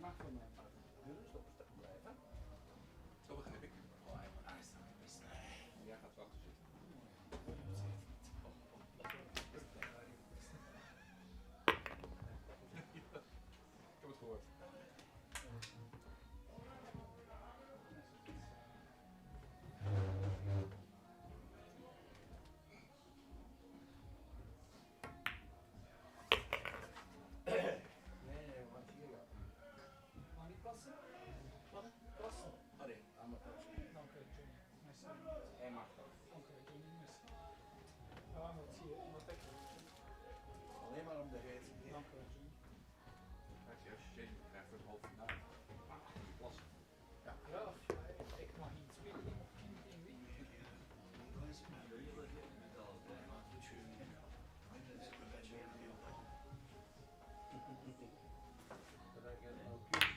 mag van mij. Gerust op stuk blijven. Dat begrijp ik. Jij gaat wachten zitten. Ik heb het gehoord. Nee, wat hier ja. Mag niet plassen? Wat? Plassen? Oh nee, aan mijn plassen. Dank u, Johnny. Merci. Hij mag dat. Dank u, Johnny. Merci. Ah, wat zie je? Wat ik. Alleen maar om de reet. Dank u, Johnny. Als je change krijgt voor de halve finale. Die plassen. Ja, ik mag niet spelen. Ik mag geen wie. But I get no cues.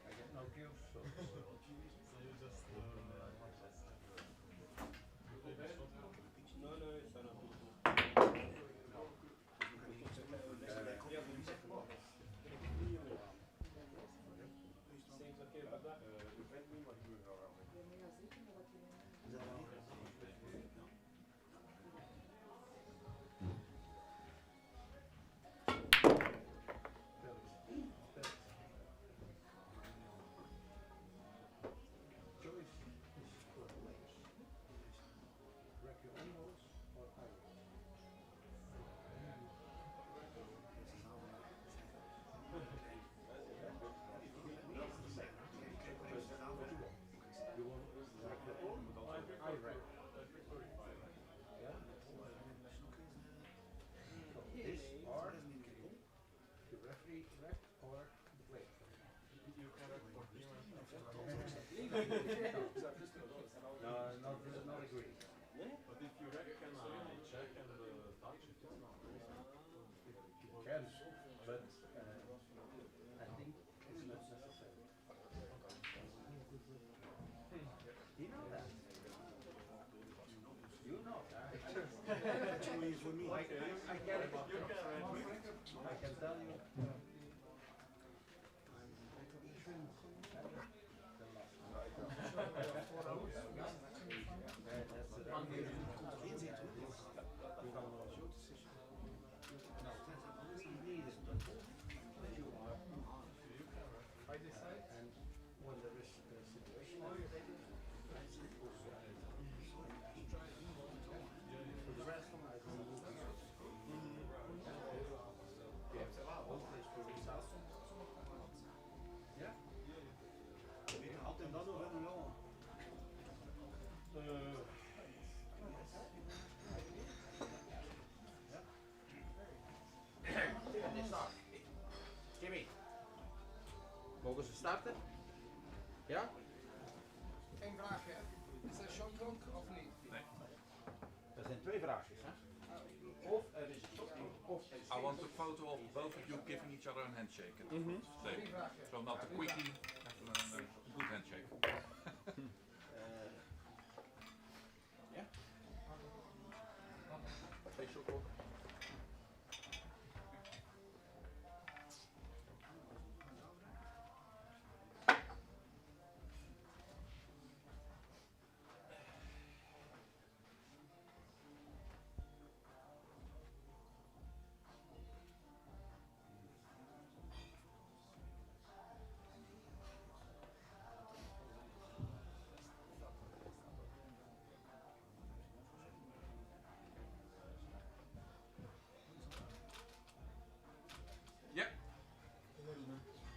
I get no cues. So you just No, it's not. not agree. But if you reckon check and touch it, it's not. You can, but I think it's not necessary. You know that. You know that. Actually, for me, I can tell you. I decide. And when there is a situation, for the rest of my yeah. Jimmy, mogen ze starten? Ja? Eén vraagje. Is er shotclock of niet? Nee. Er zijn twee vraagjes, hè? Of er is of er is I want a photo of both of you giving each other a handshake. Say. So not a quickie, a good handshake. ja? Hey, shotclock. Yeah.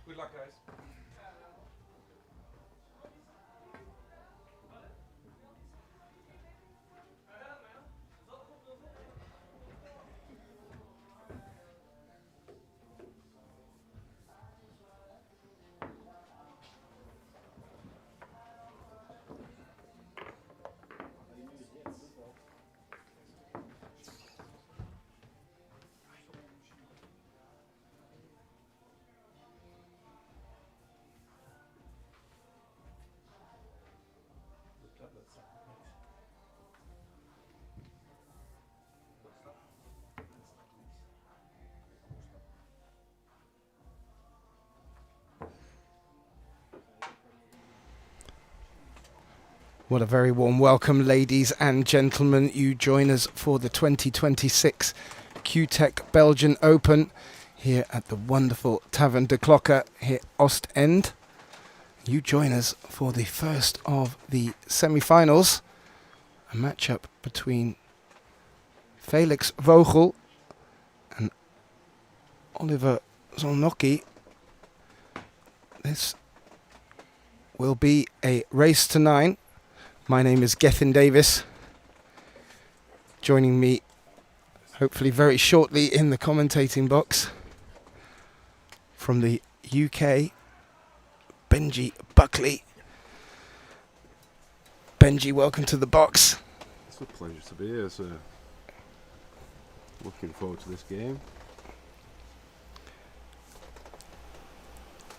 Good luck, guys. What a very warm welcome, ladies and gentlemen. You join us for the 2026 CUETEC Belgian Open here at the wonderful Taverne de Klokke here Oostende. You join us for the first of the semi-finals, a matchup between Felix Vogel and Oliver Zolnocki. This will be a race to 9. My name is Gethin Davis. Joining me, hopefully very shortly, in the commentating box from the UK, Benji Buckley. Benji, welcome to the box. It's a pleasure to be here, sir. Looking forward to this game.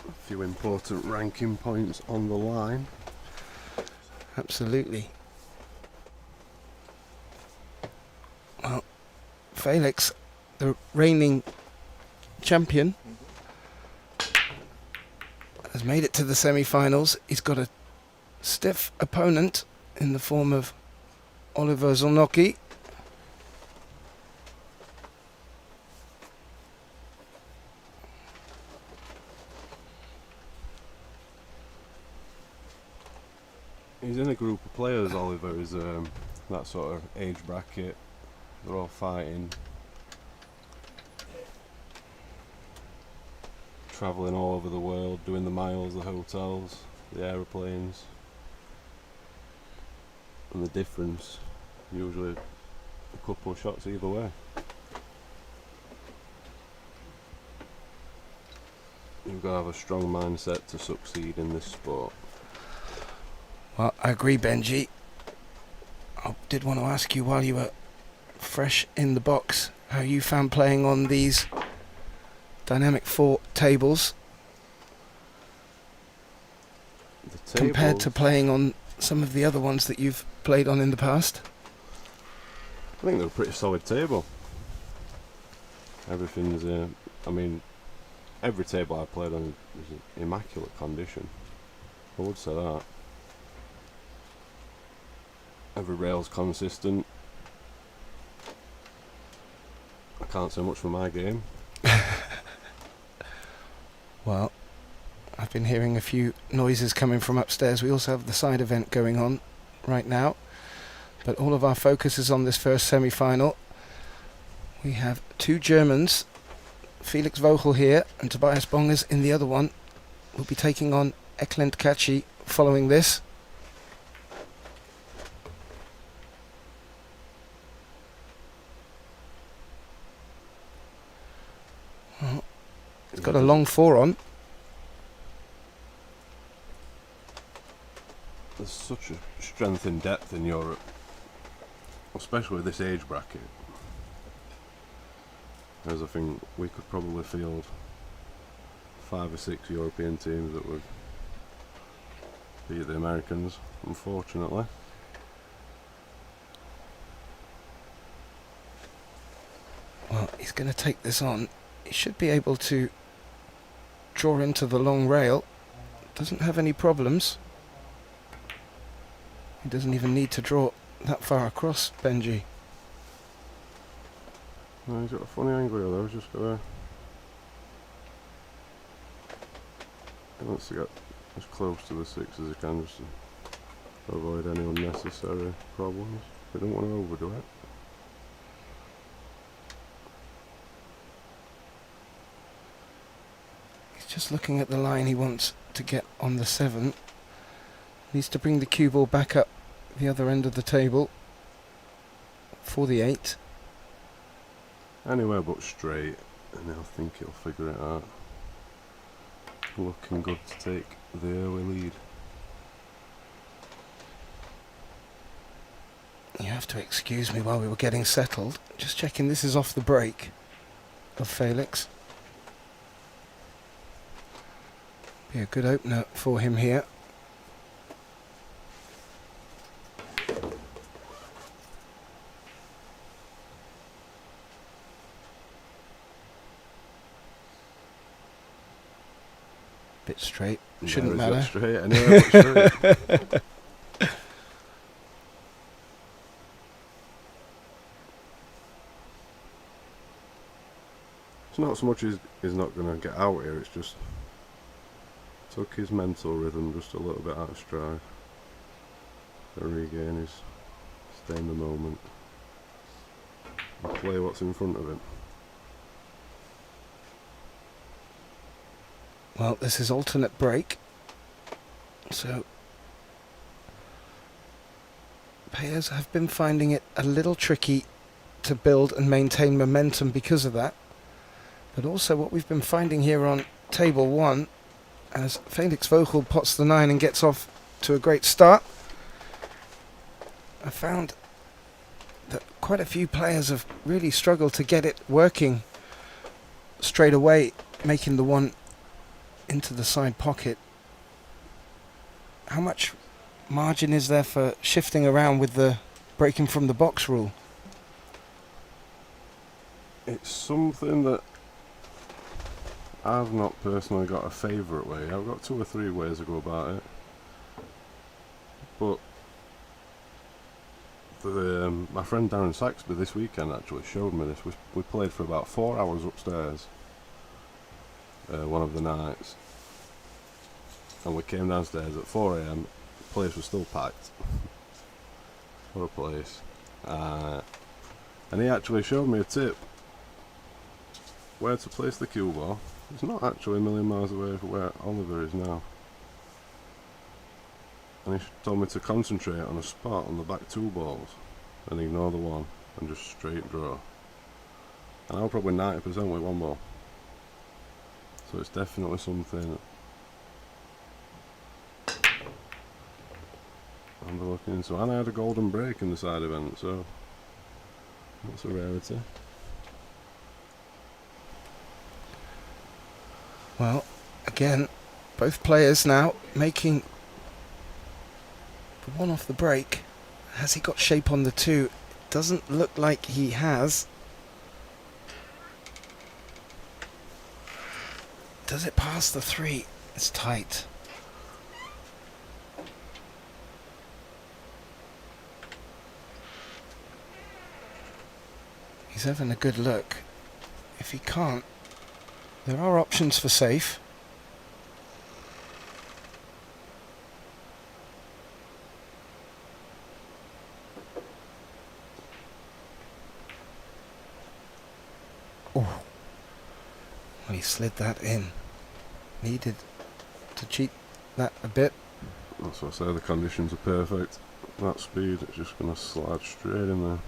A few important ranking points on the line. Absolutely. Well, Felix, the reigning champion, has made it to the semi-finals. He's got a stiff opponent in the form of Oliver Zolnocki. He's in a group of players, Oliver, is that sort of age bracket. They're all fighting, travelling all over the world, doing the miles, the hotels, the aeroplanes. And the difference, usually a couple of shots either way. You've got to have a strong mindset to succeed in this sport. Well, I agree, Benji. I did want to ask you, while you were fresh in the box, how you found playing on these Dynamic 4 tables compared to playing on some of the other ones that you've played on in the past. I think they're a pretty solid table. Everything's, I mean, every table I played on is in immaculate condition. I would say that. Every rail's consistent. I can't say much for my game. Well, I've been hearing a few noises coming from upstairs. We also have the side event going on right now. But all of our focus is on this first semi-final. We have two Germans, Felix Vogel here and Tobias Bongers in the other one. We'll be taking on Eklent Kachi following this. It's got a long 4 on. There's such a strength in depth in Europe, especially this age bracket. As I think we could probably field 5 or 6 European teams that would beat the Americans, unfortunately. Well, he's going to take this on. He should be able to draw into the long rail. Doesn't have any problems. He doesn't even need to draw that far across, Benji. No, he's got a funny angle here though, he's just gotta... He wants to get as close to the 6 as he can, just to avoid any unnecessary problems. We don't want to overdo it. Just looking at the line he wants to get on the 7. Needs to bring the cue ball back up the other end of the table for the 8. Anywhere but straight, and I think he'll figure it out. Looking good to take the early lead. You have to excuse me while we were getting settled. Just checking this is off the break of Felix. Be a good opener for him here. Bit straight, shouldn't matter. Straight, anyway, but straight. It's not so much he's not going to get out here, it's just took his mental rhythm just a little bit out of stride to regain his stay in the moment and play what's in front of him. Well, this is alternate break, so players have been finding it a little tricky to build and maintain momentum because of that. But also what we've been finding here on table 1, as Felix Vogel pots the 9 and gets off to a great start, I found that quite a few players have really struggled to get it working straight away, making the 1 into the side pocket. How much margin is there for shifting around with the breaking from the box rule? It's something that I've not personally got a favourite way. I've got 2 or 3 ways to go about it. But my friend Darren Saxby this weekend actually showed me this. We played for about 4 hours upstairs one of the nights, and we came downstairs at 4 AM. The place was still packed. What a place. And he actually showed me a tip where to place the cue ball. It's not actually a million miles away from where Oliver is now. And he told me to concentrate on a spot on the back 2 balls and ignore the 1 and just straight draw. And I'm probably 90% with 1 ball. So it's definitely something I'm looking into. And I had a golden break in the side event, so that's a rarity. Well, again, both players now making the 1 off the break. Has he got shape on the 2? Doesn't look like he has. Does it pass the 3? It's tight. He's having a good look. If he can't, there are options for safe. Oh, well, he slid that in. Needed to cheat that a bit. That's what I say, the conditions are perfect. That speed, it's just going to slide straight in there.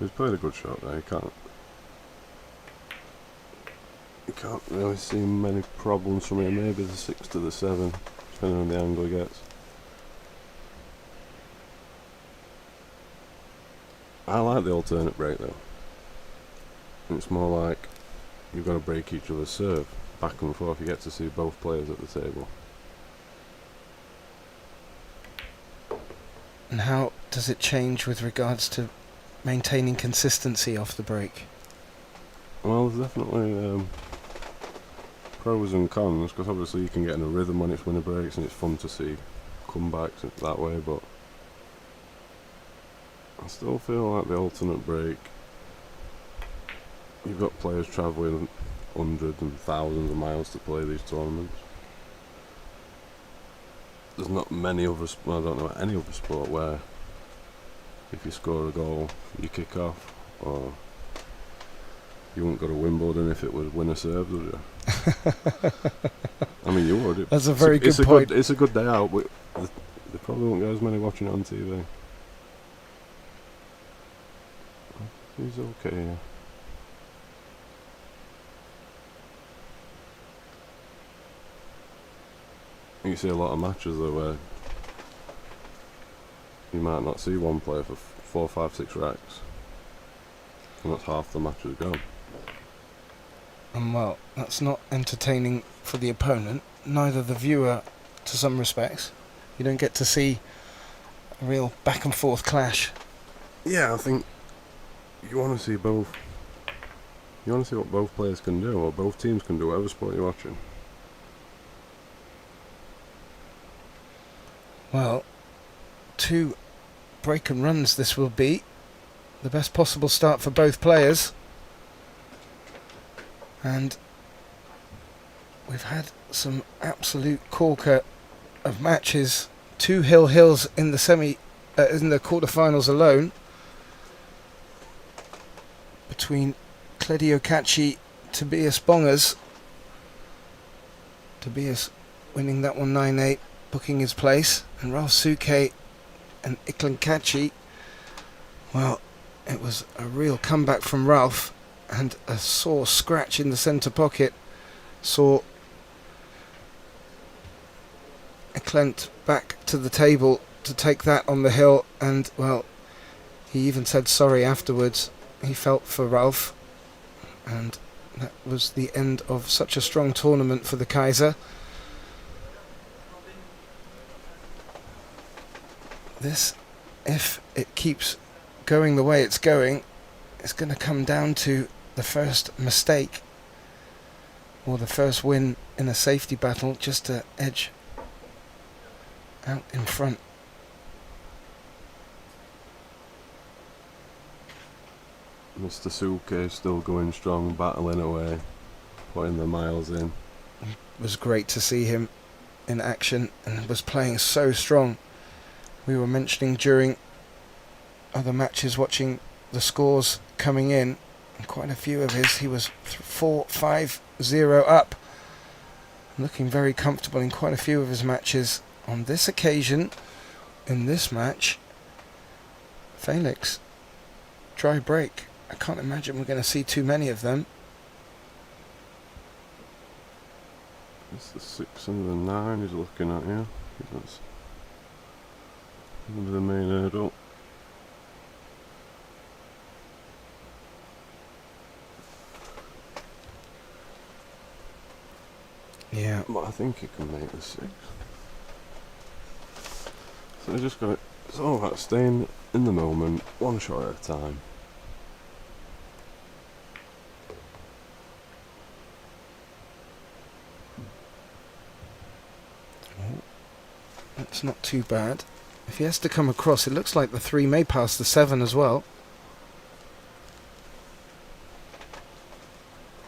He's played a good shot there, you can't really see many problems from here. Maybe the 6 to the 7, depending on the angle he gets. I like the alternate break though. It's more like you've got to break each other's serve back and forth. You get to see both players at the table. And how does it change with regards to maintaining consistency off the break? Well, there's definitely pros and cons, because obviously you can get in a rhythm when it's winner breaks and it's fun to see comebacks that way, but I still feel like the alternate break, you've got players travelling hundreds and thousands of miles to play these tournaments. There's not many other, I don't know any other sport where if you score a goal you kick off, or you wouldn't go to Wimbledon if it was winner serves, would you? I mean, you would. That's a very good point. It's a good day out, but there probably won't get as many watching it on TV. He's okay, yeah. You see a lot of matches though where you might not see one player for 4, 5, 6 racks, and that's half the match is gone. And well, that's not entertaining for the opponent, neither the viewer to some respects. You don't get to see a real back and forth clash. Yeah, I think you want to see both. You want to see what both players can do, or both teams can do, whatever sport you're watching. Well, 2 break and runs this will be. The best possible start for both players. And we've had some absolute corker of matches. 2 hills in the in the quarterfinals alone, between Kledio Kachi, Tobias Bongers. Tobias winning that one 9-8, booking his place, and Ralph Suke and Iklan Kachi. Well, it was a real comeback from Ralph, and a sore scratch in the centre pocket saw Klent back to the table to take that on the hill, and well, he even said sorry afterwards. He felt for Ralph, and that was the end of such a strong tournament for the Kaiser. This, if it keeps going the way it's going, it's going to come down to the first mistake or the first win in a safety battle, just to edge out in front. Mr. Suke still going strong, battling away, putting the miles in. It was great to see him in action, and was playing so strong. We were mentioning during other matches, watching the scores coming in, and quite a few of his, he was 4-5-0 up, looking very comfortable in quite a few of his matches. On this occasion, in this match, Felix, dry break. I can't imagine we're going to see too many of them. It's the 6 and the 9 he's looking at here. That's the main hurdle. Yeah. But I think he can make the 6. So I just got it. It's all about staying in the moment, one shot at a time. That's not too bad. If he has to come across, it looks like the 3 may pass the 7 as well.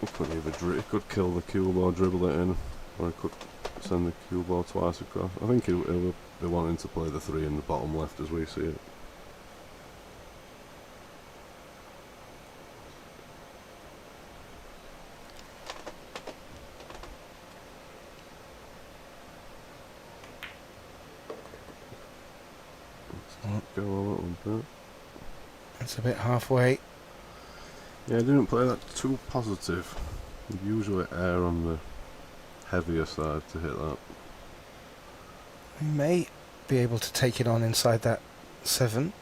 He could either he could kill the cue ball, dribble it in, or he could send the cue ball twice across. I think he'll be wanting to play the 3 in the bottom left as we see it. Go a little bit. It's a bit halfway. Yeah, I didn't play that too positive. You usually err on the heavier side to hit that. He may be able to take it on inside that 7.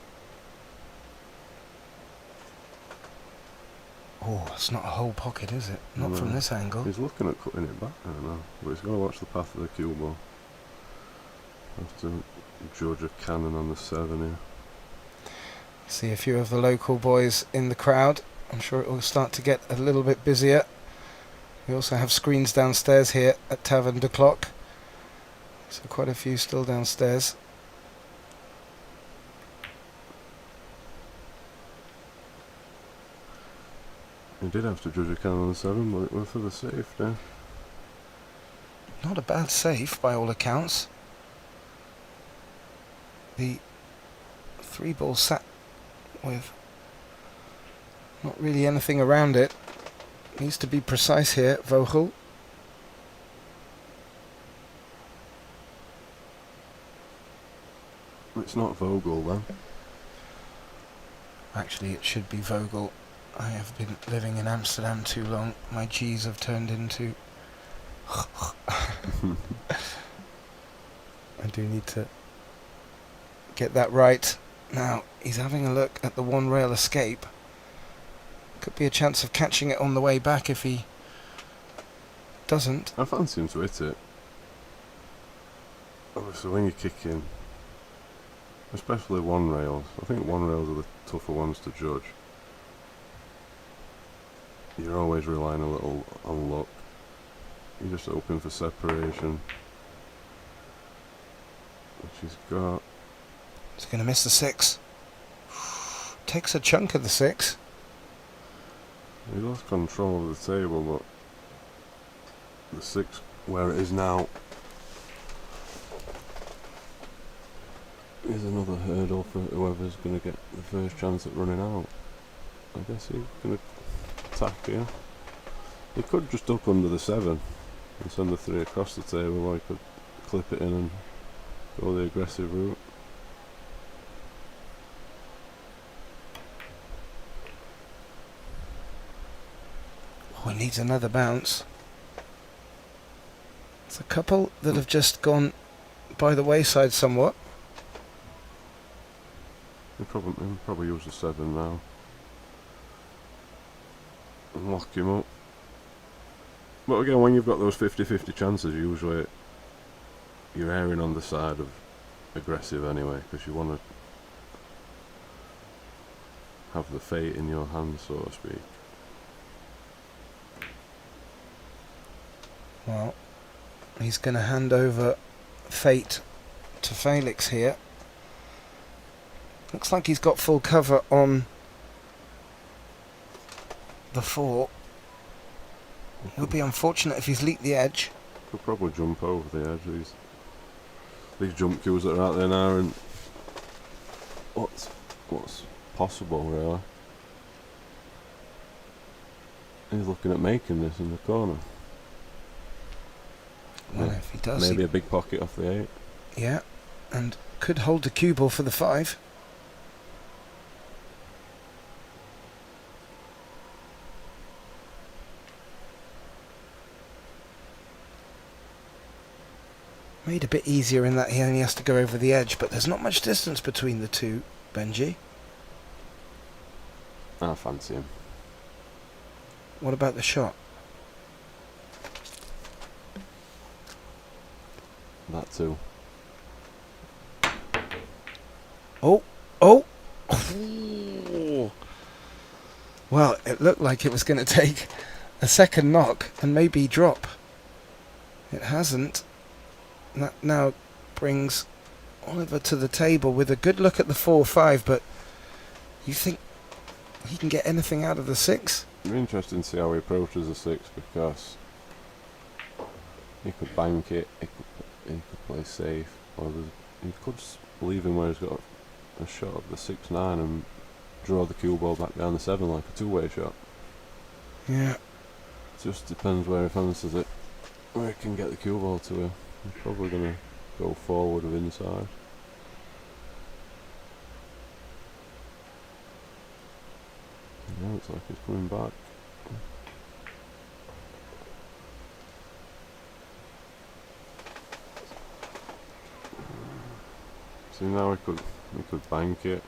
Oh, it's not a whole pocket, is it? Not No. from this angle. He's looking at cutting it back right now, but he's got to watch the path of the cue ball. Have to judge a cannon on the 7 here. See a few of the local boys in the crowd. I'm sure it will start to get a little bit busier. We also have screens downstairs here at Taverne de Klokke. So quite a few still downstairs. He did have to judge a cannon on the 7, but it went for the safe there. Not a bad save by all accounts. The 3 ball sat with not really anything around it. Needs to be precise here, Vogel. It's not Vogel then. Actually, it should be Vogel. I have been living in Amsterdam too long. My G's have turned into... I do need to get that right. Now, he's having a look at the 1 rail escape. Could be a chance of catching it on the way back if he doesn't. I fancy him to hit it. Obviously when you kick in, especially 1 rails, I think 1 rails are the tougher ones to judge. You're always relying a little on luck. You're just hoping for separation. Which he's got. He's going to miss the 6. Takes a chunk of the 6. He lost control of the table, but the 6 where it is now is another hurdle for whoever's going to get the first chance at running out. I guess he's going to attack here. He could just duck under the 7 and send the 3 across the table, or he could clip it in and go the aggressive route. Oh, he needs another bounce. It's a couple that have just gone by the wayside somewhat. He'll probably use the 7 now and lock him up. But again, when you've got those 50-50 chances, usually you're erring on the side of aggressive anyway, because you want to have the fate in your hands, so to speak. Well, he's going to hand over fate to Felix here. Looks like he's got full cover on the 4. It would be unfortunate if he's leaked the edge. Could probably jump over the edge. These jump cues that are out there now, and what's possible really. He's looking at making this in the corner. Well, if he does, maybe a big pocket off the 8. Yeah, and could hold the cue ball for the 5. Made a bit easier in that he only has to go over the edge, but there's not much distance between the two, Benji. I fancy him. What about the shot? That too. Oh! Oh! Well, it looked like it was going to take a second knock and maybe drop. It hasn't. That now brings Oliver to the table with a good look at the 4-5, but you think he can get anything out of the 6? It'd be interesting to see how he approaches the 6, because he could bank it, he could play safe, or he could leave him where he's got a shot of the 6-9 and draw the cue ball back down the 7 like a two-way shot. Yeah. It just depends where he fancies it, where he can get the cue ball to him. He's probably going to go forward of inside. Yeah, looks like he's coming back. See, now he could bank it.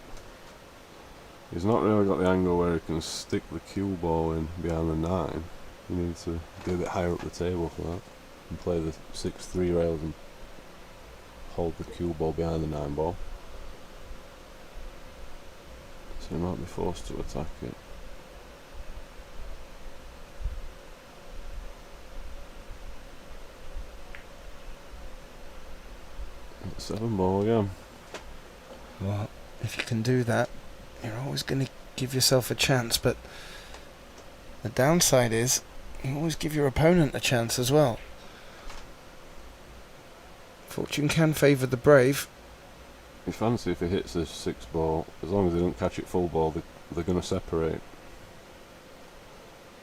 He's not really got the angle where he can stick the cue ball in behind the 9. You need to be a bit higher up the table for that. And play the 6-3 rails and hold the cue ball behind the 9 ball. So he might be forced to attack it. 7 ball again. Well, if you can do that, you're always going to give yourself a chance, but the downside is you always give your opponent a chance as well. Fortune can favour the brave. You fancy if he hits this 6 ball, as long as they don't catch it full ball, they're going to separate.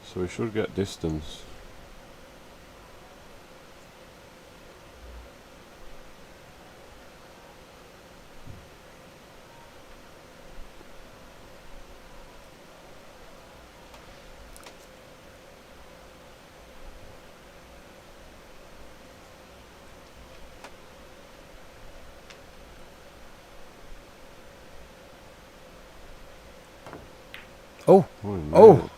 So he should get distance. Oh! Oh!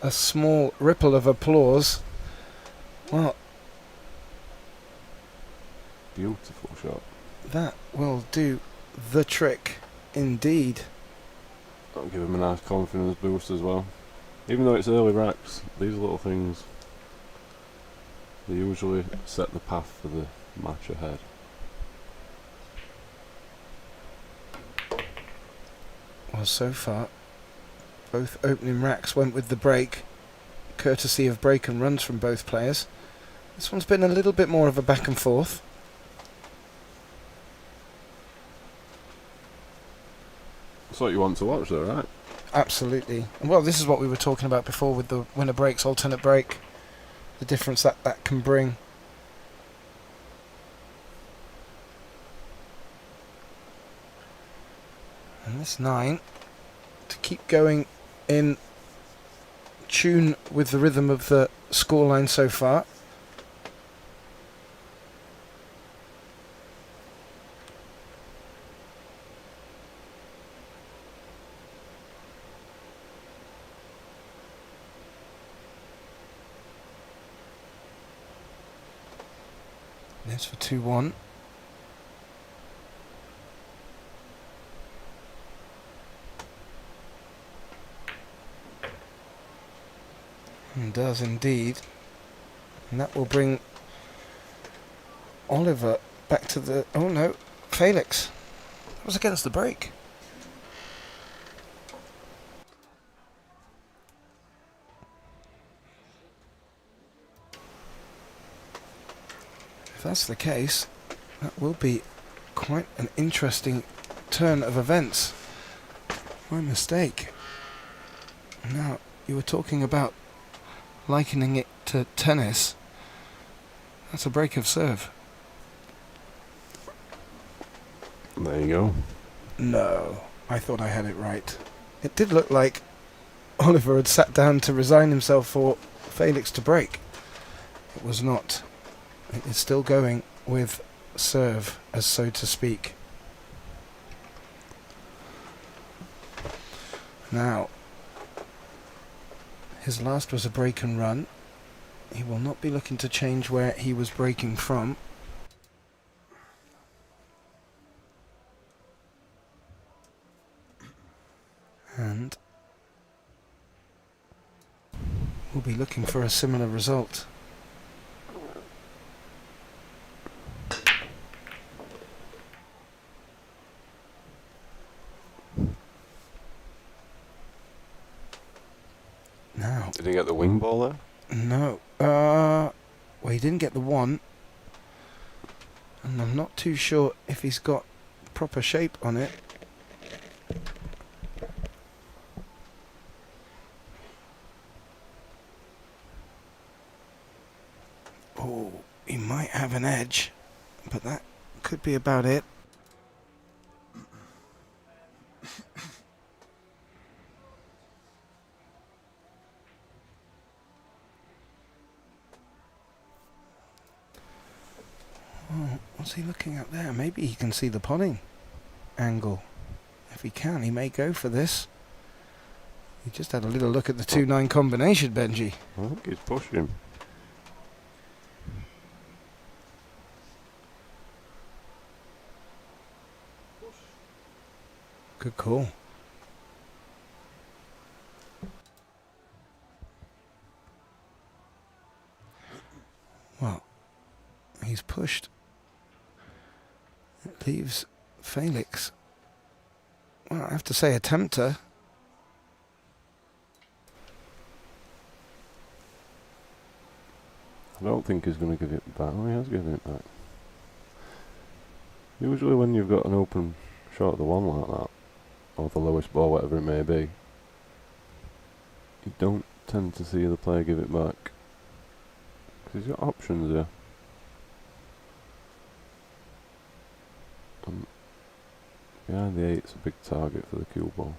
A small ripple of applause. Well, Beautiful shot. that will do the trick indeed. That'll give him a nice confidence boost as well. Even though it's early racks, these little things, they usually set the path for the match ahead. Well, so far, both opening racks went with the break. courtesy of break and runs from both players. This one's been a little bit more of a back and forth. That's what you want to watch though, right? Absolutely. And well, this is what we were talking about before with the winner breaks, alternate break. The difference that can bring. And this 9, to keep going in tune with the rhythm of the scoreline so far. There's for 2-1. And does indeed. And that will bring Oliver back to the... Oh no, Felix. That was against the break. If that's the case, that will be quite an interesting turn of events. My mistake. Now, you were talking about likening it to tennis. That's a break of serve. There you go. No, I thought I had it right. It did look like Oliver had sat down to resign himself for Felix to break. It was not. It is still going with serve, as so to speak. Now, his last was a break and run. He will not be looking to change where he was breaking from. And we'll be looking for a similar result. Now, did he get the wing ball there? No. Well, he didn't get the 1. And I'm not too sure if he's got proper shape on it. Oh, he might have an edge, but that could be about it. Oh, what's he looking at there? Maybe he can see the potting angle. If he can, he may go for this. He just had a little look at the 2-9 combination, Benji. I think he's pushing. Good call. Well, he's pushed. It leaves Felix. Well, I have to say a tempter. I don't think he's going to give it back. Oh, he has given it back. Usually when you've got an open shot at the 1 like that, or the lowest ball, whatever it may be, you don't tend to see the player give it back. Because he's got options here. Behind the 8's a big target for the cue ball.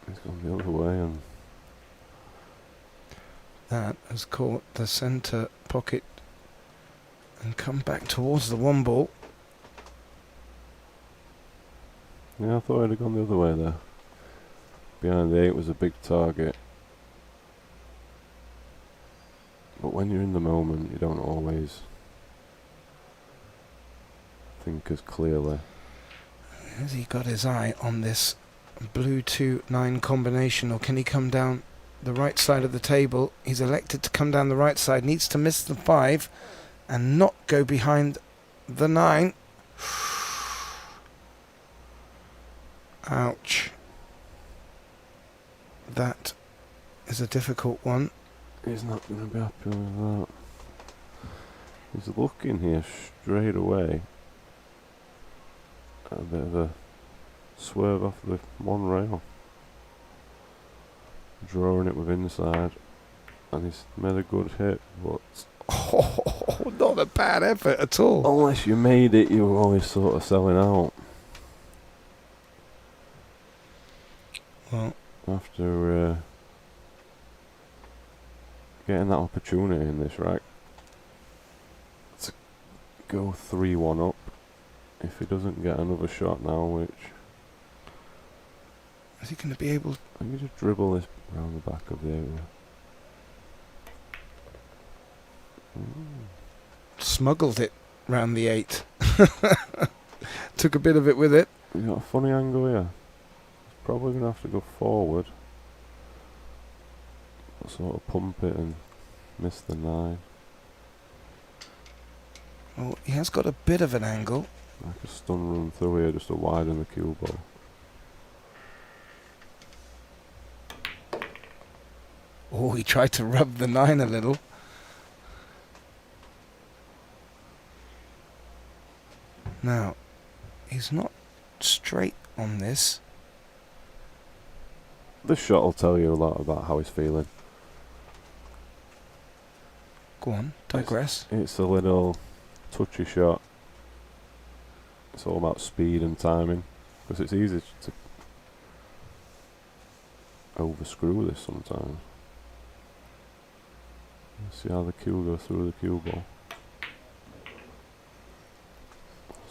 He's gone the other way and That has caught the centre pocket and come back towards the 1 ball. yeah, I thought I'd have gone the other way there. Behind the 8 was a big target. But when you're in the moment, you don't always think as clearly. Has he got his eye on this blue 2-9 combination, or can he come down the right side of the table? He's elected to come down the right side, needs to miss the 5 and not go behind the 9. Ouch. That is a difficult one. He's not going to be happy with that. He's looking here straight away. A bit of a swerve off the one rail. Drawing it with inside. And he's made a good hit, but... Oh, not a bad effort at all. unless you made it, you were always sort of selling out. Well, After getting that opportunity in this rack to go 3-1 up, if he doesn't get another shot now, which is he going to be able... I can just dribble this around the back of the area. Smuggled it round the 8. Took a bit of it with it. You got a funny angle here. He's probably going to have to go forward. Sort of pump it and miss the 9. Oh, he has got a bit of an angle. Like a stun run through here just to widen the cue ball. Oh, he tried to rub the 9 a little. Now, he's not straight on this. This shot will tell you a lot about how he's feeling. Go on, digress. It's a little touchy shot. It's all about speed and timing, because it's easy to overscrew this sometimes. See how the cue goes through the cue ball.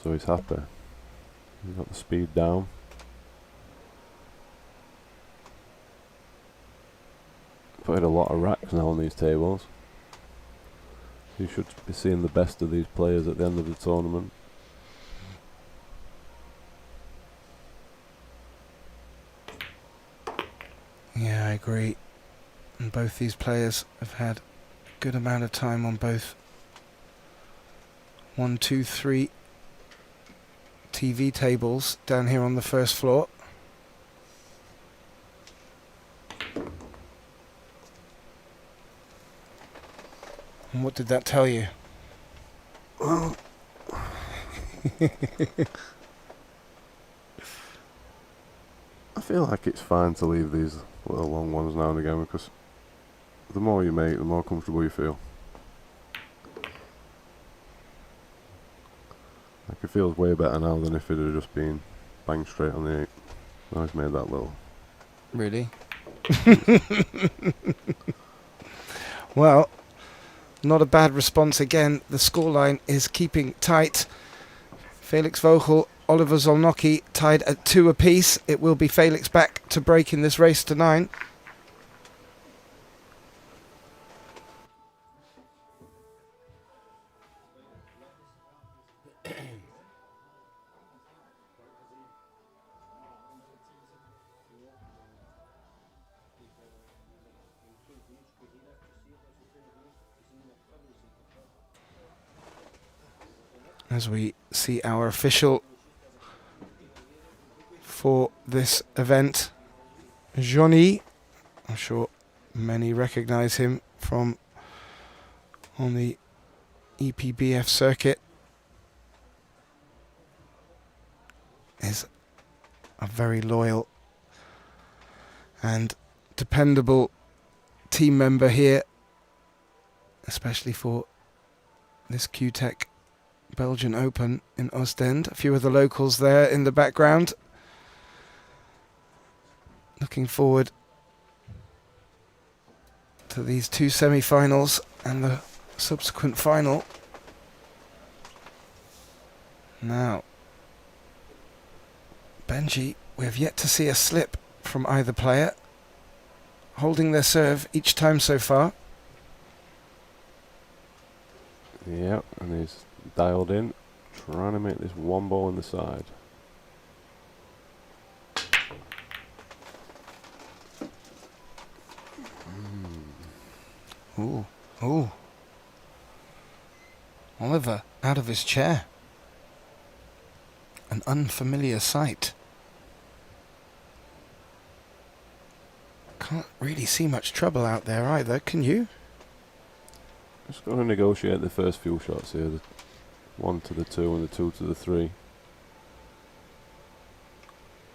So he's happy. He's got the speed down. Played a lot of racks now on these tables. You should be seeing the best of these players at the end of the tournament. Yeah, I agree. And both these players have had a good amount of time on both 1, 2, 3 TV tables down here on the first floor. And what did that tell you? Well, I feel like it's fine to leave these little long ones now and again, because the more you make, the more comfortable you feel. Like, it feels way better now than if it had just been bang straight on the 8. Now he's made that little. Really? Well, not a bad response again. The scoreline is keeping tight. Felix Vogel, Oliver Zolnocki tied at 2 apiece. It will be Felix back to break in this race to 9. As we see our official for this event, Johnny. I'm sure many recognise him from on the EPBF circuit. Is a very loyal and dependable team member here, especially for this CUETEC Belgian Open in Oostende. A few of the locals there in the background. Looking forward to these 2 semi-finals and the subsequent final. Now, Benji, we have yet to see a slip from either player, holding their serve each time so far. Yep, and he's dialed in, trying to make this one ball in the side. Ooh, ooh. Oliver out of his chair. An unfamiliar sight. Can't really see much trouble out there either, can you? Just going to negotiate the first few shots here. The 1 to the 2 and the 2 to the 3.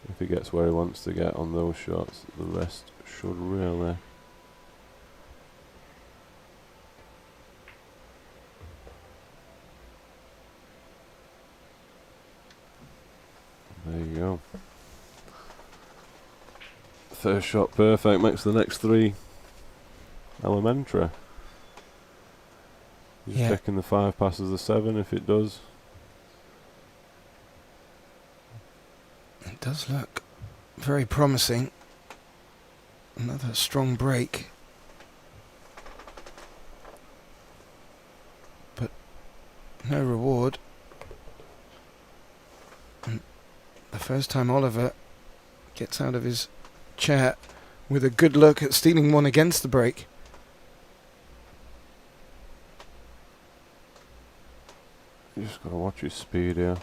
If he gets where he wants to get on those shots, the rest should really... There you go. First shot perfect, makes the next 3 elementary. Just Yeah. checking the 5 passes the 7 if it does. It does look very promising. Another strong break. But no reward. And the first time Oliver gets out of his chair with a good look at stealing one against the break. You just got to watch his speed here.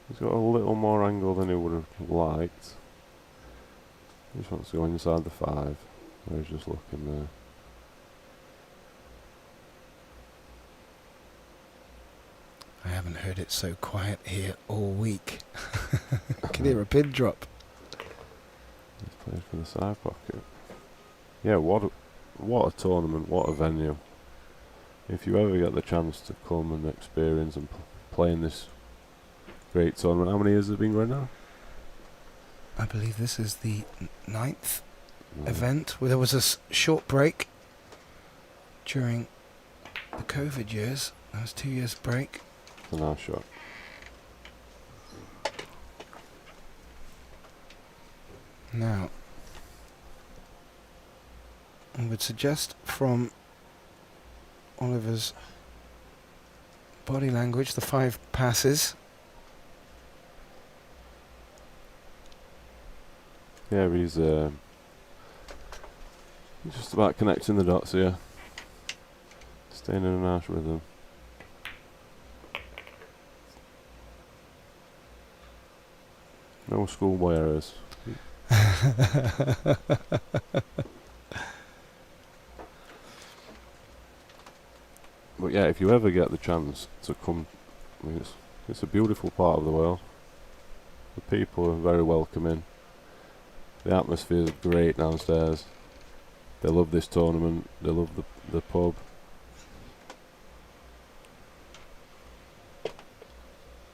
He's got a little more angle than he would have liked. He just wants to go inside the 5. He's just looking there. I haven't heard it so quiet here all week. I can hear a pin drop. He's played for the side pocket. Yeah, what a tournament, what a venue. If you ever get the chance to come and experience and play in this great tournament. How many years has it been going now? I believe this is the 9th No. event. Well, there was a short break during the COVID years. There was 2 years break. It's a nice shot. Now, I would suggest from Oliver's body language, the 5 passes. Yeah, he's just about connecting the dots here. Staying in a nice rhythm. No schoolboy errors. But yeah, if you ever get the chance to come, I mean, it's a beautiful part of the world. The people are very welcoming. The atmosphere is great downstairs. They love this tournament. They love the pub.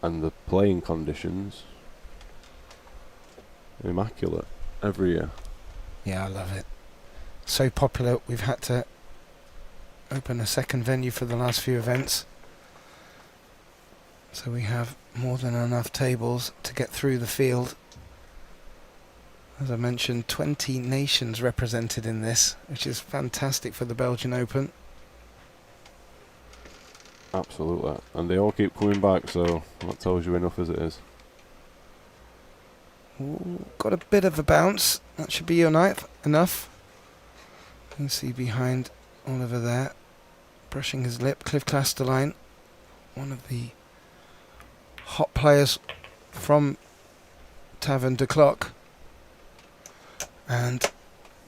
And the playing conditions, immaculate every year. Yeah, I love it. So popular, we've had to open a second venue for the last few events. So we have more than enough tables to get through the field. As I mentioned, 20 nations represented in this, which is fantastic for the Belgian Open. Absolutely. And they all keep coming back, so that tells you enough as it is. Ooh, got a bit of a bounce. That should be your enough. You can see behind Oliver there, brushing his lip, Cliff Castelline, one of the hot players from Taverne de Klokke. And,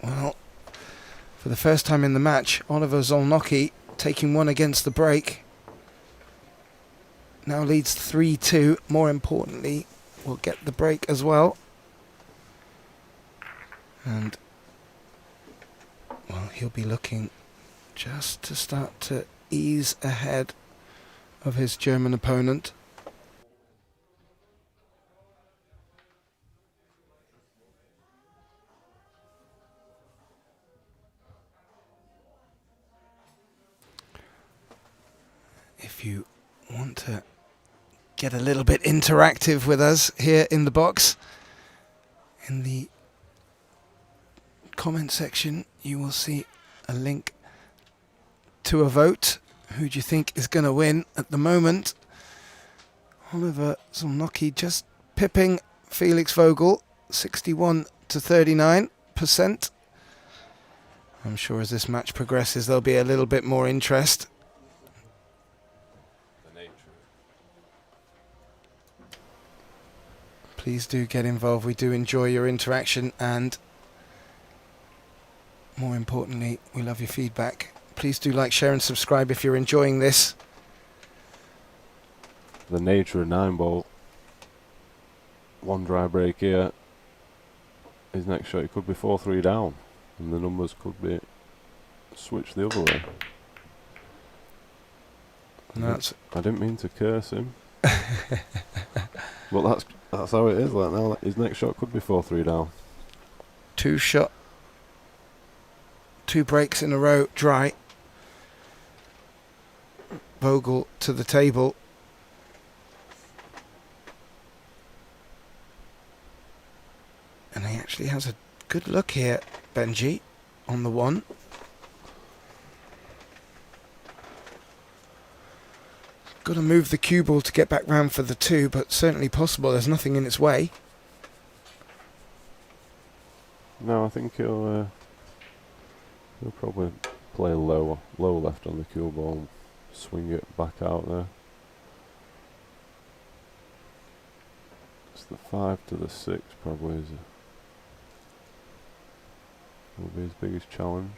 well, for the first time in the match, Oliver Zolnocki taking one against the break. Now leads 3-2. More importantly, will get the break as well. And, well, he'll be looking just to start to ease ahead of his German opponent. If you want to get a little bit interactive with us here in the box, in the comment section you will see a link to a vote. Who do you think is going to win at the moment? Oliver Zolnocki just pipping Felix Vogel, 61 to 39%. I'm sure as this match progresses there'll be a little bit more interest. Please do get involved. We do enjoy your interaction, and more importantly, we love your feedback. Please do like, share and subscribe if you're enjoying this. The nature of 9-ball. One dry break here. His next shot, he could be 4-3 down, and the numbers could be switched the other way. I didn't mean to curse him. But that's how it is. Like now, his next shot could be 4-3 down. 2 breaks in a row, dry. Vogel to the table. And he actually has a good look here, Benji, on the 1. Got to move the cue ball to get back round for the 2, but certainly possible. There's nothing in its way. No, I think he'll probably play low left on the cue ball and swing it back out there. It's the 5 to the 6 probably will be his biggest challenge.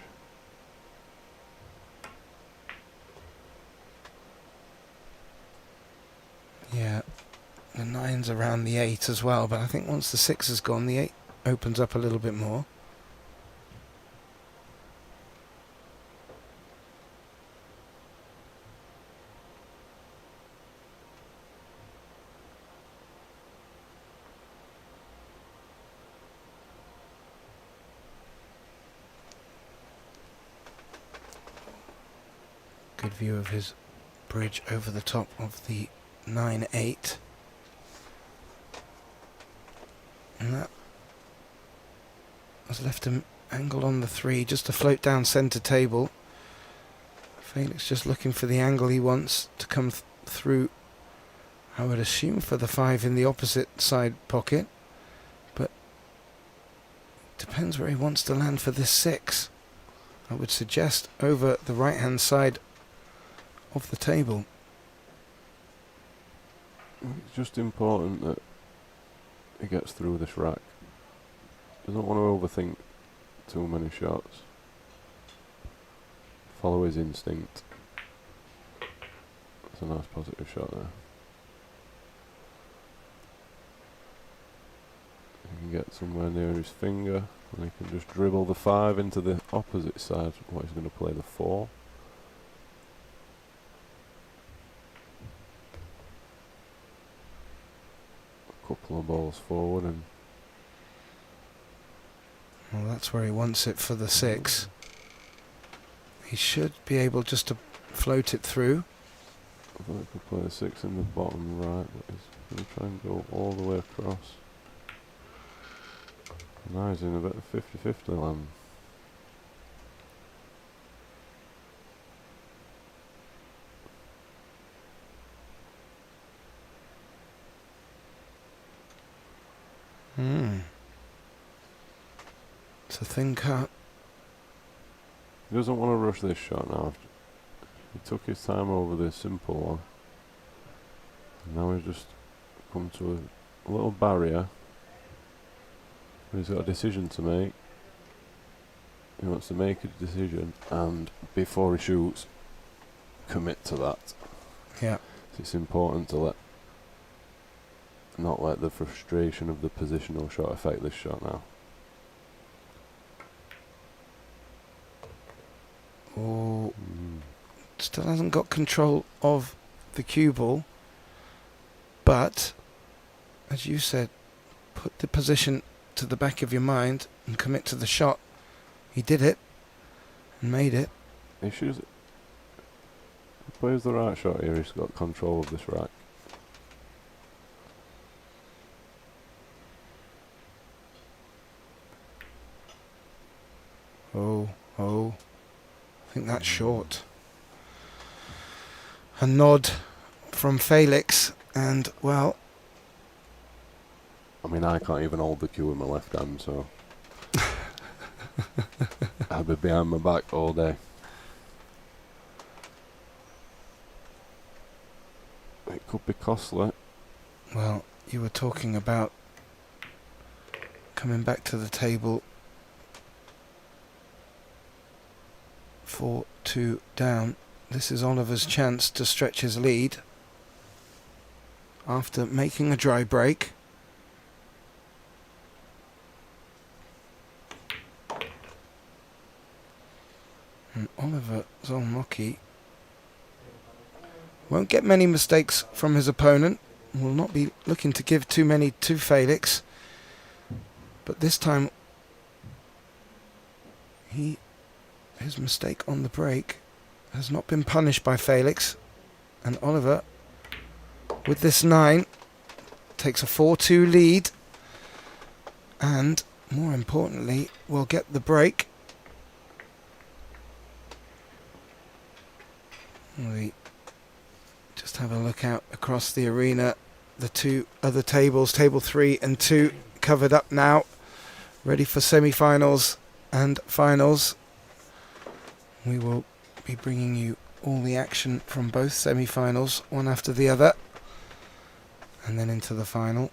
Yeah, the 9's around the 8 as well, but I think once the 6 has gone, the 8 opens up a little bit more. Good view of his bridge over the top of the 9-8. And that has left him angled on the 3 just to float down centre table. Felix just looking for the angle he wants to come through, I would assume, for the 5 in the opposite side pocket, but depends where he wants to land for this 6. I would suggest over the right hand side of the table. It's just important that he gets through this rack. Doesn't want to overthink too many shots. Follow his instinct. That's a nice positive shot there. He can get somewhere near his finger, and he can just dribble the 5 into the opposite side. What, he's going to play the 4. Couple of balls forward, and well, that's where he wants it for the 6. He should be able just to float it through. I thought he could play the 6 in the bottom right, but he's going to try and go all the way across. Now he's in a bit of 50-50 land. It's a thin cut. He doesn't want to rush this shot now. He took his time over the simple one. And now he's just come to a little barrier. He's got a decision to make. He wants to make a decision, and before he shoots, commit to that. Yeah. So it's important to not let the frustration of the positional shot affect this shot now. Oh, still hasn't got control of the cue ball, but as you said, put the position to the back of your mind and commit to the shot. He did it and made it. He plays the right shot here. He's got control of this rack. Oh, I think that's short. A nod from Felix, and well, I mean, I can't even hold the cue with my left hand, so I'll be behind my back all day. It could be costly. well, you were talking about coming back to the table 4-2 down. This is Oliver's chance to stretch his lead after making a dry break. And Oliver Zolnocki won't get many mistakes from his opponent. Will not be looking to give too many to Felix. But this time, his mistake on the break has not been punished by Felix. And Oliver, with this 9, takes a 4-2 lead. And, more importantly, will get the break. We just have a look out across the arena. The 2 other tables, table 3 and 2, covered up now, ready for semi-finals and finals. We will be bringing you all the action from both semi-finals, one after the other, and then into the final.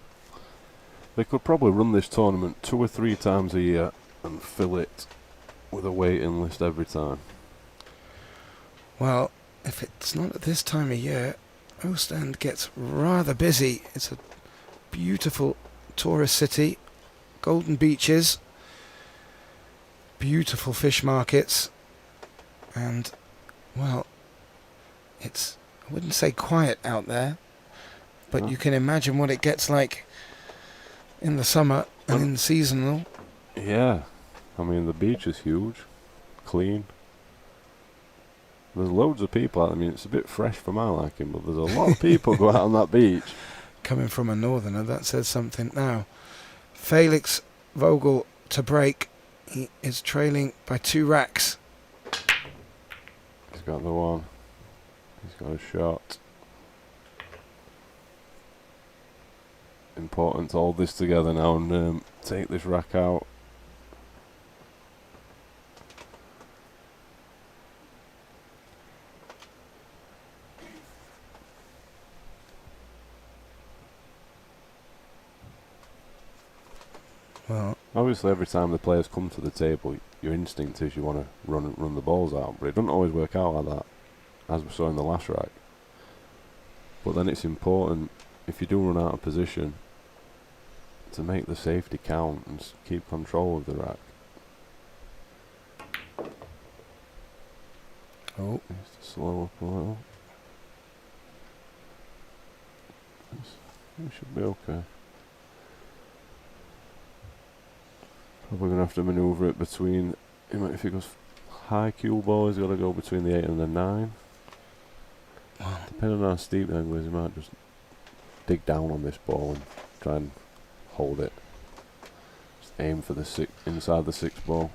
They could probably run this tournament 2 or 3 times a year and fill it with a waiting list every time. Well, if it's not at this time of year, Oostende gets rather busy. It's a beautiful tourist city, golden beaches, beautiful fish markets, and, well, it's, I wouldn't say quiet out there, but you can imagine what it gets like in the summer and in the seasonal. Yeah, I mean the beach is huge, clean. There's loads of people out. I mean, it's a bit fresh for my liking, but there's a lot of people go out on that beach. Coming from a northerner, that says something. Now, Felix Vogel to break. He is trailing by 2 racks. He's got the one. He's got a shot. Important to hold this together now and take this rack out. Well, obviously, every time the players come to the table, your instinct is you want to run the balls out, but it doesn't always work out like that, as we saw in the last rack. But then it's important, if you do run out of position, to make the safety count and keep control of the rack. oh, Just to slow up a little. It should be okay. Probably going to have to manoeuvre it between, if he goes high cue ball, he's got to go between the 8 and the 9. Depending on how steep the angle is, he might just dig down on this ball and try and hold it. Just aim for the 6, inside the 6 ball.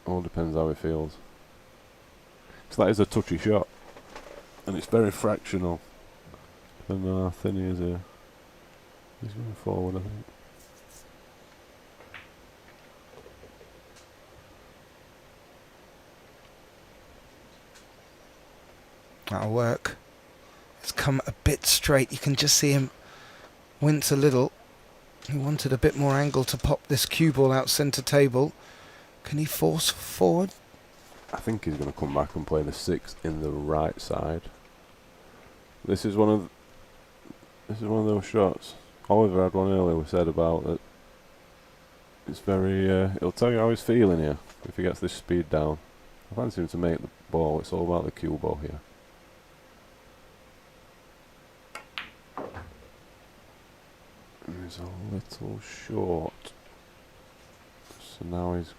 All depends how he feels. So that is a touchy shot, and it's very fractional. Depending on how thin he is here. He's going forward, I think. that'll work. It's come a bit straight. You can just see him wince a little. He wanted a bit more angle to pop this cue ball out centre table. Can he force forward? I think he's going to come back and play the 6 in the right side. This is one of those shots. Oliver had one earlier we said about that. It's very, it'll tell you how he's feeling here if he gets this speed down. I fancy him to make the ball. It's all about the cue ball here. He's a little short. So now he's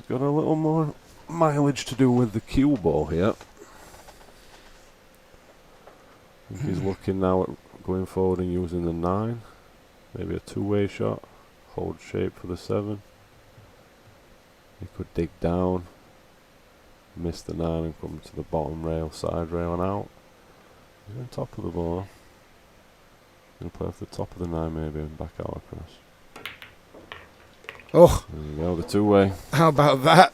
got a little more mileage to do with the cue ball here. I think he's looking now at going forward and using the 9. Maybe a 2-way shot. Hold shape for the 7. He could dig down, miss the 9 and come to the bottom rail, side rail and out. He's on top of the ball. He'll play off the top of the 9 maybe and back out across. Oh, There you go, the 2-way. how about that?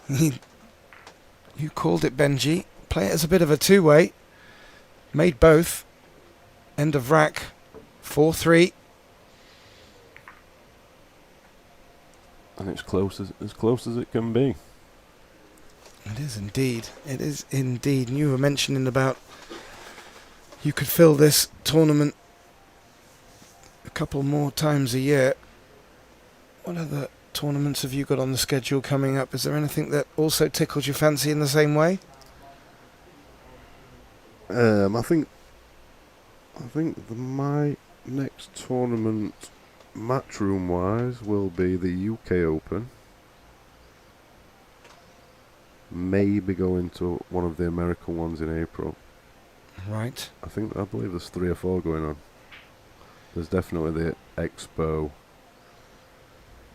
You called it, Benji. Play it as a bit of a 2-way. Made both. End of rack. 4-3. and it's as close as it can be. It is indeed. It is indeed. And you were mentioning about you could fill this tournament a couple more times a year. What other tournaments have you got on the schedule coming up? Is there anything that also tickles your fancy in the same way? I think my next tournament, matchroom wise, will be the UK Open. Maybe going to one of the American ones in April. Right. I believe there's 3 or 4 going on. There's definitely the Expo.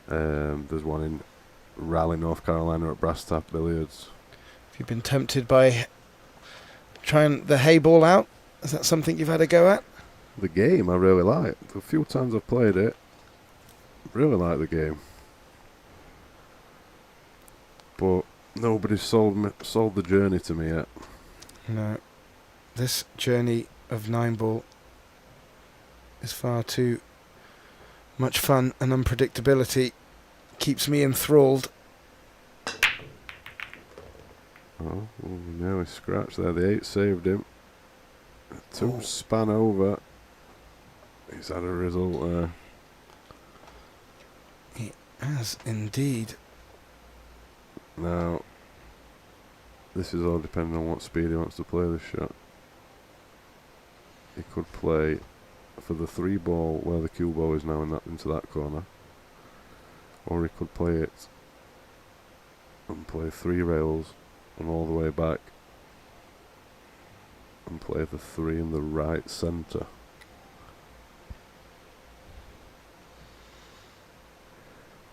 There's one in Raleigh, North Carolina at Brass Tap Billiards. Have you been tempted by trying the hay ball out? Is that something you've had a go at? The game I really like. The few times I've played it, really like the game. But nobody's sold the journey to me yet. No. This journey of 9-ball is far too much fun, and unpredictability keeps me enthralled. Oh, now he scratched there. The 8 saved him. 2 span over. He's had a result there. He has indeed. Now, this is all depending on what speed he wants to play this shot. He could play for the 3 ball where the cue ball is now into that corner, or he could play it and play 3 rails and all the way back and play the 3 in the right centre.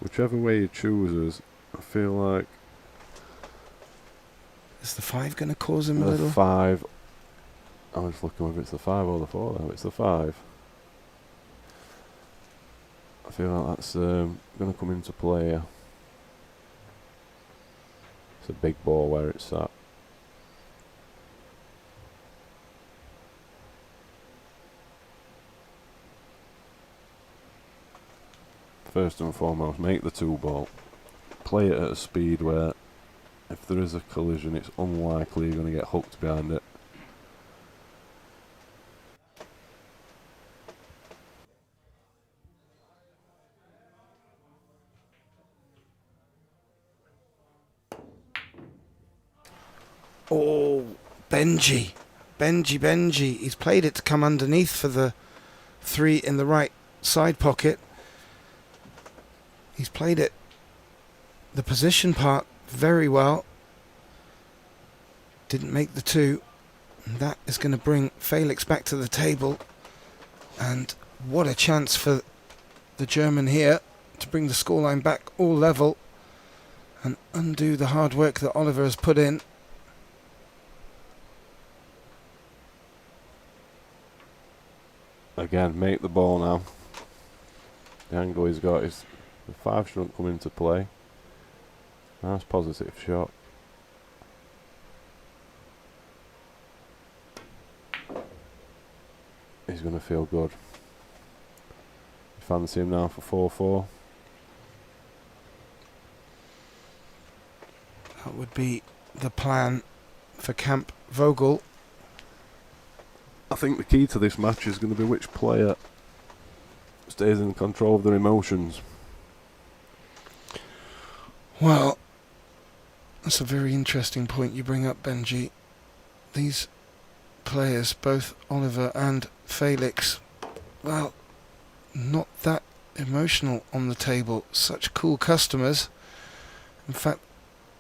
Whichever way he chooses, I feel like is the 5 going to cause him a the little? 5. I was looking whether it's the 5 or the 4 now. It's the 5. I feel like that's going to come into play here. It's a big ball where it's at. First and foremost, make the 2 ball. Play it at a speed where if there is a collision, it's unlikely you're going to get hooked behind it. Oh, Benji. He's played it to come underneath for the 3 in the right side pocket. He's played it, the position part, very well. Didn't make the 2. And that is going to bring Felix back to the table. And what a chance for the German here to bring the scoreline back all level and undo the hard work that Oliver has put in. Again, make the ball now. The angle he's got is the 5 shouldn't come into play. Nice positive shot. He's going to feel good. Fancy him now for 4-4. That would be the plan for Camp Vogel. I think the key to this match is going to be which player stays in control of their emotions. Well, that's a very interesting point you bring up, Benji. These players, both Oliver and Felix, well, not that emotional on the table. Such cool customers. In fact,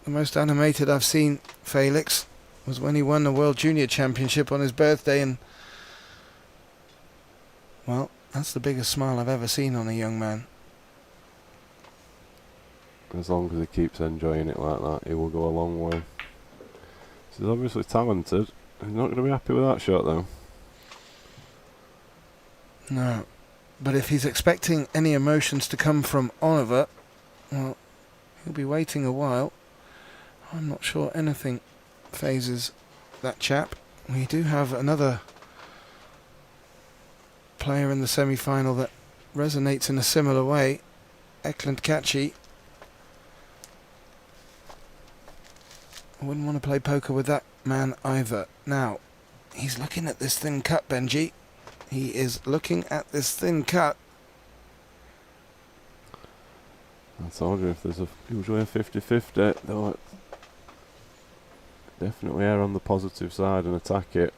the most animated I've seen Felix was when he won the World Junior Championship on his birthday, and well, that's the biggest smile I've ever seen on a young man. As long as he keeps enjoying it like that, he will go a long way. He's obviously talented. He's not going to be happy with that shot though. No, but if he's expecting any emotions to come from Oliver, well, he'll be waiting a while. I'm not sure anything phases that chap. We do have another player in the semi-final that resonates in a similar way. Ekland Kachi I wouldn't want to play poker with that man either. Now, he's looking at this thin cut, Benji. He is looking at this thin cut. I told you, if there's usually a 50-50, they'll definitely err on the positive side and attack it.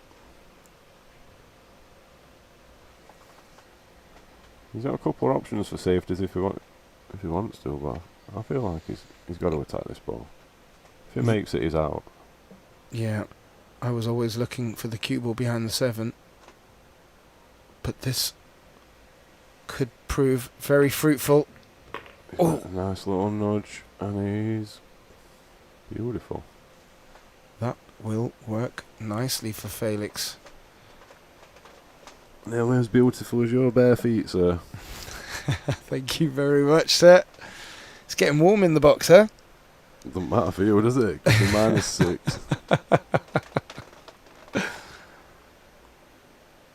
He's got a couple of options for safeties if he wants to, but I feel like he's got to attack this ball. If he makes it, he's out. Yeah, I was always looking for the cue ball behind the 7, but this could prove very fruitful. Oh, A nice little nudge, and he's beautiful. that will work nicely for Felix. Nearly as beautiful as your bare feet, sir. Thank you very much, sir. It's getting warm in the box, huh? Doesn't matter for you, does it? 'Cause you're -6.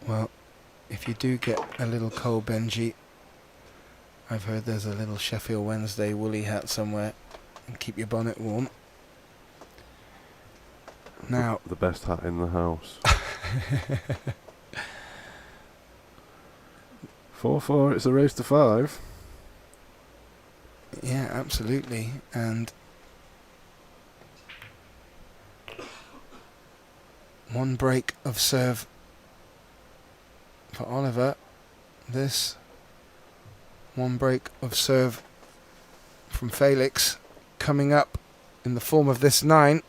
Well, if you do get a little cold, Benji, I've heard there's a little Sheffield Wednesday woolly hat somewhere, and keep your bonnet warm. Now, The best hat in the house. 4-4, it's a race to 5. yeah, absolutely, and one break of serve for Oliver. This one break of serve from Felix coming up in the form of this 9.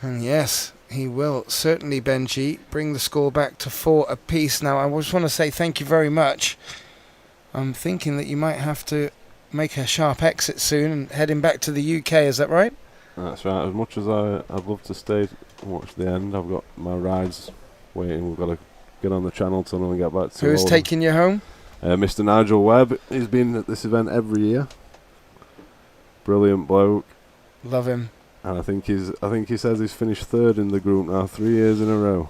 And yes, he will certainly, Benji, bring the score back to 4 apiece. Now, I just want to say thank you very much. I'm thinking that you might have to make a sharp exit soon and heading back to the UK, is that right? That's right, as much as I'd love to stay and watch the end, I've got my rides waiting. We've got to get on the channel tunnel and get back to Who is taking you home? Mr. Nigel Webb. He's been at this event every year. Brilliant bloke. Love him. And I think he says he's finished 3rd in the group now 3 years in a row.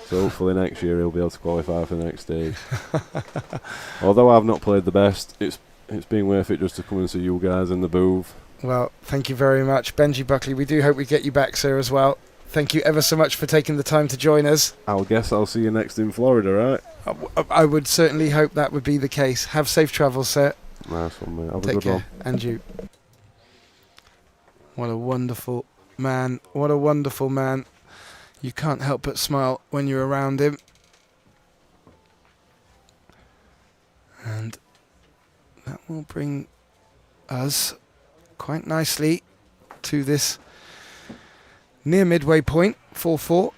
So hopefully next year he'll be able to qualify for the next stage. Although I've not played the best, it's been worth it just to come and see you guys in the booth. Well, thank you very much, Benji Buckley. We do hope we get you back, sir, as well. Thank you ever so much for taking the time to join us. I'll see you next in Florida, right? I would certainly hope that would be the case. Have safe travels, sir. Nice one, mate. Have Take a good care. one. And you. What a wonderful man. What a wonderful man. You can't help but smile when you're around him. And that will bring us quite nicely to this near midway point, 4-4.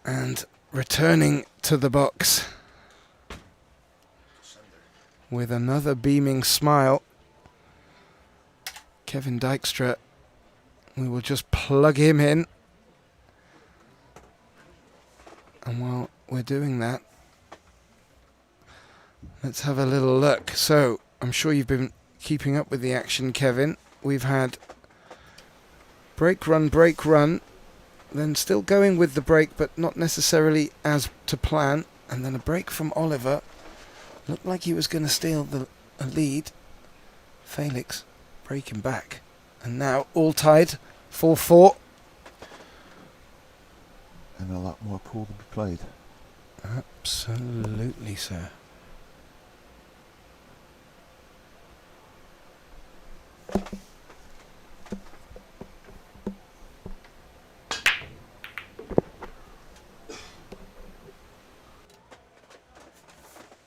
And returning to the box with another beaming smile, Kevin Dykstra. We will just plug him in. And while we're doing that, let's have a little look. So, I'm sure you've been keeping up with the action, Kevin. We've had break, run, then still going with the break, but not necessarily as to plan. And then a break from Oliver. Looked like he was going to steal a lead. Felix breaking back. And now all tied, 4-4. And a lot more pool to be played. Absolutely, sir.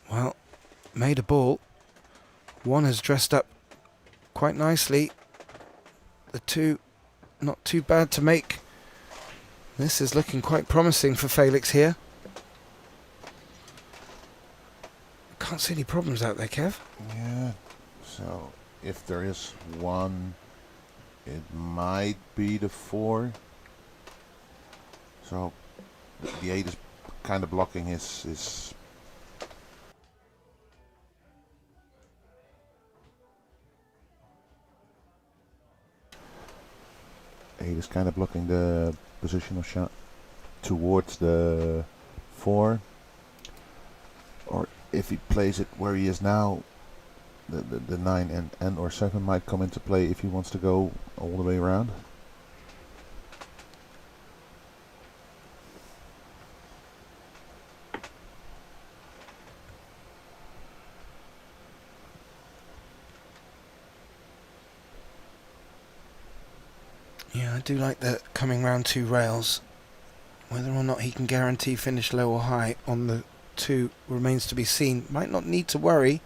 Well, made a ball. One has dressed up quite nicely. The 2 not too bad to make. This is looking quite promising for Felix here. Can't see any problems out there, Kev. Yeah, so if there is one, it might be the 4. So the 8 is kind of blocking his 8 is kind of blocking the positional shot towards the 4. if he plays it where he is now, the 9 and or 7 might come into play if he wants to go all the way around. Yeah, I do like the coming round 2 rails. Whether or not he can guarantee finish low or high on the 2 remains to be seen. Might not need to worry.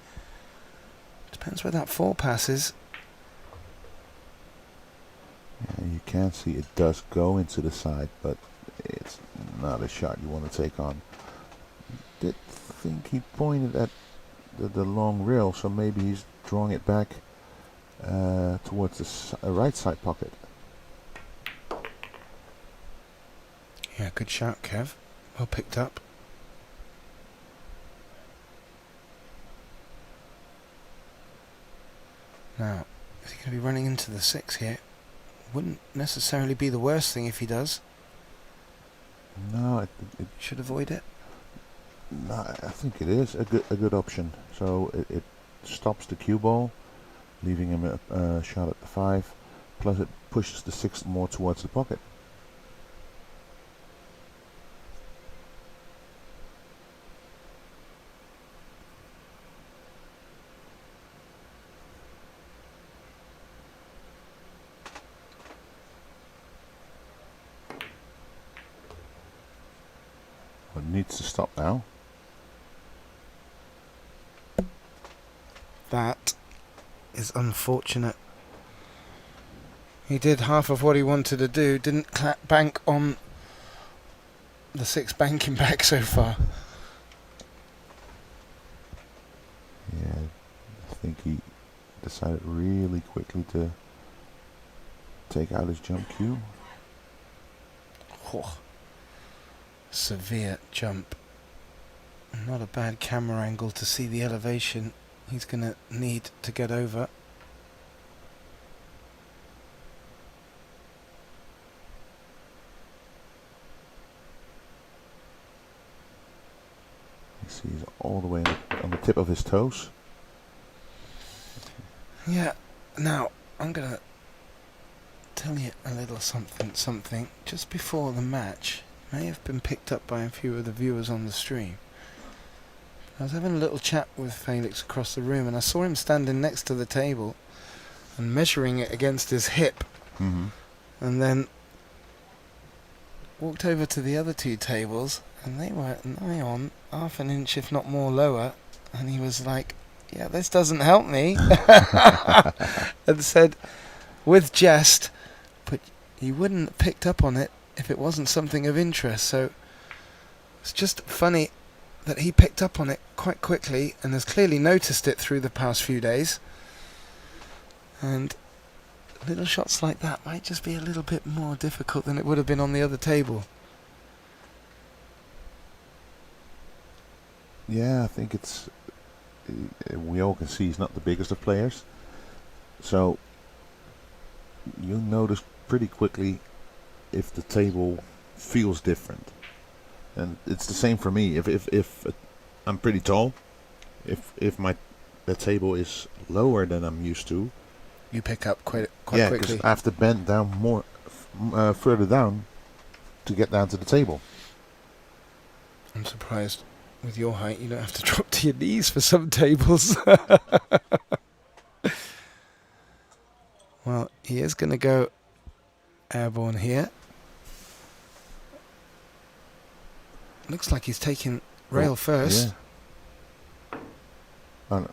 Depends where that 4 passes. Yeah, you can see it does go into the side, but it's not a shot you want to take on. Did think he pointed at the long rail, so maybe he's drawing it back towards the right side pocket. Yeah, good shot, Kev. Well picked up. Now, is he going to be running into the 6 here? Wouldn't necessarily be the worst thing if he does. No, it Should avoid it. no, I think it is a good option. So it stops the cue ball, leaving him a shot at the 5. Plus it pushes the 6 more towards the pocket. It needs to stop now. That is unfortunate. He did half of what he wanted to do, didn't bank on the 6 banking back so far. Yeah, I think he decided really quickly to take out his jump cue. Oh, severe jump. Not a bad camera angle to see the elevation he's going to need to get over. You see he's all the way on the tip of his toes. Yeah, now I'm going to tell you a little something. Just before the match, may have been picked up by a few of the viewers on the stream. I was having a little chat with Felix across the room, and I saw him standing next to the table and measuring it against his hip, Mm-hmm. and then walked over to the other 2 tables, and they were nigh on half an inch, if not more, lower, and he was like, yeah, this doesn't help me, and said, with jest, but you wouldn't have picked up on it if it wasn't something of interest. So it's just funny that he picked up on it quite quickly and has clearly noticed it through the past few days. And little shots like that might just be a little bit more difficult than it would have been on the other table. Yeah, I think it's. We all can see he's not the biggest of players, so you notice pretty quickly if the table feels different, and it's the same for me. If I'm pretty tall, if the table is lower than I'm used to, You pick up quite yeah, quickly. because I have to bend down more, further down, to get down to the table. I'm surprised with your height you don't have to drop to your knees for some tables. Well, he is going to go airborne here. Looks like he's taking rail Oh, first. Yeah. Oh, no.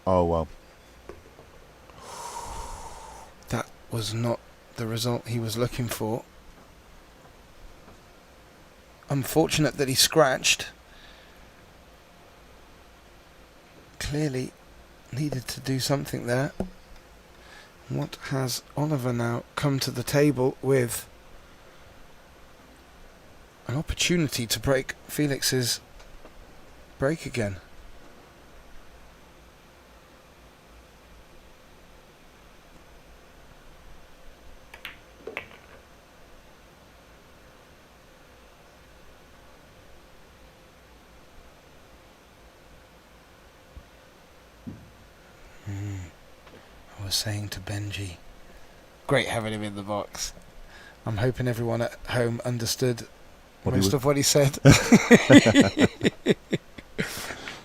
Oh well. That was not the result he was looking for. Unfortunate that he scratched. Clearly needed to do something there. What has Oliver now come to the table with? An opportunity to break Felix's break again. was saying to Benji, great having him in the box. I'm hoping everyone at home understood most of what he said. I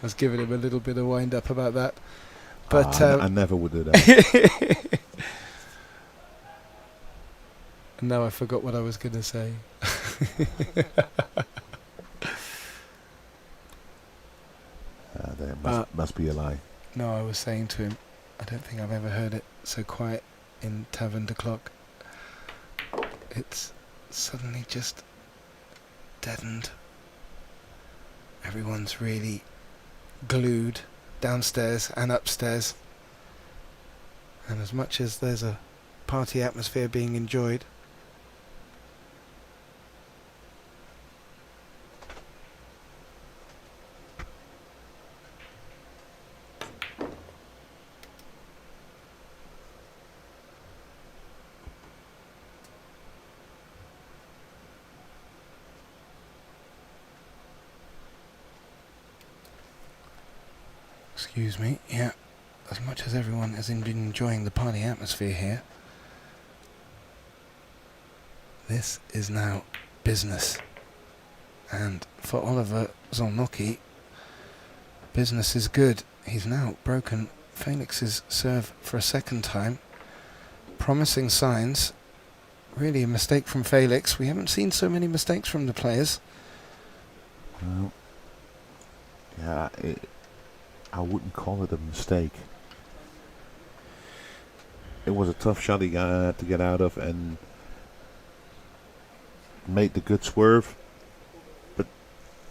was giving him a little bit of wind up about that. But I never would do that. And now I forgot what I was going to say. There must be a lie. No, I was saying to him, I don't think I've ever heard it so quiet in Taverne de Klokke. It's suddenly just deadened. Everyone's really glued downstairs and upstairs. And as much as there's a party atmosphere being enjoyed, excuse me, yeah, as much as everyone has been enjoying the party atmosphere here, this is now business. And for Oliver Zolnocki, business is good. He's now broken Felix's serve for a second time. Promising signs. Really a mistake from Felix. We haven't seen so many mistakes from the players. Well, yeah, I wouldn't call it a mistake. It was a tough shot he had to get out of and made the good swerve, but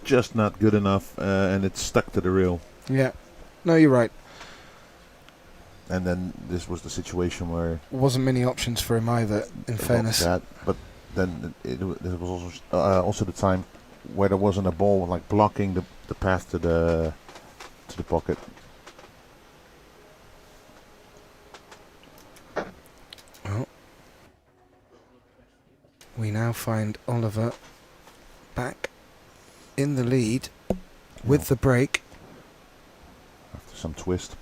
just not good enough, and it stuck to the reel. Yeah, no, you're right. And then this was the situation where Wasn't many options for him either, in fairness. But then there was also the time where there wasn't a ball like blocking the path to the pocket. Well, we now find Oliver back in the lead with the break. After some twist.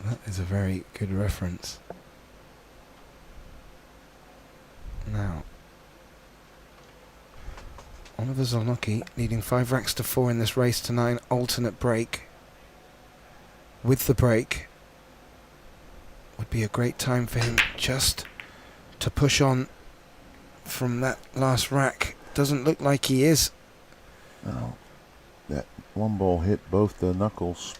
That is a very good reference. Now, Oliver Zolnocki needing 5 racks to 4 in this race to 9 alternate break. With the break, would be a great time for him just to push on from that last rack. Doesn't look like he is. No, that one ball hit both the knuckles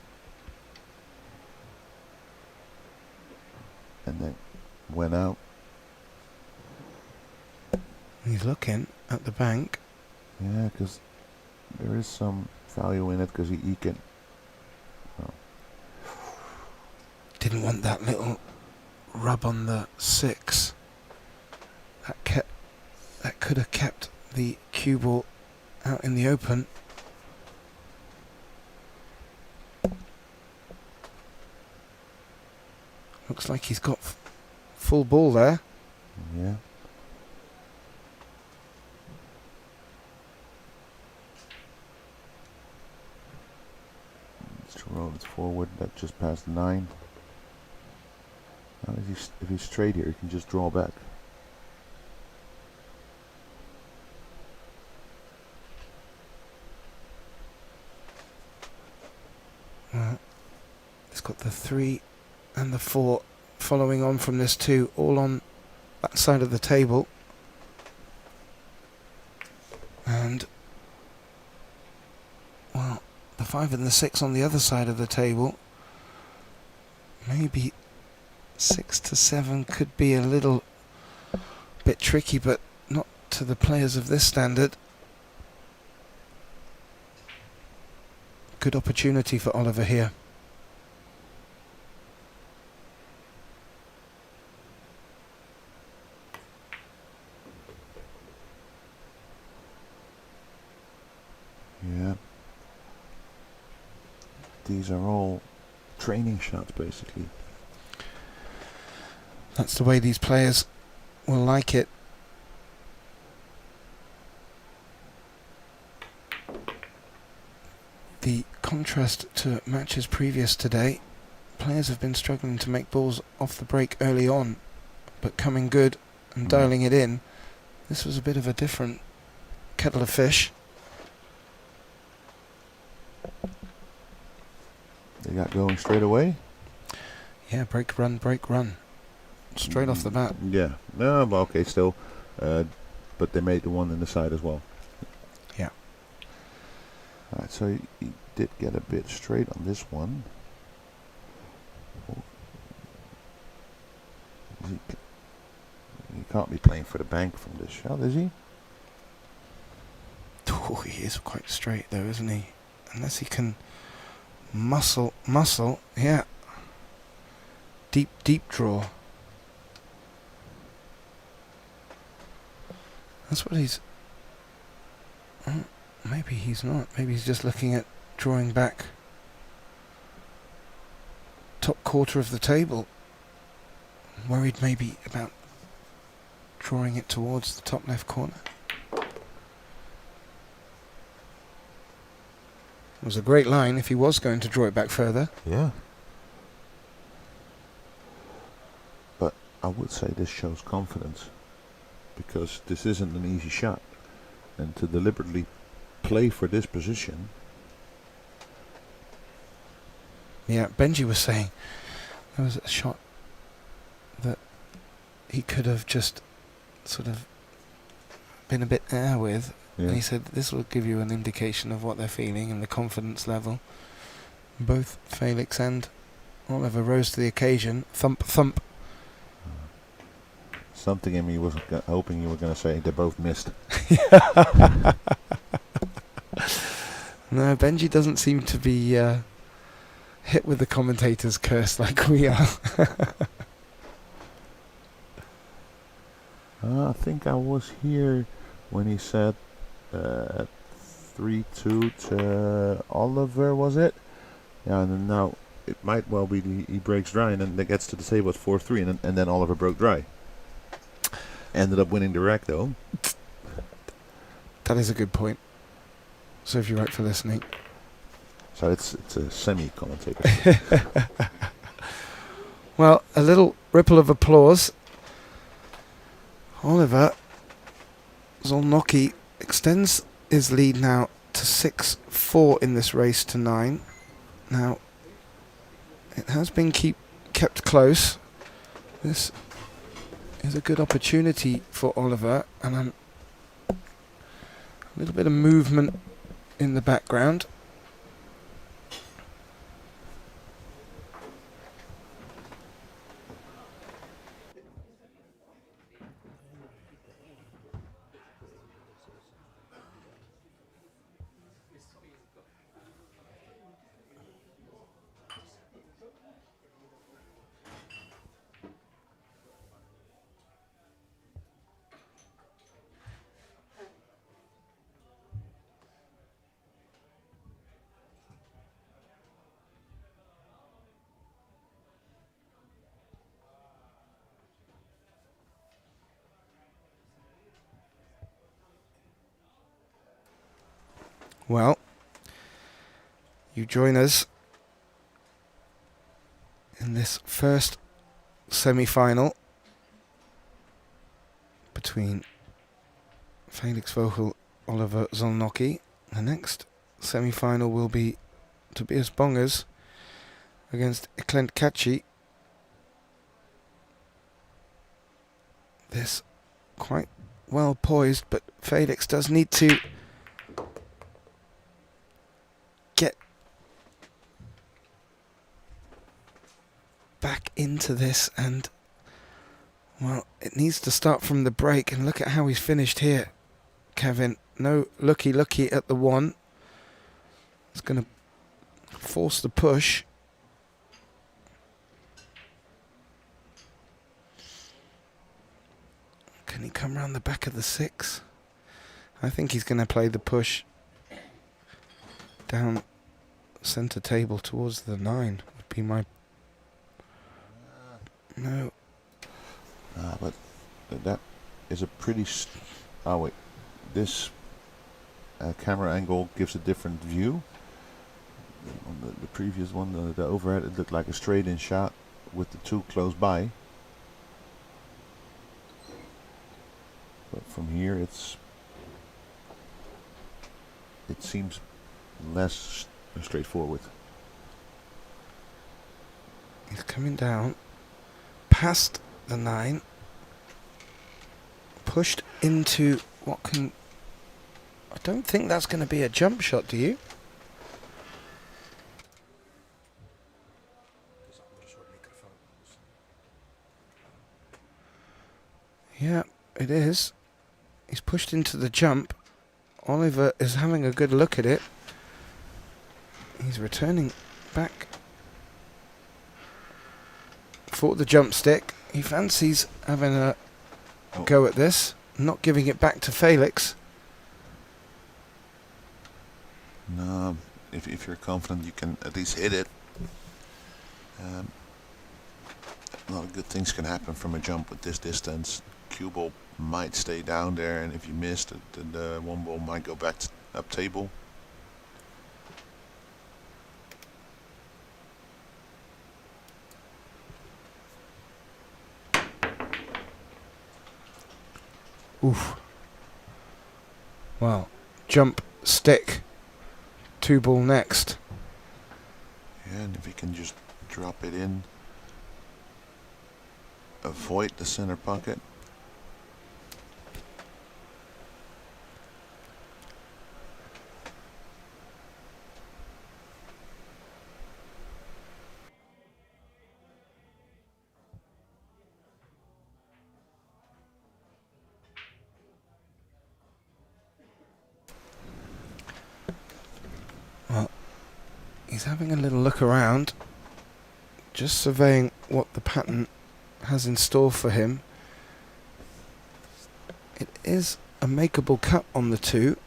and then went out. He's looking at the bank. Yeah, because there is some value in it, because he can. Oh. Didn't want that little rub on the 6. That could have kept the cue ball out in the open. Looks like he's got full ball there. Yeah. Let's roll it forward. That just passed 9. Now if he's straight here, he can just draw back. Well, it's got the 3 and the 4 following on from this 2, all on that side of the table. And, well, the 5 and the 6 on the other side of the table. Maybe 6 to 7 could be a little bit tricky, but not to the players of this standard. Good opportunity for Oliver here. Yeah. These are all training shots, basically. That's the way these players will like it. the contrast to matches previous today, players have been struggling to make balls off the break early on, but coming good and dialing it in. This was a bit of a different kettle of fish. They got going straight away. Yeah, break, run, straight off the bat. Yeah, no, but okay, still, but they made the one in the side as well. Yeah. Alright, so he did get a bit straight on this one. He can't be playing for the bank from this shot, is he? Oh, he is quite straight though, isn't he? Unless he can muscle, yeah. Deep draw. That's what he's... maybe he's not. Maybe he's just looking at drawing back top quarter of the table. Worried maybe about drawing it towards the top left corner. It was a great line if he was going to draw it back further. Yeah. But I would say this shows confidence, because this isn't an easy shot, and to deliberately play for this position. Yeah, Benji was saying there was a shot that he could have just sort of been a bit air with. Yeah. And he said this will give you an indication of what they're feeling and the confidence level. Both Felix and Oliver rose to the occasion. Thump, thump. Something in me was hoping you were going to say they both missed. No, Benji doesn't seem to be hit with the commentator's curse like we are. I think I was here when he said 3-2 to Oliver, was it? Yeah, and then now it might well be he breaks dry and then that gets to the table at 4-3 and then Oliver broke dry. Ended up winning the rack though. That is a good point. Serves you right for listening. So it's a semi-commentator. Well, a little ripple of applause. Oliver Zolnocki extends his lead now to 6-4 in this race to 9. Now, it has been kept close. This is a good opportunity for Oliver, and a little bit of movement in the background. Well, you join us in this first semi-final between Felix Vogel, Oliver Zolnocki. The next semi-final will be Tobias Bongers against Eklent Kachi. This quite well poised, but Felix does need to get back into this, and well, it needs to start from the break. And look at how he's finished here, Kevin. No looky at the one. It's going to force the push. Can he come around the back of the 6? I think he's going to play the push down centre table towards the 9 would be my... No. But that is a pretty... oh wait, this camera angle gives a different view. On the previous one, the overhead, it looked like a straight-in shot with the two close by. But from here, it seems less straightforward. He's coming down past the 9, pushed into what can... I don't think that's going to be a jump shot, do you? Yeah, it is. He's pushed into the jump. Oliver is having a good look at it. He's returning back for the jump stick. He fancies having a go at this, not giving it back to Felix. No, if you're confident, you can at least hit it. A lot of good things can happen from a jump with this distance. Cue ball might stay down there, and if you miss, the one ball might go back up table. Oof. Well, jump, stick, 2 ball next. Yeah, and if he can just drop it in, avoid the center pocket. Well, he's having a little look around, just surveying what the pattern has in store for him. It is a makeable cut on the 2.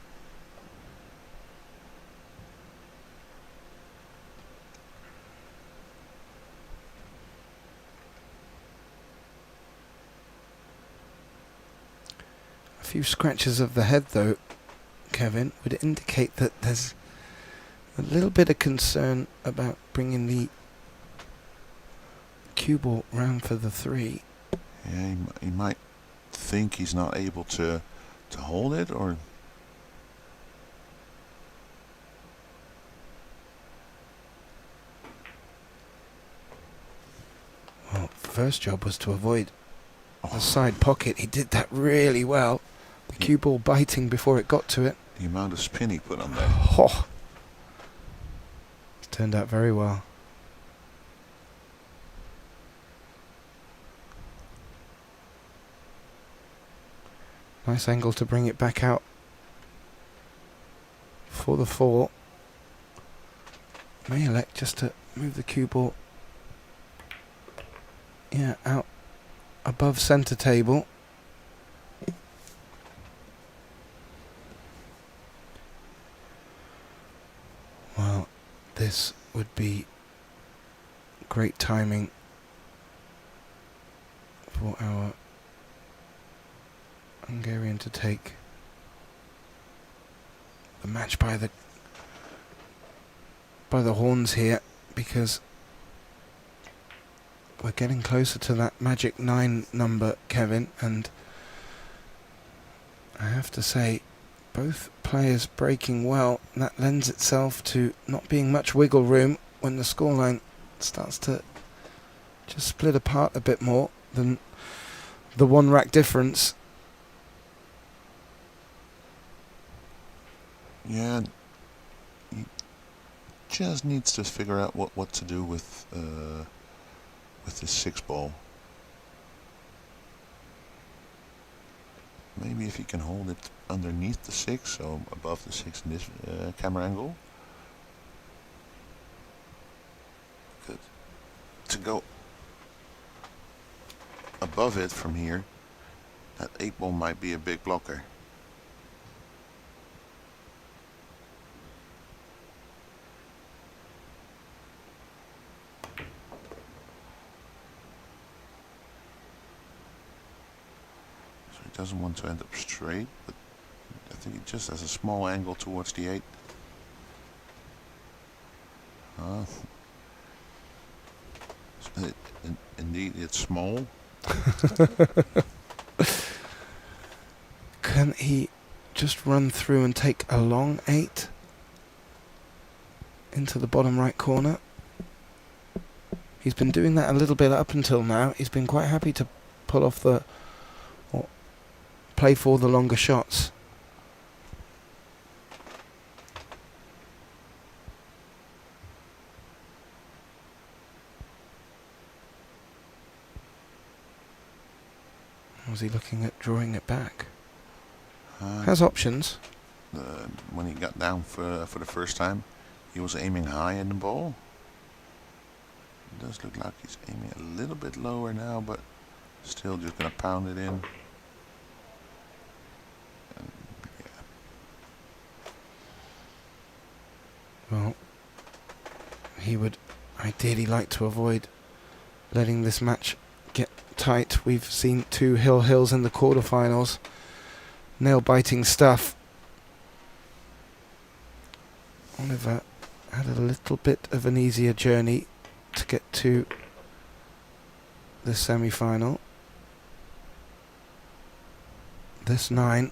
A few scratches of the head, though, Kevin, would indicate that there's a little bit of concern about bringing the cue ball round for the 3. Yeah, he might think he's not able to hold it, or well, first job was to avoid the side pocket. He did that really well. The cue ball biting before it got to it. the amount of spin he put on there. Oh, it's turned out very well. Nice angle to bring it back out for the 4. May elect just to move the cue ball, yeah, out above centre table. Well, this would be great timing for our Hungarian to take the match by the horns here, because we're getting closer to that magic 9 number, Kevin, and I have to say both players breaking well. That lends itself to not being much wiggle room when the scoreline starts to just split apart a bit more than the 1 rack difference. Yeah, he just needs to figure out what to do with this 6 ball. Maybe if he can hold it underneath the 6, so above the 6 in this camera angle. Good. To go above it from here, that 8 ball might be a big blocker. Doesn't want to end up straight, but I think it just has a small angle towards the 8. Indeed, it's small. Can he just run through and take a long 8 into the bottom right corner? He's been doing that a little bit up until now. He's been quite happy to pull off or play for the longer shots. Was he looking at drawing it back? Has options. When he got down for the first time, he was aiming high in the ball. It does look like he's aiming a little bit lower now, but still just gonna pound it in. And, yeah. Well, he would ideally like to avoid letting this match get tight. We've seen 2 hills in the quarterfinals. Nail-biting stuff. Oliver had a little bit of an easier journey to get to the semi-final. This 9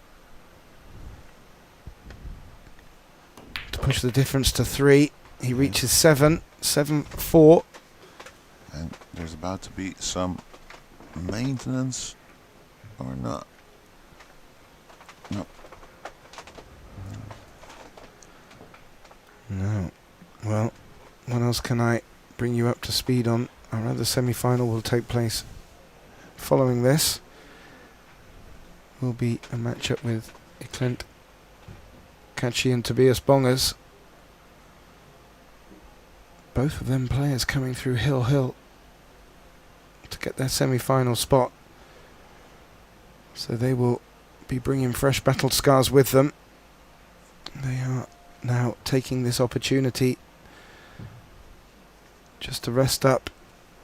to push the difference to 3. He reaches 7-4. And there's about to be some maintenance or not. No. No. Well, what else can I bring you up to speed on? Our other semi-final will take place following this. Will be a matchup with Clint Kachi and Tobias Bongers. Both of them players coming through Hill to get their semi-final spot. So they will be bringing fresh battle scars with them. They are now taking this opportunity just to rest up,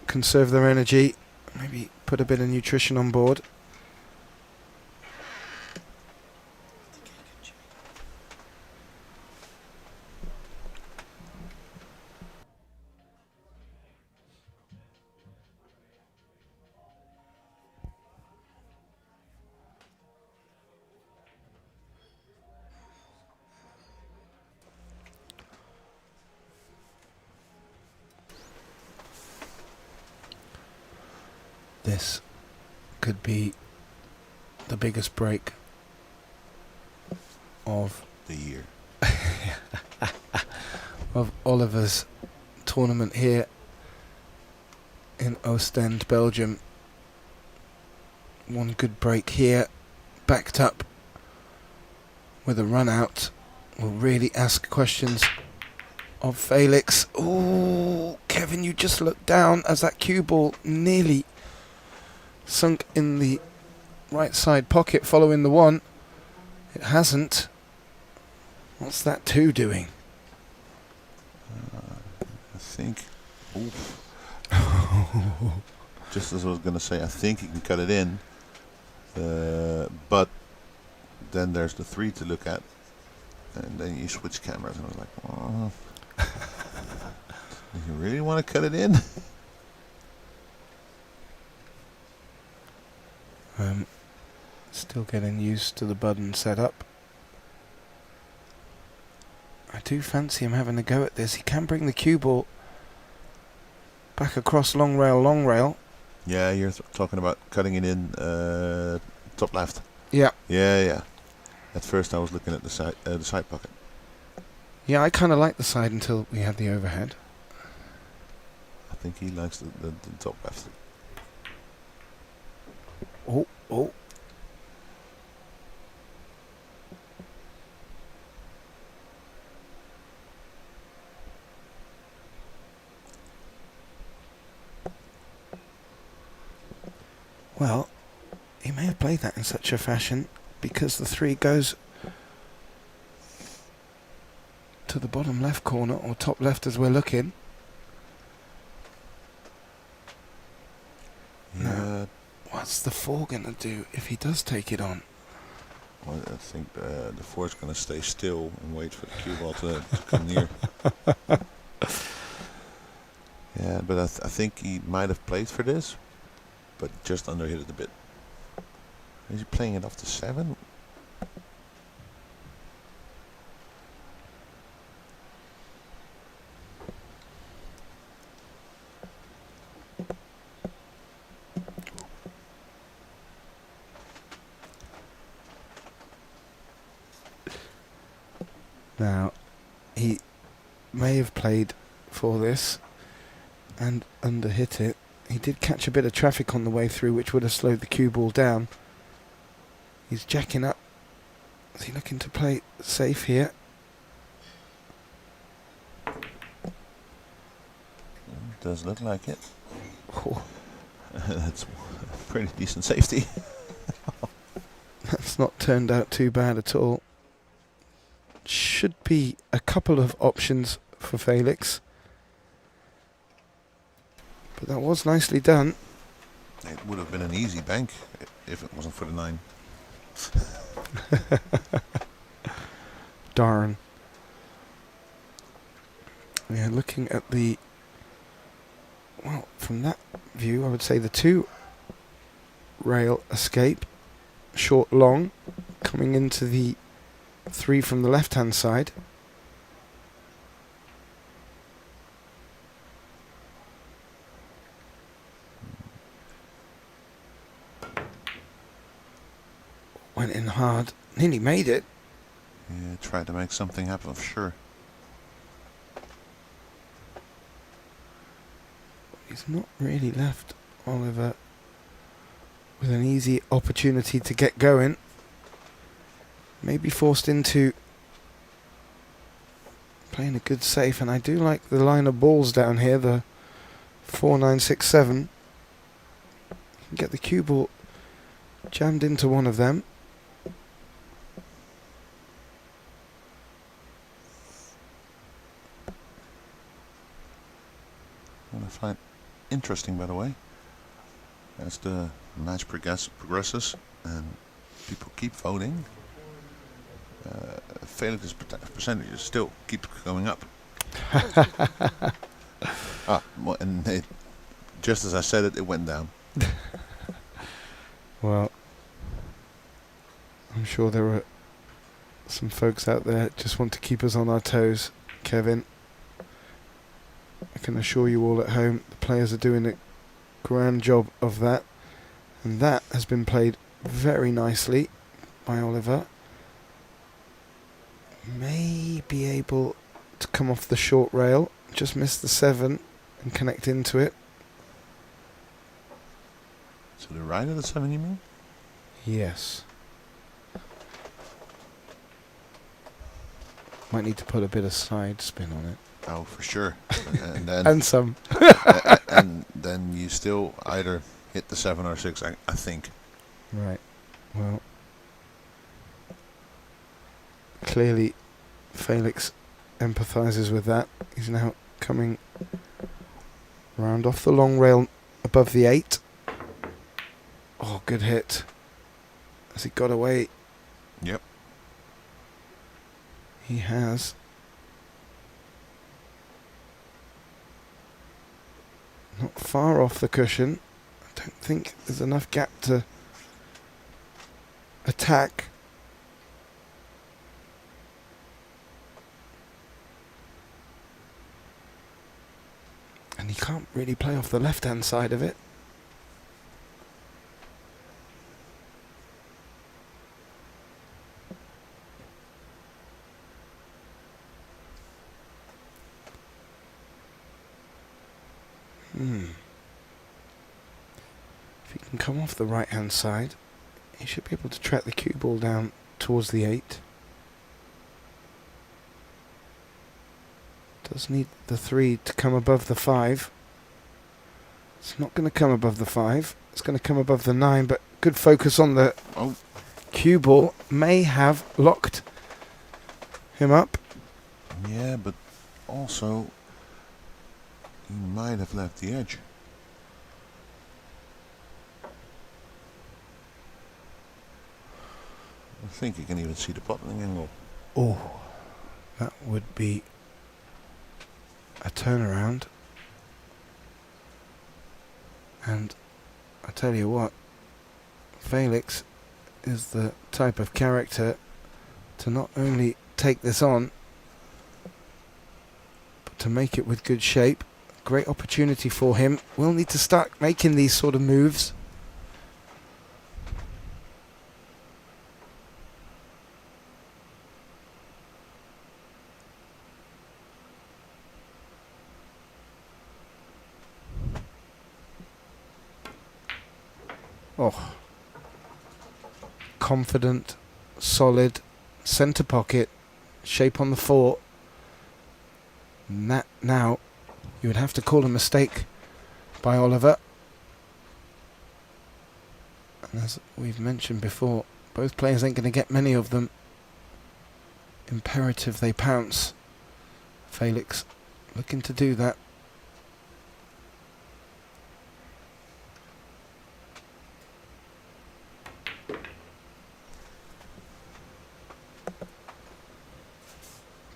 conserve their energy, maybe put a bit of nutrition on board. This could be the biggest break of The year. of Oliver's tournament here in Oostende, Belgium. One good break here, backed up with a run out, will really ask questions of Felix. Oh, Kevin, you just looked down as that cue ball nearly sunk in the right side pocket following the 1. It hasn't. What's that 2 doing? I think. Oof. Just as I was going to say, I think you can cut it in. But then there's the 3 to look at. And then you switch cameras. And I was like, oh. Do you really want to cut it in? Still getting used to the button setup. I do fancy him having a go at this. He can bring the cue ball back across long rail. Yeah, you're talking about cutting it in top left. Yeah. Yeah. At first I was looking at the side pocket. Yeah, I kind of like the side until we had the overhead. I think he likes the top left. Oh. Well, he may have played that in such a fashion because the 3 goes to the bottom left corner or top left as we're looking. Yeah. Now, what's the 4 going to do if he does take it on? Well, I think the 4 is going to stay still and wait for the cue ball to come near. Yeah, but I think he might have played for this, but just underhit it a bit. Is he playing it off the 7? Now, he may have played for this and underhit it. He did catch a bit of traffic on the way through, which would have slowed the cue ball down. He's jacking up. Is he looking to play safe here? Does look like it. Oh, That's pretty decent safety. that's not turned out too bad at all. Should be a couple of options for Felix. But that was nicely done. It would have been an easy bank if it wasn't for the 9. Darn. Yeah, looking at the... Well, from that view, I would say the 2 rail escape, short long, coming into the 3 from the left-hand side. Went in hard, nearly made it. Yeah, tried to make something happen, for sure. He's not really left Oliver with an easy opportunity to get going. Maybe forced into playing a good safe, and I do like the line of balls down here, the 4, 9, 6, 7. You can get the cue ball jammed into one of them. What I find interesting, by the way, as the match progresses and people keep voting, Felix's percentages still keep going up. And just as I said it, it went down. Well, I'm sure there are some folks out there that just want to keep us on our toes, Kevin. I can assure you all at home, the players are doing a grand job of that. And that has been played very nicely by Oliver. May be able to come off the short rail, just miss the 7 and connect into it. To the right of the 7, you mean? Yes. Might need to put a bit of side spin on it. Oh, for sure. And then And some. and then you still either hit the 7 or 6, I think. Right. Well, clearly Felix empathises with that. He's now coming round off the long rail above the 8. Oh, good hit. Has he got away? Yep. He has. Not far off the cushion. I don't think there's enough gap to attack. And he can't really play off the left-hand side of it. If he can come off the right-hand side, he should be able to track the cue ball down towards the 8. Does need the 3 to come above the 5. It's not going to come above the 5. It's going to come above the 9, but good focus on the cue ball. May have locked him up. Yeah, but also he might have left the edge. I think you can even see the potting angle. Oh, that would be a turnaround. And I tell you what, Felix is the type of character to not only take this on, but to make it with good shape. Great opportunity for him. We'll need to start making these sort of moves. Oh, confident, solid, centre pocket, shape on the 4. And that now you would have to call a mistake by Oliver. And as we've mentioned before, both players ain't going to get many of them. Imperative they pounce. Felix looking to do that.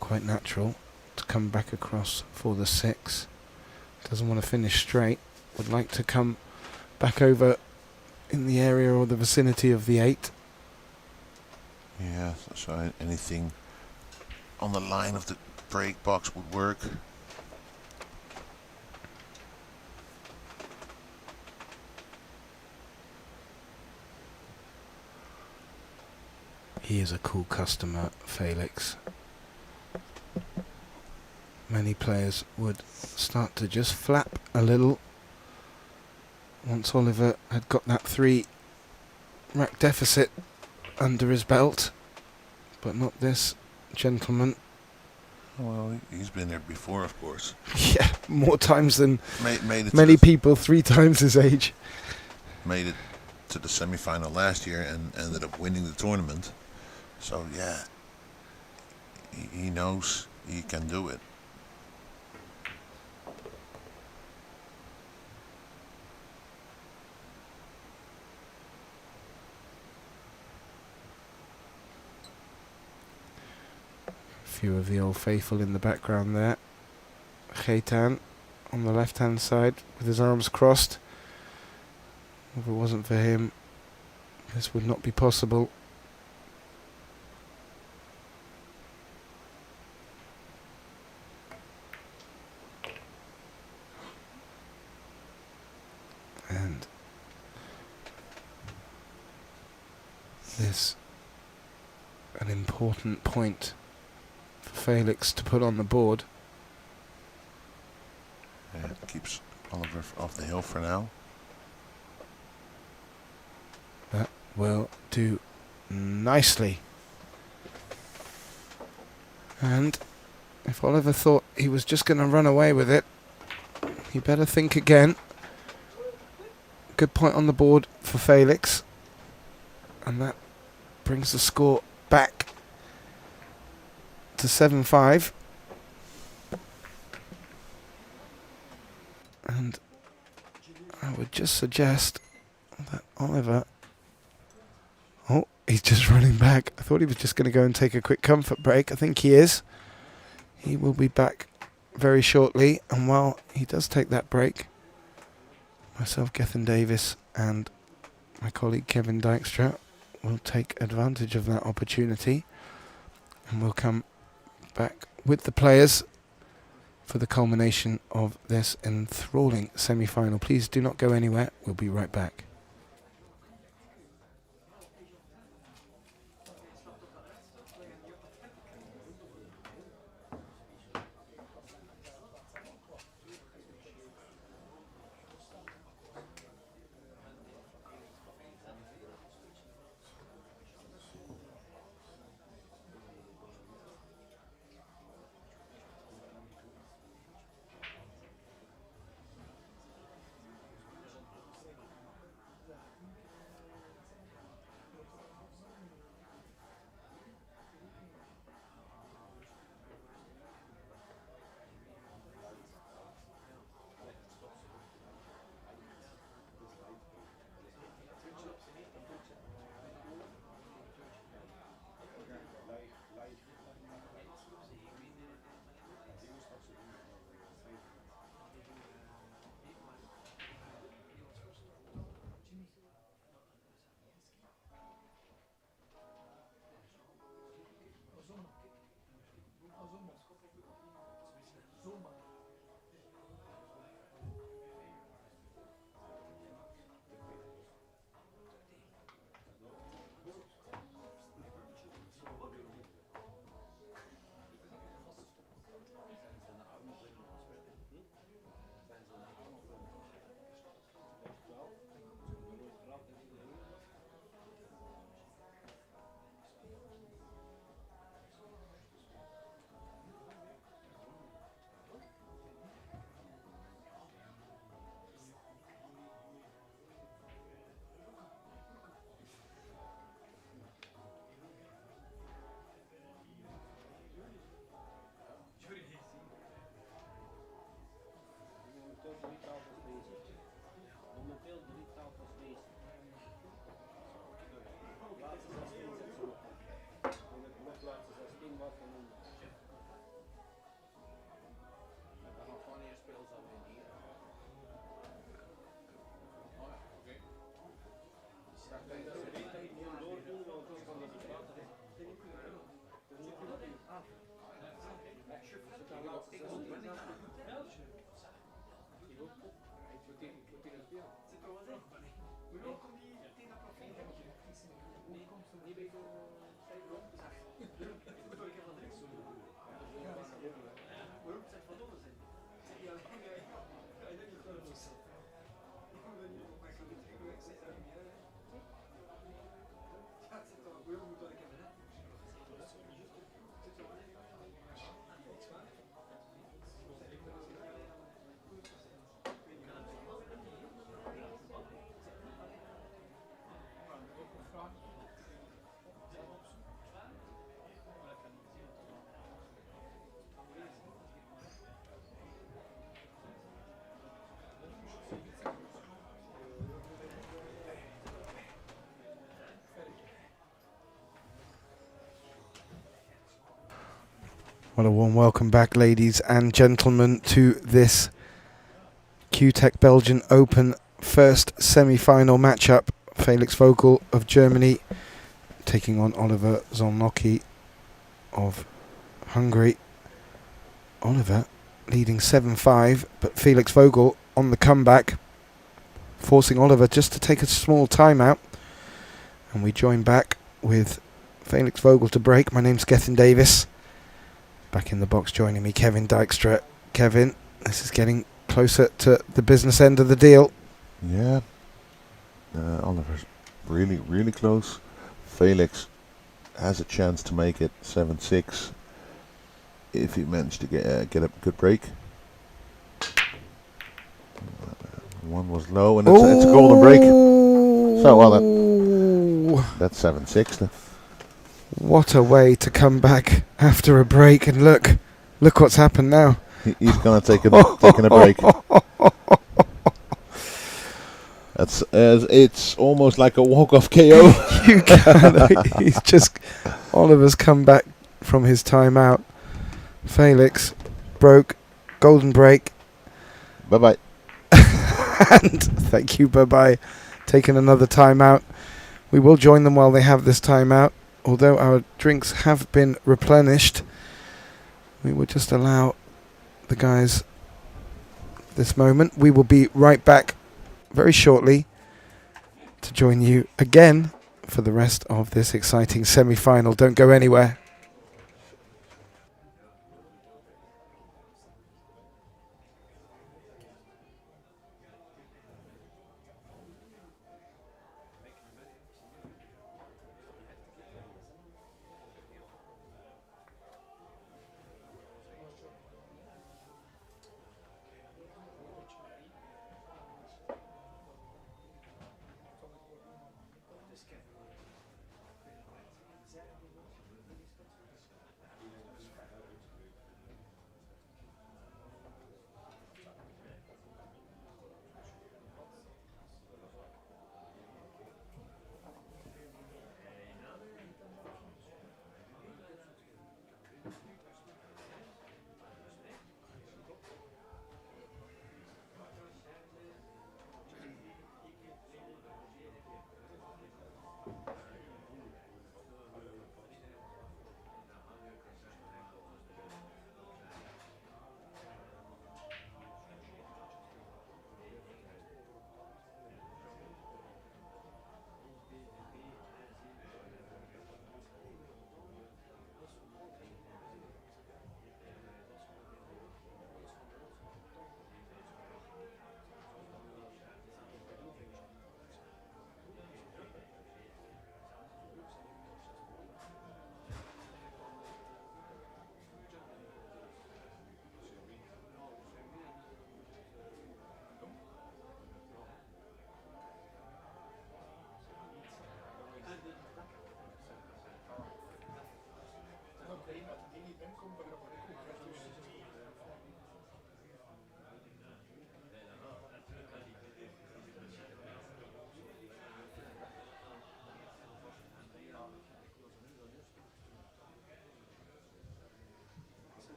Quite natural to come back across for the 6. Doesn't want to finish straight. Would like to come back over in the area or the vicinity of the 8. Yeah, so anything on the line of the break box would work. He is a cool customer, Felix. Many players would start to just flap a little once Oliver had got that 3 rack deficit under his belt, but not this gentleman. Well, he's been there before, of course. Yeah, more times than Made it many people 3 times his age. made it to the semi-final last year and ended up winning the tournament. So yeah, he knows he can do it. Few of the old faithful in the background there. Geitan on the left hand side with his arms crossed. If it wasn't for him, this would not be possible. And this an important point for Felix to put on the board. Yeah, it keeps Oliver off the hill for now. That will do nicely. And if Oliver thought he was just going to run away with it, he better think again. Good point on the board for Felix. And that brings the score back to 7-5. And I would just suggest that Oliver... Oh, he's just running back. I thought he was just going to go and take a quick comfort break. I think he is. He will be back very shortly. And while he does take that break, myself, Gethin Davis, and my colleague Kevin Dykstra will take advantage of that opportunity. And we'll come back with the players for the culmination of this enthralling semi-final. Please do not go anywhere. We'll be right back. Wanneer speelt dat weer hier? Oh ja, oké. Well, a warm welcome back, ladies and gentlemen, to this CUETEC Belgian Open first semi-final matchup. Felix Vogel of Germany taking on Oliver Zolnocki of Hungary. Oliver leading 7-5, but Felix Vogel on the comeback, forcing Oliver just to take a small timeout. And we join back with Felix Vogel to break. My name's Gethin Davis. Back in the box joining me, Kevin Dykstra. Kevin, this is getting closer to the business end of the deal. Yeah. Oliver's really close. Felix has a chance to make it 7-6 if he managed to get a good break. One was low and it's a golden break. So well, that's 7-6. What a way to come back after a break, and look what's happened now. He's gonna taking a break. It's almost like a walk-off KO. You can. Oliver's come back from his timeout. Felix broke, golden break. Bye-bye. And thank you, bye-bye. Taking another timeout. We will join them while they have this timeout. Although our drinks have been replenished, we will just allow the guys this moment. We will be right back very shortly to join you again for the rest of this exciting semi-final. Don't go anywhere.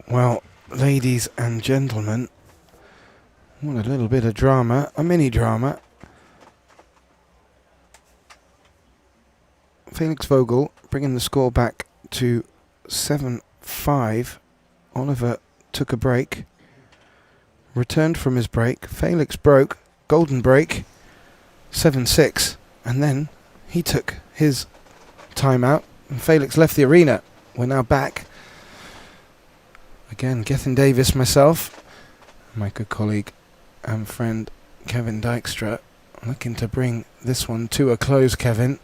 Well, ladies and gentlemen, what a little bit of drama, a mini drama. Felix Vogel bringing the score back to 7-5. Oliver took a break, returned from his break. Felix broke, golden break, 7-6, and then he took his timeout and Felix left the arena. We're now back. Again, Gethin Davis, myself, my good colleague and friend Kevin Dykstra, looking to bring this one to a close, Kevin.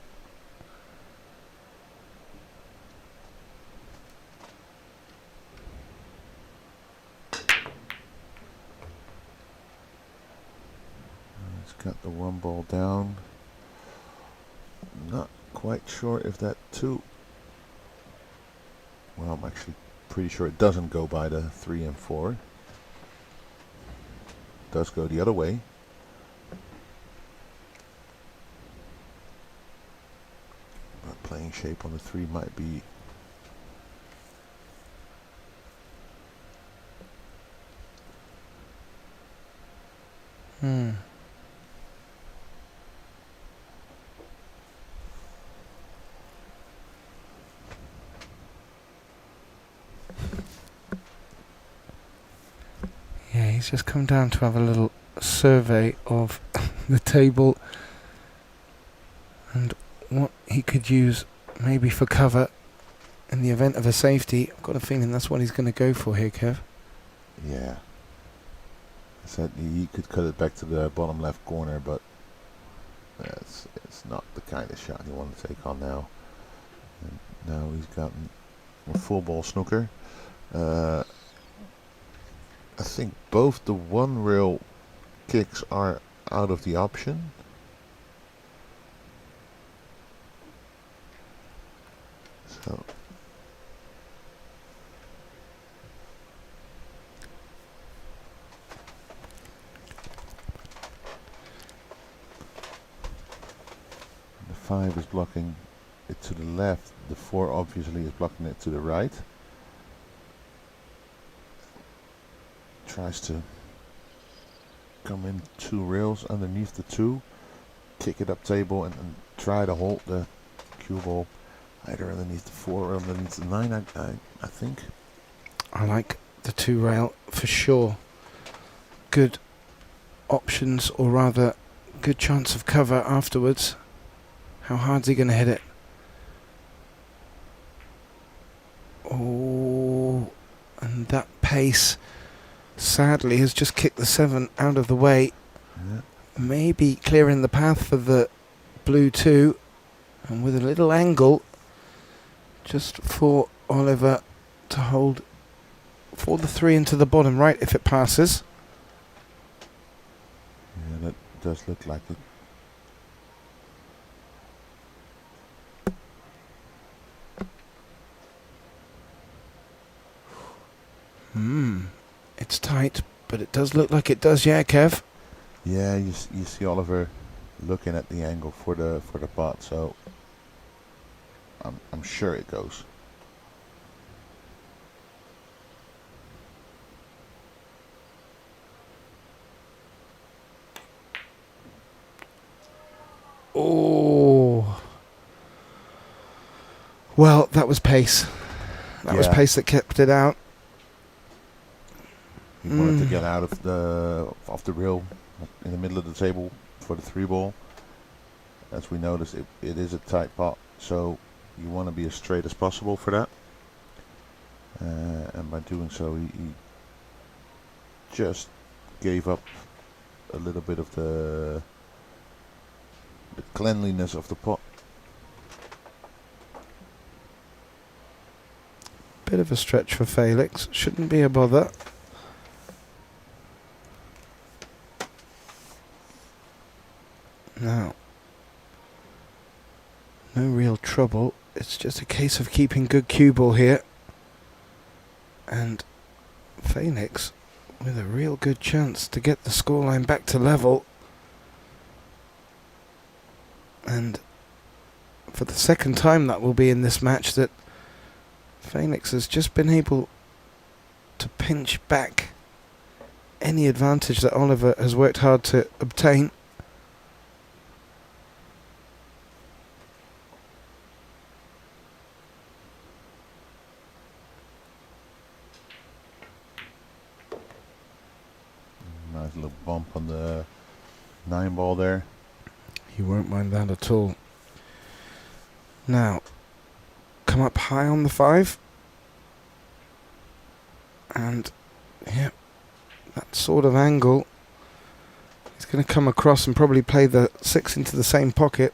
He's got the one ball down. Not quite sure if that two. Well, I'm actually pretty sure it doesn't go by the 3 and 4. It does go the other way. But playing shape on the 3 might be. Yeah, he's just come down to have a little survey of the table and what he could use maybe for cover in the event of a safety. I've got a feeling that's what he's going to go for here, Kev. Yeah. I said he could cut it back to the bottom left corner, but it's not the kind of shot you want to take on now. And now he's gotten a full ball snooker. I think both the one rail kicks are out of the option. So the 5 is blocking it to the left, the 4 obviously is blocking it to the right. Tries to come in 2 rails underneath the 2, kick it up table and try to hold the cue ball either underneath the 4 or underneath the 9, I think. I like the 2 rail for sure. Good options, or rather good chance of cover afterwards. How hard's he going to hit it? Oh, and that pace sadly has just kicked the 7 out of the way. Yeah. Maybe clearing the path for the blue 2, and with a little angle just for Oliver to hold for the 3 into the bottom right if it passes. Yeah, that does look like it. It's tight, but it does look like it does, yeah, Kev. Yeah, you see Oliver looking at the angle for the pot, so I'm sure it goes. Oh. Well, that was pace. That was pace that kept it out. He wanted to get out of the rail in the middle of the table for the 3 ball. As we noticed, it is a tight pot, so you want to be as straight as possible for that. And by doing so, he just gave up a little bit of the cleanliness of the pot. Bit of a stretch for Felix. Shouldn't be a bother. Now, no real trouble. It's just a case of keeping good cue ball here. And Felix with a real good chance to get the scoreline back to level. And for the second time that will be in this match that Felix has just been able to pinch back any advantage that Oliver has worked hard to obtain. Nice little bump on the 9 ball there. He won't mind that at all. Now, come up high on the 5. And, yeah, that sort of angle. He's going to come across and probably play the 6 into the same pocket.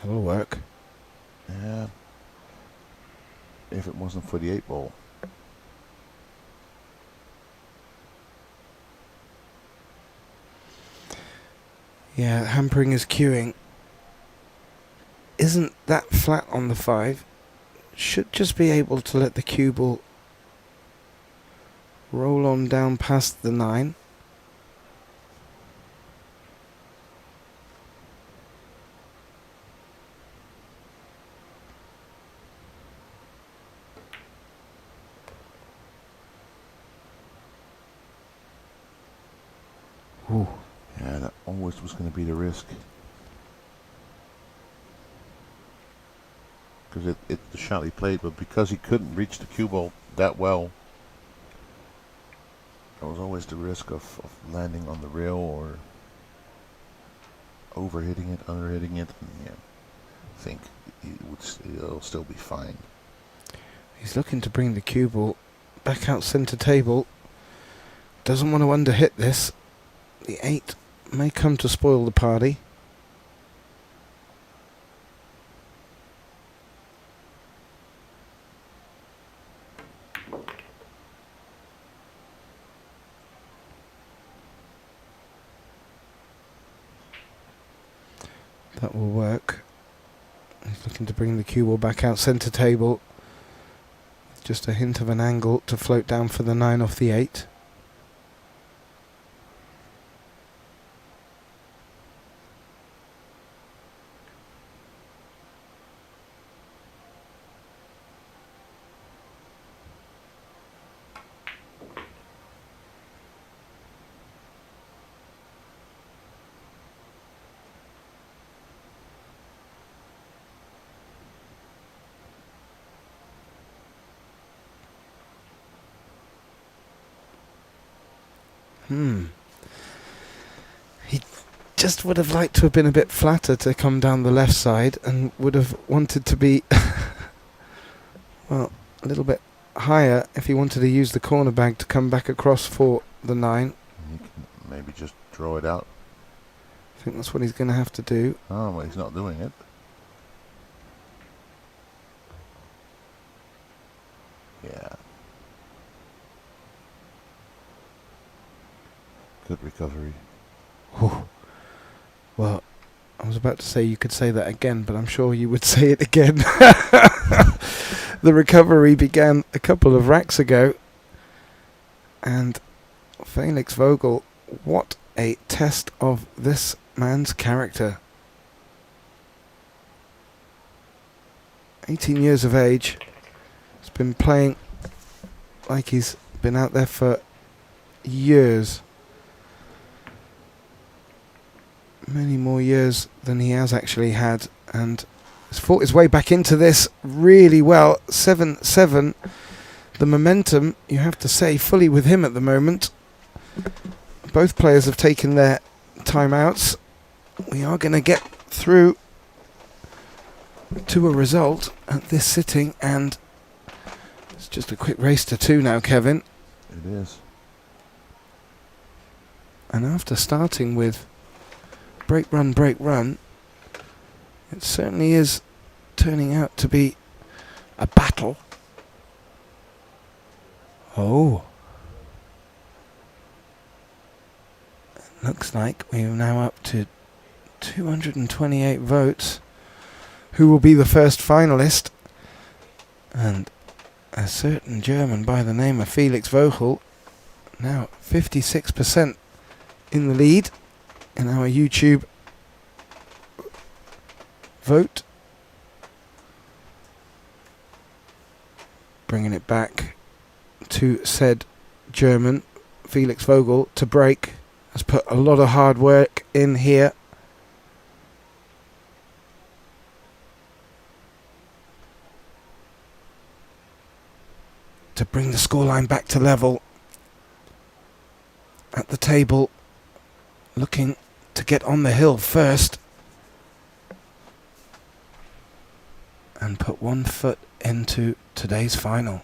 That'll work. Yeah. If it wasn't for the 8 ball. Yeah, hampering his cueing. Isn't that flat on the 5? Should just be able to let the cue ball roll on down past the 9. Ooh. Yeah, that always was going to be the risk. Because it's the shot he played, but because he couldn't reach the cue ball that well, there was always the risk of landing on the rail or overhitting it, underhitting it. And yeah, I think it'll still be fine. He's looking to bring the cue ball back out centre table. Doesn't want to underhit this. The 8 may come to spoil the party. That will work. He's looking to bring the cue ball back out centre table. Just a hint of an angle to float down for the 9 off the 8. He just would have liked to have been a bit flatter to come down the left side and would have wanted to be well, a little bit higher if he wanted to use the corner bag to come back across for the 9. He can maybe just draw it out. I think that's what he's going to have to do. Oh, well, he's not doing it. Yeah. Good recovery. Whew. Well, I was about to say you could say that again, but I'm sure you would say it again. The recovery began a couple of racks ago. And Felix Vogel, what a test of this man's character. 18 years of age. He's been playing like he's been out there for years. Many more years than he has actually had, and has fought his way back into this really well. 7-7. The momentum, you have to say, fully with him at the moment. Both players have taken their timeouts. We are going to get through to a result at this sitting, and it's just a quick race to 2 now, Kevin. It is. And after starting with break, run, it certainly is turning out to be a battle. Oh. It looks like we are now up to 228 votes. Who will be the first finalist? And a certain German by the name of Felix Vogel, now 56% in the lead in our YouTube vote. Bringing it back to said German, Felix Vogel, to break. Has put a lot of hard work in here. To bring the scoreline back to level. At the table, looking to get on the hill first. And put one foot into today's final.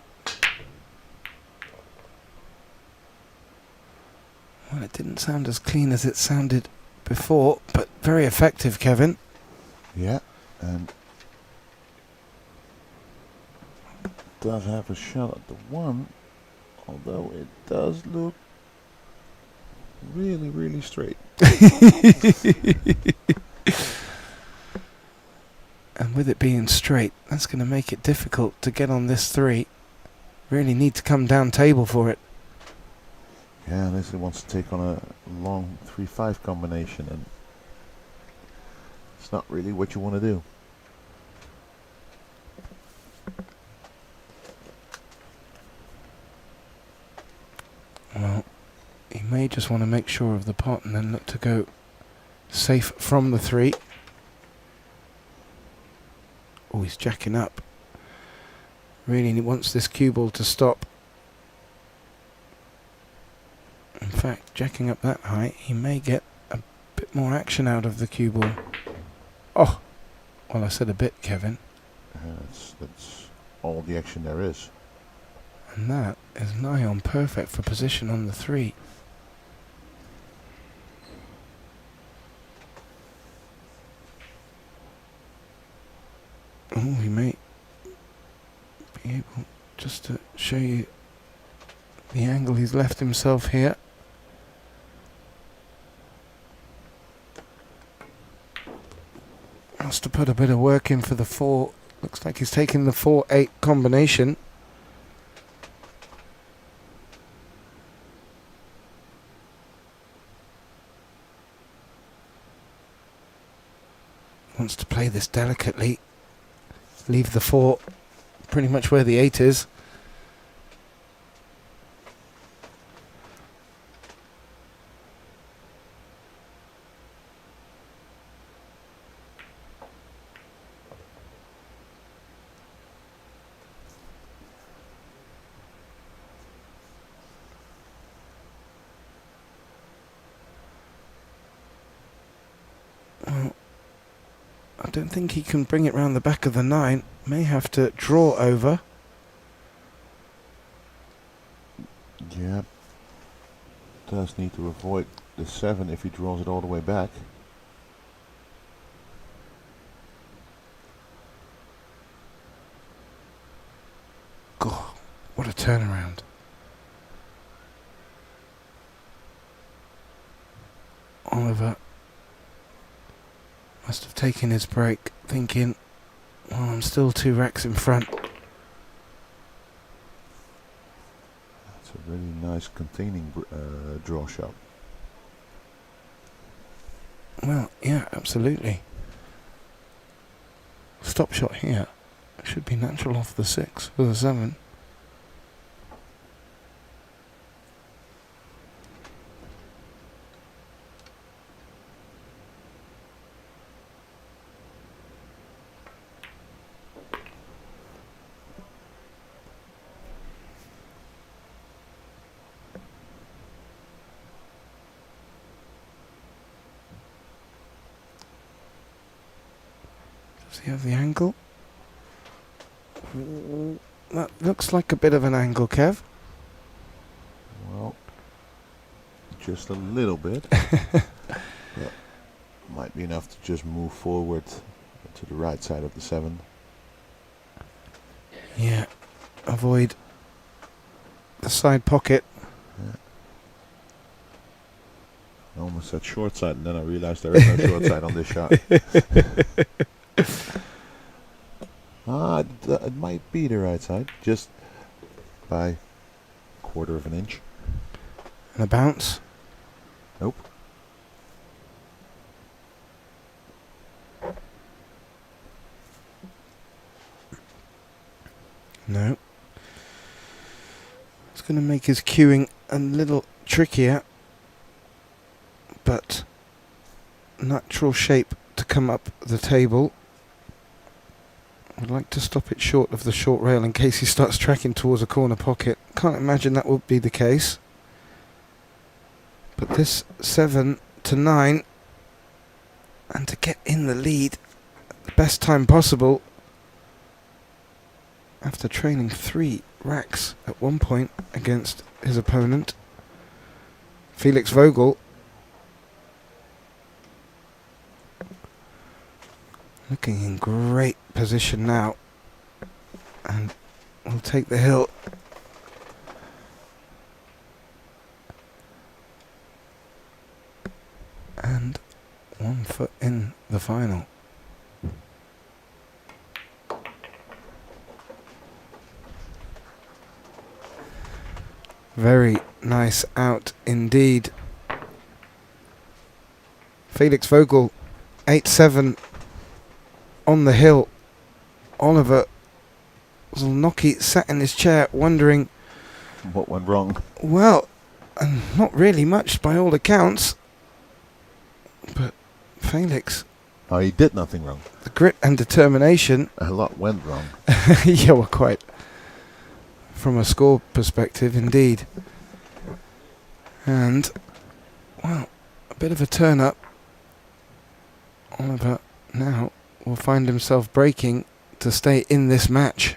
Well, it didn't sound as clean as it sounded before, but very effective, Kevin. Yeah, and does have a shot at the one, although it does look really, really straight. And with it being straight, that's going to make it difficult to get on this 3. Really need to come down table for it. Yeah, unless it wants to take on a long 3-5 combination, and it's not really what you want to do. Well, he may just want to make sure of the pot and then look to go safe from the 3. Oh, he's jacking up. Really wants this cue ball to stop. In fact, jacking up that high, he may get a bit more action out of the cue ball. Oh, well, I said a bit, Kevin. That's all the action there is. And that is nigh on perfect for position on the 3. Oh, he may be able just to show you the angle he's left himself here. Has to put a bit of work in for the 4. Looks like he's taking the 4-8 combination. Wants to play this delicately. Leave the 4 pretty much where the 8 is. Well, I don't think he can bring it round the back of the 9. May have to draw over. Yeah. Does need to avoid the 7 if he draws it all the way back. God, what a turnaround. Oliver must have taken his break, thinking, well, I'm still 2 racks in front. That's a really nice containing draw shot. Well, yeah, absolutely. Stop shot here. Should be natural off the 6 with a 7. Does he have the angle? That looks like a bit of an angle, Kev. Well, just a little bit. But might be enough to just move forward to the right side of the 7. Yeah, avoid the side pocket. Yeah. I almost said short side, and then I realized there is no short side on this shot. It might be the right side, just by 1/4 of an inch. And a bounce. Nope. going to make his cueing a little trickier, but natural shape to come up the table. I'd like to stop it short of the short rail in case he starts tracking towards a corner pocket. Can't imagine that will be the case. But this 7 to 9, and to get in the lead at the best time possible after trailing 3 racks at one point against his opponent, Felix Vogel. Looking in great position now, and will take the hill. And 1 foot in the final. Very nice out indeed. Felix Vogel, 8-7 on the hill. Oliver Zolnocki sat in his chair wondering What went wrong? well, not really much by all accounts, but Felix, Oh, he did nothing wrong. the grit and determination. A lot went wrong. Yeah, well, quite. From a score perspective, indeed. And, well, a bit of a turn up. Oliver now will find himself breaking to stay in this match.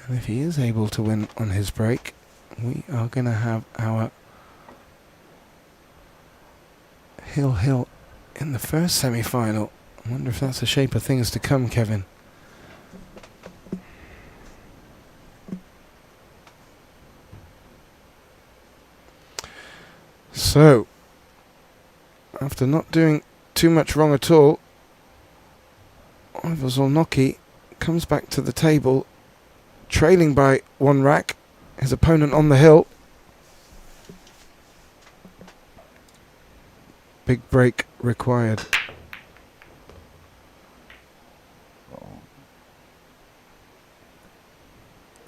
And if he is able to win on his break, we are going to have our Hill in the first semi-final. I wonder if that's the shape of things to come, Kevin. So, after not doing too much wrong at all, Oliver Zolnocki comes back to the table, trailing by 1 rack, his opponent on the hill. Big break required.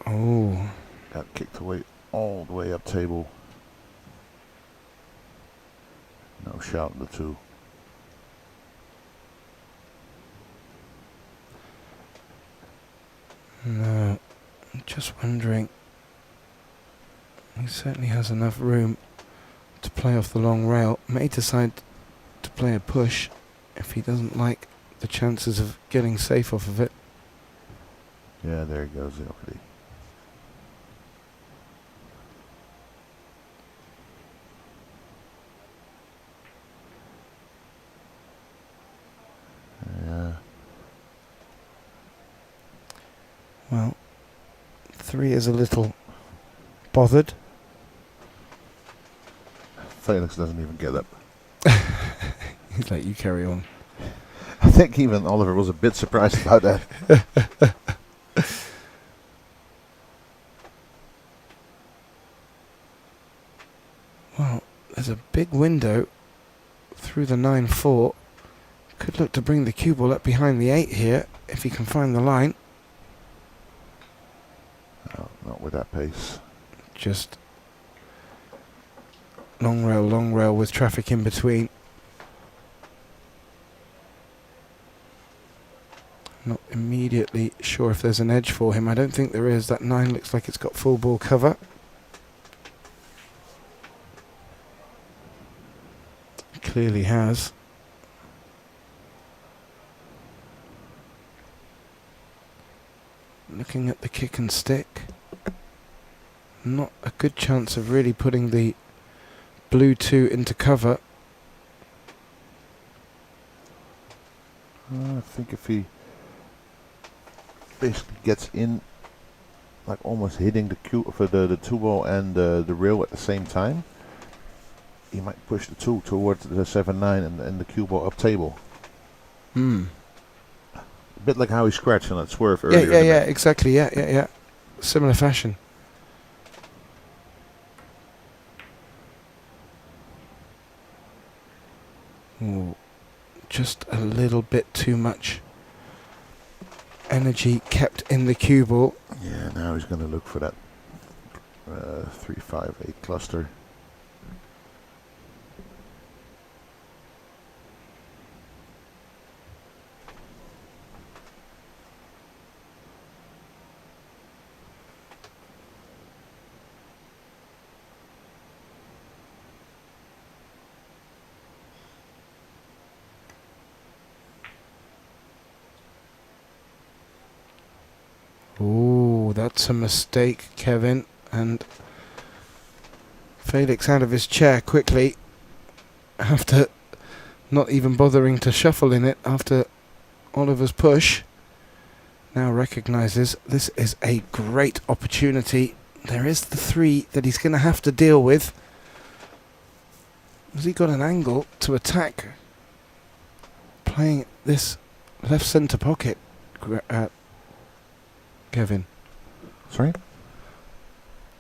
Oh. Got kicked away all the way up table. No shout in the 2. No, I'm just wondering. He certainly has enough room to play off the long rail. May decide to play a push if he doesn't like the chances of getting safe off of it. Yeah, there he goes. Already. Well, 3 is a little bothered. Felix doesn't even get up. He's like, you carry on. I think even Oliver was a bit surprised about that. Well, there's a big window through the 9-4. Could look to bring the cue ball up behind the 8 here, if he can find the line. No, not with that pace. Just long rail with traffic in between. Not immediately sure if there's an edge for him. I don't think there is. That 9 looks like it's got full ball cover. Clearly has. Looking at the kick and stick. Not a good chance of really putting the blue 2 into cover. I think if he basically gets in, like almost hitting the cue for the 2 ball and the rail at the same time, he might push the 2 towards the 7-9 and the cue ball up table. Hmm. A bit like how he scratched on that swerve earlier. Yeah, exactly. Yeah. Similar fashion. Ooh, just a little bit too much energy kept in the cue ball. Yeah, now he's going to look for that 3-5-8 cluster. Ooh, that's a mistake, Kevin. And Felix out of his chair quickly after not even bothering to shuffle in it after Oliver's push. Now recognises this is a great opportunity. There is the 3 that he's going to have to deal with. Has he got an angle to attack? Playing this left centre pocket, Kevin. Sorry?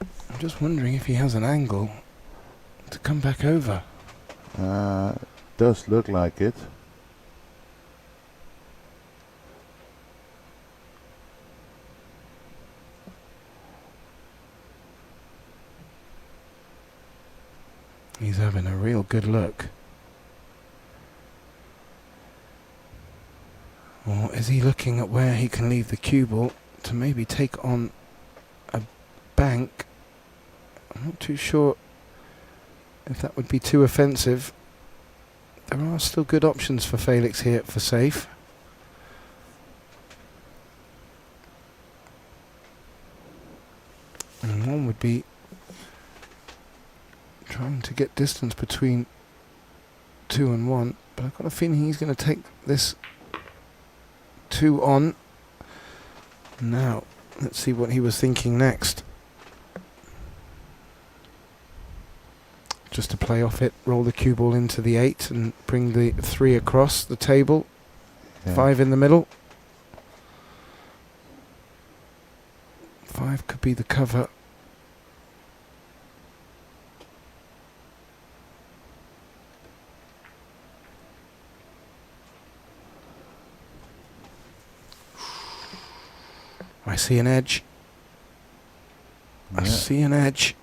I'm just wondering if he has an angle to come back over. Does look like it. He's having a real good look. Or is he looking at where he can leave the cue ball to maybe take on a bank? I'm not too sure if that would be too offensive. There are still good options for Felix here for safe. And one would be trying to get distance between 2 and 1, but I've got a feeling he's going to take this 2 on. Now, let's see what he was thinking next. Just to play off it, roll the cue ball into the 8 and bring the 3 across the table. Yeah. 5 in the middle. 5 could be the cover. I see an edge. I see an edge.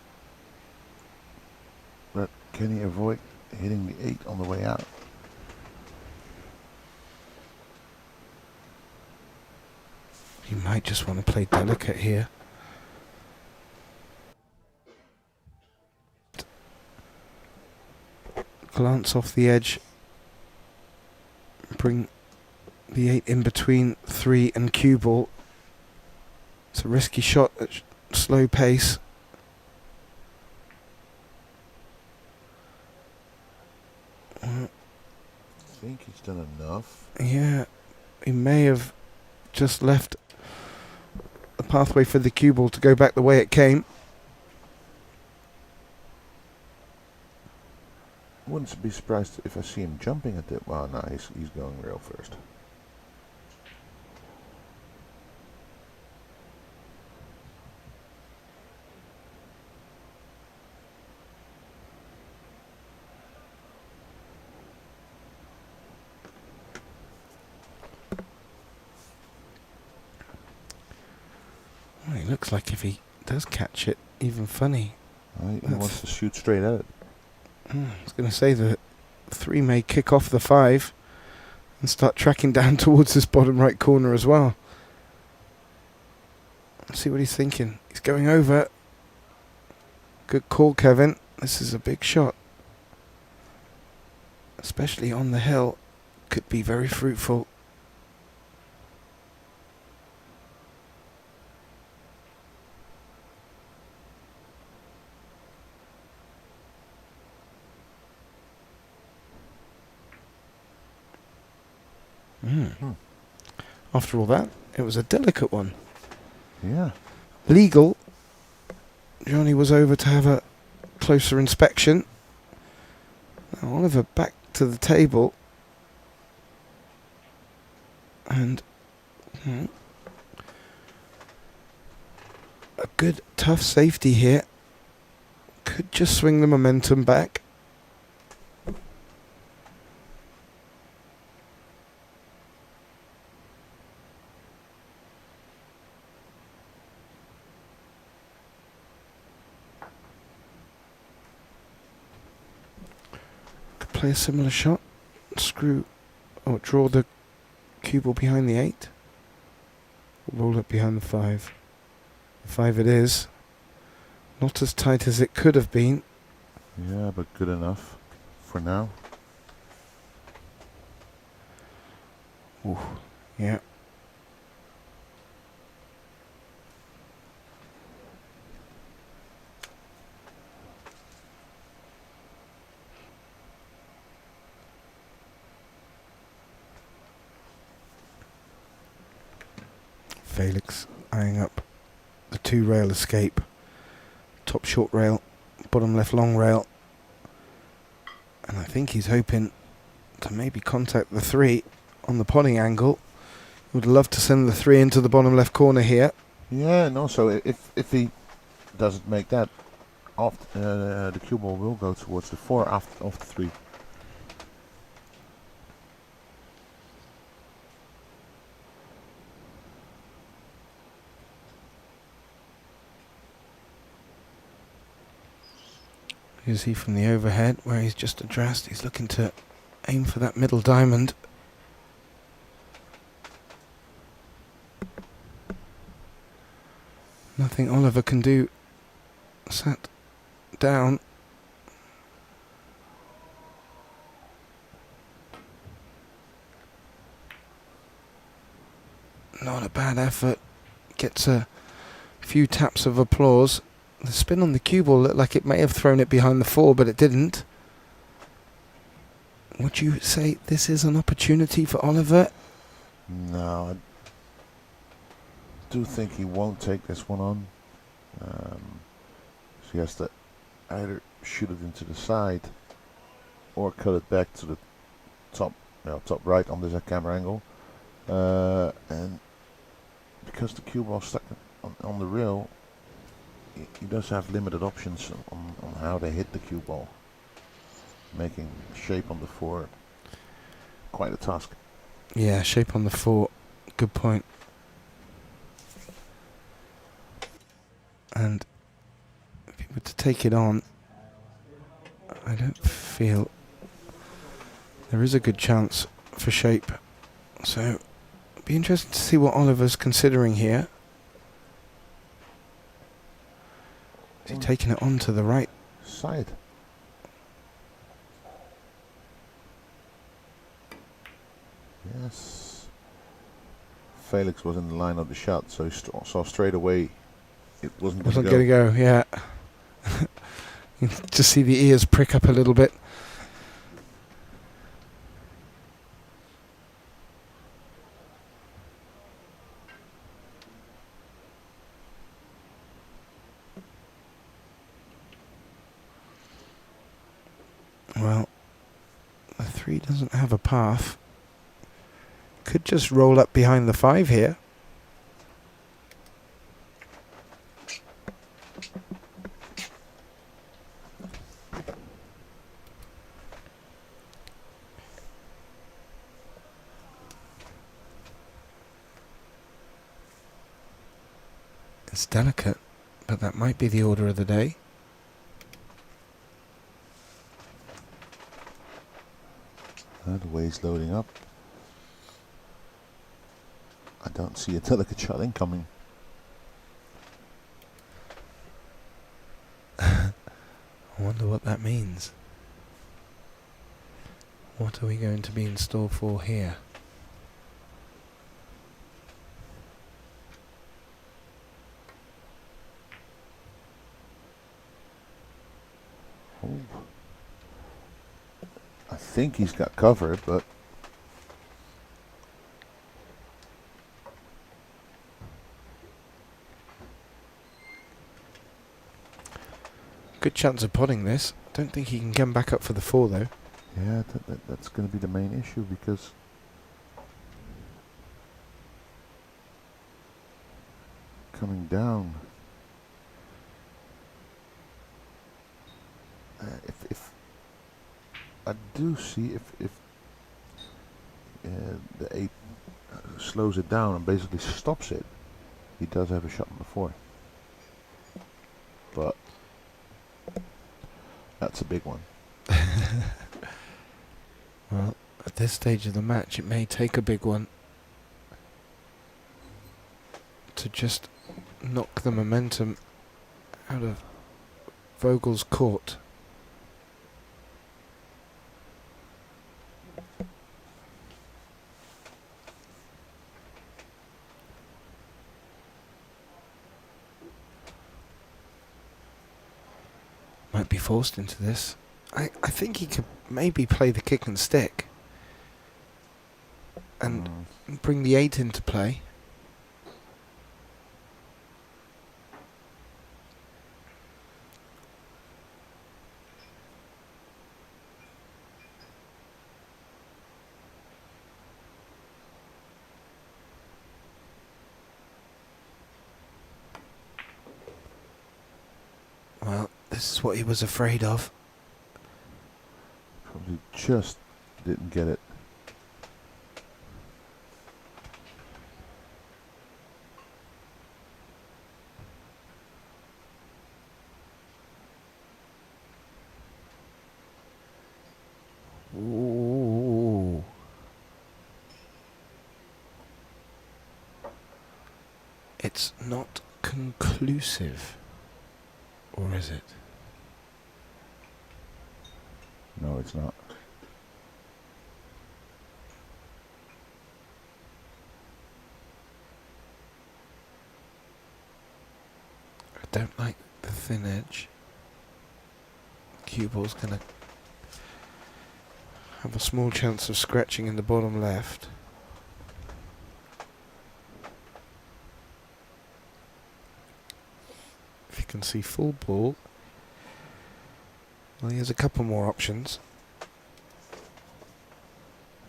But can he avoid hitting the 8 on the way out? He might just want to play delicate here. Glance off the edge. Bring the 8 in between 3 and cue ball. It's a risky shot at slow pace. I think he's done enough. Yeah, he may have just left the pathway for the cue ball to go back the way it came. Wouldn't be surprised if I see him jumping at it. Well, no, he's going real first. Well, it looks like if he does catch it, even funny. He wants to shoot straight at it. I was going to say the 3 may kick off the 5 and start tracking down towards this bottom right corner as well. Let's see what he's thinking. He's going over. Good call, Kevin. This is a big shot. Especially on the hill. Could be very fruitful. After all that, it was a delicate one. Yeah. Legal. Johnny was over to have a closer inspection. Now Oliver back to the table. And a good tough safety here. Could just swing the momentum back. play a similar shot. Screw, or draw the cue ball behind the 8. Roll it behind the 5. 5 it is. Not as tight as it could have been. Yeah, but good enough for now. Ooh, yeah. Felix eyeing up the 2-rail escape. Top short rail, bottom left long rail. And I think he's hoping to maybe contact the 3 on the potting angle. Would love to send the 3 into the bottom left corner here. Yeah, and also if he doesn't make that, the cue ball will go towards the 4 after 3. You see from the overhead where he's just addressed, he's looking to aim for that middle diamond. Nothing Oliver can do. Sat down. Not a bad effort. Gets a few taps of applause. The spin on the cue ball looked like it may have thrown it behind the 4, but it didn't. Would you say this is an opportunity for Oliver? No, I do think he won't take this one on. So he has to either shoot it into the side or cut it back to the top right on this camera angle. And because the cue ball stuck on the rail, he does have limited options on how to hit the cue ball, making shape on the 4 quite a task. Yeah, shape on the 4. Good point. And if he were to take it on, I don't feel there is a good chance for shape. So it'd be interesting to see what Oliver's considering here. Is he taking it on to the right side? Yes. Felix was in the line of the shot, so he saw straight away it wasn't going to go. Yeah. You can just see the ears prick up a little bit. Well, the 3 doesn't have a path. Could just roll up behind the 5 here. It's delicate, but that might be the order of the day. The way he's loading up, I don't see a delicate shot incoming. I wonder what that means. What are we going to be in store for here? Oh. I think he's got cover, but good chance of potting this. Don't think he can come back up for the 4 though. Yeah, that's going to be the main issue, because coming down, if I do see if the 8 slows it down and basically stops it, he does have a shot on the 4. But that's a big one. Well, at this stage of the match, it may take a big one to just knock the momentum out of Vogel's court. Might be forced into this. I think he could maybe play the kick and stick and bring the 8 into play. Well, this is what he was afraid of. Probably just didn't get it. Ooh. It's not conclusive. Or is it? No, it's not. I don't like the thin edge. Cue ball's gonna have a small chance of scratching in the bottom left. If you can see full ball, well, he has a couple more options.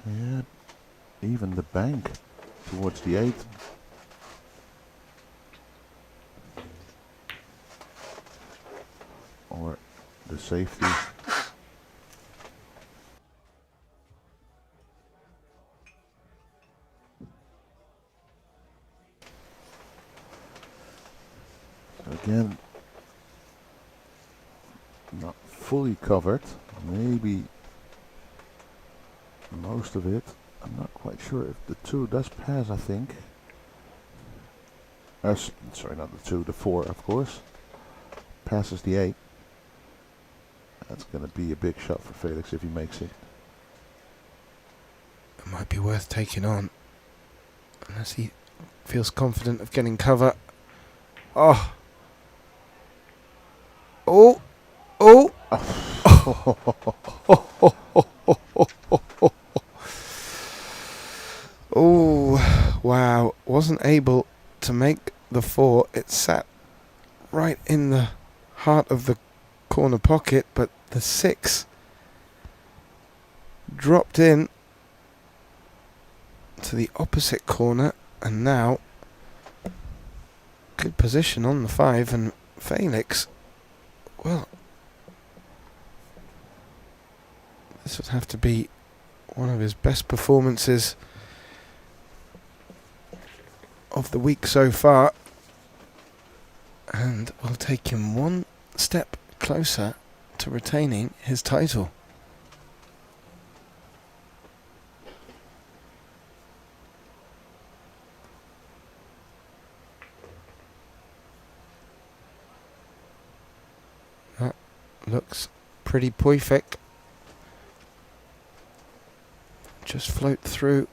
Yeah, even the bank towards the 8. Or the safety. Again, not fully covered, maybe most of it. I'm not quite sure if the 2 does pass, I think. Sorry, not the 2, the 4, of course. Passes the 8. That's going to be a big shot for Felix if he makes it. It might be worth taking on, unless he feels confident of getting cover. Oh! Oh! Oh! Oh, wow. Wasn't able to make the 4. It sat right in the heart of the corner pocket, but the 6 dropped in to the opposite corner, and now good position on the 5, and Felix, well, this would have to be one of his best performances of the week so far, and will take him one step closer to retaining his title. That looks pretty perfect. Just float through.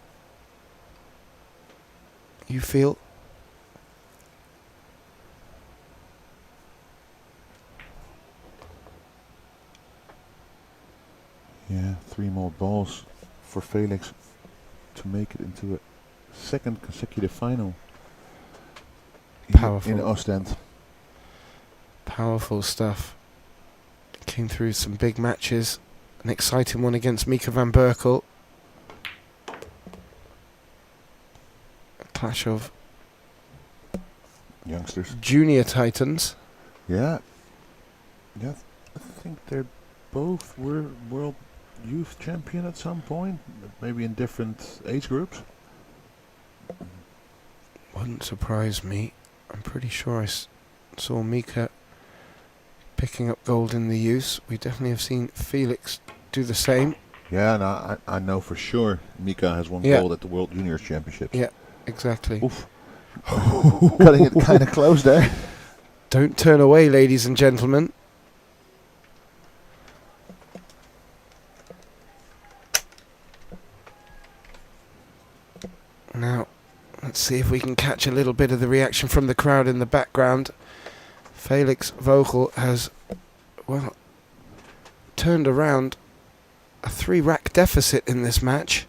You feel? Yeah, 3 more balls for Felix to make it into a 2nd consecutive final. Powerful. In Oostende. Powerful stuff. Came through some big matches. An exciting one against Mika van Berkel. A clash of Youngsters. junior titans. Yeah. Yeah, I think they're both were world youth champion at some point, maybe in different age groups. Wouldn't surprise me. I'm pretty sure I saw Mika picking up gold in the youth. We definitely have seen Felix do the same. Yeah, and I know for sure Mika has won Yeah. gold at the World Juniors Championships. Yeah, exactly. Oof. Cutting it kind of close there. Don't turn away, ladies and gentlemen. Now, let's see if we can catch a little bit of the reaction from the crowd in the background. Felix Vogel has, well, turned around a 3-rack deficit in this match.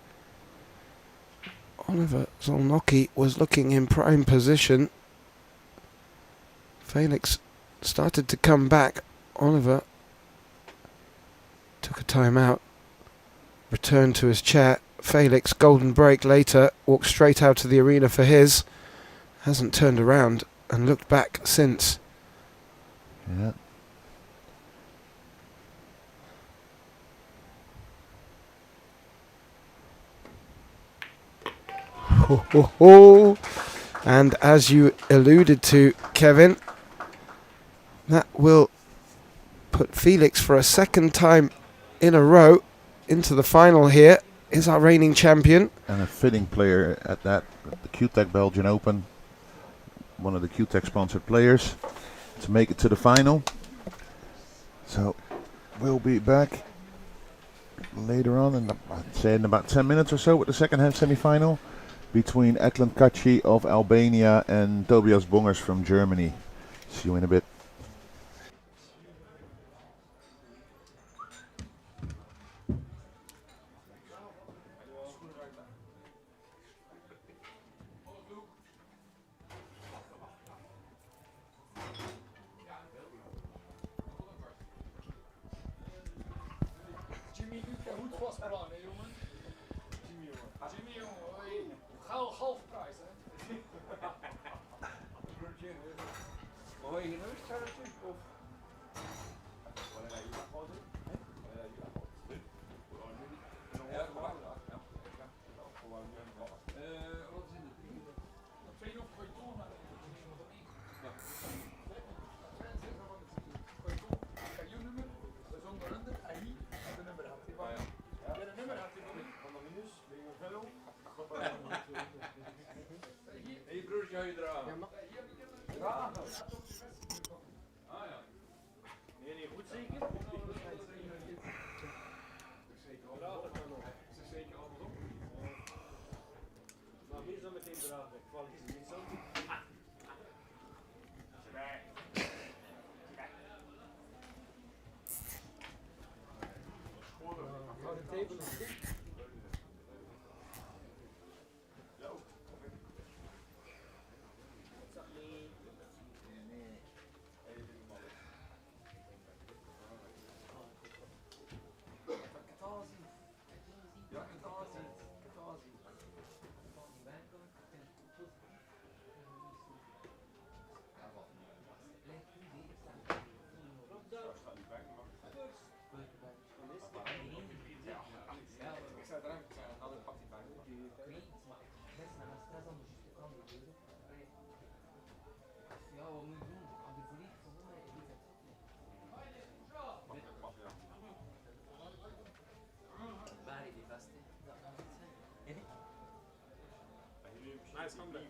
Oliver Zolnocki was looking in prime position. Felix started to come back. Oliver took a time out, returned to his chair. Felix, golden break later, walked straight out to the arena for his. Hasn't turned around and looked back since. Yeah. Ho, ho, ho. And as you alluded to, Kevin, that will put Felix for a second time in a row into the final here. Is our reigning champion. And a fitting player at that, at the CUETEC Belgian Open. One of the CUETEC sponsored players to make it to the final. So we'll be back later on, I'd say in about 10 minutes or so, with the second half semi-final between Ekland Kaci of Albania and Tobias Bongers from Germany. See you in a bit. Jimmy, nu kan goed vastplannen, hè, jongen. Jimmy, jongen, hoi. Half prijs, hè. Mooi genoeg, Charlotte? Of? Wat is in de drie? Twee nog, gooi door naar de nummer, zonder under, AI, de nummer had hij. Ja, de nummer had hij nog niet. Van de minus, ben je veel? Hey broertje, hou je eraan? Ja. Ah ja. Nee, goed zeker? Zeker andersom. Maar wie is dan meteen dragen? Kwaliteit is niet zo. Hou de table nog goed. Nice comeback.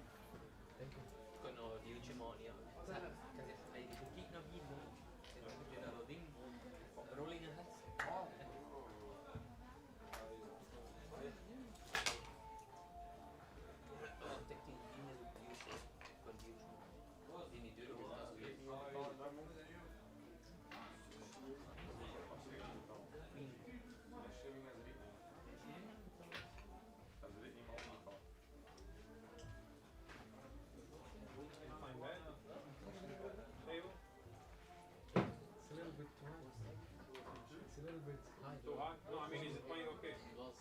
Too high? No, I mean, is it playing okay? Don't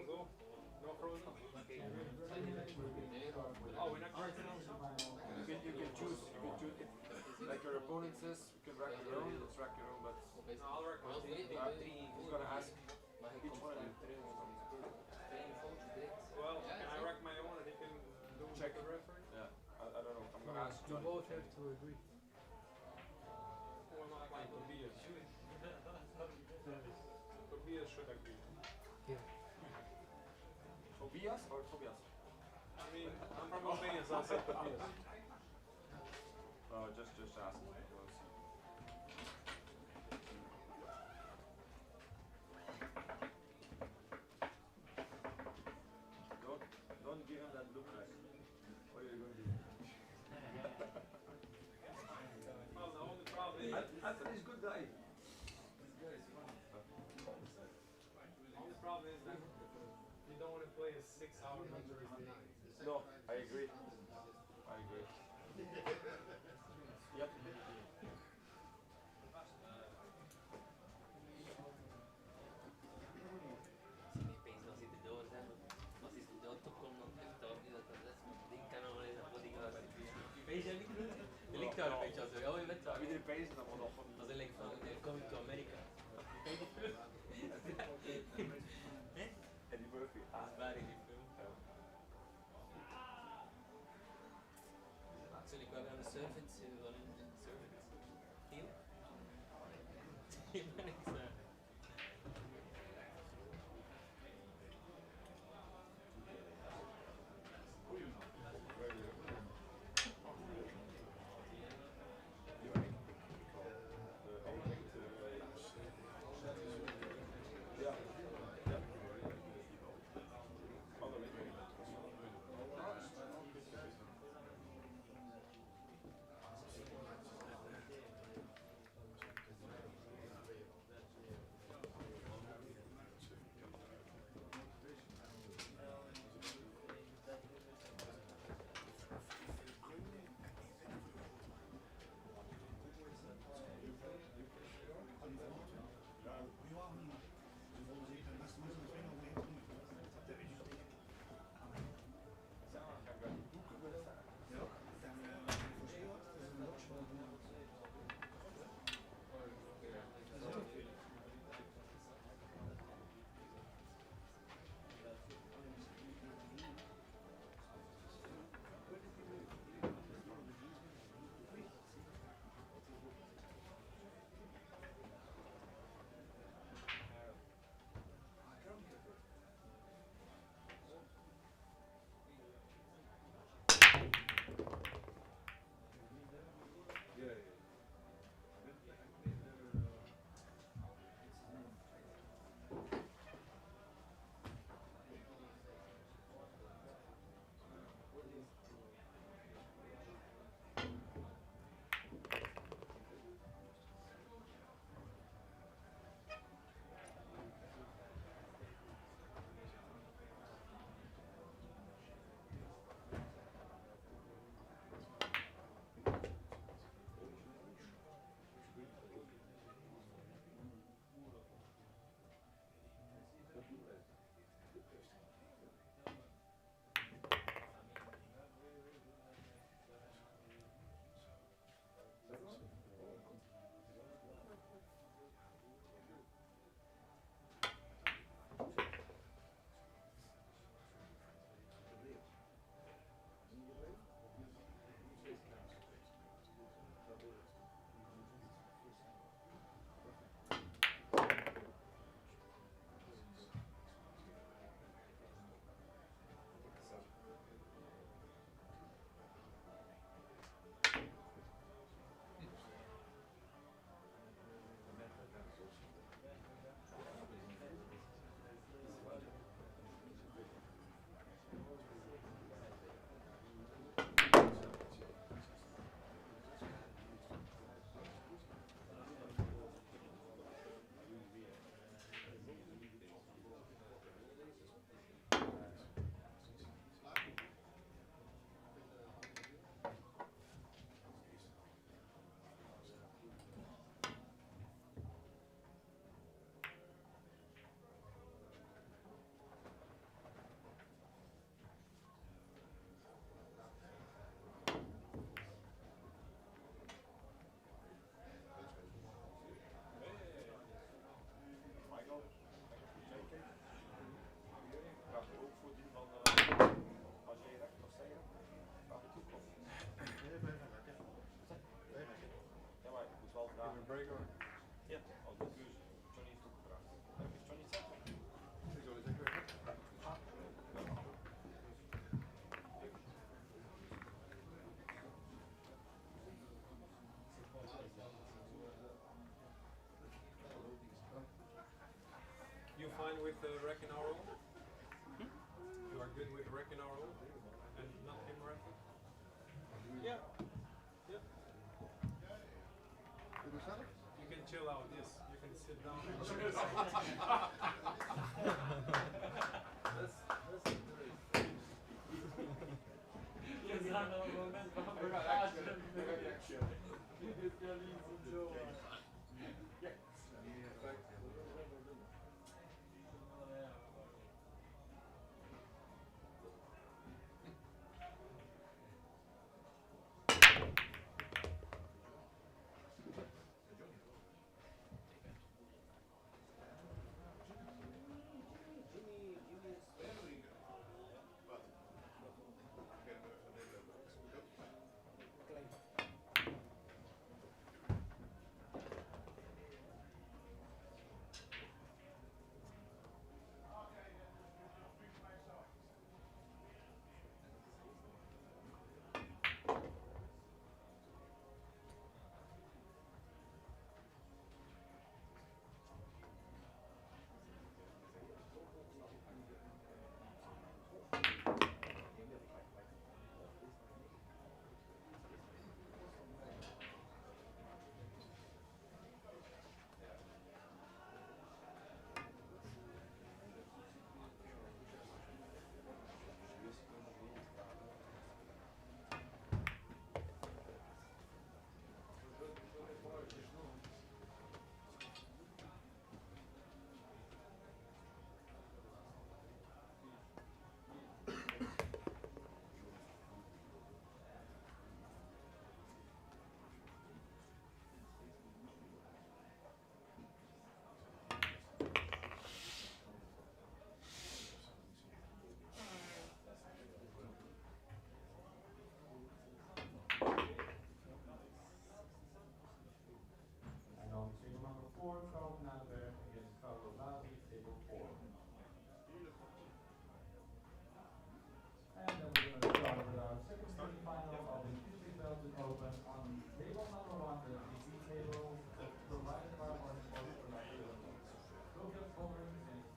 go? No frozen? Oh, we're not you can choose it. Like your opponent says, you can rack your own, let's rack your own, but no, I'll rack mine. He's gonna ask each one of you. Well, can I rack my own and he can check the referee? Yeah, I don't know. I'm gonna ask Johnny. both have to agree. Tobias should agree. Yeah. Tobias or Tobias? I mean, I'm from Albania, so I'll say Tobias. Just ask. We'll see. Don't give him that look like. What are you going to do? Well, the only problem is, Anthony's good guy. the only problem is that you don't want to play a 6-hour match every night. No, I agree. I agree. Yep. Je lijkt daar een beetje als wel, je weet dat. Iedereen peest dan wel nog van. Als hij lijkt van, coming to America. Eddie Murphy. Dat is waar in die film. Toen ik wel aan de servants, van in de servants. Heel? Ik ben niks. Break or? Yeah. I'll just fine with rack and roll? You are good with rack and roll and not him rack? Yeah. Yeah. You can chill out, yes. You can sit down and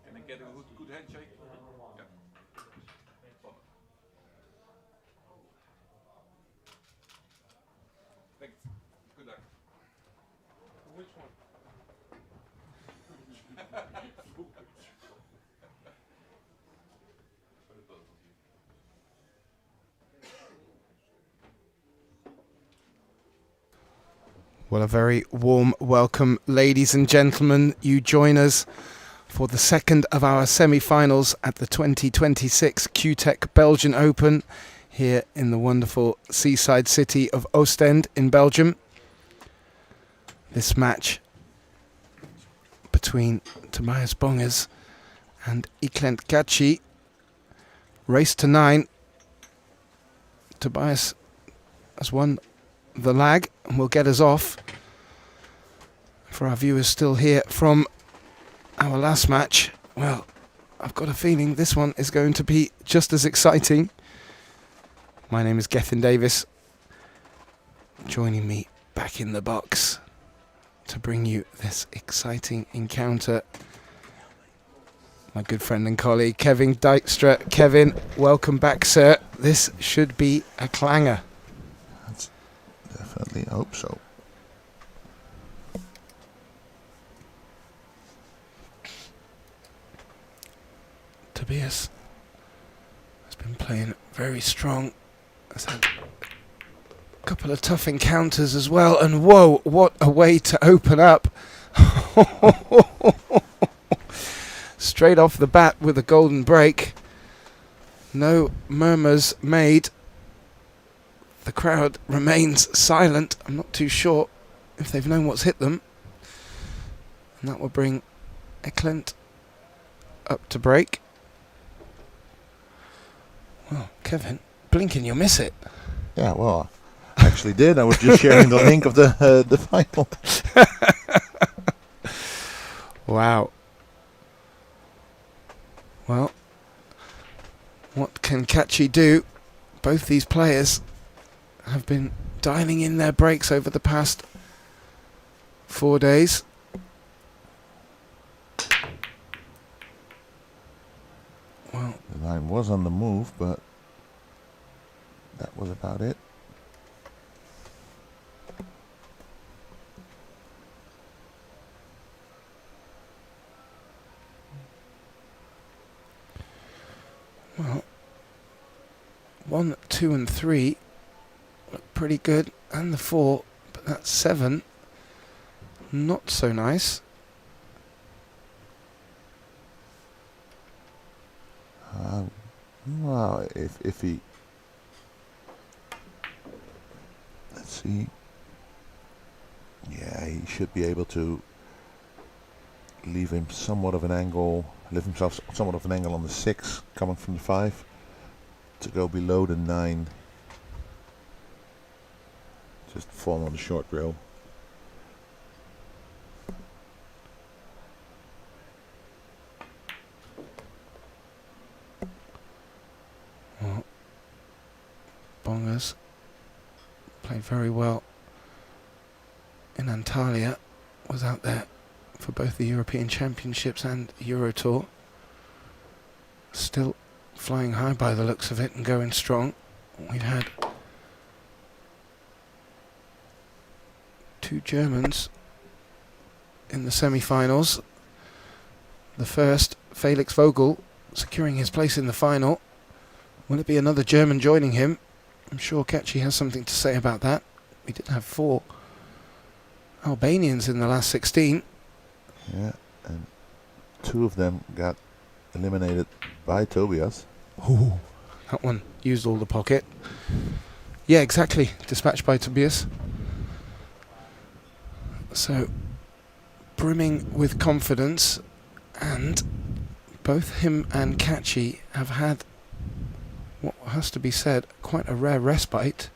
Can I get a good handshake? Yeah. Thanks. Good luck. which one? Well, a very warm welcome, ladies and gentlemen. You join us for the second of our semi-finals at the 2026 CUETEC Belgian Open here in the wonderful seaside city of Oostende in Belgium. This match between Tobias Bongers and Iwan Kaci, race to 9. Tobias has won the lag and will get us off. For our viewers still here from our last match, well, I've got a feeling this one is going to be just as exciting. My name is Gethin Davis. Joining me back in the box to bring you this exciting encounter, my good friend and colleague Kevin Dijkstra. Kevin, welcome back, sir. This should be a clanger. Definitely hope so. Tobias has been playing very strong. Has had a couple of tough encounters as well. And whoa, what a way to open up. Straight off the bat with a golden break. No murmurs made. The crowd remains silent. I'm not too sure if they've known what's hit them. And that will bring Eklent up to break. Well, Kevin, blinking, you'll miss it. Yeah, well, I actually did. I was just sharing the link of the final. Wow. Well, what can Kaci do? Both these players have been dialing in their breaks over the past 4 days. Line was on the move, but that was about it. Well, 1, 2 and 3 look pretty good, and the 4, but that's 7. Not so nice. Well, if he, let's see, yeah, he should be able to leave him somewhat of an angle, leave himself somewhat of an angle on the 6 coming from the 5 to go below the 9. Just fall on the short rail. Well, Bongers played very well in Antalya, was out there for both the European Championships and Euro Tour. Still flying high by the looks of it and going strong. We've had 2 Germans in the semi-finals. The first, Felix Vogel, securing his place in the final. Will it be another German joining him? I'm sure Kachi has something to say about that. We did have 4 Albanians in the last 16. Yeah, and 2 of them got eliminated by Tobias. Ooh, that one used all the pocket. Yeah, exactly. Dispatched by Tobias. So, brimming with confidence, and both him and Kachi have had what has to be said, quite a rare respite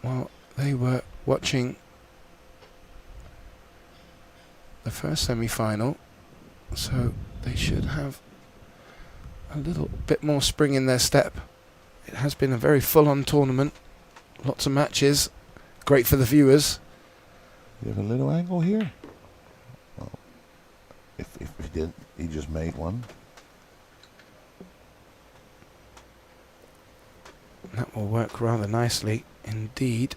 while they were watching the first semi-final, so they should have a little bit more spring in their step. It has been a very full-on tournament, lots of matches, great for the viewers. You have a little angle here. Well, if he did, he just made one. That will work rather nicely indeed.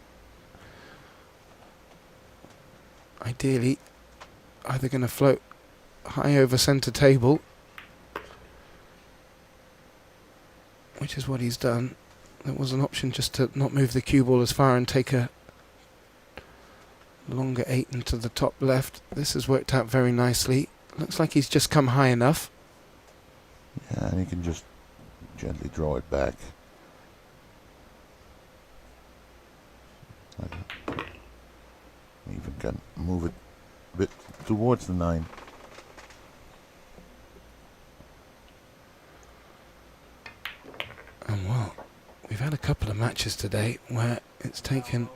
Ideally, either going to float high over centre table, which is what he's done. There was an option just to not move the cue ball as far and take a longer 8 into the top left. This has worked out very nicely. Looks like he's just come high enough. Yeah, and he can just gently draw it back. Even can move it a bit towards the 9. And well, we've had a couple of matches today where it's taken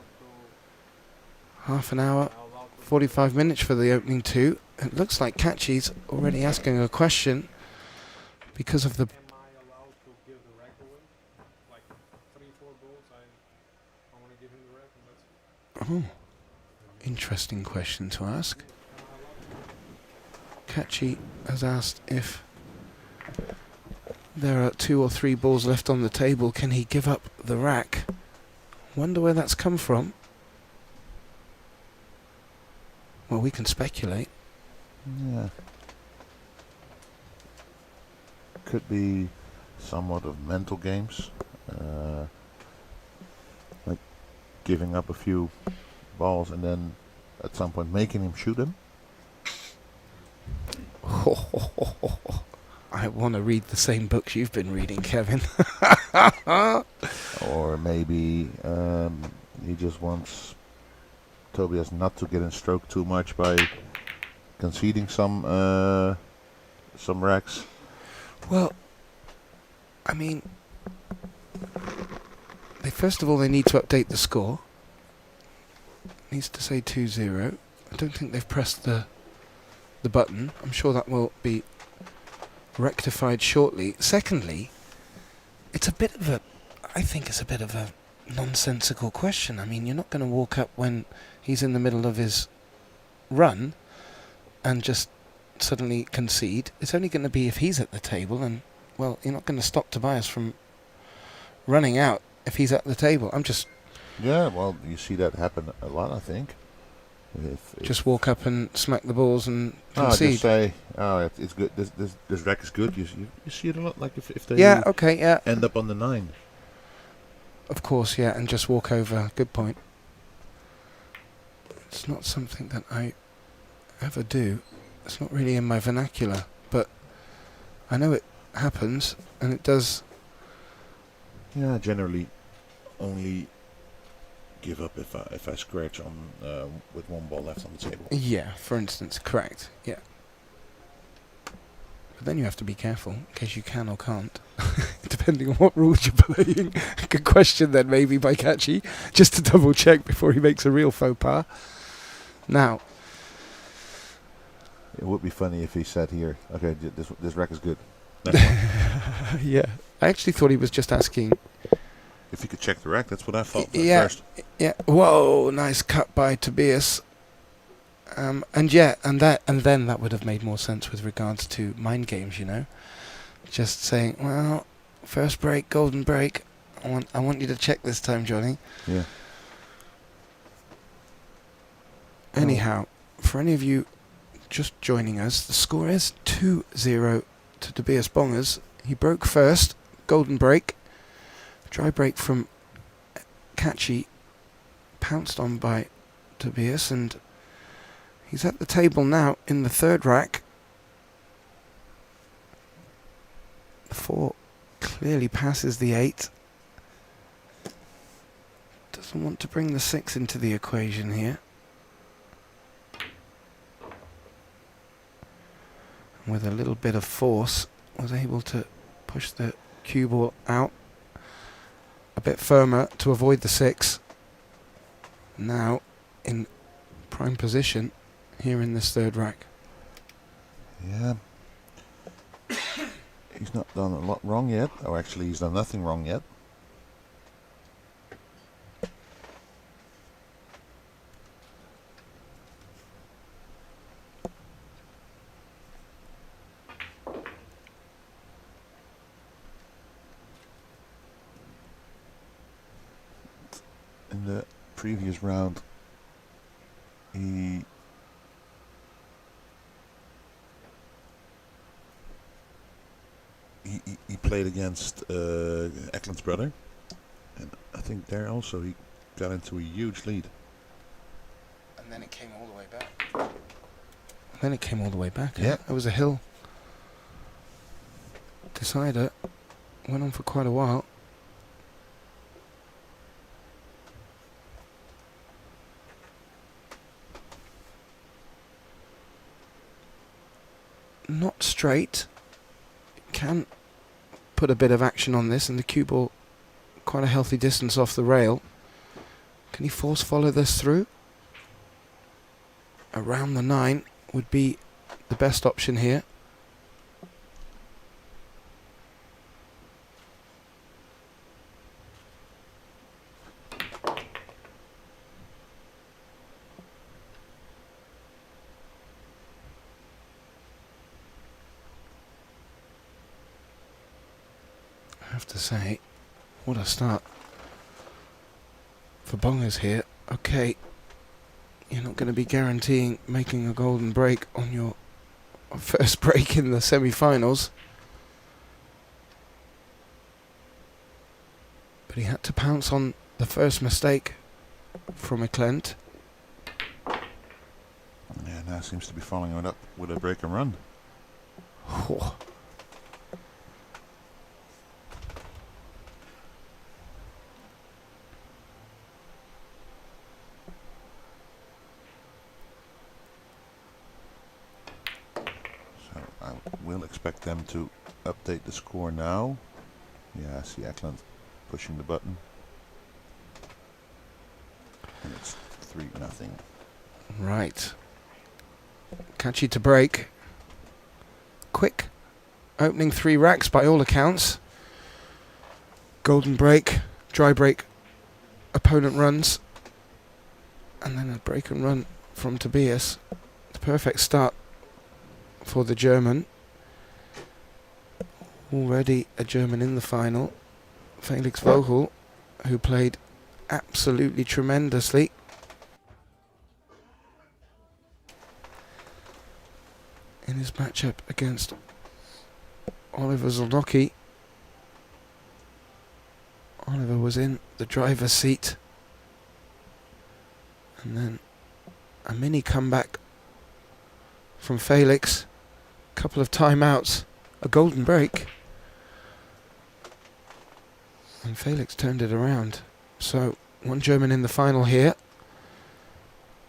half an hour, 45 minutes for the opening 2. It looks like Kachi's already asking a question because of the... Am I allowed to give the rack away? Like 3-4 balls, I want to give him the rack and that's it. Oh, interesting question to ask. Kachi has asked if there are 2 or 3 balls left on the table, can he give up the rack? Wonder where that's come from. Well, we can speculate. Yeah. Could be somewhat of mental games. Like giving up a few balls and then at some point making him shoot them. I want to read the same books you've been reading, Kevin. Or maybe he just wants Tobias not to get in stroke too much by conceding some racks. Well, I mean, first of all, they need to update the score. It needs to say 2-0. I don't think they've pressed the button. I'm sure that will be rectified shortly. Secondly, it's a bit of a, I think it's a bit of a nonsensical question. I mean, you're not going to walk up when he's in the middle of his run and just suddenly concede. It's only going to be if he's at the table, and well, you're not going to stop Tobias from running out if he's at the table. I'm just Yeah, well, you see that happen a lot, I think. If just walk up and smack the balls and just concede. say, it's good. This rack is good. You see it a lot. Like if they Yeah, okay, yeah. end up on the 9. Of course, yeah, and just walk over. Good point. It's not something that I ever do. It's not really in my vernacular, but I know it happens, and it does. Yeah, generally only give up if I scratch on with one ball left on the table. Yeah, for instance, correct. Yeah. But then you have to be careful in case you can or can't, depending on what rules you're playing. Good question then, maybe by Catchy, just to double check before he makes a real faux pas. Now, It would be funny if he said here, okay, this rack is good. Next one. yeah, I actually thought he was just asking. If you could check the rack, that's what I thought Yeah. first. Yeah. Whoa! Nice cut by Tobias. And then that would have made more sense with regards to mind games, you know. Just saying, well, first break, golden break. I want you to check this time, Johnny. Yeah. Anyhow, for any of you just joining us, the score is 2-0 to Tobias Bongers. He broke first, golden break. Dry break from Catchy, pounced on by Tobias, and he's at the table now in the third rack. The 4 clearly passes the 8. Doesn't want to bring the 6 into the equation here. And with a little bit of force, was able to push the cue ball out a bit firmer to avoid the 6. Now in prime position here in this third rack. Yeah. He's not done a lot wrong yet. Oh, actually, he's done nothing wrong yet. In the previous round, he played against Eklund's brother, and I think there also he got into a huge lead. And then it came all the way back. Yeah. It was a hill decider. Went on for quite a while. Not straight. Can put a bit of action on this, and the cue ball quite a healthy distance off the rail. Can he force follow this through? Around the 9 would be the best option here. I have to say, what a start for Bongers here. Okay, you're not going to be guaranteeing making a golden break on your first break in the semi-finals. But he had to pounce on the first mistake from Eklund. Yeah, now seems to be following it up with a break and run. Oh. I will expect them to update the score now. Yeah, I see Eklund pushing the button. And it's 3-0. Right. Catchy to break. Quick. Opening 3 racks by all accounts. Golden break, dry break, opponent runs. And then a break and run from Tobias. The perfect start for the German. Already a German in the final, Felix Vogel, who played absolutely tremendously. In his matchup against Oliver Zolnocki. Oliver was in the driver's seat. And then a mini comeback from Felix. Couple of timeouts, a golden break. And Felix turned it around. So, one German in the final here.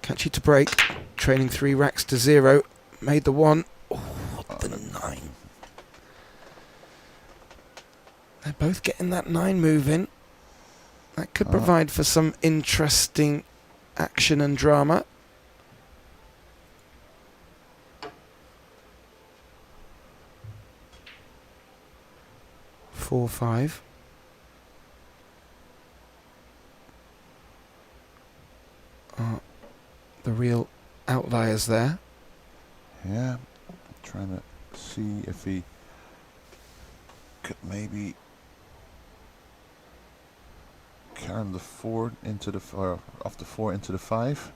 Catchy to break, trailing 3 racks to 0. Made the 1. Oh, the 9. They're both getting that 9 moving. That could provide for some interesting action and drama. Four, 5. The real outliers there. Yeah, trying to see if he could maybe carry the 4 into the off the 4 into the 5.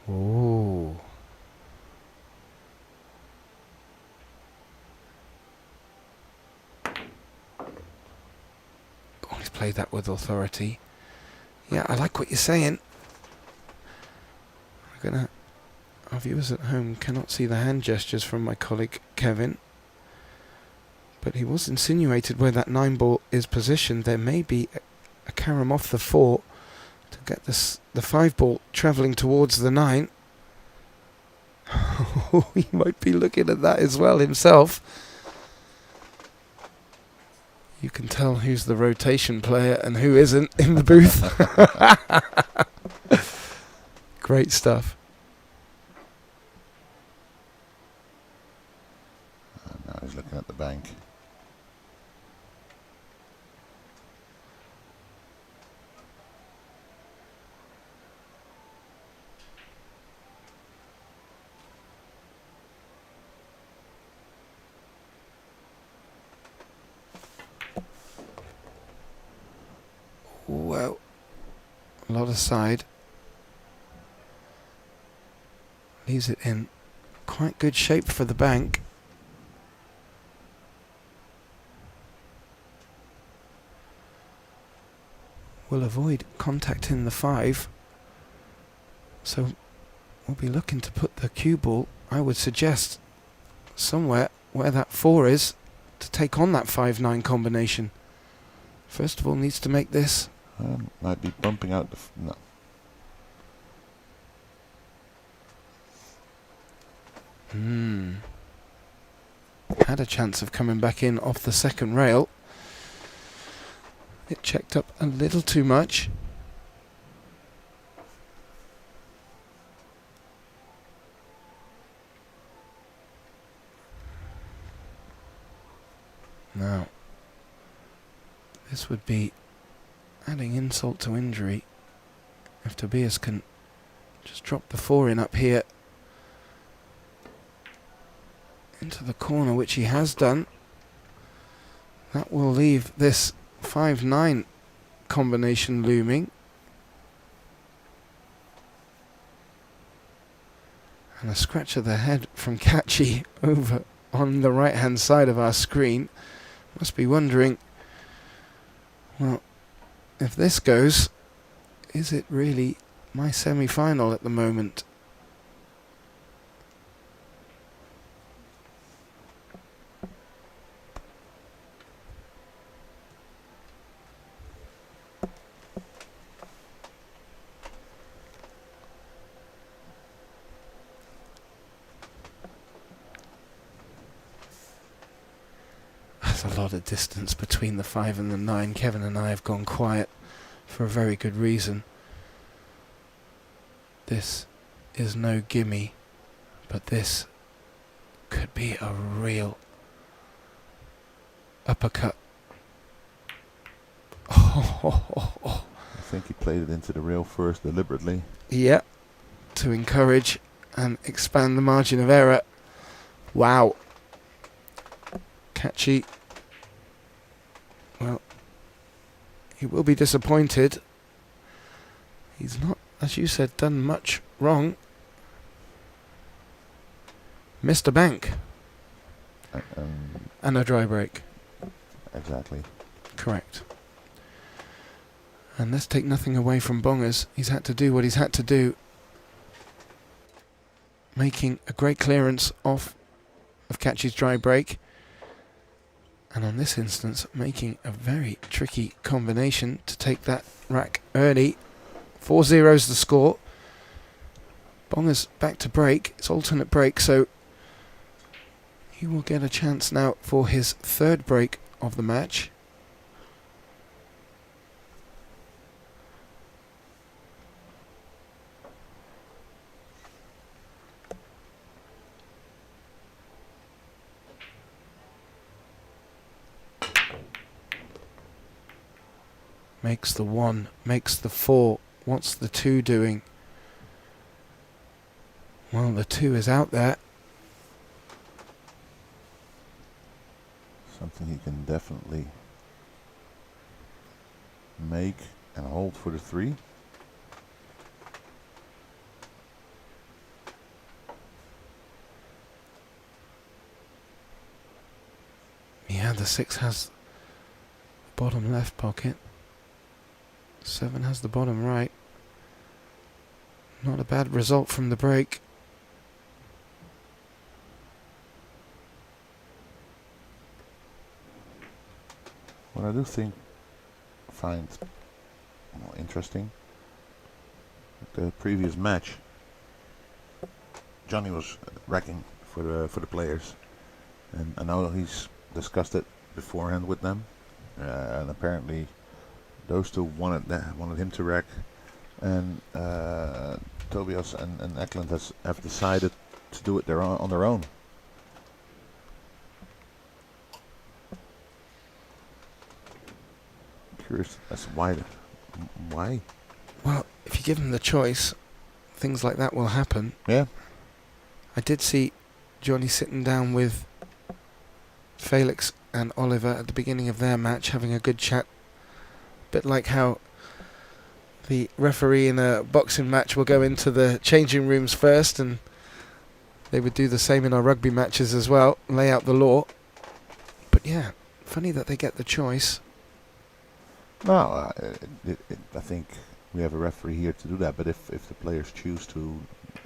Oh. Oh, he's played that with authority. Yeah, I like what you're saying. Our viewers at home cannot see the hand gestures from my colleague Kevin, but he was insinuated where that 9 ball is positioned. There may be a carom off the 4 to get this the 5 ball travelling towards the 9. He might be looking at that as well himself. You can tell who's the rotation player and who isn't in the booth. Great stuff. Now he's looking at the bank. Well, a lot of side. Leaves it in quite good shape for the bank. Will avoid contacting the 5. So we'll be looking to put the cue ball, I would suggest, somewhere where that 4 is to take on that 5-9 combination. First of all, needs to make this. Might be bumping out the... No. Had a chance of coming back in off the second rail. It checked up a little too much. Now, this would be adding insult to injury if Tobias can just drop the 4 in up here into the corner, which he has done. That will leave this 5-9 combination looming. And a scratch of the head from Kachi over on the right hand side of our screen. Must be wondering, well, if this goes, is it really my semi-final at the moment? A lot of distance between the 5 and the 9. Kevin and I have gone quiet for a very good reason. This is no gimme, but this could be a real uppercut. I think he played it into the rail first deliberately. Yeah, to encourage and expand the margin of error. Wow. Catchy. Well, he will be disappointed. He's not, as you said, done much wrong. Missed a bank. And a dry break. Exactly. Correct. And let's take nothing away from Bongers. He's had to do what he's had to do. Making a great clearance off of Catchy's dry break. And on this instance, making a very tricky combination to take that rack early. 4-0's the score. Bongers back to break. It's alternate break, so he will get a chance now for his third break of the match. Makes the 1, makes the 4. What's the 2 doing? Well, the 2 is out there. Something he can definitely make and hold for the 3. Yeah, the 6 has the bottom left pocket. 7 has the bottom right. Not a bad result from the break. What I do find interesting, the previous match, Johnny was racking for the players, and I know he's discussed it beforehand with them, and apparently those two wanted him to rack, and Tobias and Eklund have decided to do it on their own. Curious as to why. Well, if you give them the choice, things like that will happen. Yeah. I did see Johnny sitting down with Felix and Oliver at the beginning of their match, having a good chat. Bit like how the referee in a boxing match will go into the changing rooms first, and they would do the same in our rugby matches as well, lay out the law. But yeah, funny that they get the choice. No, I think we have a referee here to do that, but if the players choose to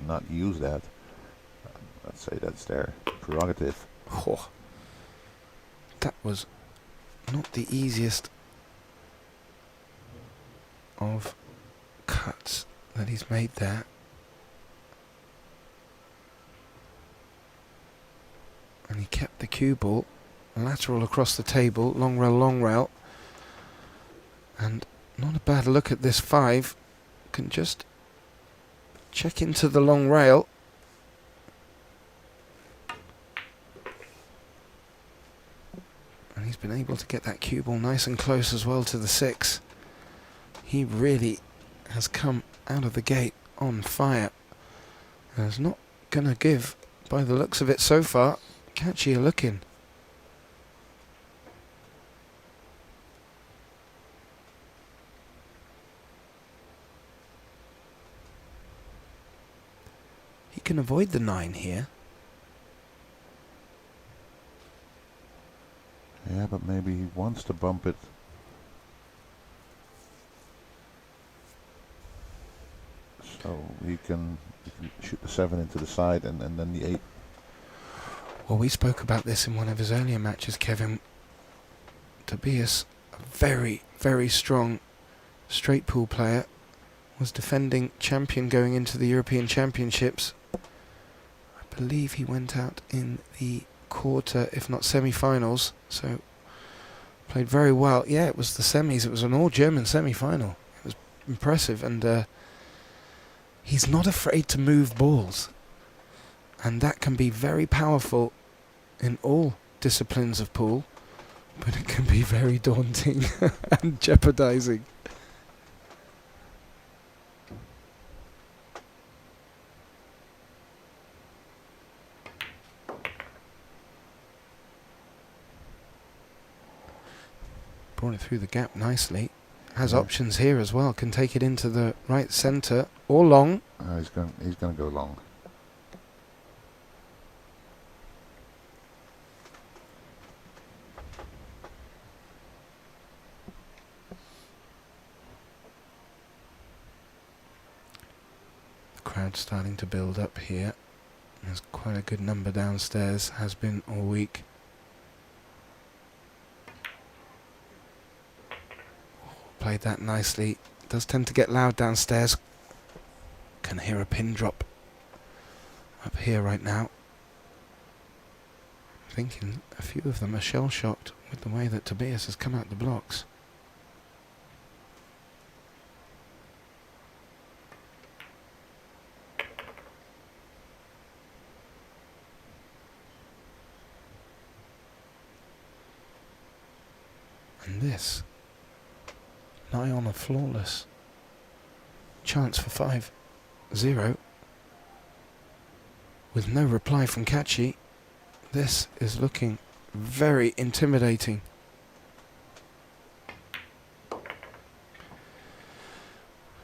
not use that, I'd say that's their prerogative. Oh, that was not the easiest of cuts that he's made there. And he kept the cue ball lateral across the table, long rail, and not a bad look at this 5. Can just check into the long rail. And he's been able to get that cue ball nice and close as well to the 6. He really has come out of the gate on fire. And is not going to give, by the looks of it so far, catchier looking. He can avoid the 9 here. Yeah, but maybe he wants to bump it. So he can shoot the 7 into the side and then the 8. Well, we spoke about this in one of his earlier matches, Kevin. Tobias, a very, very strong straight pool player, was defending champion going into the European Championships. I believe he went out in the quarter, if not semi-finals, so played very well. Yeah, it was the semis. It was an all-German semi-final. It was impressive, and he's not afraid to move balls, and that can be very powerful in all disciplines of pool, but it can be very daunting and jeopardizing. brought it through the gap nicely. Has Yeah. options here as well. Can take it into the right centre or long. He's going to go long. The crowd's starting to build up here. There's quite a good number downstairs, has been all week. Played that nicely. Does tend to get loud downstairs. Can hear a pin drop up here right now. Thinking a few of them are shell shocked with the way that Tobias has come out the blocks. And this, nigh on a flawless chance for 5-0 with no reply from Kachi. This is looking very intimidating.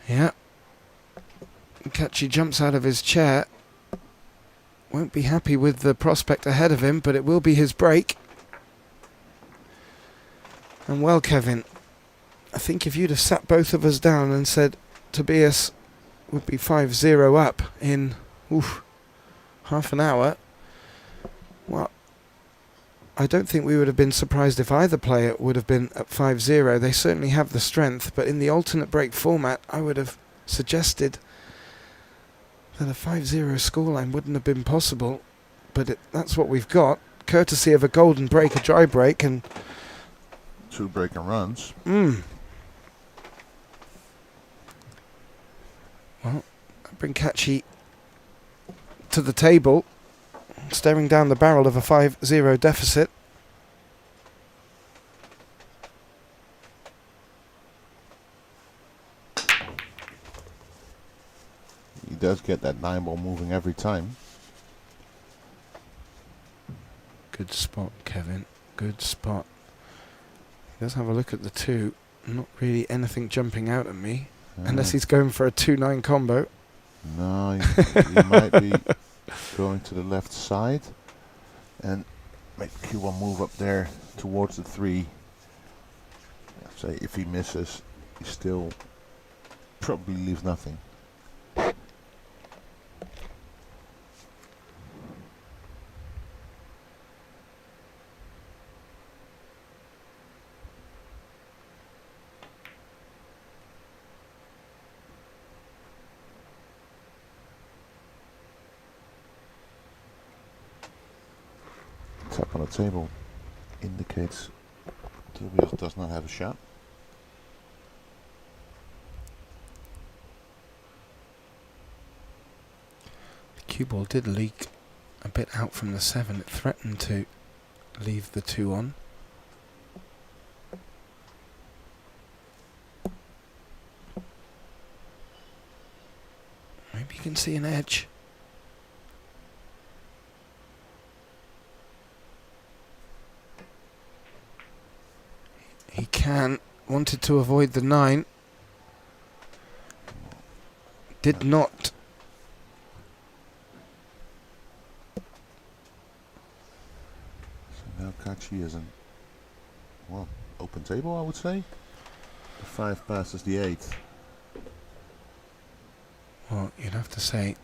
Yeah. Kachi jumps out of his chair. Won't be happy with the prospect ahead of him, but it will be his break. And well, Kevin, I think if you'd have sat both of us down and said Tobias would be 5-0 up in half an hour, well, I don't think we would have been surprised if either player would have been at 5-0. They certainly have the strength, but in the alternate break format, I would have suggested that a 5-0 scoreline wouldn't have been possible, but that's what we've got, courtesy of a golden break, a dry break, and 2 break and runs. Well, bring Kachi to the table, staring down the barrel of a 5-0 deficit. He does get that 9 ball moving every time. Good spot, Kevin. Good spot. Let's have a look at the 2. Not really anything jumping out at me. Unless he's going for a 2-9 combo. No, he might be going to the left side and make Q1 move up there towards the 3. Say if he misses, he still probably leaves nothing. Tap on the table indicates Tobias does not have a shot. The cue ball did leak a bit out from the 7. It threatened to leave the 2 on. Maybe you can see an edge. He can. Wanted to avoid the 9. Did not. So now Kachi is an, well, open table, I would say. The 5 passes the 8. Well, you'd have to say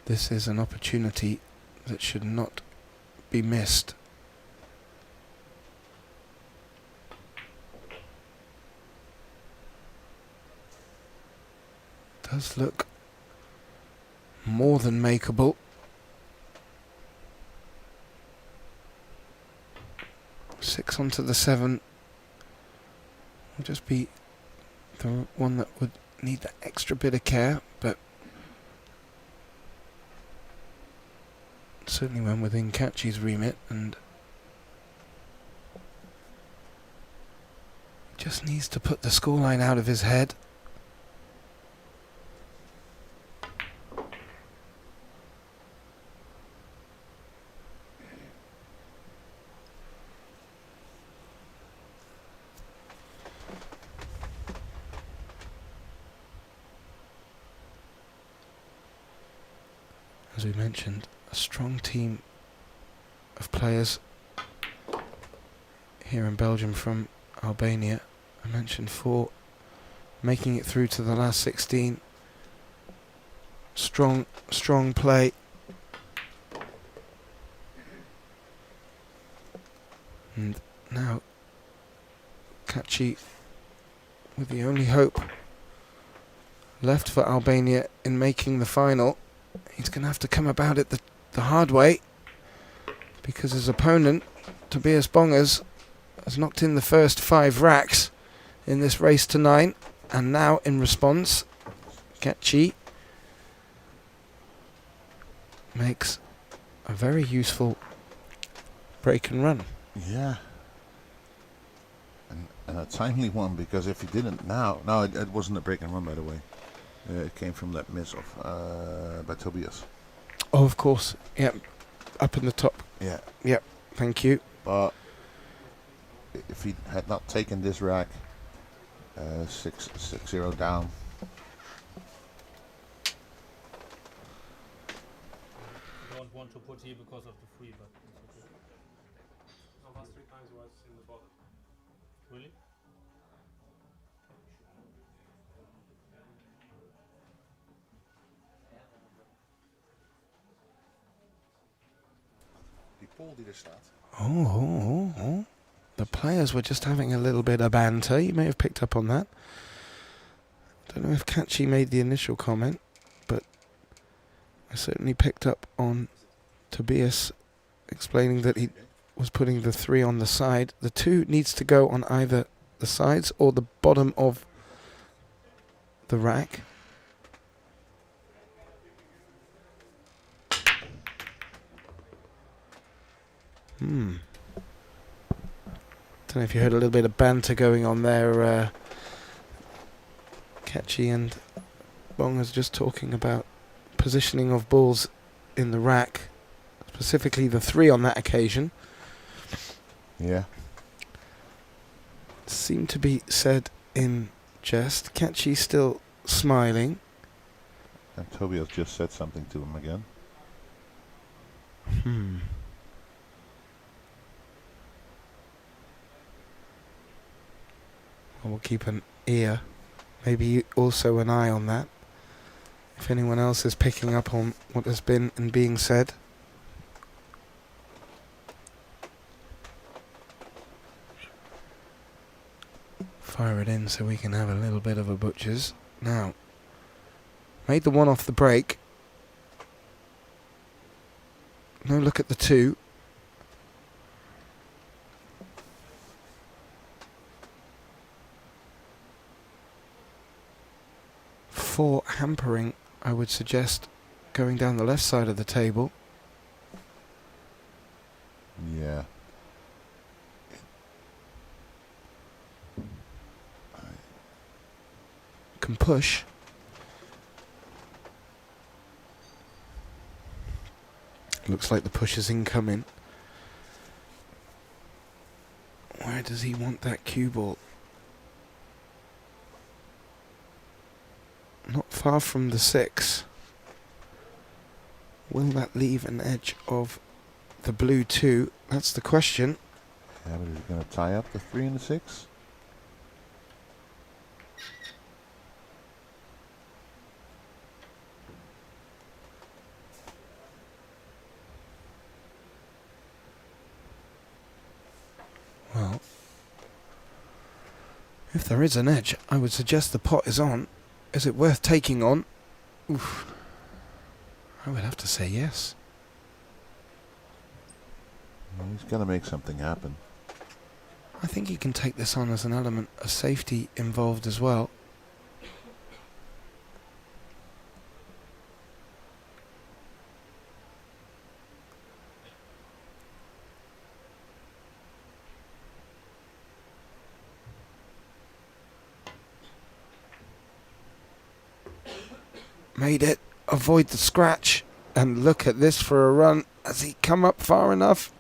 this is an opportunity that should not be missed. Does look more than makeable. Six onto the 7 will just be the one that would need that extra bit of care, but certainly when within Kachi's remit, and just needs to put the scoreline out of his head. as we mentioned, a strong team of players here in Belgium from Albania. I mentioned 4 making it through to the last 16. Strong play. And now Kachi with the only hope left for Albania in making the final. He's going to have to come about it the hard way, because his opponent, Tobias Bongers, has knocked in the first 5 racks in this race to 9, and now in response, Kachi makes a very useful break and run. Yeah. And a timely one, because if he didn't now... No, it wasn't a break and run, by the way. It came from that miss by Tobias. Oh, of course. Yep. Up in the top. Yeah. Yep. Thank you. But if he had not taken this rack, 6-0 down. Don't want to put here because of the free, but it's okay. The last 3 times was in the bottom. Really? Die pol die er staat. Oh. The players were just having a little bit of banter. You may have picked up on that. Don't know if Kachi made the initial comment, but I certainly picked up on Tobias explaining that he was putting the 3 on the side. The 2 needs to go on either the sides or the bottom of the rack. Don't know if you heard a little bit of banter going on there. Kachi and Bongers just talking about positioning of balls in the rack, specifically the 3 on that occasion. Yeah. Seemed to be said in jest. Kachi still smiling. And Tobias just said something to him again. We'll keep an ear, maybe also an eye on that. If anyone else is picking up on what has been and being said. Fire it in so we can have a little bit of a butcher's. Now, made the 1 off the break. No look at the 2. For hampering, I would suggest going down the left side of the table. Yeah. Can push. Looks like the push is incoming. Where does he want that cue ball? Not far from the 6. Will that leave an edge of the blue 2? That's the question. Yeah, but he's going to tie up the 3 and the 6. Well, if there is an edge, I would suggest the pot is on. Is it worth taking on? Oof. I would have to say yes. Well, he's going to make something happen. I think he can take this on as an element of safety involved as well. Made it. Avoid the scratch. And look at this for a run. Has he come up far enough?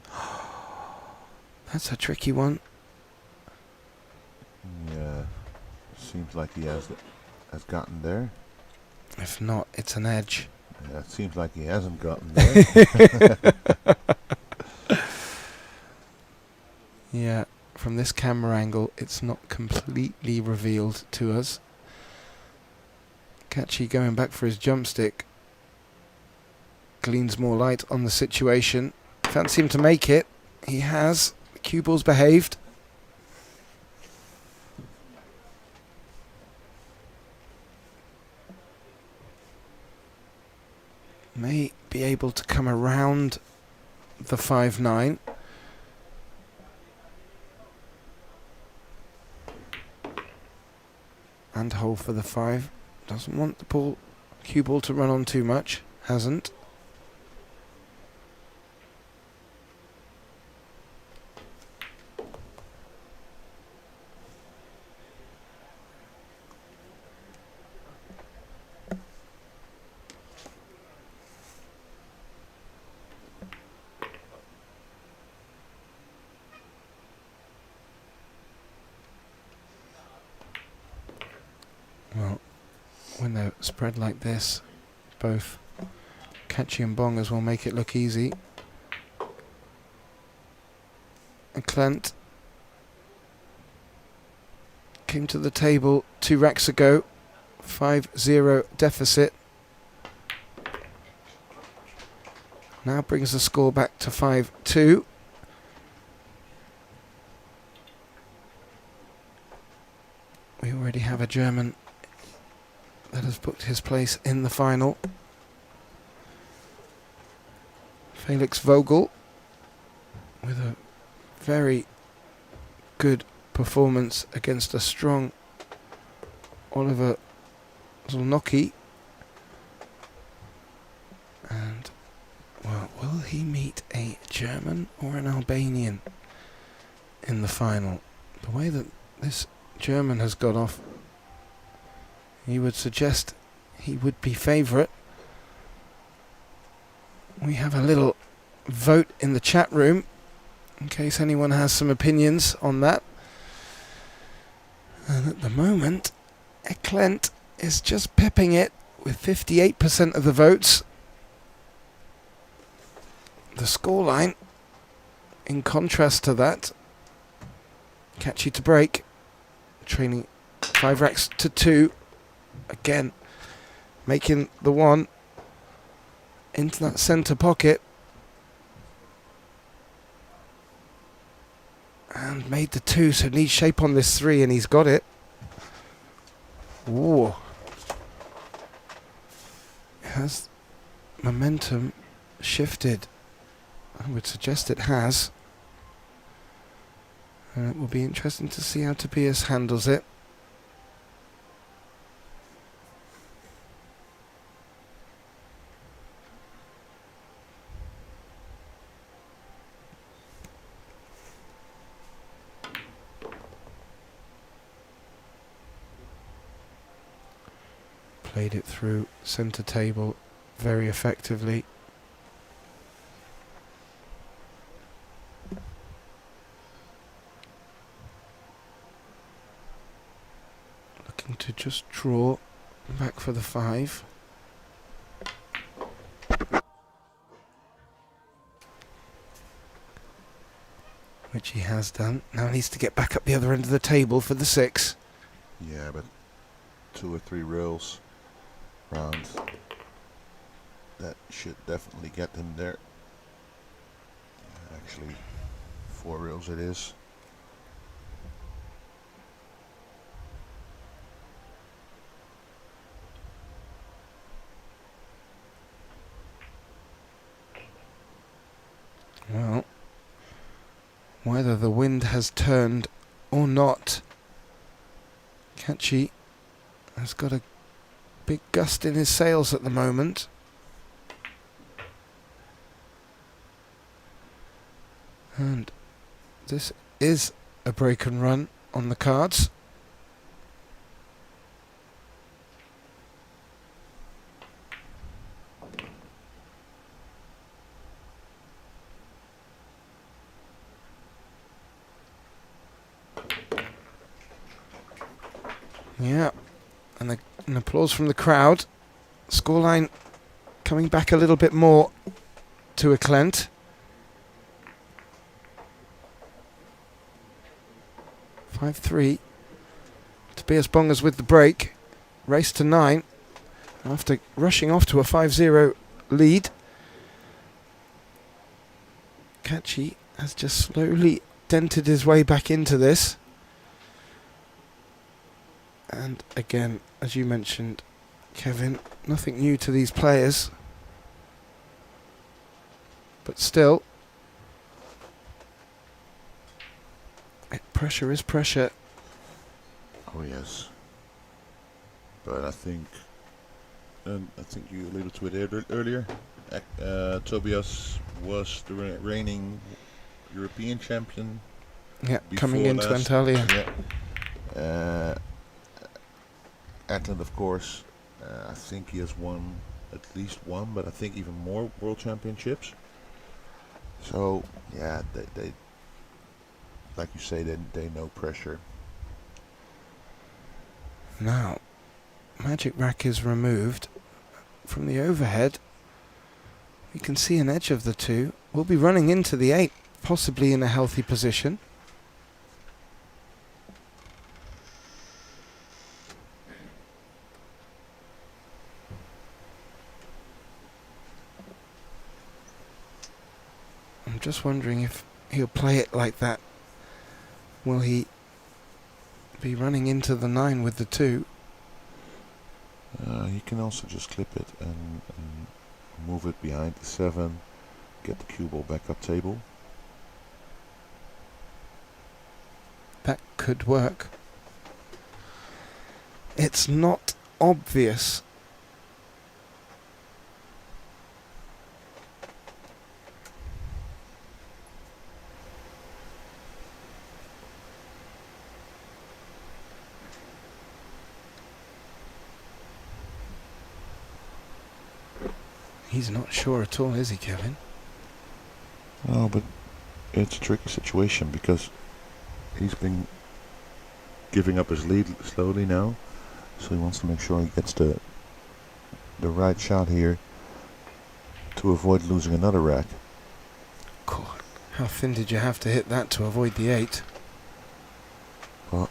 That's a tricky one. Yeah. Seems like he has gotten there. If not, it's an edge. Yeah, it seems like he hasn't gotten there. Yeah, from this camera angle, it's not completely revealed to us. Kachi going back for his jump stick. Gleans more light on the situation. Fancy him to make it. He has. The cue ball's behaved. May be able to come around the 5-9. And hold for the 5. Doesn't want the cue ball to run on too much. Hasn't. Well, when they're spread like this, both Kachi and Bongers will make it look easy. And Clint came to the table 2 racks ago, 5-0 deficit. Now brings the score back to 5-2. We already have a German that has booked his place in the final. Felix Vogel with a very good performance against a strong Oliver Zolnocki. And, well, will he meet a German or an Albanian in the final? The way that this German has got off, he would suggest he would be favourite. We have a little vote in the chat room in case anyone has some opinions on that. And at the moment, Eklent is just pepping it with 58% of the votes. The scoreline, in contrast to that, Kachi to break, training 5 racks to 2. Again, making the 1 into that centre pocket. And made the 2, so needs shape on this 3, and he's got it. Ooh. Has momentum shifted? I would suggest it has. And it will be interesting to see how Tobias handles it. Played it through centre table very effectively. Looking to just draw back for the 5. Which he has done. Now he needs to get back up the other end of the table for the 6. Yeah, but 2 or 3 reels round. That should definitely get him there. Actually, 4 reels it is. Well, whether the wind has turned or not, Kachi has got a big gust in his sails at the moment. And this is a break and run on the cards. Yeah, and an applause from the crowd. Scoreline coming back a little bit more to a Klent. 5-3. Tobias Bongers with the break. Race to 9 after rushing off to a 5-0 lead. Kachi has just slowly dented his way back into this. And again, as you mentioned, Kevin, nothing new to these players. But still, pressure is pressure. Oh yes. But I think you alluded to it earlier. Tobias was the reigning European champion. Yeah, coming into Antalya. Yeah. Ackland, of course, I think he has won at least one, but I think even more world championships. So yeah, they like you say, they know pressure. Now, Magicballrack is removed from the overhead. You can see an edge of the two. We'll be running into the 8, possibly in a healthy position. I'm just wondering if he'll play it like that. Will he be running into the 9 with the 2? You can also just clip it and move it behind the 7, get the cue ball back up table. That could work. It's not obvious. He's not sure at all, is he, Kevin? Oh, but it's a tricky situation because he's been giving up his lead slowly now, so he wants to make sure he gets the right shot here to avoid losing another rack. God, how thin did you have to hit that to avoid the 8? Well,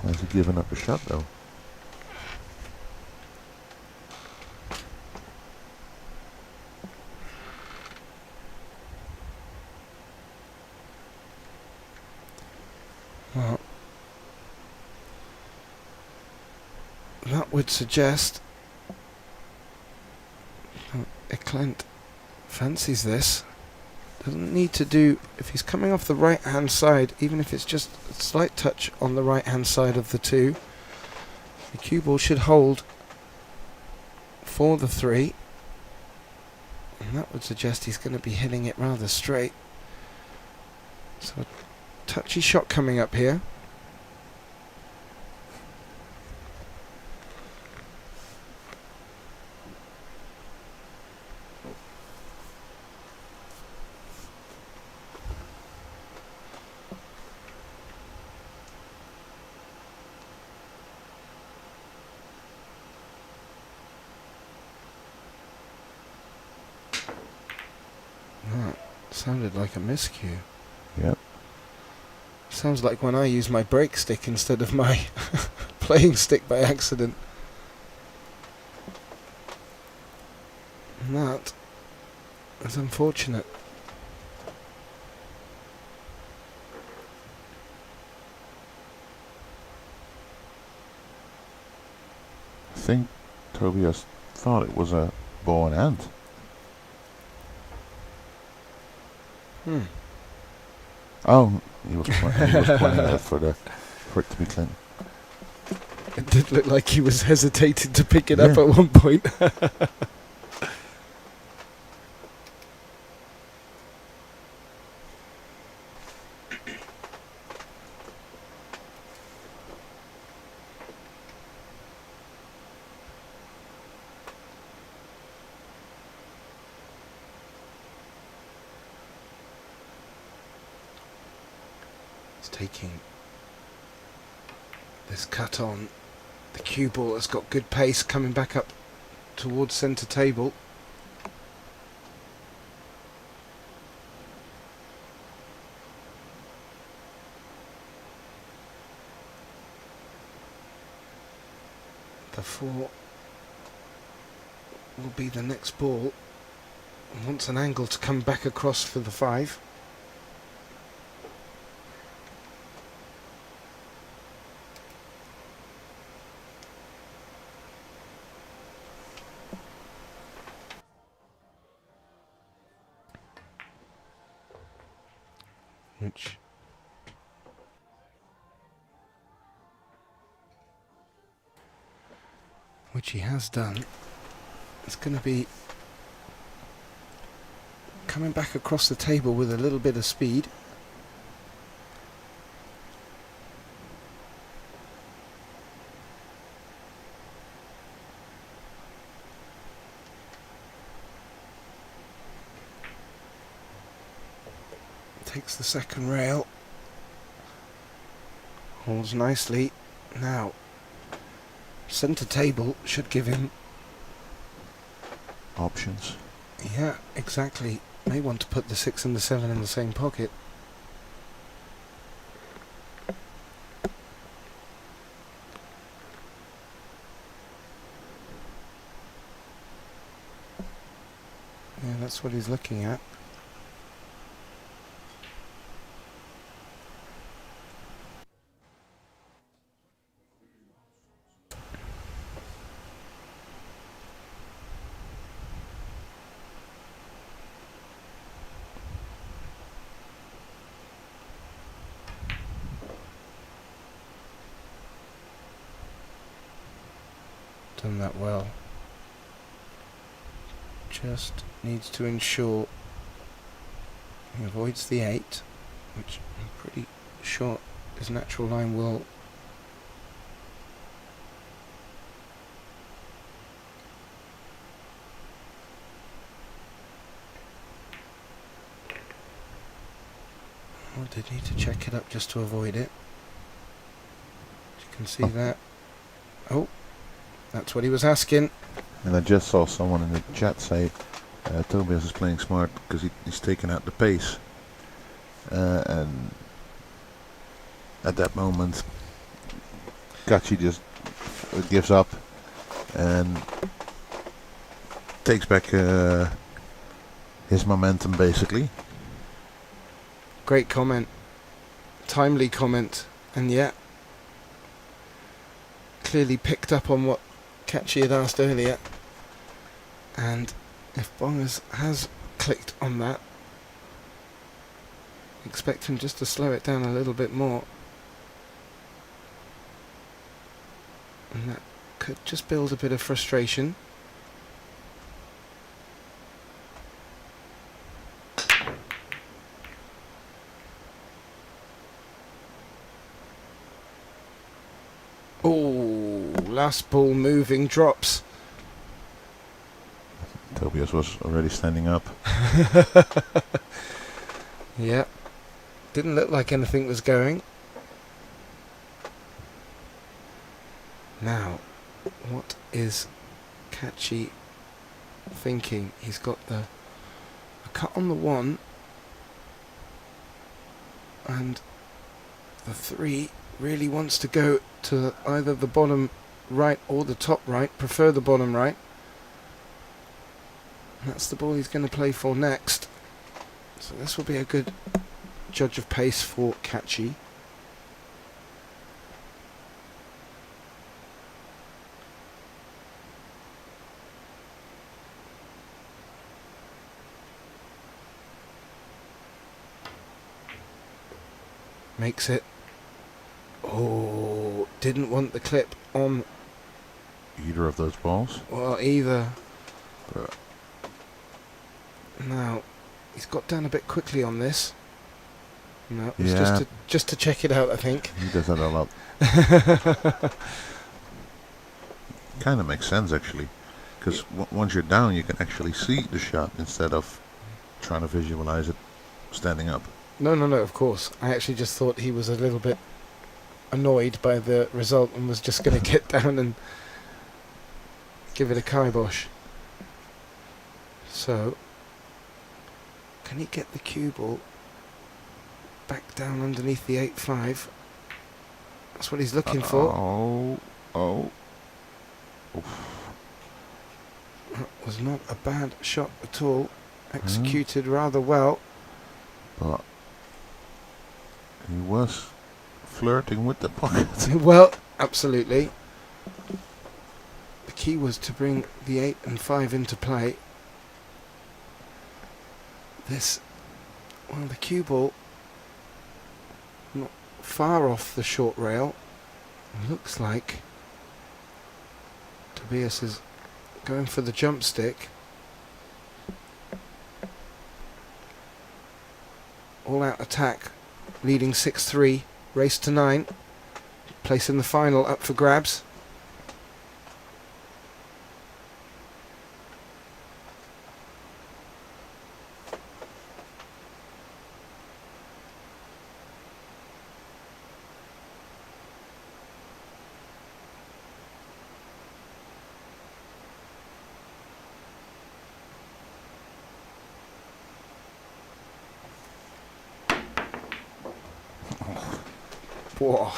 has he given up a shot though? Well, that would suggest Klent fancies this. Doesn't need to do, if he's coming off the right hand side, even if it's just a slight touch on the right hand side of the 2, the cue ball should hold for the 3, and that would suggest he's going to be hitting it rather straight. So touchy shot coming up here. That sounded like a miscue. Yep. Sounds like when I use my break stick instead of my playing stick by accident. And that is unfortunate. I think Tobias thought it was a ball in hand. Oh, he was pointing that for it to be clean. It did look like he was hesitating to pick it up at one point. Taking this cut on. The cue ball has got good pace coming back up towards centre table. The 4 will be the next ball. And wants an angle to come back across for the 5. Which he has done. It's going to be coming back across the table with a little bit of speed. Takes the second rail. Holds nicely. Now, centre table should give him options. Yeah, exactly. May want to put the 6 and the 7 in the same pocket. Yeah, that's what he's looking at. Done that well. Just needs to ensure he avoids the 8, which I'm pretty sure his natural line will. Or did he need to check it up just to avoid it? You can see that. Oh. That's what he was asking. And I just saw someone in the chat say Tobias is playing smart because he's taken out the pace. And at that moment, Kachi just gives up and takes back his momentum, basically. Great comment. Timely comment. And yet, clearly picked up on what Kachi had asked earlier, and if Bongers has clicked on that, expect him just to slow it down a little bit more, and that could just build a bit of frustration. Oh, last ball moving, drops. Tobias was already standing up. Yeah, didn't look like anything was going. Now, what is Kachi thinking? He's got a cut on the 1 and the 3 really wants to go to either the bottom right or the top right, prefer the bottom right. That's the ball he's going to play for next. So this will be a good judge of pace for Kachi. Makes it. Oh, didn't want the clip on Either of those balls? well, either. Now, he's got down a bit quickly on this. No, it was Yeah. just to check it out, I think. He does that a lot. Kind of makes sense, actually. Because once you're down, you can actually see the shot instead of trying to visualize it standing up. No, of course. I actually just thought he was a little bit annoyed by the result and was just going to get down and give it a kibosh. So, can he get the cue ball back down underneath the 8-5? That's what he's looking for. Oh. That was not a bad shot at all. Executed rather well. But he was flirting with the pocket. Well, absolutely. The key was to bring the 8 and 5 into play. The cue ball not far off the short rail. Looks like Tobias is going for the jump stick. All out attack, leading 6-3, race to 9. Place in the final up for grabs. Whoa.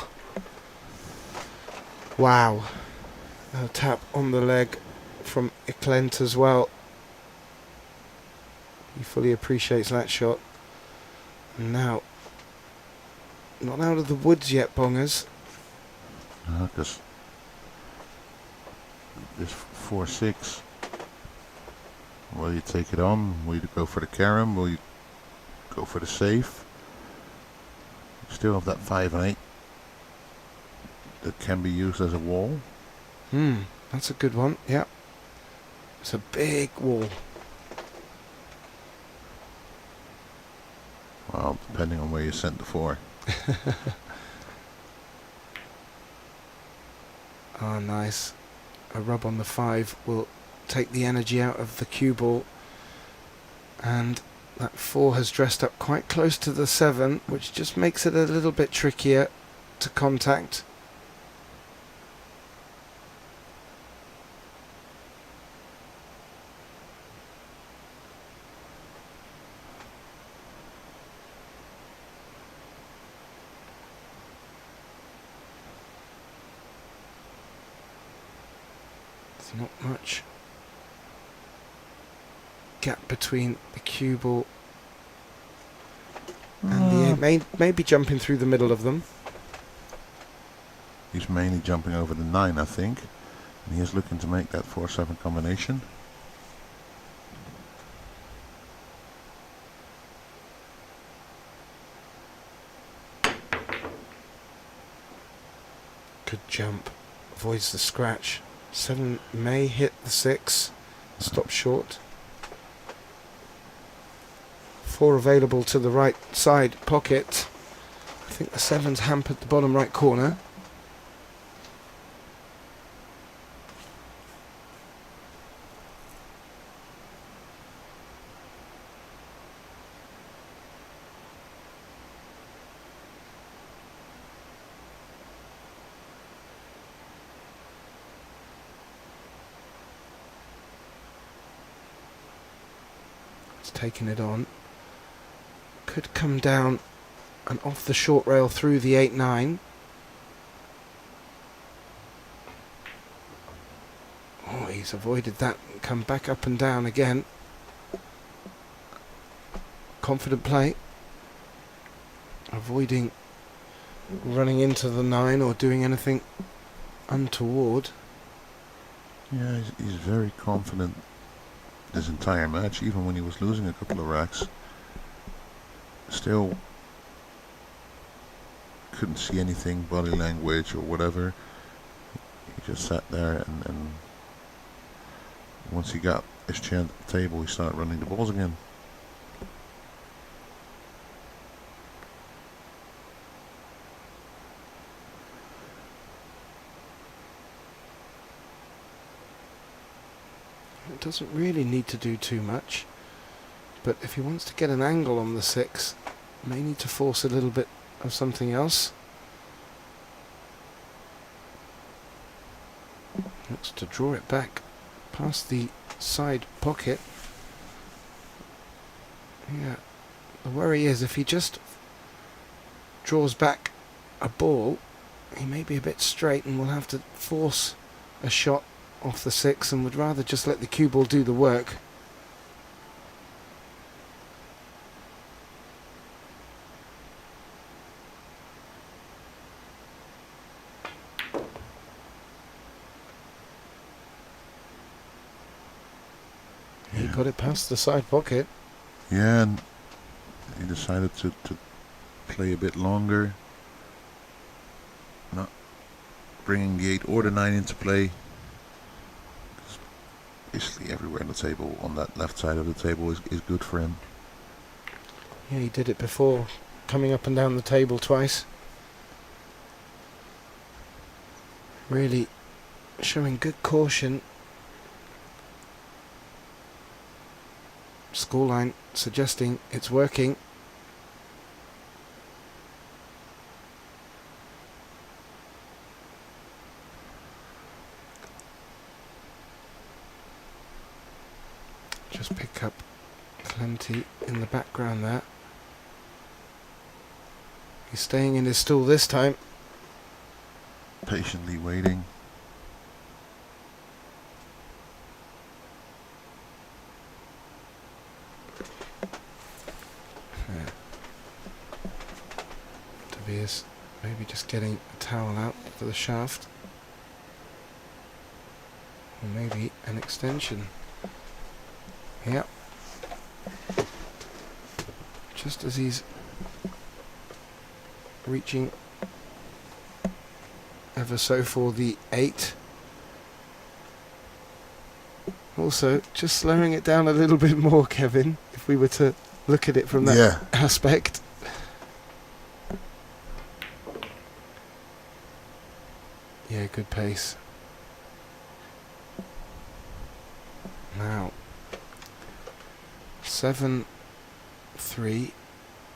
Wow. A tap on the leg from Eklent as well. He fully appreciates that shot. And now, not out of the woods yet, Bongers. Because this 4-6. Will you take it on? Will you go for the carom? Will you go for the safe? Still have that 5 and 8 that can be used as a wall. That's a good one. Yeah, it's a big wall. Well, depending on where you sent the 4. Oh, nice. A rub on the 5 will take the energy out of the cue ball, and that 4 has dressed up quite close to the 7, which just makes it a little bit trickier to contact. There's not much gap between the cue ball and the 8. Maybe jumping through the middle of them. He's mainly jumping over the 9, I think. And he is looking to make that 4-7 combination. Good jump. Avoids the scratch. 7 may hit the 6. Stop short. 4 available to the right side pocket. I think the 7's hampered the bottom right corner. It's taking it on. Could come down and off the short rail through the 8-9. Oh, he's avoided that and come back up and down again. Confident play. Avoiding running into the 9 or doing anything untoward. Yeah, he's very confident this entire match, even when he was losing a couple of racks. Still couldn't see anything, body language or whatever. He just sat there, and once he got his chin at the table, he started running the balls again. It doesn't really need to do too much, but if he wants to get an angle on the 6, may need to force a little bit of something else. Looks to draw it back past the side pocket. Yeah, the worry is if he just draws back a ball, he may be a bit straight and will have to force a shot off the 6, and would rather just let the cue ball do the work. He got it past the side pocket. Yeah, and he decided to play a bit longer, not bringing the 8 or the 9 into play. Basically everywhere on the table, on that left side of the table, is good for him. Yeah, he did it before, coming up and down the table twice. Really showing good caution. Scoreline suggesting it's working. Just pick up plenty in the background there. He's staying in his stool this time. Patiently waiting. Tobias maybe just getting a towel out for the shaft. Or maybe an extension. Yep. Just as he's reaching ever so for the 8. Also, just slowing it down a little bit more, Kevin, if we were to look at it from that aspect. Yeah, good pace. Now, 7-3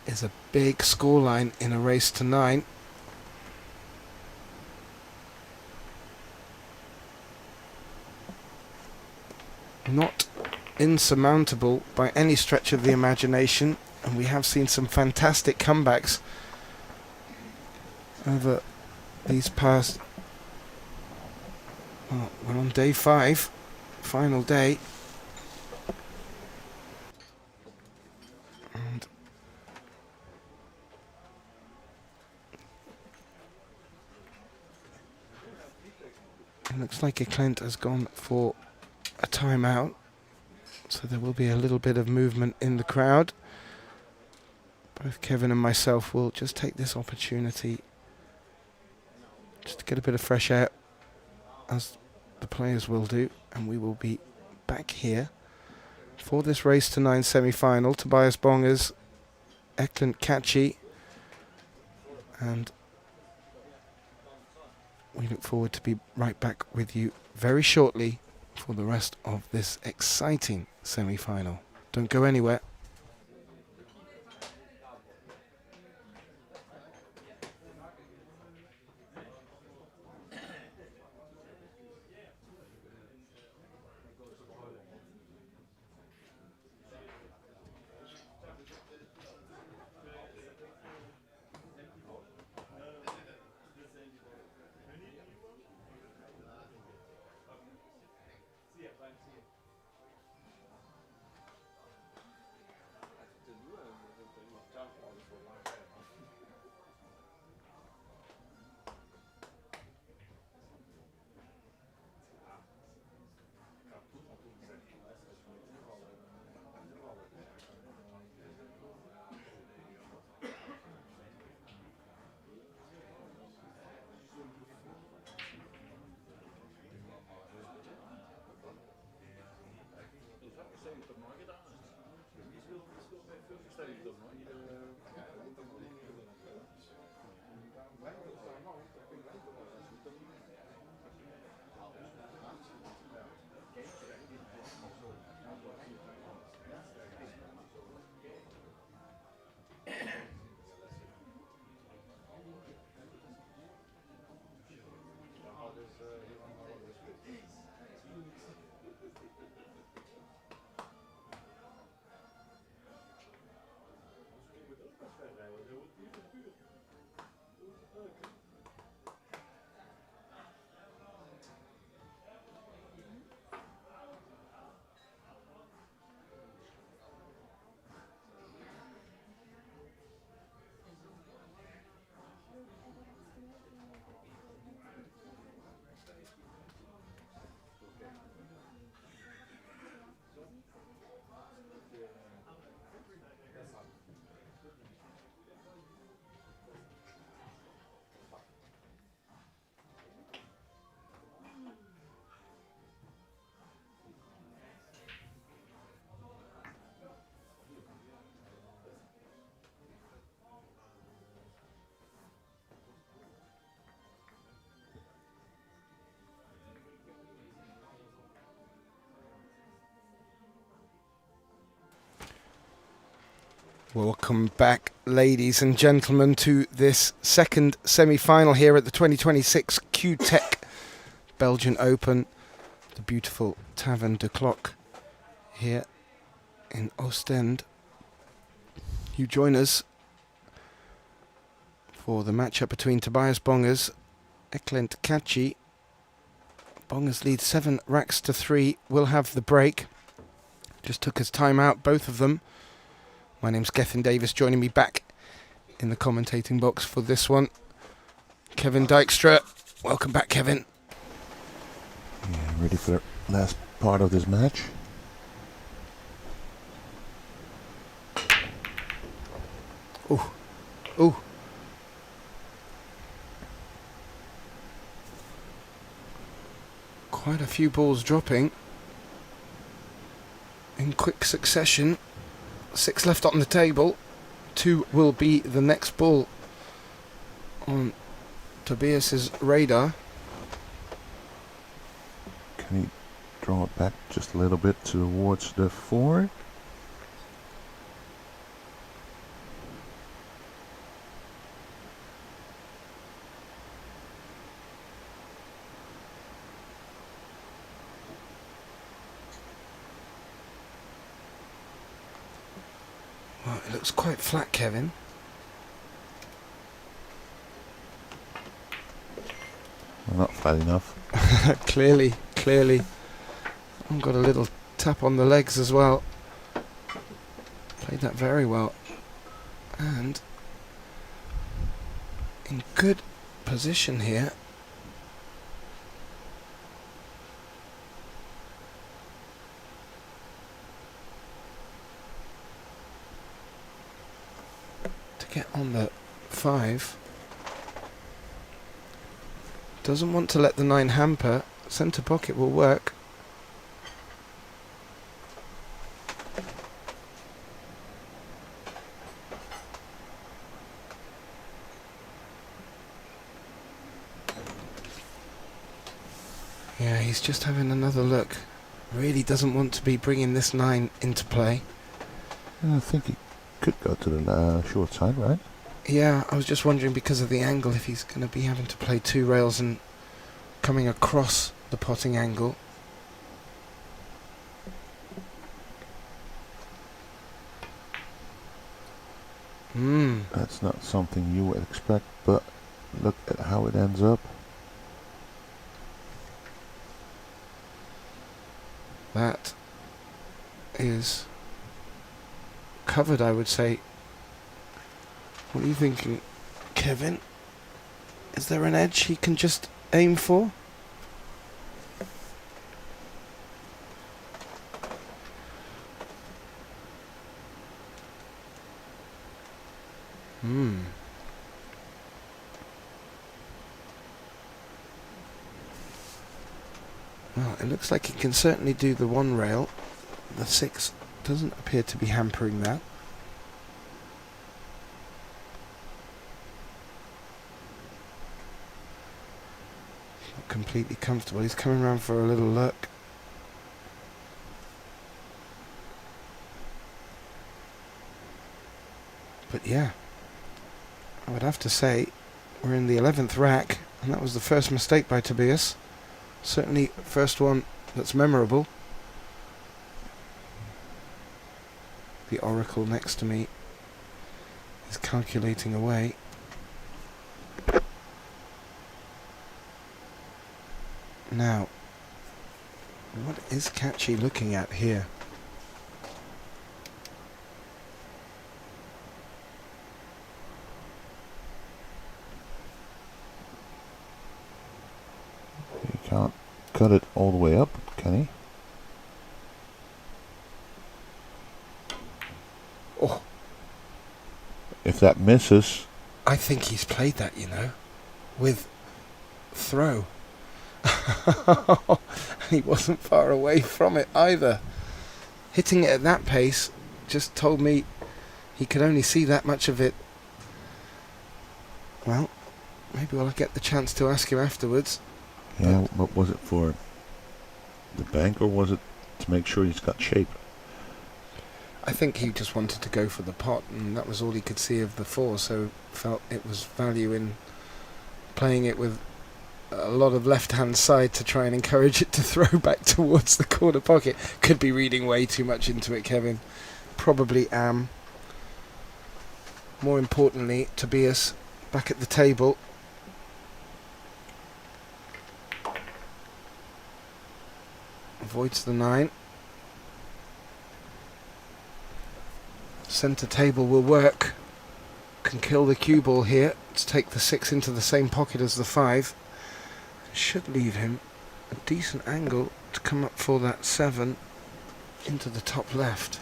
is a big scoreline in a race to 9. Not insurmountable by any stretch of the imagination, and we have seen some fantastic comebacks over these past... Well, we're on day 5, final day. And it looks like Clint has gone for a timeout, so there will be a little bit of movement in the crowd. Both Kevin and myself will just take this opportunity just to get a bit of fresh air, as the players will do, and we will be back here for this race to 9 semi-final. Tobias Bongers, Eklund Kachi, and we look forward to be right back with you very shortly for the rest of this exciting semi-final. Don't go anywhere. Welcome back, ladies and gentlemen, to this second semi-final here at the 2026 CUETEC Belgian Open, the beautiful Taverne de Klokke here in Oostende. You join us for the matchup between Tobias Bongers, Eklent Kachi. Bongers lead 7 racks to 3, will have the break. Just took his time out, both of them. My name's Gethin Davis, joining me back in the commentating box for this one. Kevin Dijkstra. Welcome back, Kevin. Yeah, ready for the last part of this match. Ooh. Ooh. Quite a few balls dropping in quick succession. 6 left on the table. 2 will be the next ball on Tobias's radar. Can he draw it back just a little bit towards the 4? Well, it looks quite flat, Kevin. Well, not flat enough. Clearly. I've got a little tap on the legs as well. Played that very well. And in good position here. To get on the 5. Doesn't want to let the 9 hamper. Centre pocket will work. Yeah, he's just having another look. Really doesn't want to be bringing this 9 into play. I think he could go to the short side, right? Yeah, I was just wondering because of the angle if he's going to be having to play 2 rails and coming across the potting angle. That's not something you would expect, but look at how it ends up. That is covered, I would say. What are you thinking, Kevin? Is there an edge he can just aim for? Well, it looks like he can certainly do the 1 rail. The 6 doesn't appear to be hampering that. Not completely comfortable. He's coming around for a little look. But yeah, I would have to say we're in the 11th rack, and that was the first mistake by Tobias. Certainly first one that's memorable. The oracle next to me is calculating away. Now, what is Kachi looking at here? He can't cut it all the way up, can he? Oh, If that misses, I think he's played that, you know, with throw. He wasn't far away from it either. Hitting it at that pace just told me he could only see that much of it. Well, maybe I'll get the chance to ask him afterwards. yeah, but was it for the bank or was it to make sure he's got shape? I think he just wanted to go for the pot, and that was all he could see of the 4, so felt it was value in playing it with a lot of left-hand side to try and encourage it to throw back towards the corner pocket. Could be reading way too much into it, Kevin. Probably am. More importantly, Tobias back at the table. Avoids the 9. Centre table will work. Can kill the cue ball here. Let's take the 6 into the same pocket as the 5. Should leave him a decent angle to come up for that 7 into the top left.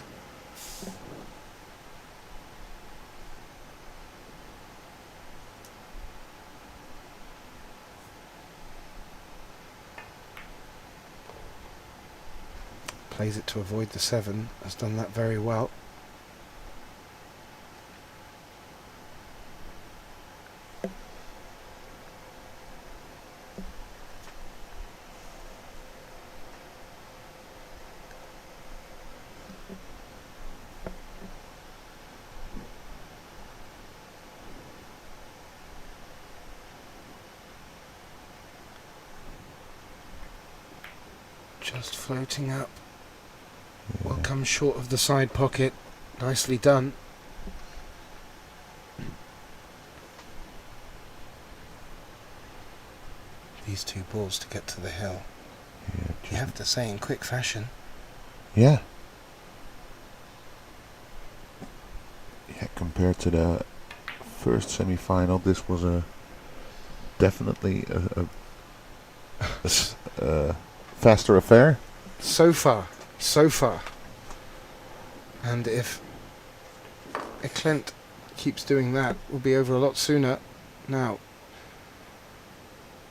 Plays it to avoid the 7, has done that very well. Just floating up. Will come short of the side pocket. Nicely done. These 2 balls to get to the hill. Yeah, You have to say in quick fashion. yeah. Yeah, compared to the first semi-final, this was definitely a faster affair. So far. And if Eklent keeps doing that, we'll be over a lot sooner. Now,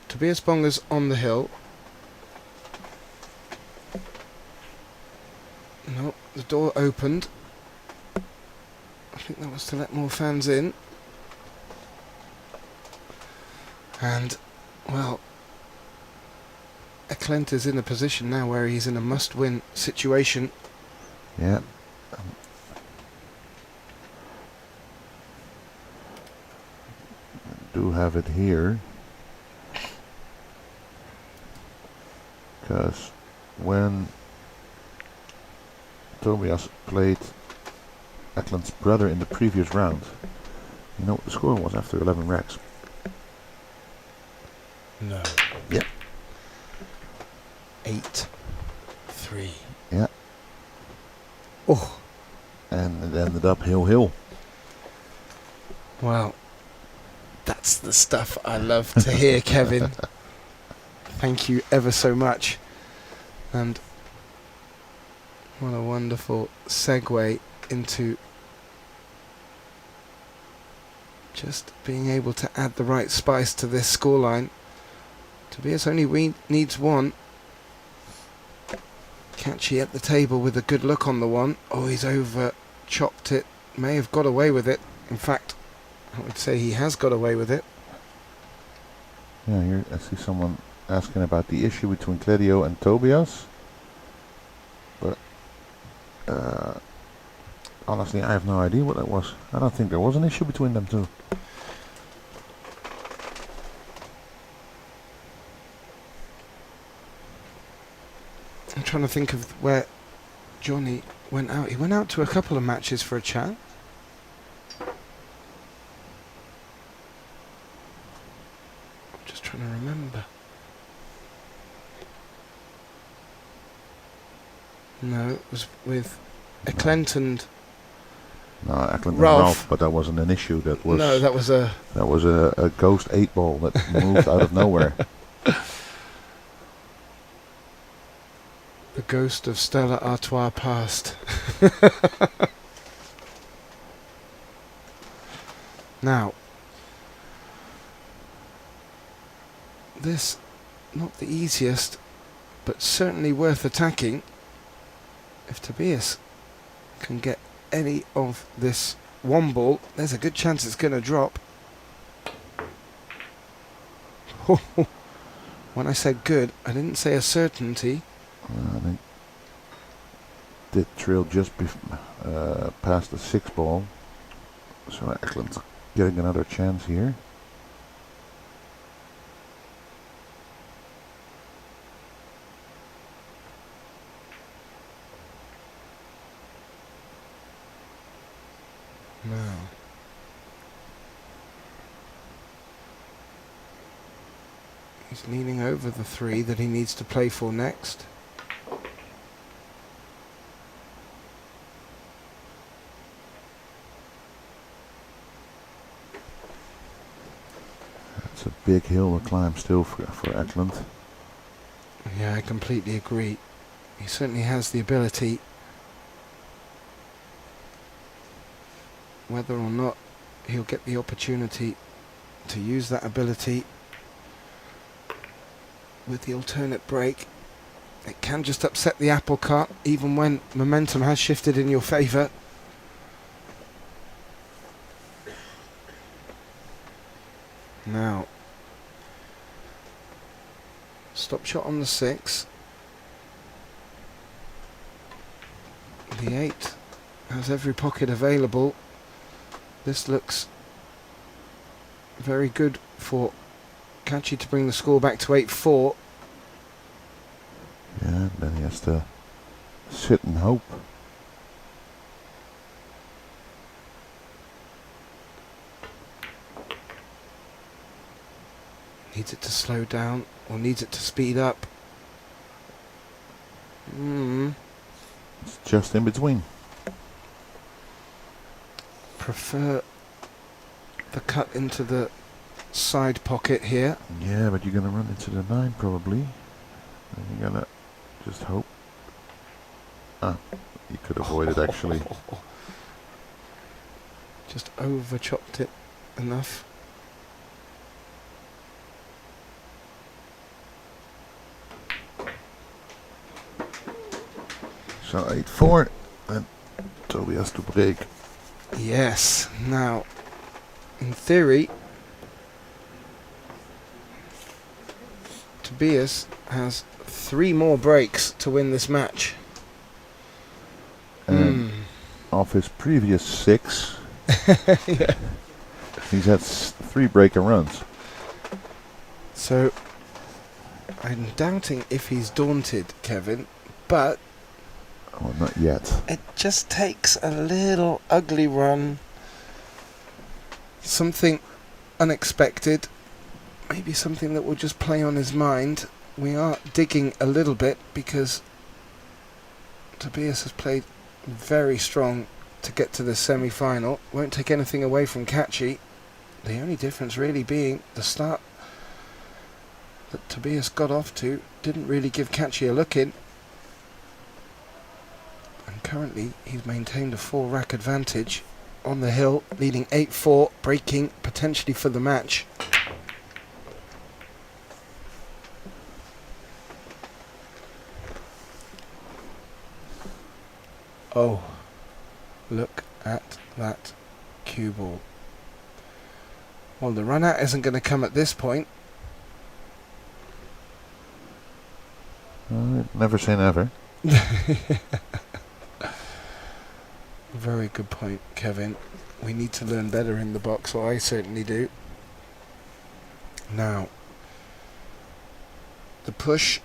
Tobias Bongers on the hill. No, the door opened. I think that was to let more fans in. And, well, Eklent is in a position now where he's in a must-win situation. Yeah. Do have it here. Because when Tobias played Eklent's brother in the previous round, you know what the score was after 11 racks? No. Yep. 8-3. Yeah. Oh. And it ended up hill. Well, that's the stuff I love to hear, Kevin. Thank you ever so much. And what a wonderful segue into just being able to add the right spice to this scoreline. Tobias only needs 1. Catchy at the table with a good look on the 1. Oh, he's over chopped it. May have got away with it. In fact, I would say he has got away with it. Yeah, here I see someone asking about the issue between Claudio and Tobias. But honestly, I have no idea what that was. I don't think there was an issue between them two. I'm trying to think of where Johnny went out. He went out to a couple of matches for a chat. I'm just trying to remember. No, it was with Eklent and No, Eklent and Ralph. Ralph, but that wasn't an issue. That was no, that was a a ghost 8-ball that moved out of nowhere. the ghost of Stella Artois past. Now, this not the easiest, but certainly worth attacking. If Tobias can get any of this 1 ball, there's a good chance it's going to drop. When I said good, I didn't say a certainty. I think did trail just past the 6 ball. So Eklund getting another chance here. Now, he's leaning over the 3 that he needs to play for next. It's a big hill to climb still for Eklund. Yeah, I completely agree. He certainly has the ability. Whether or not he'll get the opportunity to use that ability with the alternate break, it can just upset the apple cart even when momentum has shifted in your favour. Now, stop shot on the 6. The 8 has every pocket available. This looks very good for Kachi to bring the score back to 8-4. Yeah, then he has to sit and hope. Needs it to slow down or needs it to speed up. It's just in between. Prefer the cut into the side pocket here. Yeah, but you're going to run into the 9 probably. And you're going to just hope. Ah, you could avoid it actually. Just over chopped it enough. So 8-4, and Toby has to break. Yes. Now, in theory, Tobias has 3 more breaks to win this match. And off his previous 6, Yeah. he's had 3 breaker runs. So, I'm doubting if he's daunted, Kevin, but Well, not yet. it just takes a little ugly run, something unexpected, maybe something that will just play on his mind. We are digging a little bit because Tobias has played very strong to get to the semi-final. Won't take anything away from Kachi. The only difference really being the start that Tobias got off to didn't really give Kachi a look in. And currently he's maintained a 4-rack advantage on the hill, leading 8-4, breaking potentially for the match. Oh, look at that cue ball. Well, the run out isn't going to come at this point. Never say never. Very good point, Kevin. We need to learn better in the box, or I certainly do. Now, the push,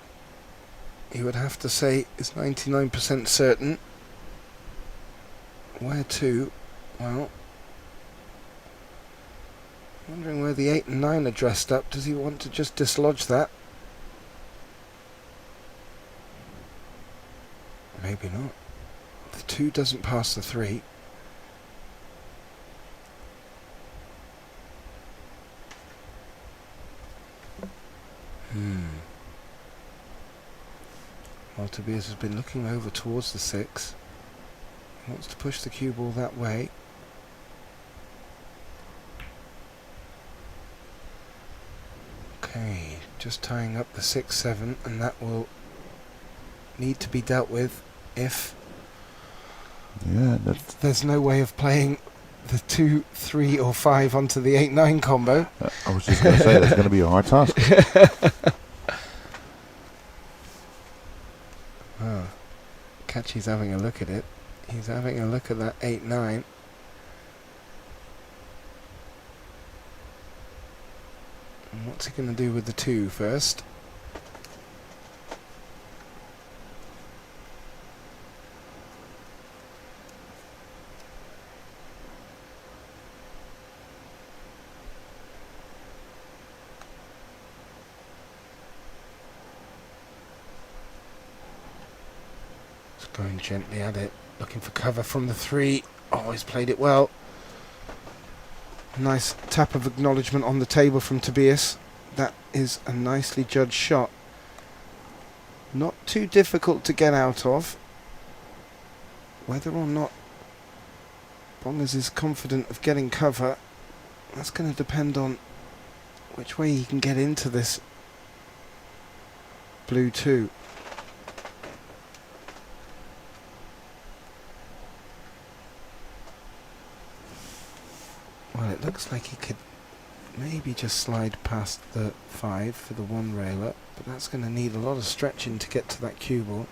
you would have to say, is 99% certain. Where to? Well, wondering where the 8 and 9 are dressed up. Does he want to just dislodge that? Maybe not. The 2 doesn't pass the 3. Well, Tobias has been looking over towards the 6. He wants to push the cue ball that way. Okay, just tying up the 6-7, and that will need to be dealt with if there's no way of playing the 2, 3 or 5 onto the 8-9 combo. I was just going to say, that's going to be a hard task. Kachi's having a look at it. He's having a look at that 8-9. And what's he going to do with the 2 first? Just going gently at it, looking for cover from the 3. Oh, he's played it well. Nice tap of acknowledgement on the table from Tobias. That is a nicely judged shot. Not too difficult to get out of. Whether or not Bongers is confident of getting cover, that's going to depend on which way he can get into this blue 2. Well, it looks like he could maybe just slide past the 5 for the 1 railer, but that's going to need a lot of stretching to get to that cue ball.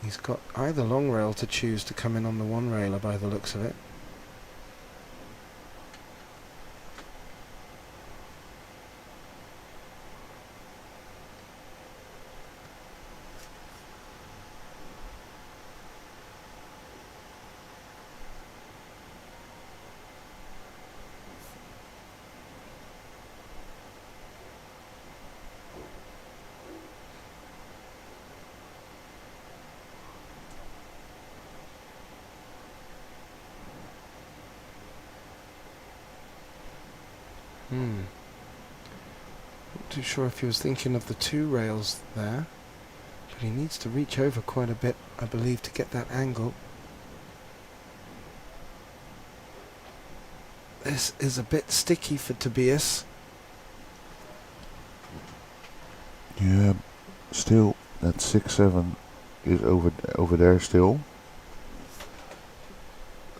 He's got either long rail to choose to come in on the 1 railer by the looks of it. Not too sure if he was thinking of the 2 rails there, but he needs to reach over quite a bit, I believe, to get that angle. This is a bit sticky for Tobias. Yeah, still that 6-7 is over there still,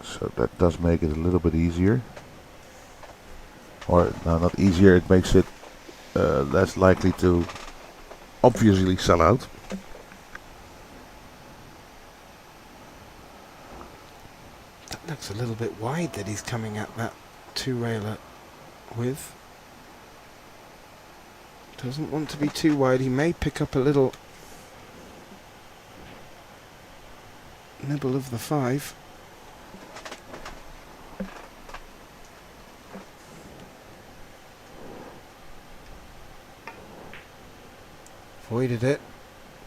so that does make it a little bit easier. Or no, not easier. It makes it less likely to obviously sell out. That looks a little bit wide that he's coming at that 2 railer with. Doesn't want to be too wide. He may pick up a little nibble of the 5. Avoided it,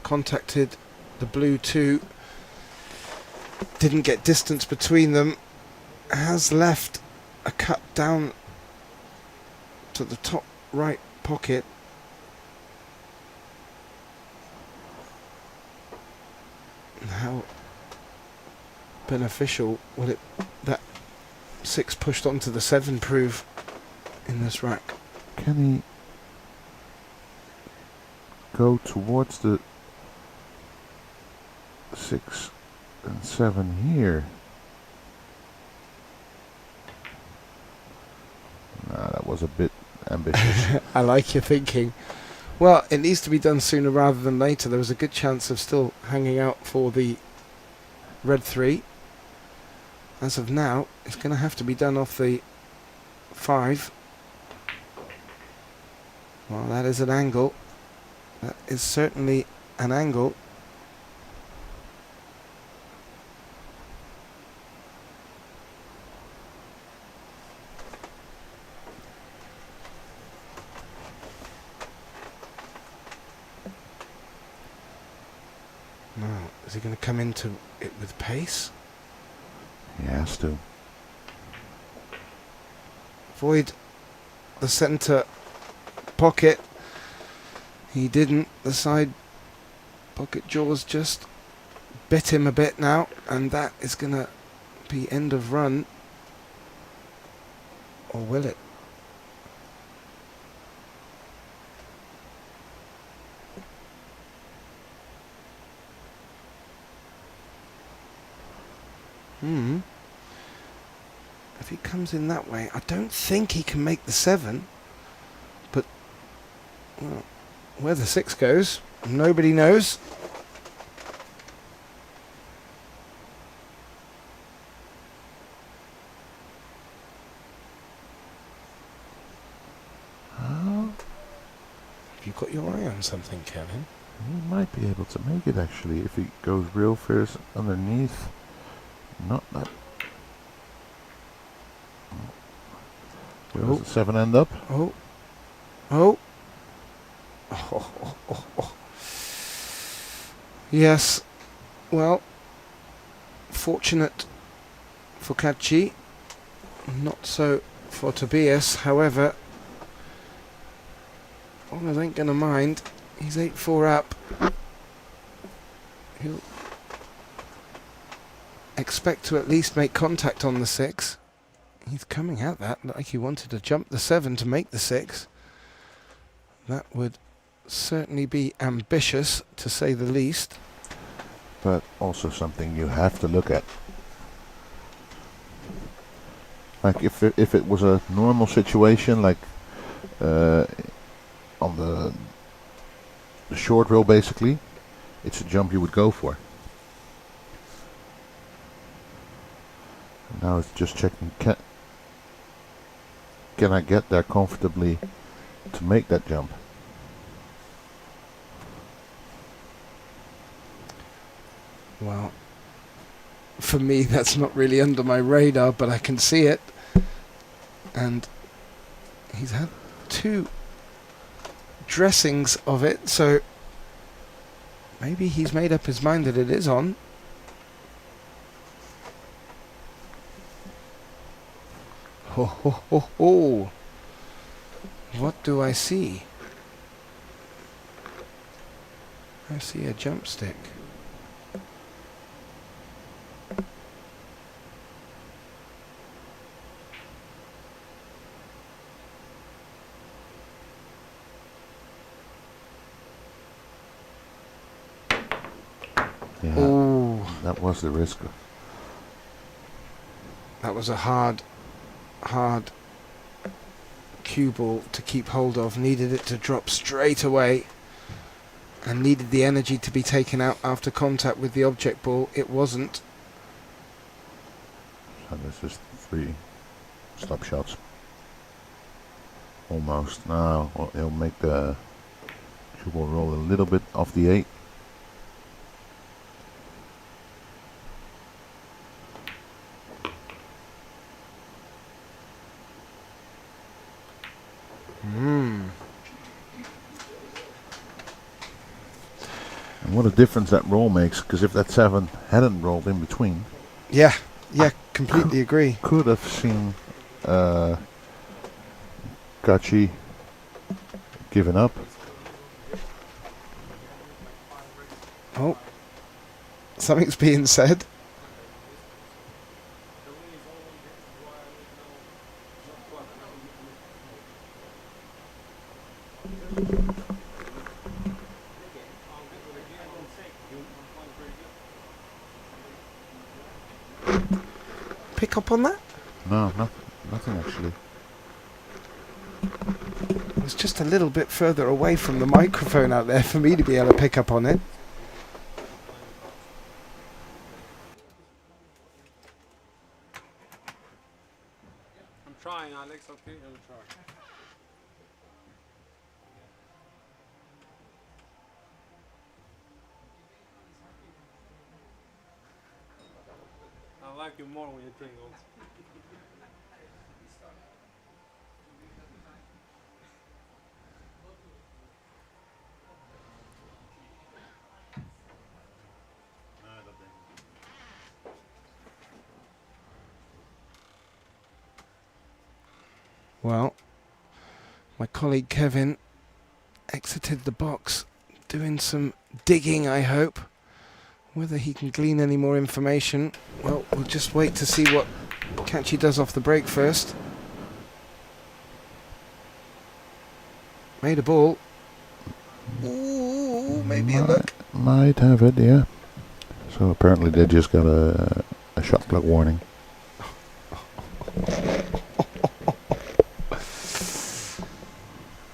contacted the blue 2, didn't get distance between them, has left a cut down to the top right pocket. How beneficial will it that 6 pushed onto the 7 prove in this rack? Can he go towards the 6 and 7 here? Nah, that was a bit ambitious. I like your thinking. Well, it needs to be done sooner rather than later. There was a good chance of still hanging out for the red 3. As of now, it's going to have to be done off the 5. Well, that is an angle. That is certainly an angle. Now, is he going to come into it with pace? He has to. Avoid the centre pocket. He didn't. The side pocket jaws just bit him a bit now, and that is going to be end of run. Or will it? If he comes in that way, I don't think he can make the 7. But, well, where the 6 goes, nobody knows. Have you got your eye on something, Kevin? He might be able to make it actually if he goes real fierce underneath. Not that. Where does the 7 end up? Oh. Oh. Oh, oh, oh, oh. Yes. Well, fortunate for Kachi. Not so for Tobias. However, Bongers ain't going to mind. He's 8-4 up. He'll expect to at least make contact on the 6. He's coming at that like he wanted to jump the 7 to make the 6. That would certainly be ambitious, to say the least. But also something you have to look at. Like if it was a normal situation, like on the short rail basically, it's a jump you would go for. Now it's just checking, can I get there comfortably to make that jump? Well, for me that's not really under my radar, but I can see it. And he's had 2 dressings of it, so maybe he's made up his mind that it is on. Ho ho ho ho! What do I see? I see a jump stick. Yeah, Oh, that was the risk. that was a hard cue ball to keep hold of. Needed it to drop straight away and needed the energy to be taken out after contact with the object ball. It wasn't. So this is 3 stop shots. Almost. Now he'll make the cue ball roll a little bit off the 8. And what a difference that roll makes, because if that 7 hadn't rolled in between, Yeah, completely agree. could have seen Kachi giving up. Oh, something's being said. Pick up on that? No, nothing actually. It was just a little bit further away from the microphone out there for me to be able to pick up on it. I'm trying, Alex. Okay, I'm trying. I like you more when you drink also. Well, my colleague Kevin exited the box, doing some digging, I hope. Whether he can glean any more information, well, we'll just wait to see what Kachi does off the break first. Made a ball. Ooh, maybe a look. Might have it, yeah. So apparently they just got a shot clock warning.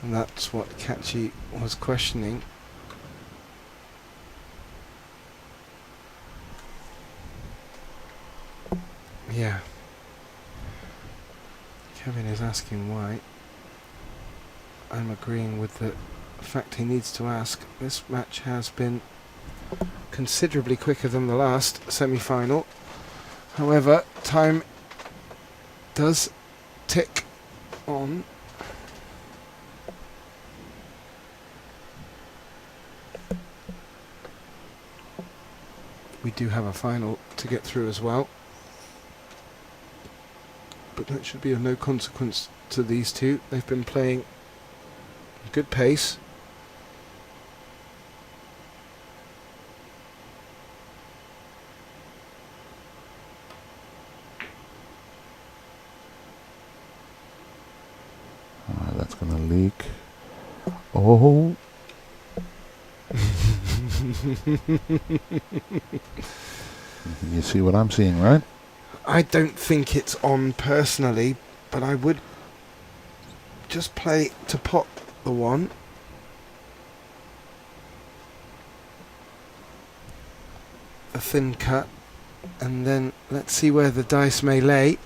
And that's what Kachi was questioning. Yeah. Kevin is asking why. I'm agreeing with the fact he needs to ask. This match has been considerably quicker than the last semi-final. However, time does tick on. We do have a final to get through as well, but that should be of no consequence to these two. They've been playing a good pace. That's gonna leak. Oh. You see what I'm seeing, right? I don't think it's on personally, but I would just play to pot the one. A thin cut, and then let's see where the dice may lay.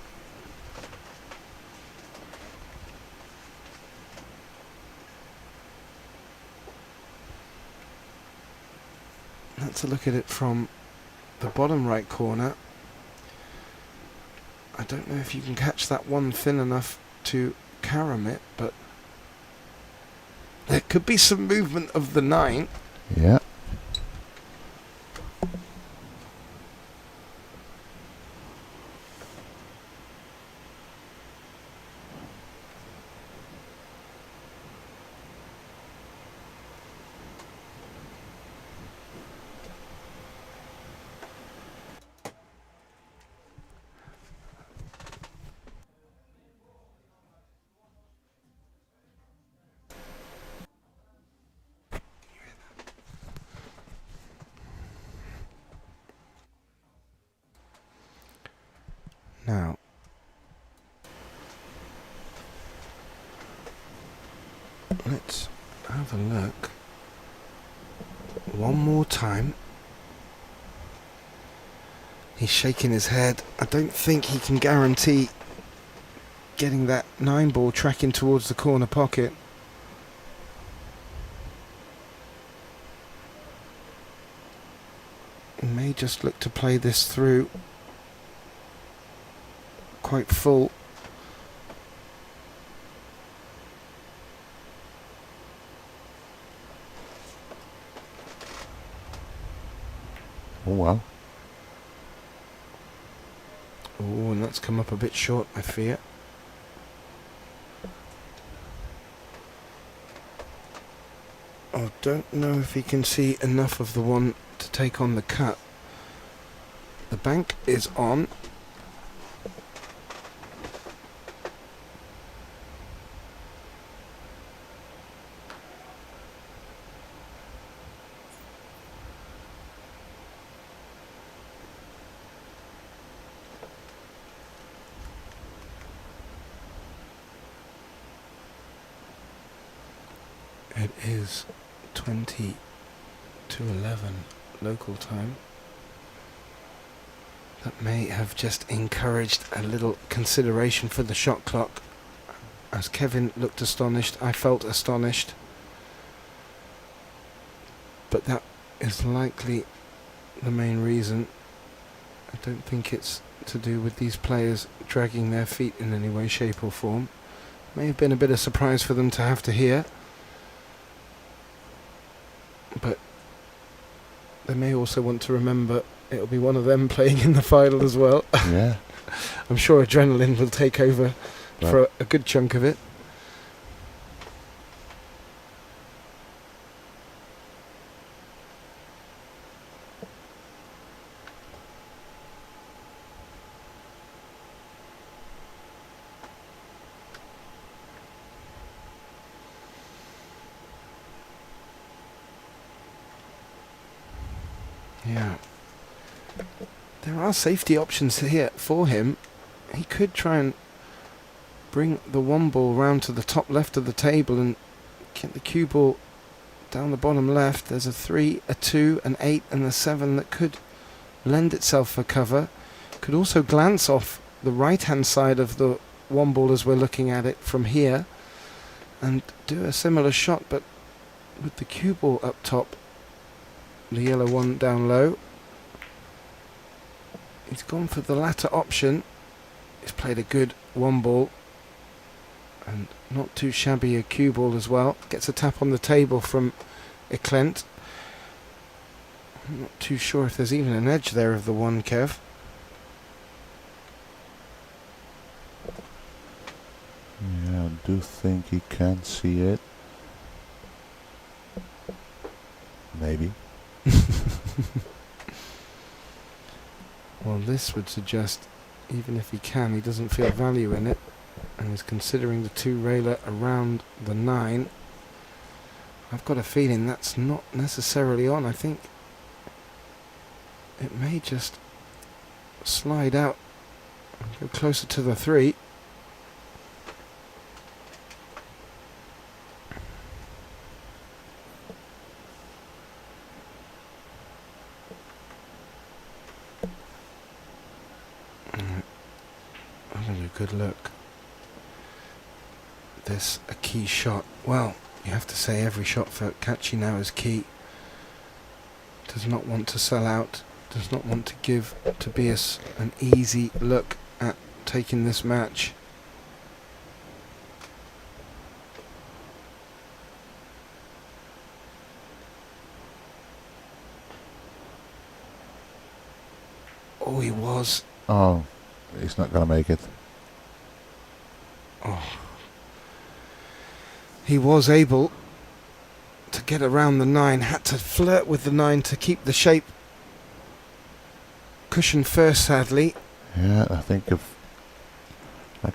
Let's look at it from the bottom right corner. I don't know if you can catch that one thin enough to carom it, but there could be some movement of the 9. Yeah. Now, let's have a look one more time. He's shaking his head. I don't think he can guarantee getting that 9 ball tracking towards the corner pocket. He may just look to play this through quite full. Oh well. Oh, and that's come up a bit short, I fear. I don't know if he can see enough of the one to take on the cut. The bank is on. It is 20 to 11 local time. That may have just encouraged a little consideration for the shot clock. As Kevin looked astonished, I felt astonished. But that is likely the main reason. I don't think it's to do with these players dragging their feet in any way, shape or form. May have been a bit of surprise for them to have to hear. But they may also want to remember it'll be one of them playing in the final as well. Yeah. I'm sure adrenaline will take over for a good chunk of it. Yeah. There are safety options here for him. He could try and bring the 1 ball round to the top left of the table and get the cue ball down the bottom left. There's a 3, a 2, an 8 and a 7 that could lend itself for cover. Could also glance off the right hand side of the 1 ball as we're looking at it from here and do a similar shot, but with the cue ball up top, the yellow one down low. He's gone for the latter option. He's played a good one ball and not too shabby a cue ball as well. Gets a tap on the table from Eklent. I'm not too sure if there's even an edge there of the one, Kev. Yeah, I do think he can see it. Maybe. Well, this would suggest even if he can, he doesn't feel value in it, and is considering the two railer around the 9. I've got a feeling that's not necessarily on. I think it may just slide out and go closer to the 3. Good look. This a key shot. Well, you have to say every shot for Kachi now is key. Does not want to sell out. Does not want to give Tobias an easy look at taking this match. Oh, he was. Oh, he's not going to make it. Oh. He was able to get around the 9, had to flirt with the 9 to keep the shape. Cushion first, sadly. Yeah, I think if like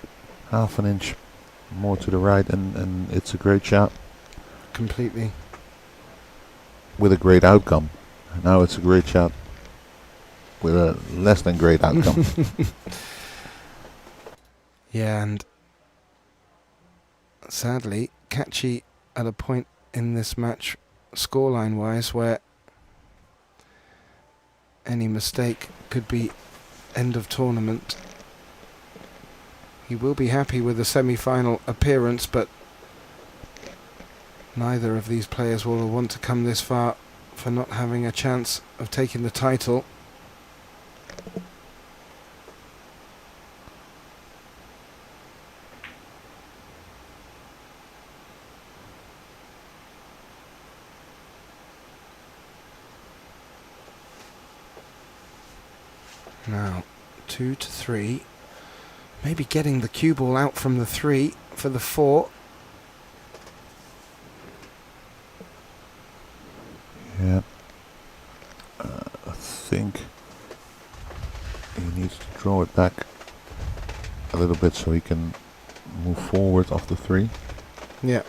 half an inch more to the right and it's a great shot. Completely. With a great outcome. Now it's a great shot with a less than great outcome. Yeah, and sadly, Kachi at a point in this match, scoreline-wise, where any mistake could be end of tournament. He will be happy with the semi-final appearance, but neither of these players will want to come this far for not having a chance of taking the title. Now, 2 to 3. Maybe getting the cue ball out from the 3 for the 4. Yeah. I think he needs to draw it back a little bit so he can move forward off the 3. Yeah.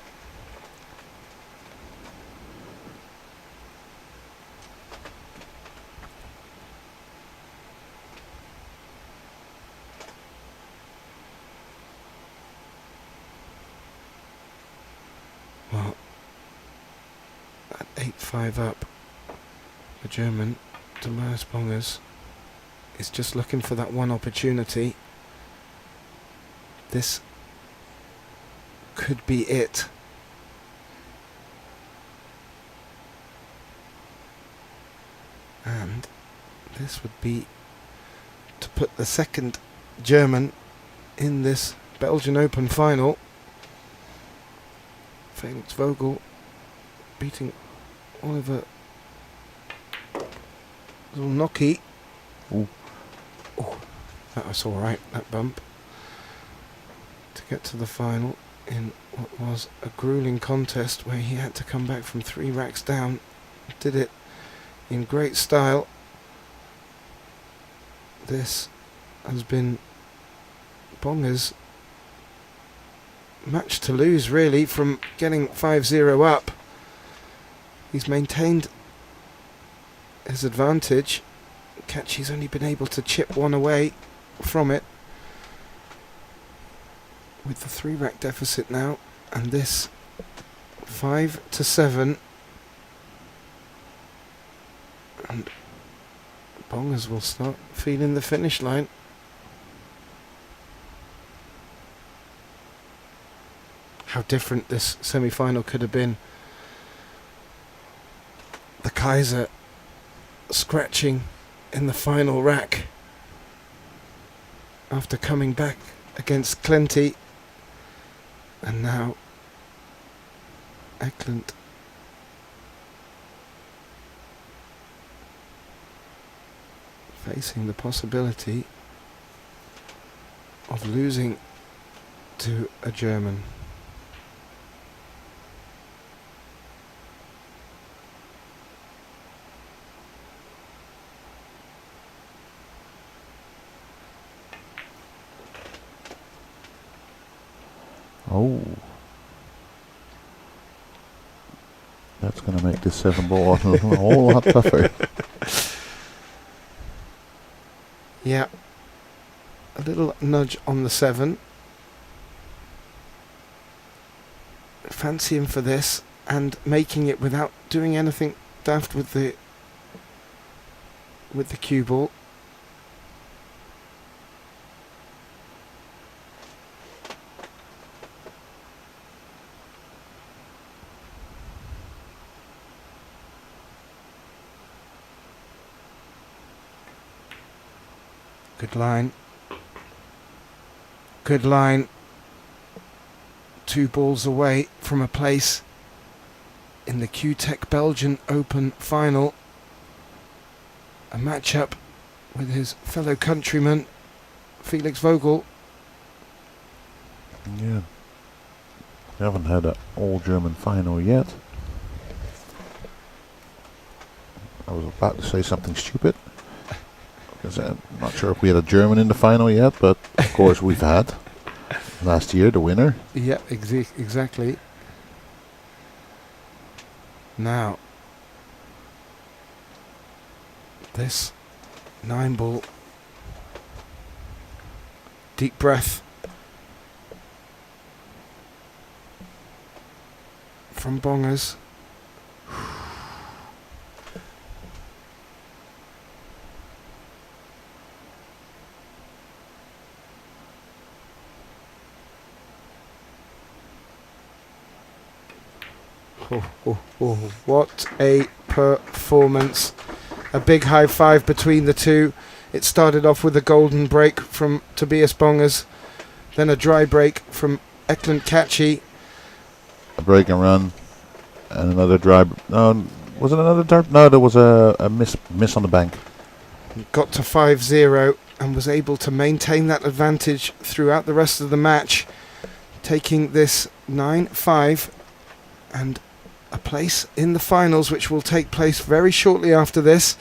Well, at 8-5 up, the German, Tobias Bongers, is just looking for that one opportunity. This could be it. And this would be to put the second German in this Belgian Open final. Felix Vogel beating Oliver Zulnocki. Ooh. Oh, that was alright, that bump. To get to the final in what was a grueling contest where he had to come back from 3 racks down. Did it in great style. This has been Bongers' match to lose, really, from getting 5-0 up. He's maintained his advantage. Kachi's only been able to chip one away from it with the 3 rack deficit now, and this 5-7, and Bongers will start feeling the finish line. How different this semi-final could have been Kaiser scratching in the final rack after coming back against Clenty, and now Eklund facing the possibility of losing to a German. Oh. That's going to make this 7-ball a whole lot tougher. Yeah. A little nudge on the 7. Fancy him for this, and making it without doing anything daft with the cue ball. Good line. Good line. 2 balls away from a place in the CUETEC Belgian Open final. A matchup with his fellow countryman Felix Vogel. Yeah. We haven't had an all-German final yet. I was about to say something stupid, because I'm not sure if we had a German in the final yet, but of course we've had. Last year, the winner. Yeah, exactly. Now, this 9-ball. Deep breath from Bongers. What a performance. A big high five between the two. It started off with a golden break from Tobias Bongers, then a dry break from Eklund Kachi. A break and run, and another dry. No, was it another dart? No, there was a miss on the bank. Got to 5-0 and was able to maintain that advantage throughout the rest of the match, taking this 9-5 and a place in the finals, which will take place very shortly after this.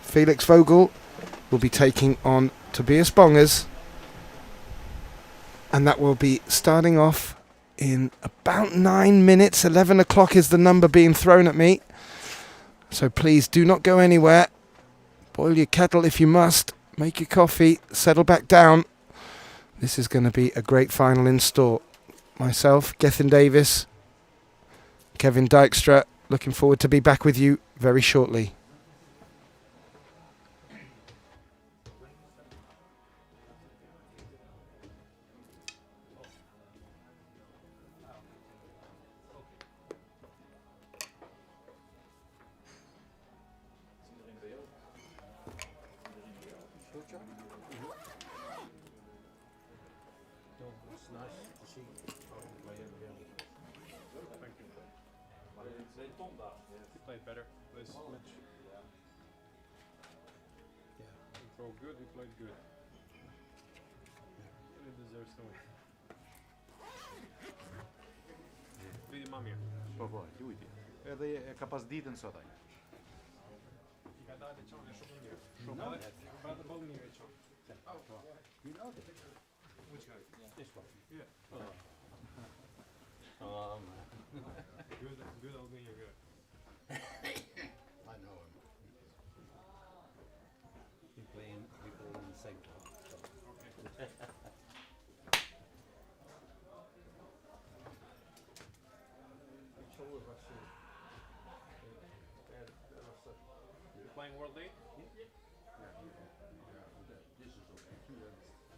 Felix Vogel will be taking on Tobias Bongers, and that will be starting off in about 9 minutes. 11 o'clock is the number being thrown at me, so please do not go anywhere. Boil your kettle if you must, make your coffee, settle back down. This is going to be a great final in store. Myself, Gethin Davis, Kevin Dykstra, looking forward to be back with you very shortly. Edhe e ka pas ditën sot ai. Good Albania, good. I know him. We play in the same club. Playing World Day?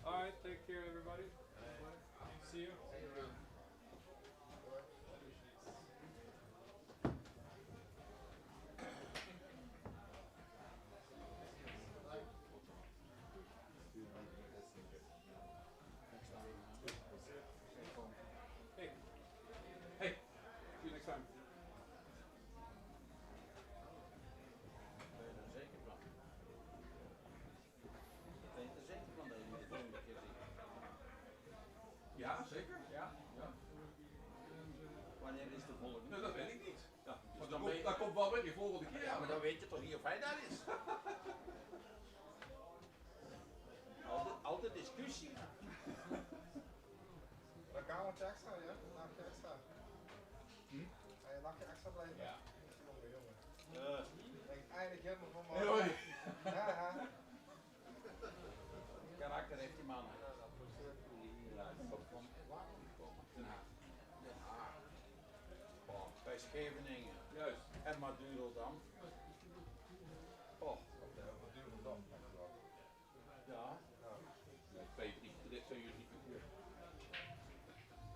Alright, take care everybody. See you. wanneer is de volgende? Nee, dat weet ik niet. Ja, Maar dus dat komt, dat komt wel weer die volgende keer. ja, maar dan weet je toch niet of hij daar is. Altijd discussie. Dan kamertje extra, ja? Nachtje extra. Ga je nachtje extra blijven? Ja. Jongen, jongen. Denk eindelijk helemaal van me. Hoi. Ja, ja. Karakter heeft die man. Van waar moet hij komen? Den Haag. Den Haag. Oh, bij Scheveningen. Juist. En Madurodam. Oh. Ja. Dit zijn jullie niet goed.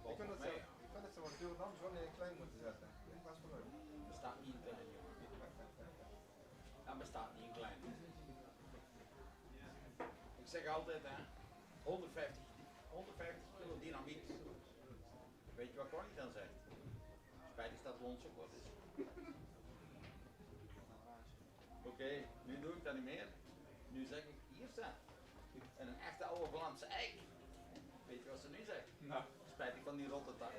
Ik vind het zo wat duur dan zo in klein moeten zetten. Dat was voor leuk. Bestaat niet in klein, jongen. Dat bestaat niet in klein. Ik zeg altijd, hè, 150 kilo dynamiet. Weet je wat Connie dan zegt? Spijtig dat het ons ook wat is. Oké, nu doe ik dat niet meer. Nu zeg ik, hier staat. En een echte oude Vlaamse eik. Weet je wat ze nu zegt? Nou. Spijtig van die rotte tak.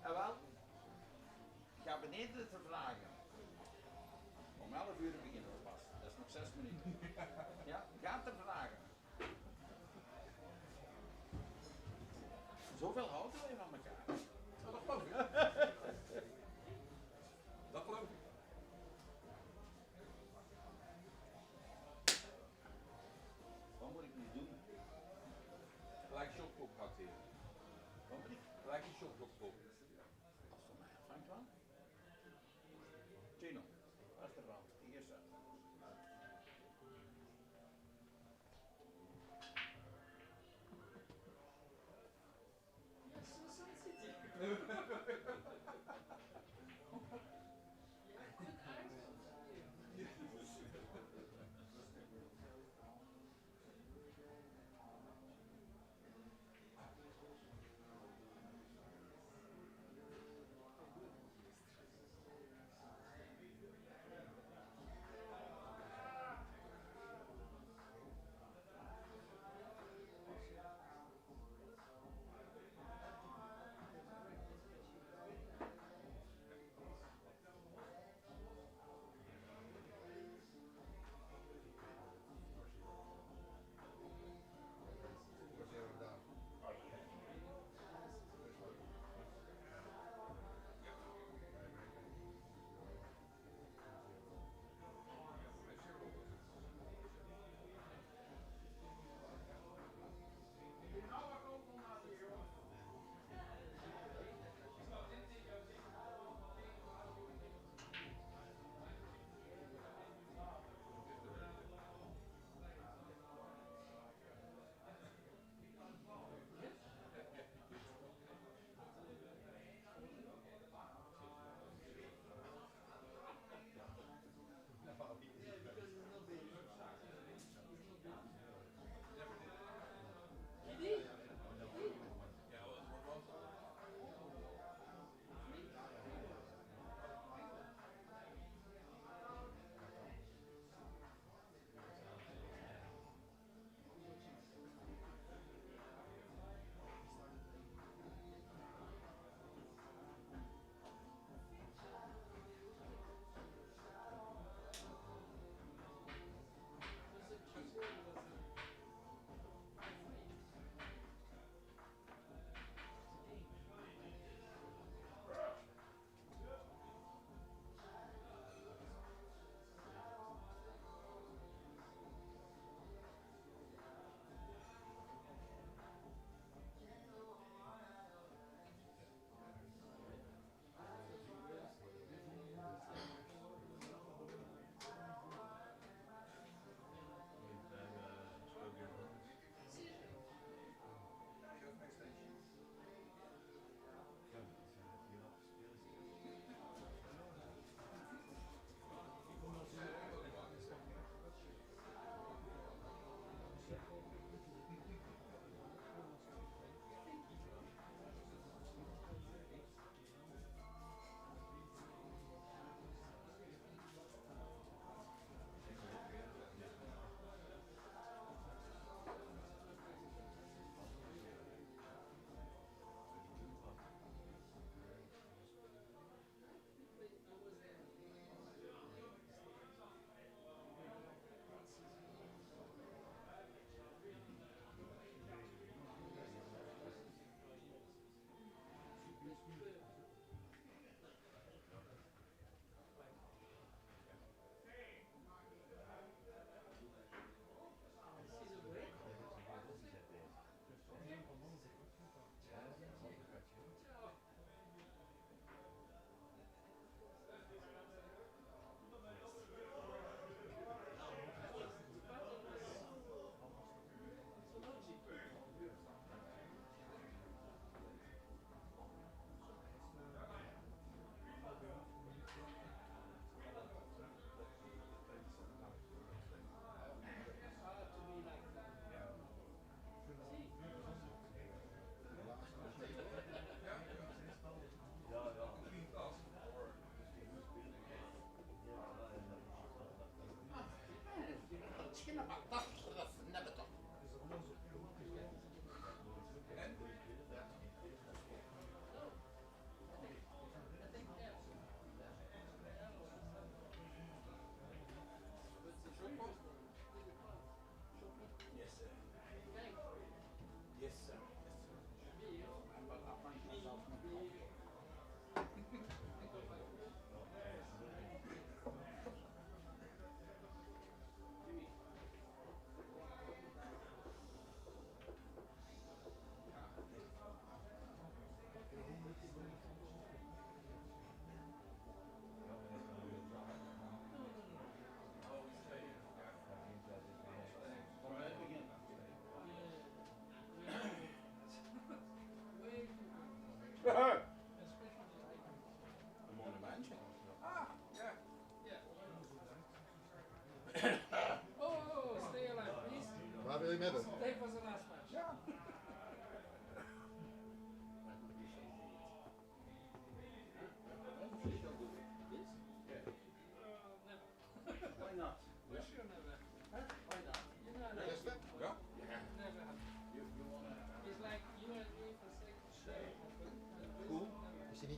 En wel, ik ga beneden te vragen. Om 11 uur beginnen we pas. Dat is nog 6 minuten. Ja, ga te vragen. Zoveel houden wij van elkaar. Ja, dat geloof ik. Dat geloof ik. Wat moet ik nu doen? Gelijk shotklok gaat hier. Wat moet ik? Gelijk een shotklok. Als van mij afhangt wel. Tino, achteraan, de eerste.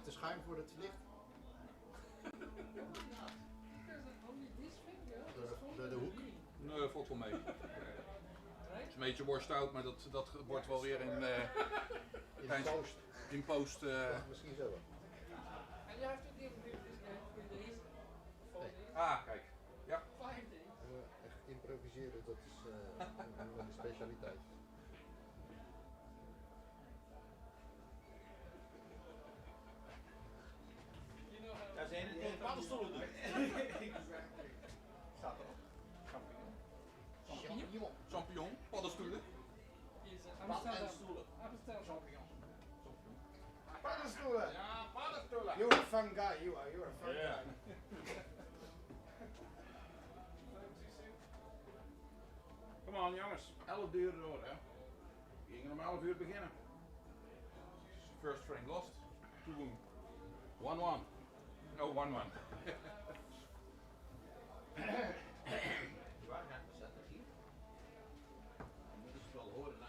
te schuin voor het licht? Door de hoek? Nee, valt wel mee. Het is een beetje worstout, maar dat wordt wel weer in post. In post. Misschien zo wel. Ah, kijk. Ja. Echt improviseren, dat is een specialiteit. Daar zijn het paddenstoelen doen. Staat erop. Champignon. Champignon, paddenstoelen. Paddenstoelen. Champignon. Paddenstoelen! Ja, paddenstoelen. You're a fun guy, you are. You're a fun Ja. guy. Kom aan jongens, 11 uur door hè. We gingen om 11 uur beginnen. First frame lost. 2-1. 1-1. Oh, 1-1. Waar ga ik me zetten hier? Dan moeten ze het wel horen hè.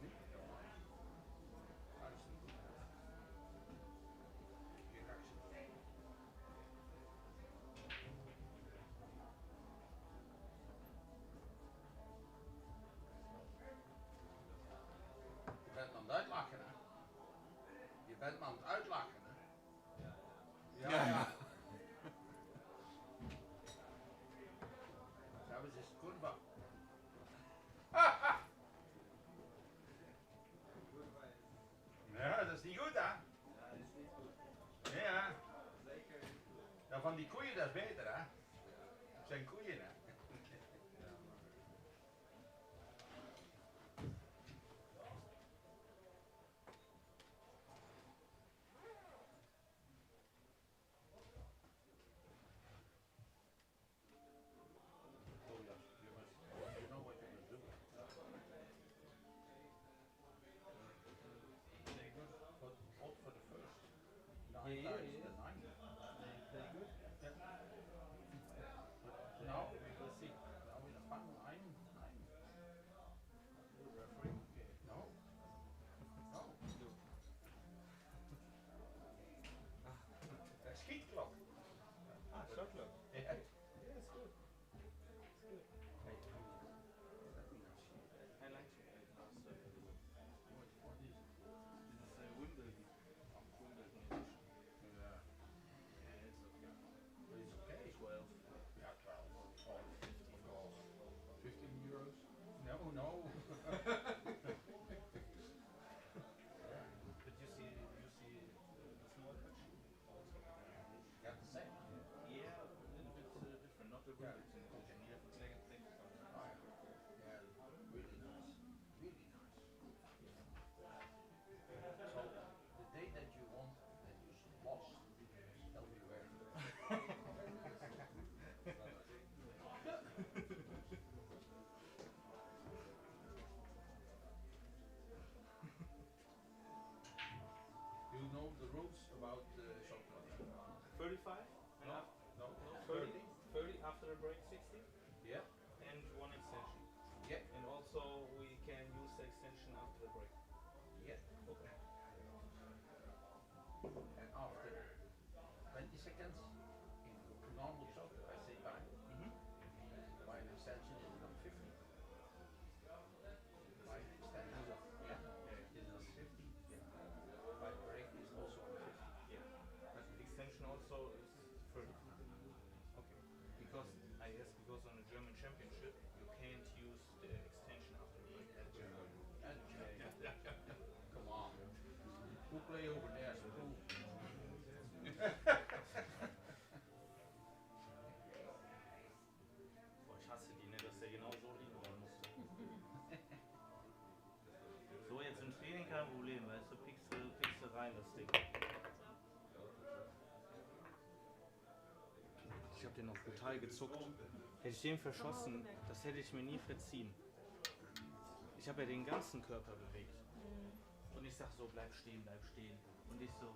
Nee? Ah, dat is niet goed. Hier ga ik zitten. Je bent me aan het uitlachen hè. Je bent me aan het uitlachen hè. Ja. Sabes es curva. Ja, dat is niet goed hè. Ja. Nou, van die koeien dat is beter hè. Het zijn koeien hè. Schietklok. Ah, zo klok. Ja. Ja, is goed. Is goed. Hij lijkt zo uit als dit is Wimbledon. Wimbledon. Ja. It's okay. 12. Ja, 12. Oh, 15. Of course. 15 euros. No, no. But you see the small section. Yeah, the same. Yeah, a little bit different. Not the Wimbledon coach. And you have to take it. Oh, yeah. Yeah, really nice. Really nice. So, the day that you want that you lost everywhere. You know the rules about shot clock? 35 and No, after, no, 30, 30 after a break 60 Yeah, and one extension. yeah, And also we can use the extension after the break. yeah. Okay. And after 20 seconds in normal shot, I say bye. My extension is not 50. My extension is on 50. Yeah. My break is also on 50. Yeah. But extension also is 30. Okay. Because I guess because on the German championship you can't use the extension after the break. Come on. Who play over there? So who? Boah, ich hasse die, ne, dass der genau so liegen bleiben musste. So, jetzt im Training kein Problem, weißt du, pickst du rein, das Ding. Ich hab den noch brutal gezuckt. Hätte ich den verschossen, das hätte ich mir nie verziehen. Ich habe ja den ganzen Körper bewegt. Und ich sag so, bleib stehen, bleib stehen. Und ich so.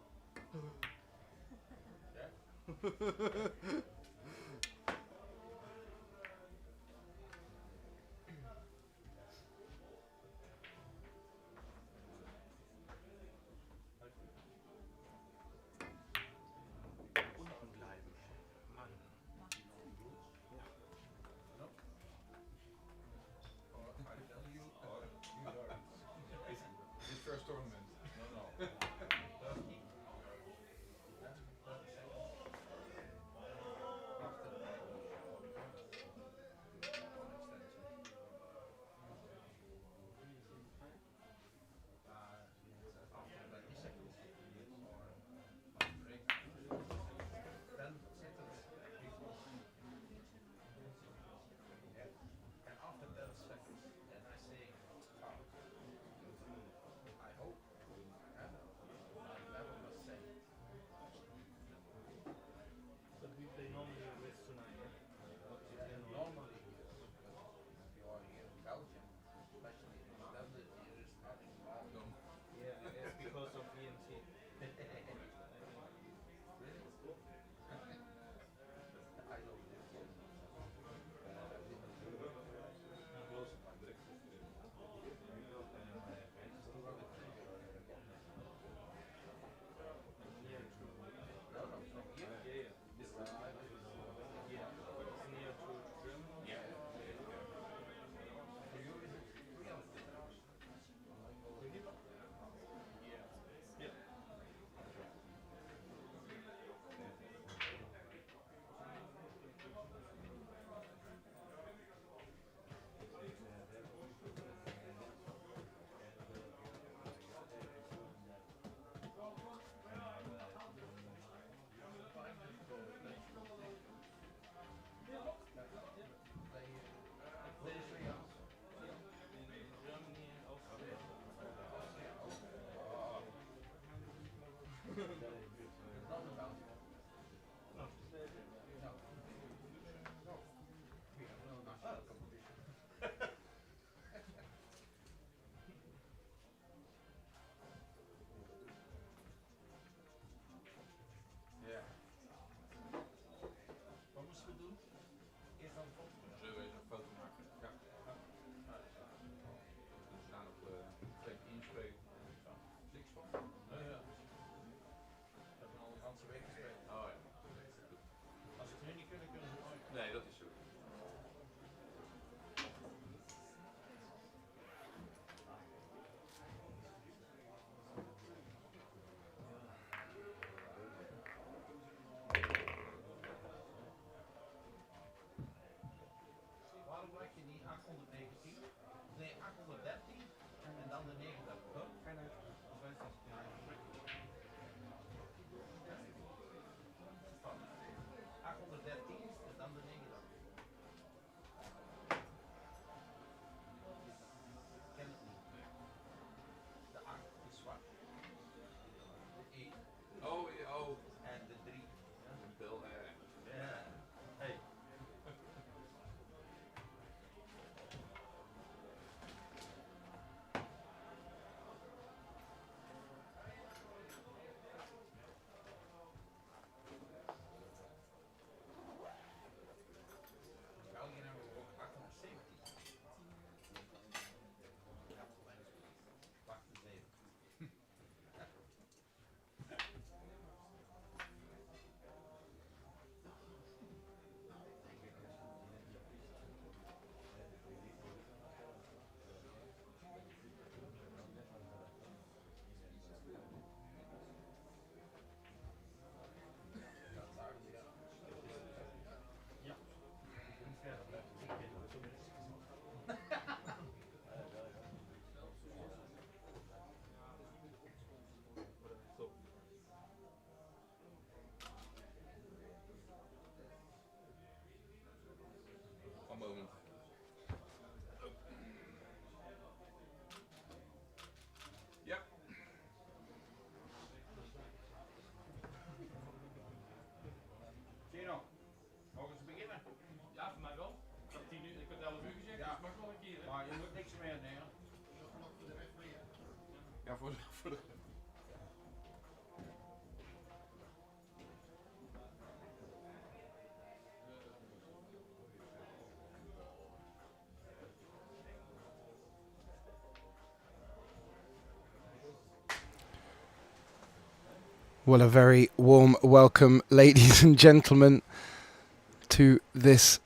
Well, a very warm welcome, ladies and gentlemen, to this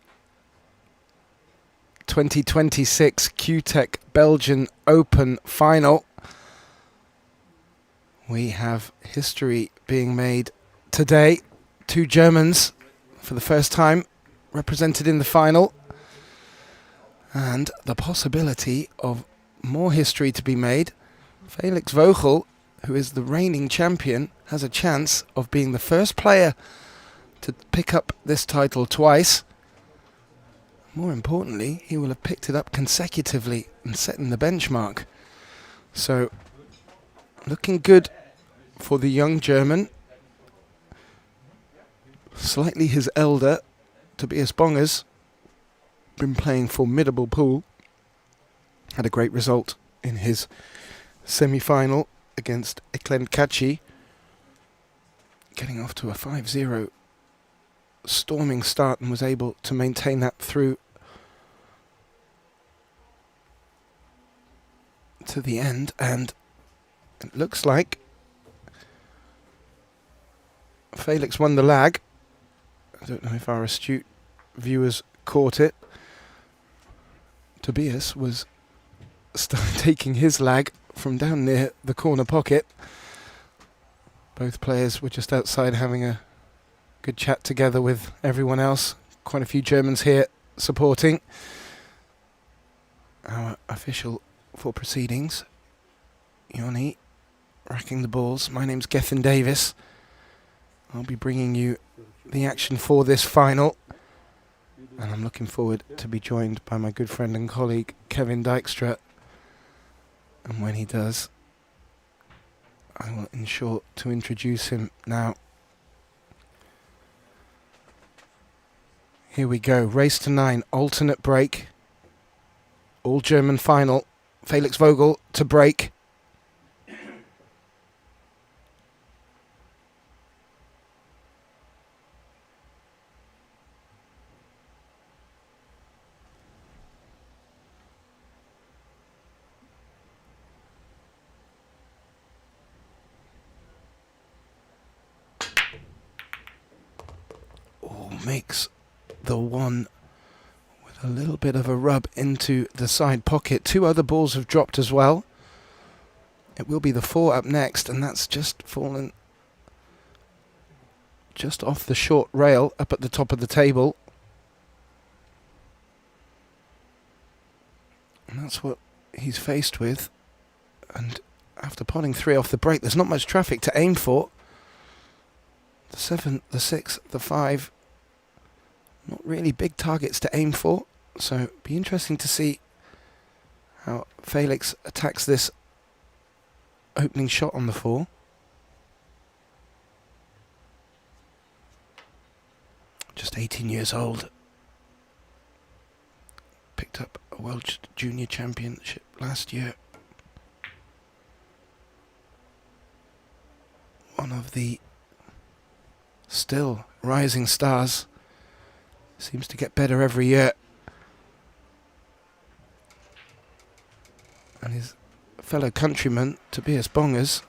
2026 CUETEC Belgian Open final. We have history being made today. 2 Germans for the first time represented in the final, and the possibility of more history to be made. Felix Vogel, who is the reigning champion, has a chance of being the first player to pick up this title twice. More importantly, he will have picked it up consecutively and setting the benchmark. So, looking good for the young German. Slightly his elder, Tobias Bongers, been playing formidable pool. Had a great result in his semi-final against Eklen Kachi, getting off to a 5-0 storming start, and was able to maintain that through to the end. And it looks like Felix won the lag. I don't know if our astute viewers caught it. Tobias was taking his lag from down near the corner pocket. Both players were just outside having a good chat together with everyone else. Quite a few Germans here supporting. Our official for proceedings, Yoni, racking the balls. My name's Gethin Davis. I'll be bringing you the action for this final, and I'm looking forward to be joined by my good friend and colleague Kevin Dijkstra. And when he does, I will ensure to introduce him now. Here we go. Race to 9, alternate break. All German final. Felix Vogel to break. Makes the one with a little bit of a rub into the side pocket. 2 other balls have dropped as well. It will be the 4 up next, and that's just fallen just off the short rail up at the top of the table. And that's what he's faced with. And after potting 3 off the break, there's not much traffic to aim for. The 7, the 6, the 5. Not really big targets to aim for, so it'll be interesting to see how Felix attacks this opening shot on the 4. Just 18 years old. Picked up a World Junior Championship last year. One of the still rising stars. Seems to get better every year. And his fellow countryman, Tobias Bongers,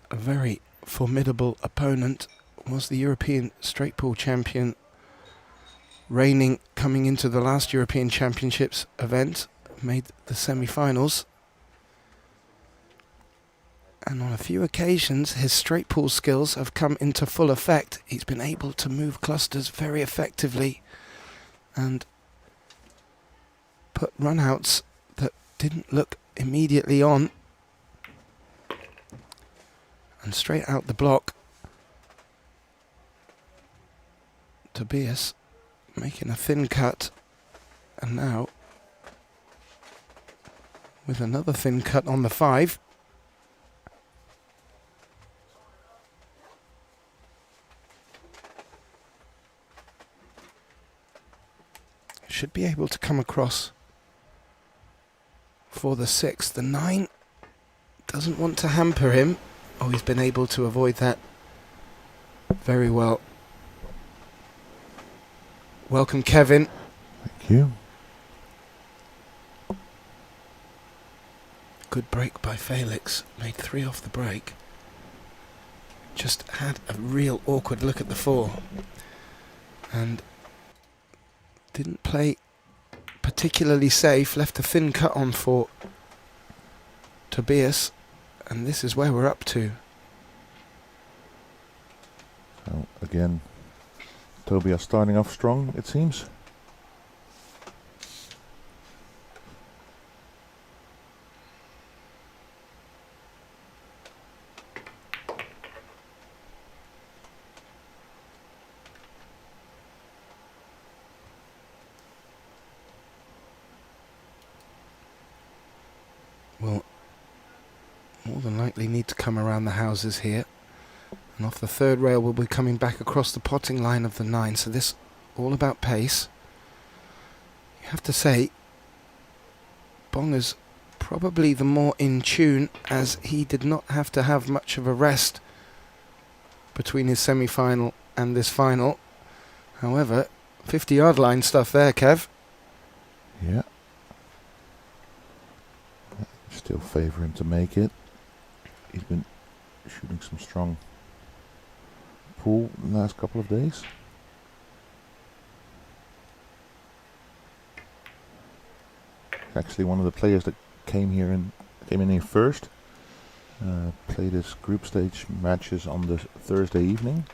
a very formidable opponent, was the European straight pool champion, reigning coming into the last European Championships event, made the semi-finals. And on a few occasions, his straight pool skills have come into full effect. He's been able to move clusters very effectively and put runouts that didn't look immediately on. And straight out the block, Tobias making a thin cut, and now with another thin cut on the 5. Should be able to come across for the 6. The 9 doesn't want to hamper him. Oh, he's been able to avoid that very well. Welcome, Kevin. Thank you. Good break by Felix. Made 3 off the break. Just had a real awkward look at the 4. And didn't play particularly safe. Left a thin cut on for Tobias. And this is where we're up to. So again, Tobias starting off strong, it seems. Will more than likely need to come around the houses here. And off the 3rd rail we'll be coming back across the potting line of the 9. So this all about pace. You have to say, Bongers probably the more in tune, as he did not have to have much of a rest between his semi-final and this final. However, 50-yard line stuff there, Kev. Yeah. Still favour him to make it. He's been shooting some strong pool in the last couple of days. Actually, one of the players that came in here first. Played his group stage matches on the Thursday evening.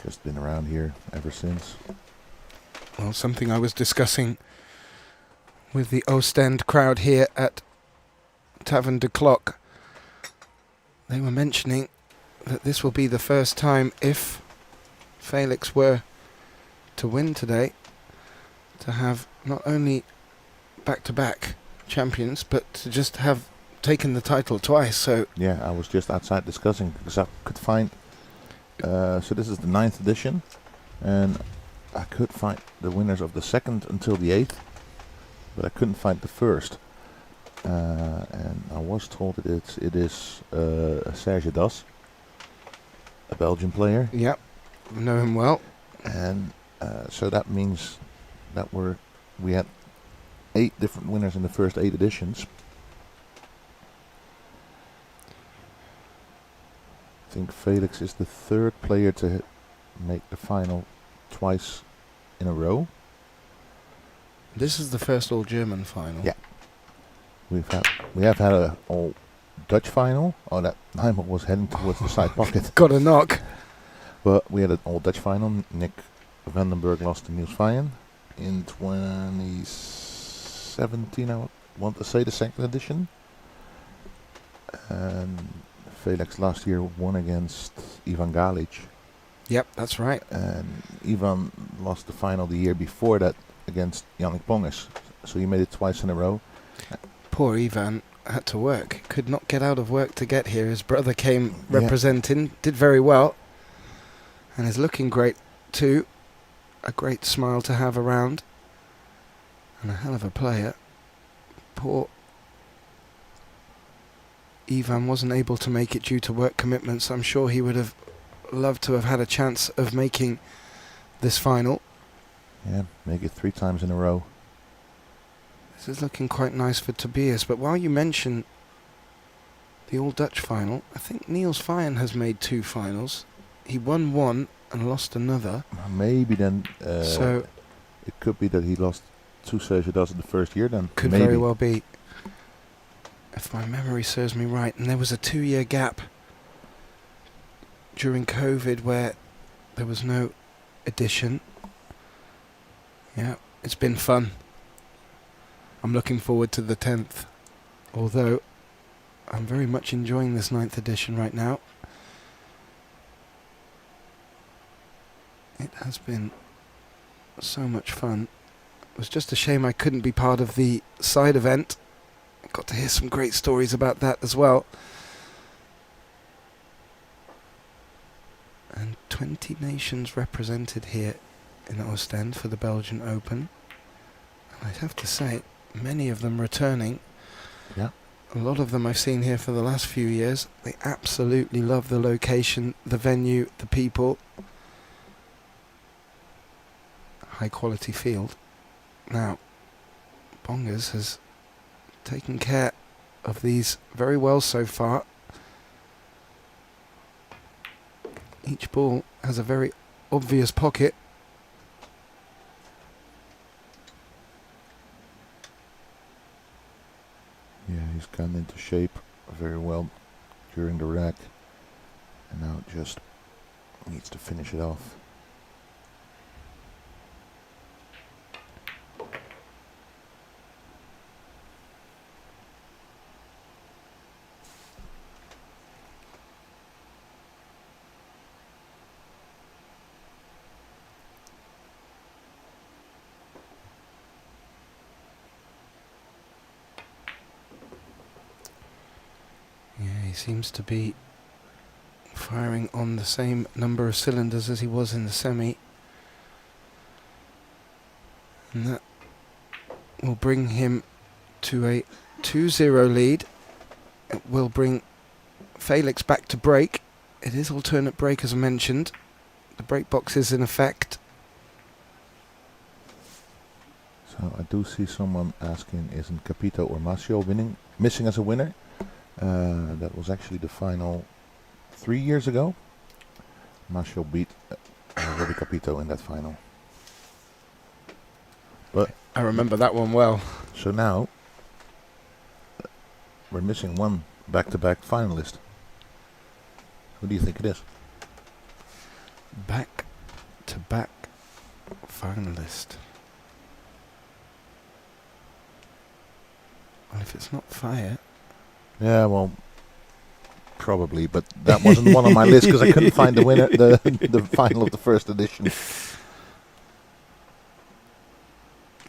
Just been around here ever since. Well, something I was discussing with the Oostende crowd here at Taverne de Klokke. They were mentioning that this will be the first time, if Felix were to win today, to have not only back-to-back champions, but to just have taken the title twice. So yeah, I was just outside discussing because I could find. So this is the 9th edition, and I could find the winners of the 2nd until the 8th, but I couldn't find the 1st. And I was told that it is Serge Das, a Belgian player. Yep, know him well. And so that means that we had 8 different winners in the first 8 editions. I think Felix is the 3rd player to make the final twice in a row. This is the first all-German final. Yeah. We have had a all Dutch final. Oh, that Nijmegen was heading towards the side pocket. Got a knock. But we had an all Dutch final. Nick Vandenberg lost to Niels Vijen in 2017. I want to say the 2nd edition. And Felix last year won against Ivan Galic. Yep, that's right. And Ivan lost the final the year before that against Yannick Bongers. So he made it twice in a row. Poor Ivan had to work. Could not get out of work to get here. His brother came representing, did very well, and is looking great too. A great smile to have around, and a hell of a player. Poor Ivan wasn't able to make it due to work commitments. I'm sure he would have loved to have had a chance of making this final. Yeah, make it 3 times in a row. This is looking quite nice for Tobias, but while you mention the all-Dutch final, I think Niels Vijen has made 2 finals. He won 1 and lost another. Maybe then so it could be that he lost 2 Serge Das in the first year then. Could maybe. very well be, if my memory serves me right. And there was a 2-year gap during COVID where there was no edition. Yeah, it's been fun. I'm looking forward to the 10th, although I'm very much enjoying this 9th edition right now. It has been so much fun. It was just a shame I couldn't be part of the side event. I got to hear some great stories about that as well. And 20 nations represented here in Oostende for the Belgian Open. And I'd have to say, many of them returning. Yeah. A lot of them I've seen here for the last few years. They absolutely love the location, the venue, the people. High quality field. Now, Bongers has taken care of these very well so far. Each ball has a very obvious pocket. Yeah, he's gone into shape very well during the rack, and now just needs to finish it off. Yeah, he seems to be firing on the same number of cylinders as he was in the semi. And that will bring him to a 2-0 lead. It will bring Felix back to break. It is alternate break, as I mentioned. The break box is in effect. So I do see someone asking, isn't Capito or Masio missing as a winner? That was actually the final 3 years ago. Masio beat Robbie Capito in that final. But I remember that one well. so now we're missing one back-to-back finalist. Who do you think it is? Back-to-back finalist. Well, if it's not Fire... Yeah, well, probably, but that wasn't one on my list because I couldn't find the winner, the final of the first edition.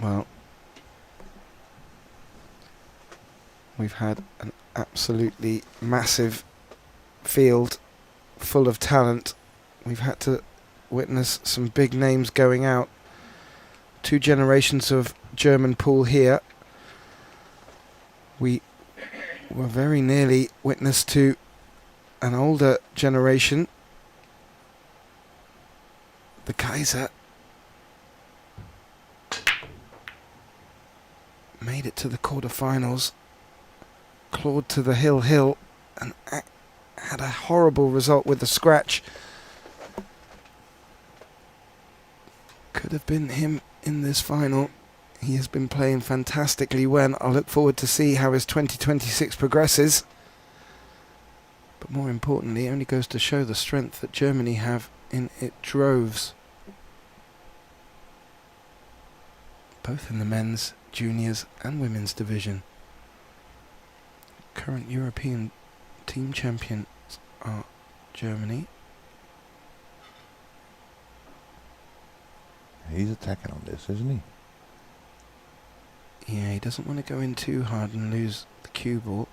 Well, we've had an absolutely massive field full of talent. We've had to witness some big names going out. 2 generations of German pool here. We were very nearly witness to an older generation. The Kaiser made it to the quarterfinals, clawed to the hill, and had a horrible result with the scratch. Could have been him in this final. He has been playing fantastically well. I look forward to see how his 2026 progresses. But more importantly, it only goes to show the strength that Germany have in its droves. Both in the men's, juniors and women's division. Current European team champions are Germany. He's attacking on this, isn't he? Yeah, he doesn't want to go in too hard and lose the cue ball.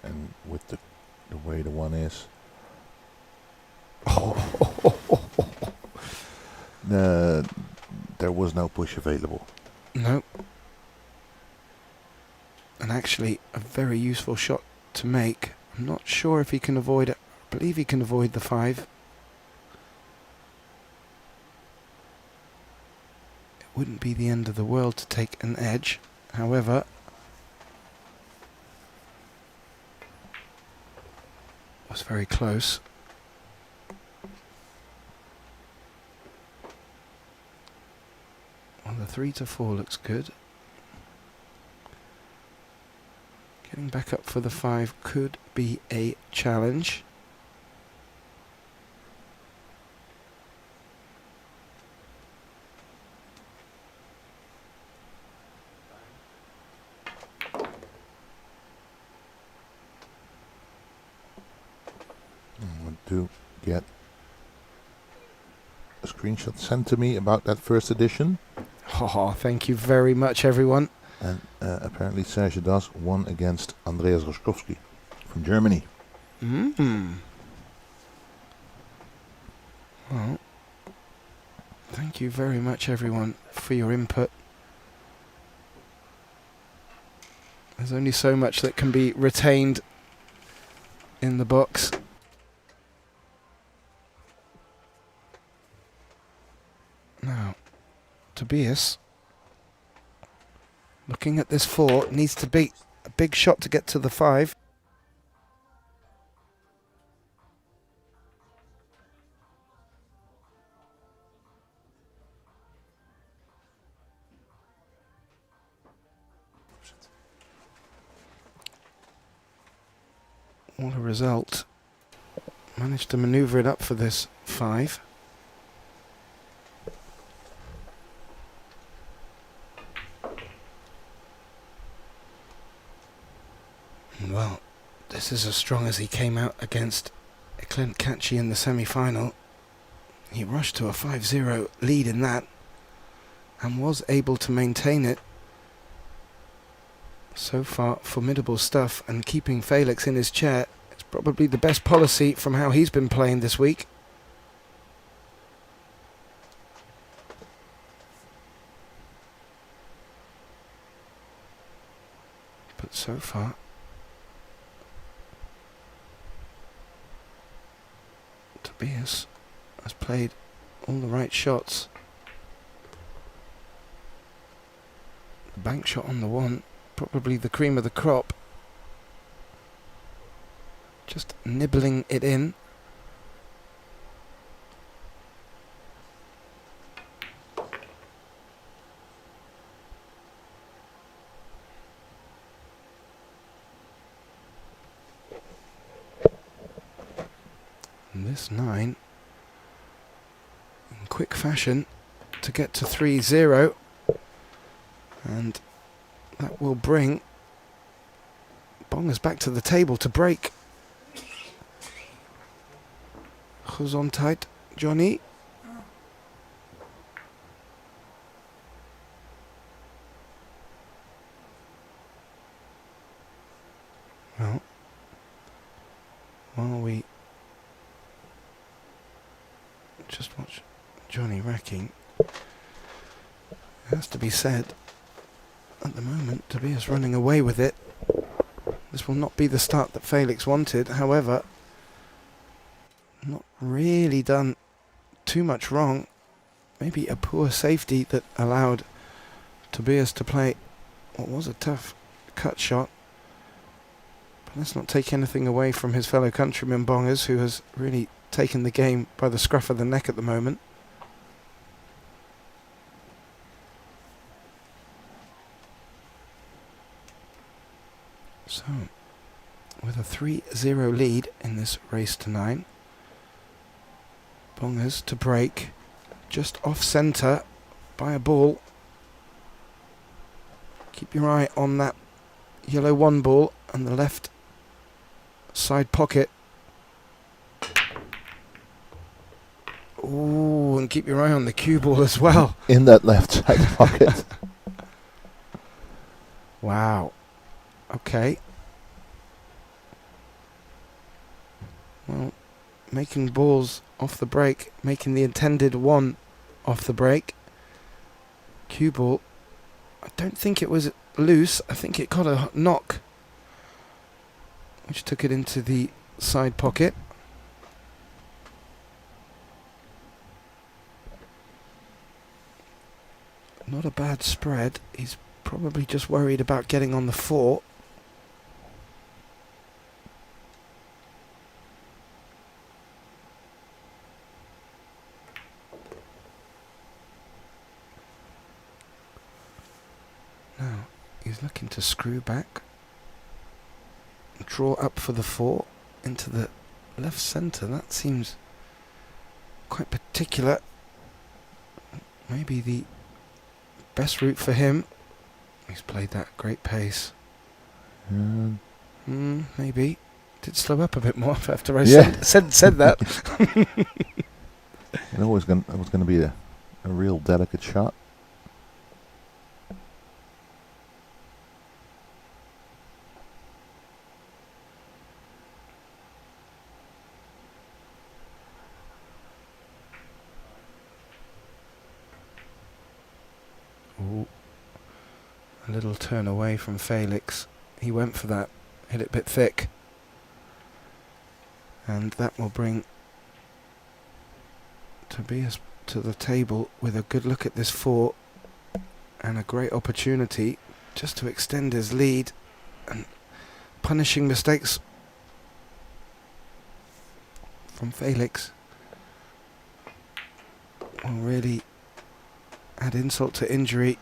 And with the way the one is, there was no push available. Nope. And actually, a very useful shot to make. I'm not sure if he can avoid it. I believe he can avoid the 5. Wouldn't be the end of the world to take an edge. However, was very close. Well, the 3 to 4 looks good. Getting back up for the 5 could be a challenge. To get a screenshot sent to me about that first edition. Oh, thank you very much, everyone. And apparently Serge Das won against Andreas Roszkowski from Germany. Well, Thank you very much, everyone, for your input. There's only so much that can be retained in the box. Now, Tobias, looking at this 4, needs to be a big shot to get to the 5. What a result. Managed to maneuver it up for this 5. Well, this is as strong as he came out against Clint Catchy in the semi-final. He rushed to a 5-0 lead in that and was able to maintain it. So far, formidable stuff, and keeping Felix in his chair is probably the best policy from how he's been playing this week. But so far, Tobias has played all the right shots. The bank shot on the 1, probably the cream of the crop. Just nibbling it in. And this 9, in quick fashion, to get to 3-0. And that will bring Bongers back to the table to break. Who's on tight? Johnny? Well, while we just watch Johnny racking, it has to be said, at the moment, Tobias running away with it. This will not be the start that Felix wanted. However, not really done too much wrong. Maybe a poor safety that allowed Tobias to play what was a tough cut shot. But let's not take anything away from his fellow countryman Bongers, who has really taken the game by the scruff of the neck at the moment. So, with a 3-0 lead in this race to 9, Bongers to break just off centre by a ball. Keep your eye on that yellow 1 ball and the left side pocket. Ooh, and keep your eye on the cue ball as well. In that left side pocket. Wow. Okay. Well, making balls off the break, making the intended 1 off the break. Cue ball. I don't think it was loose. I think it got a knock, which took it into the side pocket. Not a bad spread. He's probably just worried about getting on the 4. Now, he's looking to screw back. Draw up for the 4 into the left centre. That seems quite particular. Maybe the best route for him. He's played that great pace. Maybe. Did slow up a bit more after I said that. It was going to be a real delicate shot. A little turn away from Felix. He went for that, hit it a bit thick. And that will bring Tobias to the table with a good look at this 4 and a great opportunity just to extend his lead, and punishing mistakes from Felix will really add insult to injury.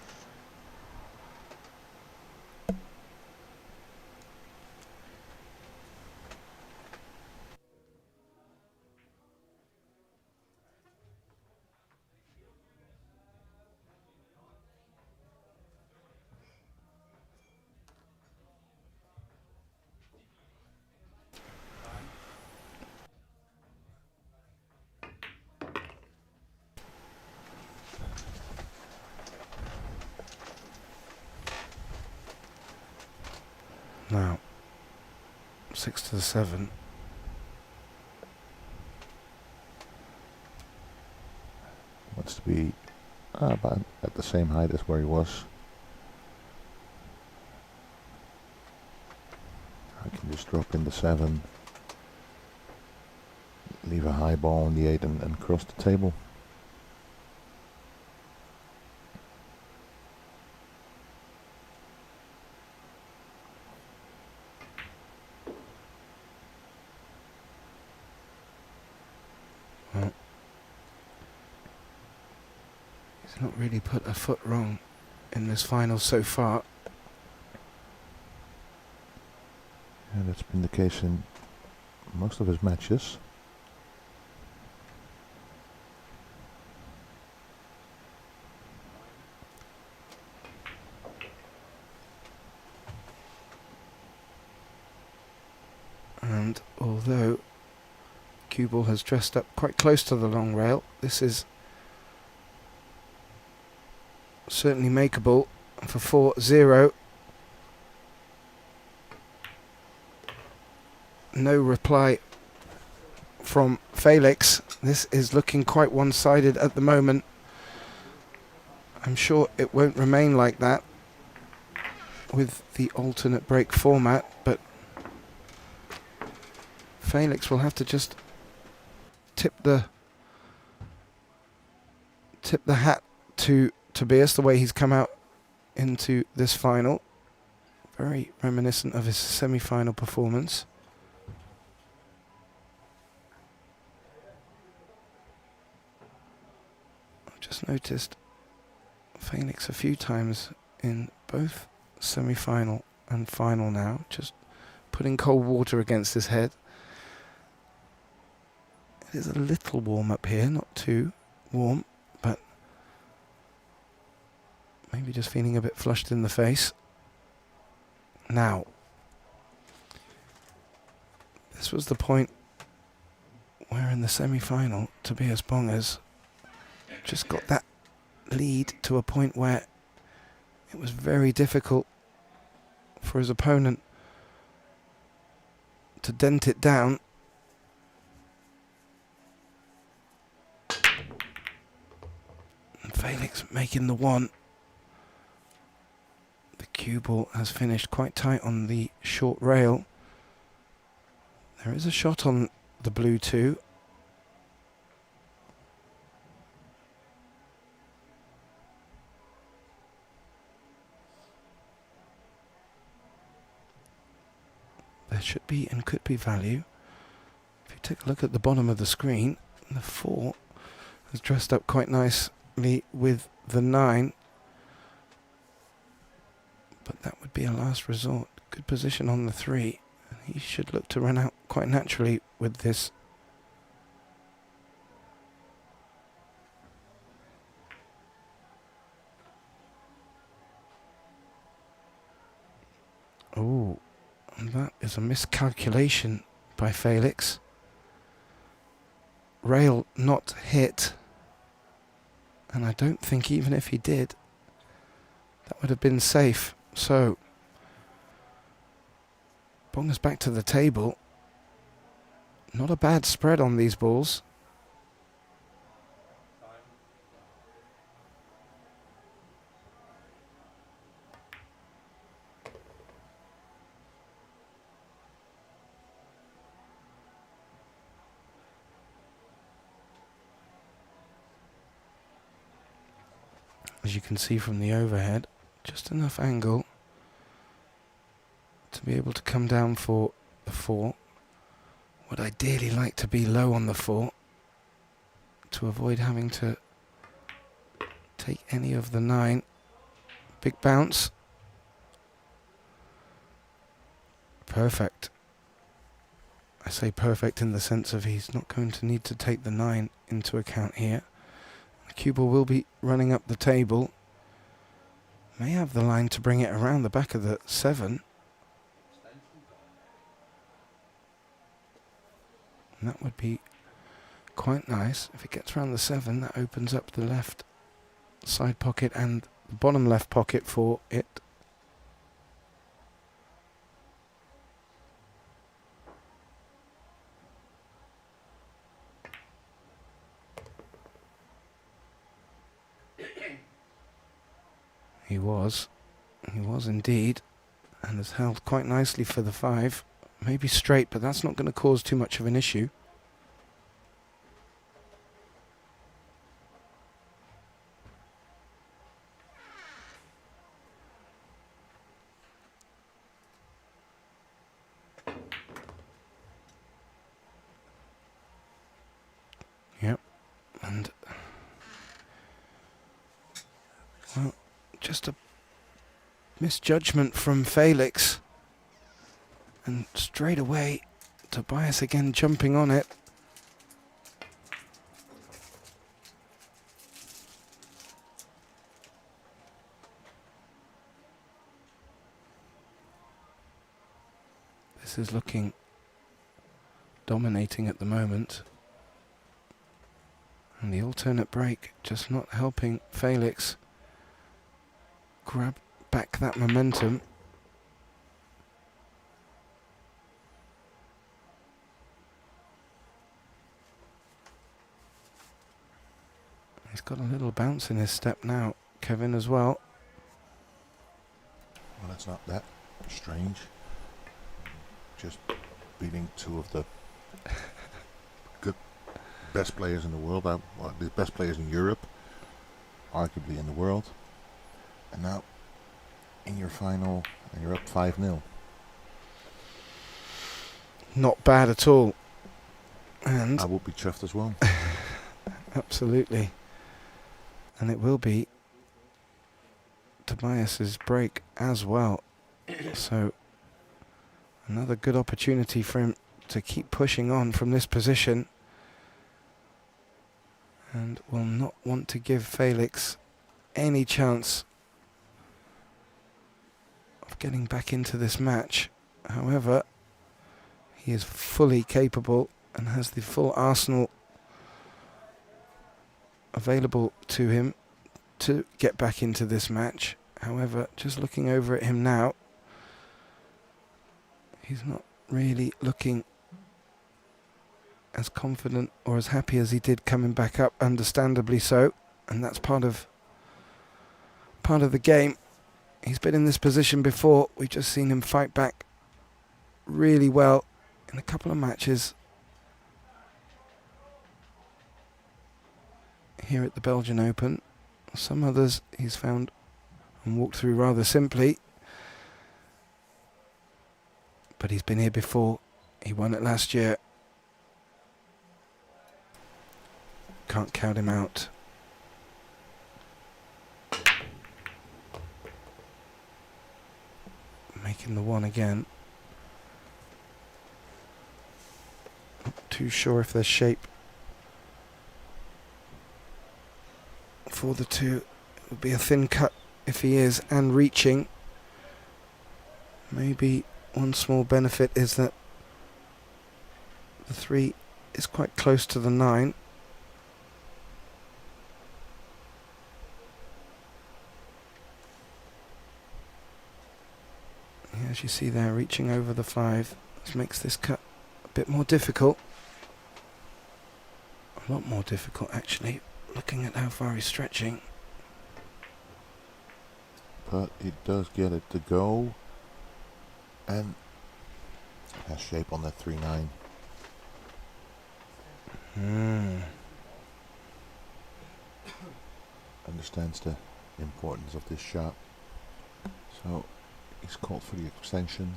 Now, 6-7. Wants to be about at the same height as where he was. I can just drop in the 7, leave a high ball on the 8 and cross the table. He's not really put a foot wrong in this final so far. Yeah, that's been the case in most of his matches. And although cue ball has dressed up quite close to the long rail, this is certainly makeable for 4-0. No reply from Felix. This is looking quite one-sided at the moment. I'm sure it won't remain like that with the alternate break format, but Felix will have to just tip the hat to Tobias the way he's come out into this final. Very reminiscent of his semi-final performance. I've just noticed Felix a few times in both semi-final and final now, just putting cold water against his head. It is a little warm up here, not too warm, but maybe just feeling a bit flushed in the face. Now, this was the point where in the semi-final, Tobias Bongers just got that lead to a point where it was very difficult for his opponent to dent it down. And Felix making the 1. The cue ball has finished quite tight on the short rail. There is a shot on the blue 2. There should be and could be value. If you take a look at the bottom of the screen, the 4 has dressed up quite nicely with the 9. But that would be a last resort. Good position on the 3. He should look to run out quite naturally with this. Oh, and that is a miscalculation by Felix. Rail not hit. And I don't think even if he did, that would have been safe. So, Bongers back to the table. Not a bad spread on these balls. as you can see from the overhead, just enough angle to be able to come down for the 4. Would ideally like to be low on the 4 to avoid having to take any of the 9. Big bounce. Perfect. I say perfect in the sense of he's not going to need to take the 9 into account here. The cue ball will be running up the table. May have the line to bring it around the back of the 7. And that would be quite nice. If it gets around the 7, that opens up the left side pocket and the bottom left pocket for it. He was indeed, and has held quite nicely for the 5. Maybe straight, but that's not going to cause too much of an issue. Yep, and well, just a misjudgment from Felix, and straight away Tobias again jumping on it. This is looking dominating at the moment, and the alternate break just not helping Felix grab back that momentum. He's got a little bounce in his step now, Kevin, as well. Well, that's not that strange. Just beating 2 of the good best players in the world, well, the best players in Europe, arguably in the world. And now in your final, and you're up 5-0. Not bad at all. And I would be chuffed as well. absolutely. And it will be Tobias's break as well. So another good opportunity for him to keep pushing on from this position, and will not want to give Felix any chance of getting back into this match. However, he is fully capable and has the full arsenal available to him to get back into this match. However, just looking over at him now, he's not really looking as confident or as happy as he did coming back up, understandably so, and that's part of the game. He's been in this position before. We've just seen him fight back really well in a couple of matches here at the Belgian Open. Some others he's found and walked through rather simply, but he's been here before. He won it last year. Can't count him out. Making the 1 again. Not too sure if there's shape for the 2. It would be a thin cut if he is, and reaching. Maybe one small benefit is that the 3 is quite close to the 9. As you see there, reaching over the 5, which makes this cut a bit more difficult. A lot more difficult, actually, looking at how far he's stretching. But it does get it to go, and has shape on that 3-9. Mm. Understands the importance of this shot. So he's called for the extension.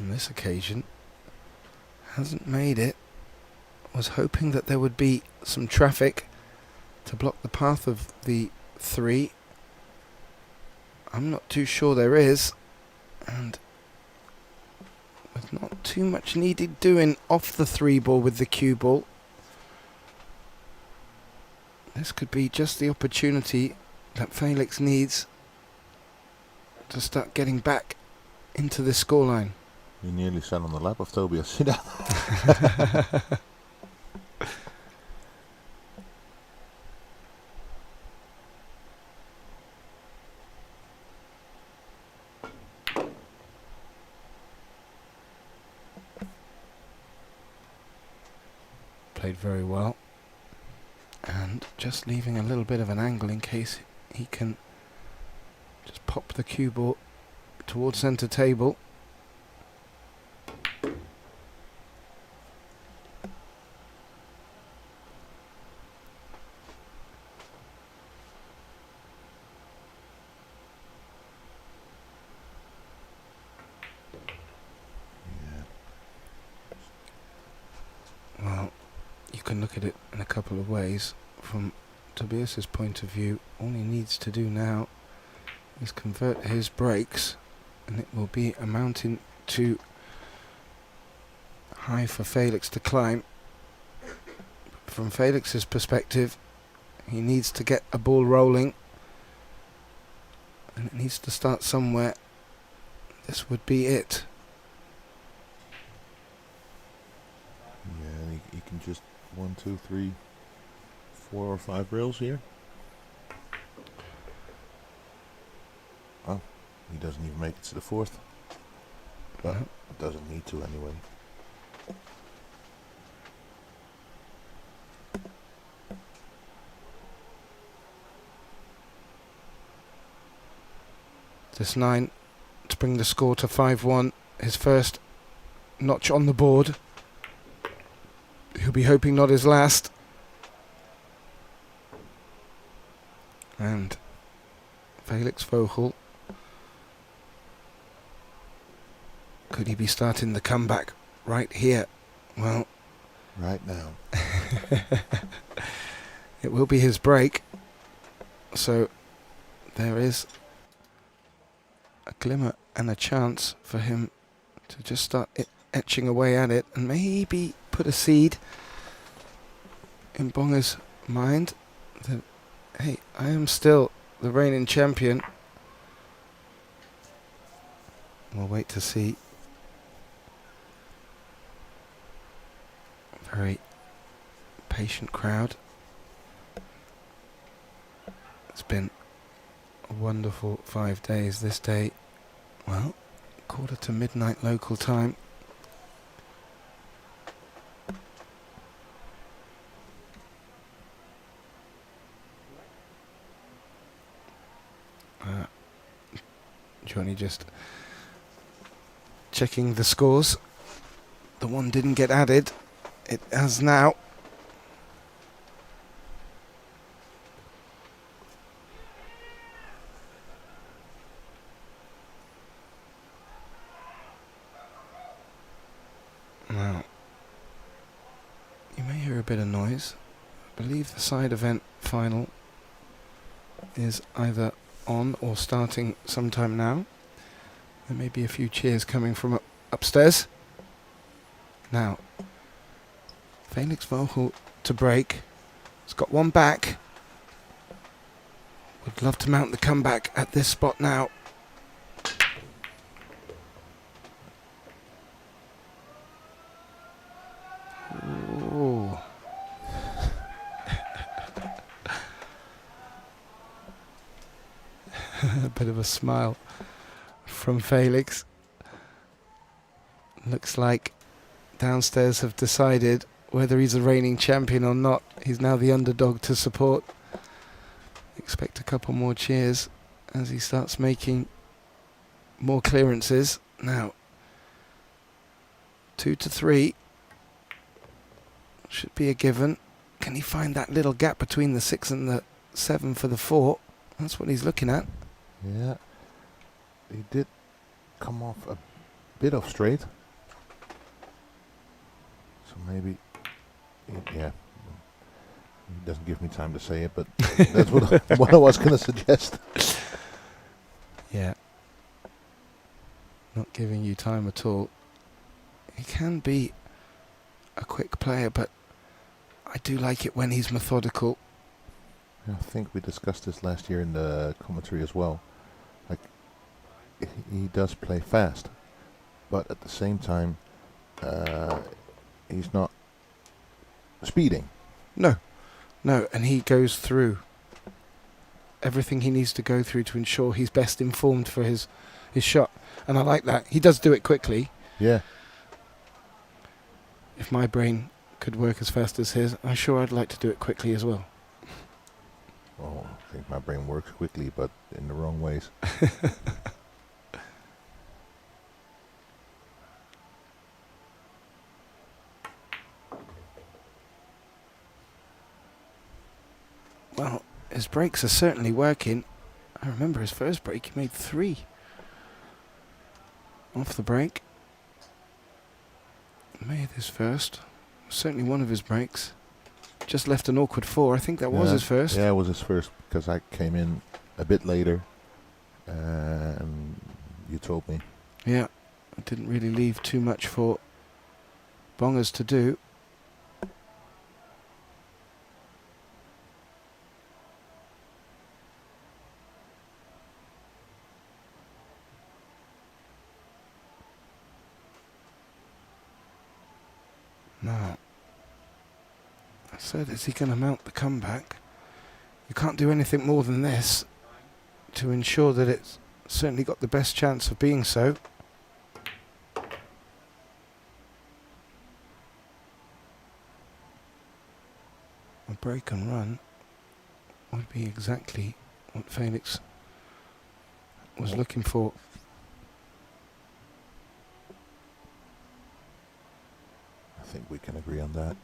On this occasion, hasn't made it. Was hoping that there would be some traffic to block the path of the 3. I'm not too sure there is, and with not too much needed doing off the 3 ball with the cue ball, this could be just the opportunity that Felix needs to start getting back into the scoreline. You nearly sat on the lap of Tobias. See that? Played very well, and just leaving a little bit of an angle in case he can just pop the cue ball towards centre table. Well, you can look at it in a couple of ways. From Tobias's point of view, all he needs to do now is convert his breaks, and it will be a mountain too high for Felix to climb. From Felix's perspective, he needs to get a ball rolling, and it needs to start somewhere. This would be it. Yeah, he can just 1, 2, 3, 4 or 5 rails here. Oh, he doesn't even make it to the 4th. But doesn't need to anyway. This 9 to bring the score to 5-1. His first notch on the board. He'll be hoping not his last. And Felix Vogel. Could he be starting the comeback right here? Well, right now. It will be his break. So there is a glimmer and a chance for him to just start etching away at it and maybe put a seed in Bongers' mind that, hey, I am still the reigning champion. We'll wait to see. Very patient crowd. It's been a wonderful 5 days. This day, well, 12:45 local time. Johnny just checking the scores. The one didn't get added. It has now. Now, you may hear a bit of noise. I believe the side event final is either on or starting sometime now. There may be a few cheers coming from upstairs. Now, Felix Vogel to break. He's got one back. Would love to mount the comeback at this spot now. Ooh. A bit of a smile from Felix. Looks like downstairs have decided whether he's a reigning champion or not. He's now the underdog to support. Expect a couple more cheers as he starts making more clearances. Now, 2-3 should be a given. Can he find that little gap between the 6 and the 7 for the 4? That's what he's looking at. Yeah. He did come off a bit of straight. So maybe, yeah. He doesn't give me time to say it, but that's what I was going to suggest. Yeah. Not giving you time at all. He can be a quick player, but I do like it when he's methodical. I think we discussed this last year in the commentary as well. Like, he does play fast, but at the same time, he's not speeding. No, and he goes through everything he needs to go through to ensure he's best informed for his shot. And I like that. He does do it quickly. Yeah. If my brain could work as fast as his, I'm sure I'd like to do it quickly as well. Oh, I think my brain works quickly, but in the wrong ways. Well, his breaks are certainly working. I remember his first break, he made 3 off the break. Made his first. Certainly one of his breaks. Just left an awkward 4. I think that was his first. Yeah, it was his first because I came in a bit later. And you told me. Yeah, I didn't really leave too much for Bongers to do. Now, I said, is he going to mount the comeback? You can't do anything more than this to ensure that it's certainly got the best chance of being so. A break and run would be exactly what Felix was looking for. I think we can agree on that.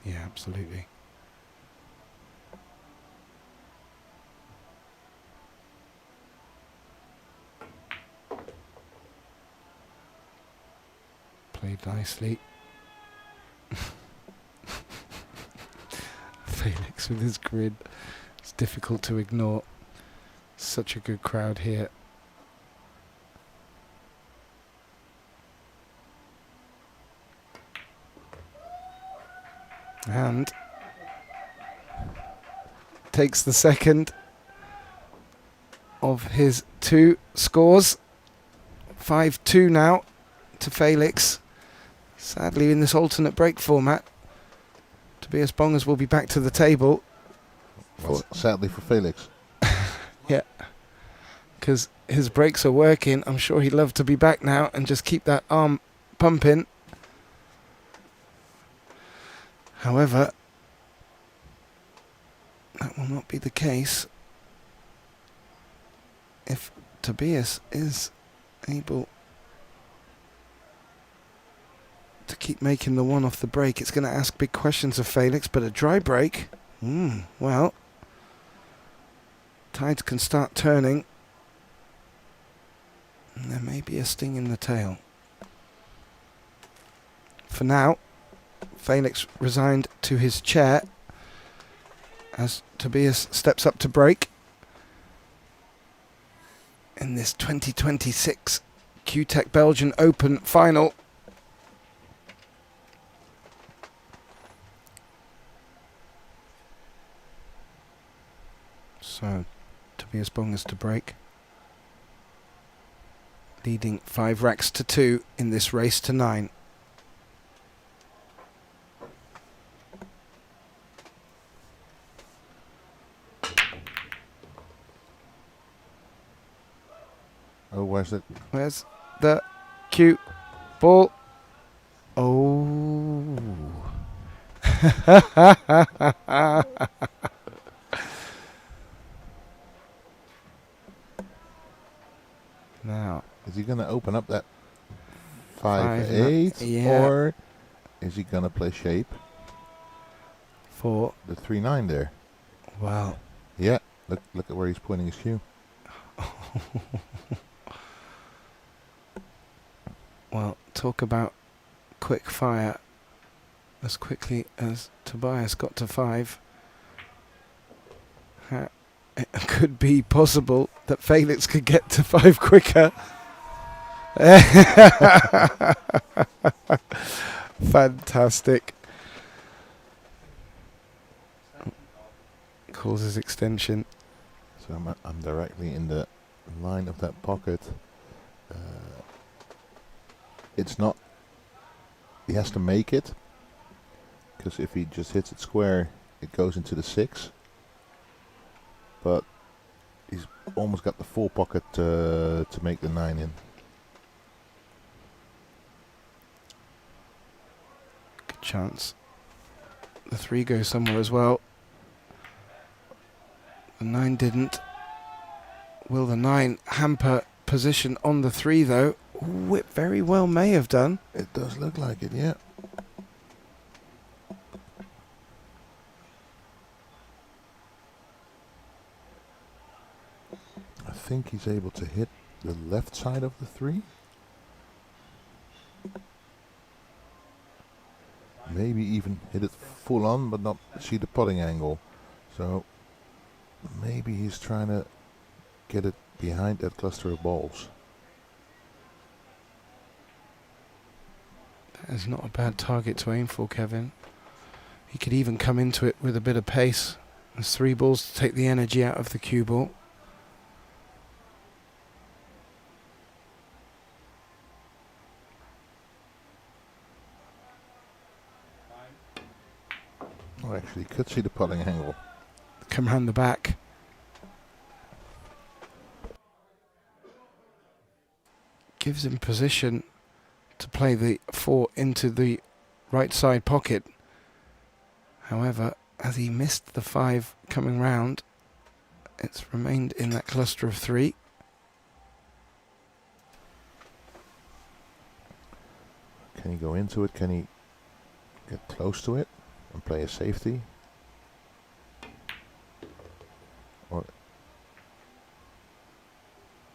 Yeah, absolutely. Played nicely. Felix with his grin. It's difficult to ignore. Such a good crowd here. And takes the second of his 2 scores. 5-2 now to Felix. Sadly, in this alternate break format, Tobias Bongers will be back to the table. Well, sadly for Felix. Yeah, because his breaks are working. I'm sure he'd love to be back now and just keep that arm pumping. However, that will not be the case if Tobias is able to keep making the 1 off the break. It's going to ask big questions of Felix, but a dry break, well, tides can start turning, and there may be a sting in the tail. For now, Felix resigned to his chair as Tobias steps up to break in this 2026 CUETEC Belgian Open final. So, Tobias Bongers to break, leading 5 racks to 2 in this race to 9. Oh, where's the cue ball? Oh, Now, Is he going to open up that 5, 5-8? yeah. Or is he going to play shape? 4. The 3-9 there. Well, Yeah, look at where he's pointing his cue. well, talk about quick fire. As quickly as Tobias got to 5, it could be possible that Felix could get to 5 quicker. Fantastic. Calls his extension. So I'm directly in the line of that pocket. It's not... He has to make it. Because if he just hits it square, it goes into the 6. But he's almost got the full pocket to make the 9 in. Good chance. The 3 goes somewhere as well. The 9 didn't. Will the 9 hamper position on the 3 though? Ooh, it very well may have done. It does look like it, yeah. I think he's able to hit the left side of the 3. Maybe even hit it full on, but not see the potting angle. So maybe he's trying to get it behind that cluster of balls. That is not a bad target to aim for, Kevin. He could even come into it with a bit of pace. There's 3 balls to take the energy out of the cue ball. Oh, actually, you could see the potting angle. Come round the back. Gives him position to play the 4 into the right side pocket. However, as he missed the 5 coming round, it's remained in that cluster of 3. Can he go into it? Can he get close to it and play a safety? Or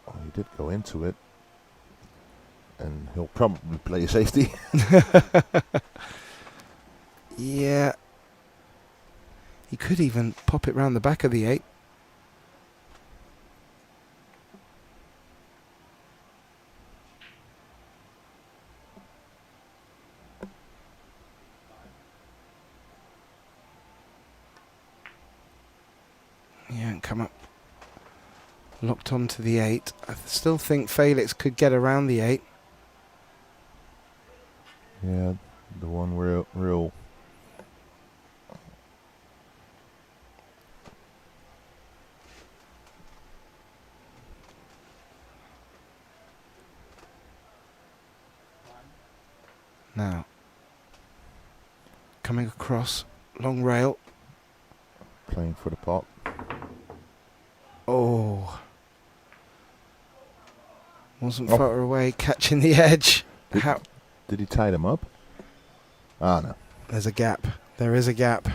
oh, he did go into it, and he'll probably play a safety. Yeah. He could even pop it round the back of the 8. Yeah, and come up. Locked onto the 8. I still think Felix could get around the 8. Yeah, the one real Now, coming across, long rail. playing for the pot. Oh. Wasn't far away, catching the edge. How? Did he tie them up? Ah, no. There's a gap. There is a gap.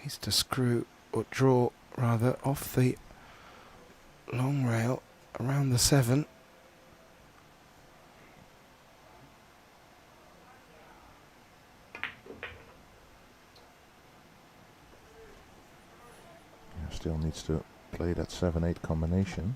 Needs to screw or draw rather off the long rail around the 7. Still needs to play that 7-8 combination.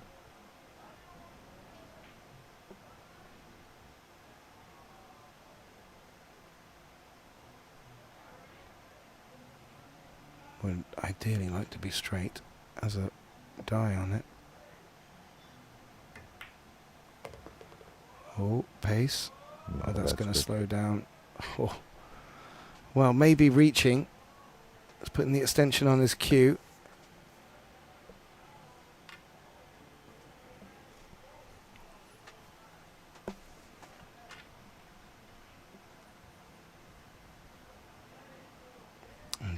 Would ideally like to be straight as a die on it. Oh, pace. Yeah, Oh, that's going to good. slow down. Oh. Well, maybe reaching. He's putting the extension on his cue.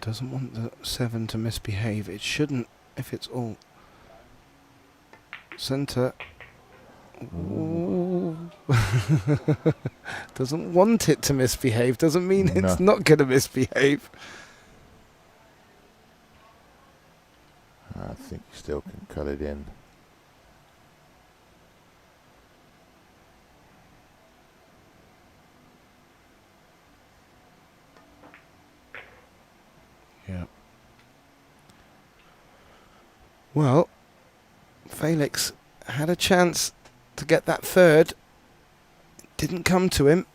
Doesn't want the 7 to misbehave. It shouldn't if it's all centre. Ooh. Doesn't want it to misbehave. Doesn't mean it's not going to misbehave. I think he still can cut it in. Yeah. Well, Felix had a chance to get that third. Didn't come to him.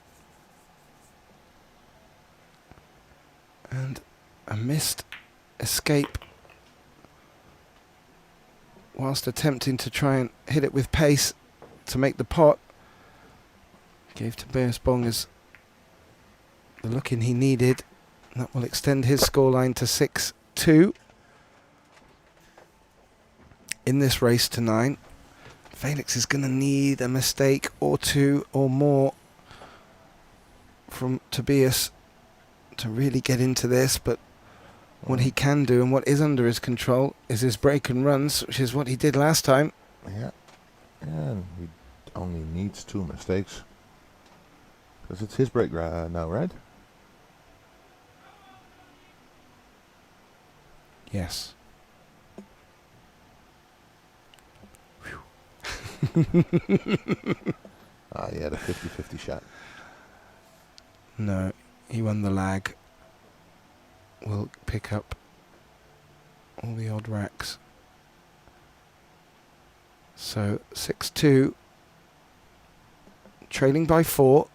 And a missed escape whilst attempting to try and hit it with pace to make the pot. Gave Tobias Bongers the look-in he needed. That will extend his scoreline to 6-2 in this race to 9. Felix is going to need a mistake or two or more from Tobias to really get into this, but what he can do and what is under his control is his break and runs, which is what he did last time. Yeah, and he only needs 2 mistakes because it's his break now, right? Yes. He had a 50-50 shot. No, he won the lag. We'll pick up all the odd racks. So 6-2, trailing by 4.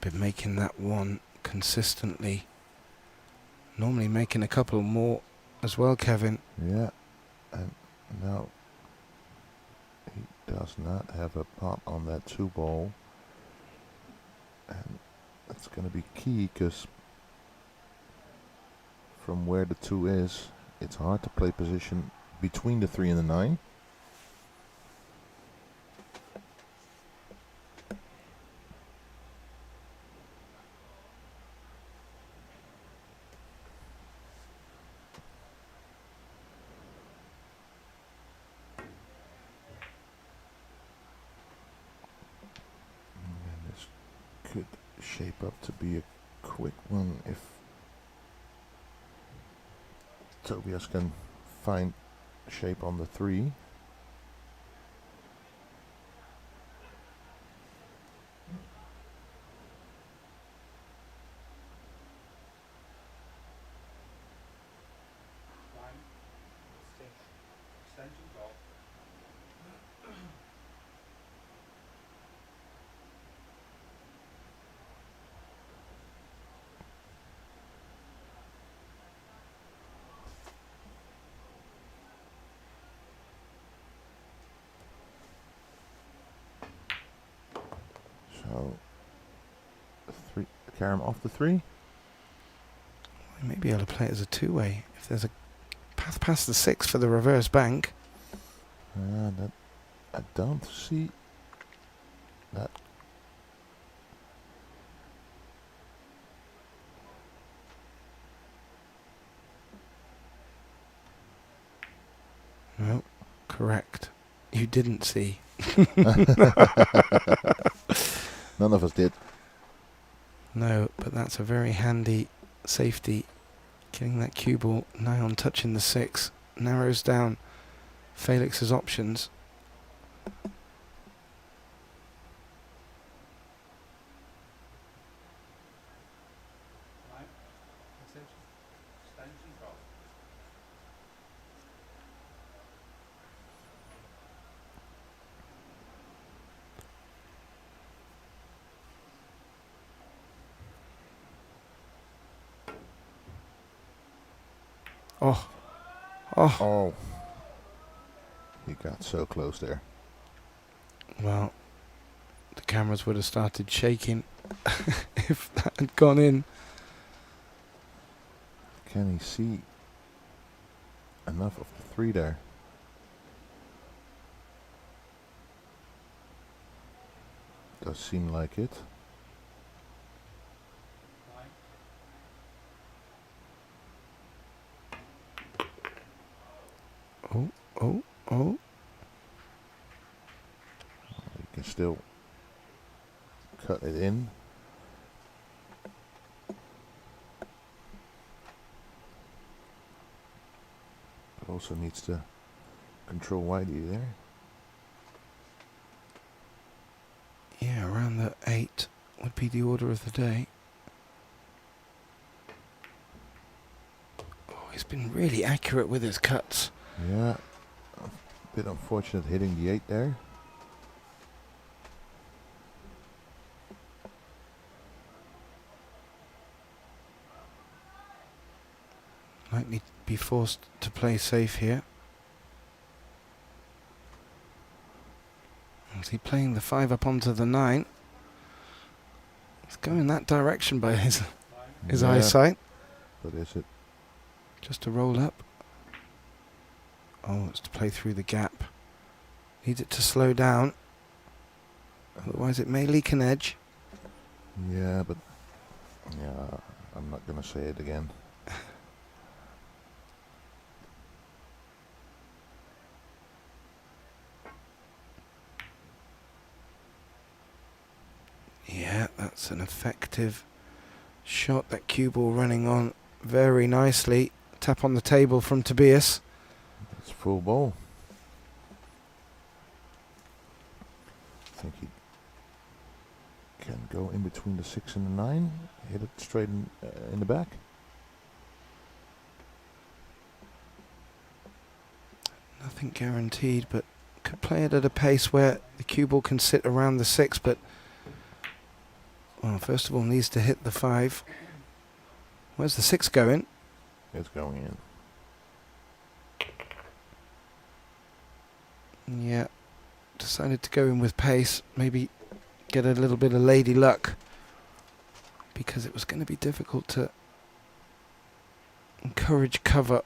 Been making that one consistently. Normally making a couple more as well, Kevin. Yeah, and now he does not have a pot on that 2 ball, and that's going to be key because from where the 2 is, it's hard to play position between the 3 and the 9. Could shape up to be a quick one if Tobias can find shape on the 3. So, 3, Karam off the 3. We may be able to play it as a 2-way if there's a path past the 6 for the reverse bank. That I don't see that. No, correct. You didn't see. None of us did. No, but that's a very handy safety. Getting that cue ball now on touching the 6 narrows down Felix's options. Oh. Oh. Oh. He got so close there. Well, the cameras would have started shaking if that had gone in. Can he see enough of the 3 there? Does seem like it. Oh, oh, oh. You can still cut it in. It also needs to control widey there. Yeah, around the 8 would be the order of the day. Oh, he's been really accurate with his cuts. Yeah, a bit unfortunate hitting the 8 there. Likely be forced to play safe here. Is he playing the 5 up onto the 9? He's going that direction by his Yeah, eyesight. but is it? Just a roll up. Oh, it's to play through the gap. Needs it to slow down. Otherwise it may leak an edge. Yeah, but yeah, I'm not gonna say it again. Yeah, that's an effective shot. That cue ball running on very nicely. Tap on the table from Tobias. It's full ball. I think he can go in between the 6 and the 9. Hit it straight in the back. Nothing guaranteed, but could play it at a pace where the cue ball can sit around the 6, but well, first of all needs to hit the 5. Where's the 6 going? It's going in. Yeah, decided to go in with pace, maybe get a little bit of lady luck, because it was going to be difficult to encourage cover.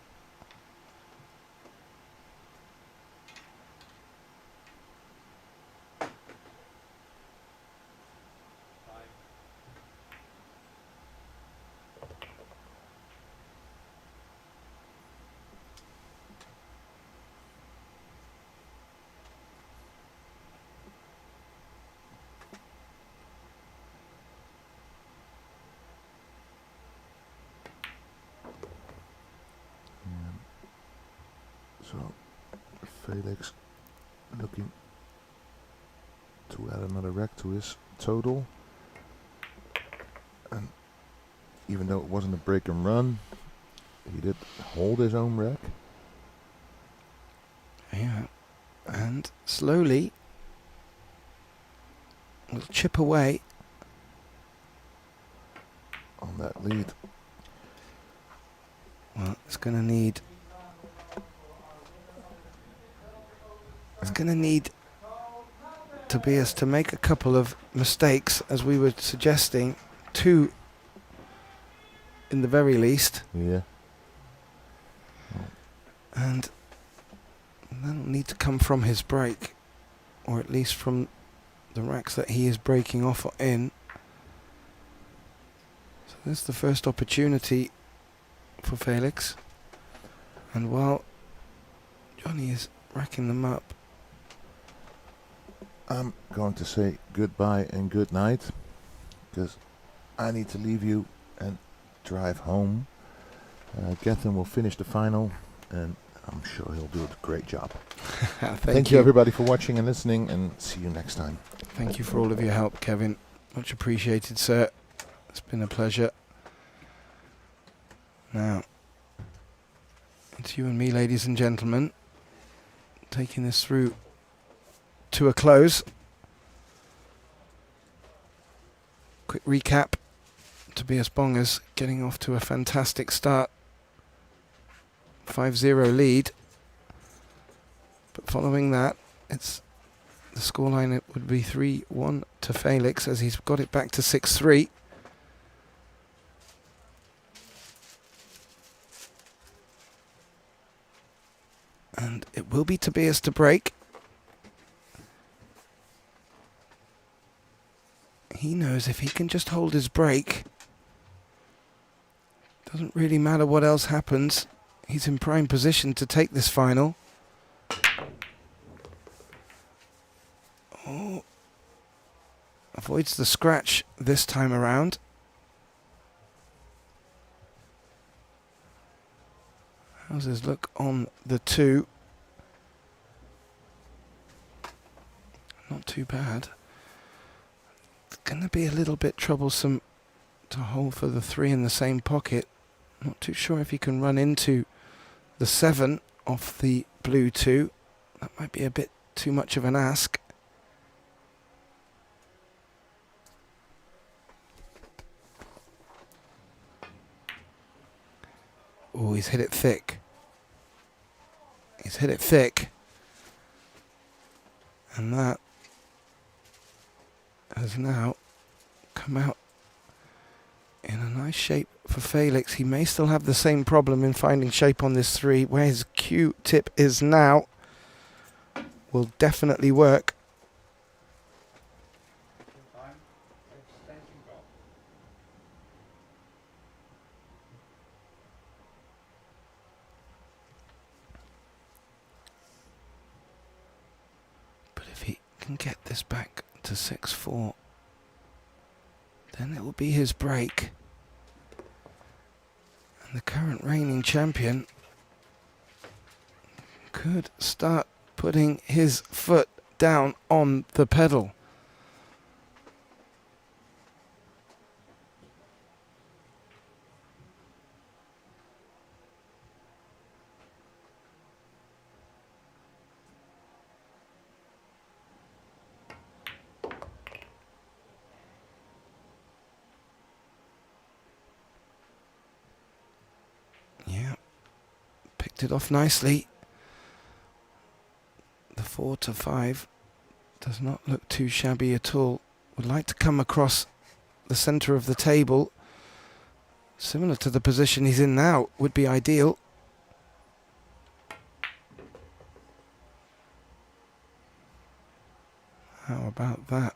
So Felix looking to add another rack to his total, and even though it wasn't a break and run, he did hold his own rack. Yeah, and slowly will chip away On that lead. Well, it's going to need Tobias to make a couple of mistakes, as we were suggesting, 2 in the very least, Yeah. and that'll need to come from his break, or at least from the racks that he is breaking off or in. So this is the first opportunity for Felix, and while Johnny is racking them up, I'm going to say goodbye and good night, because I need to leave you and drive home. Gethin will finish the final, and I'm sure he'll do a great job. Thank you everybody for watching and listening, and see you next time. Thank you for all of your help, Kevin. Much appreciated, sir. It's been a pleasure. Now, it's you and me, ladies and gentlemen, taking this through to a close. Quick recap. Tobias Bongers getting off to a fantastic start. 5-0 lead. But following that, it's the scoreline, it would be 3-1 to Felix, as he's got it back to 6-3. And it will be Tobias to break. he knows if he can just hold his break, doesn't really matter what else happens. He's in prime position to take this final. Oh, avoids the scratch this time around. How's his look on the 2? Not too bad. It's going to be a little bit troublesome to hold for the 3 in the same pocket. Not too sure if he can run into the 7 off the blue 2. That might be a bit too much of an ask. Oh, he's hit it thick. He's hit it thick. And that has now come out in a nice shape for Felix. He may still have the same problem in finding shape on this 3. Where his Q tip is now will definitely work. But if he can get this back to 6-4, then it will be his break. And the current reigning champion could start putting his foot down on the pedal. Yeah, picked it off nicely. The 4-5 does not look too shabby at all. Would like to come across the centre of the table. Similar to the position he's in now would be ideal. How about that?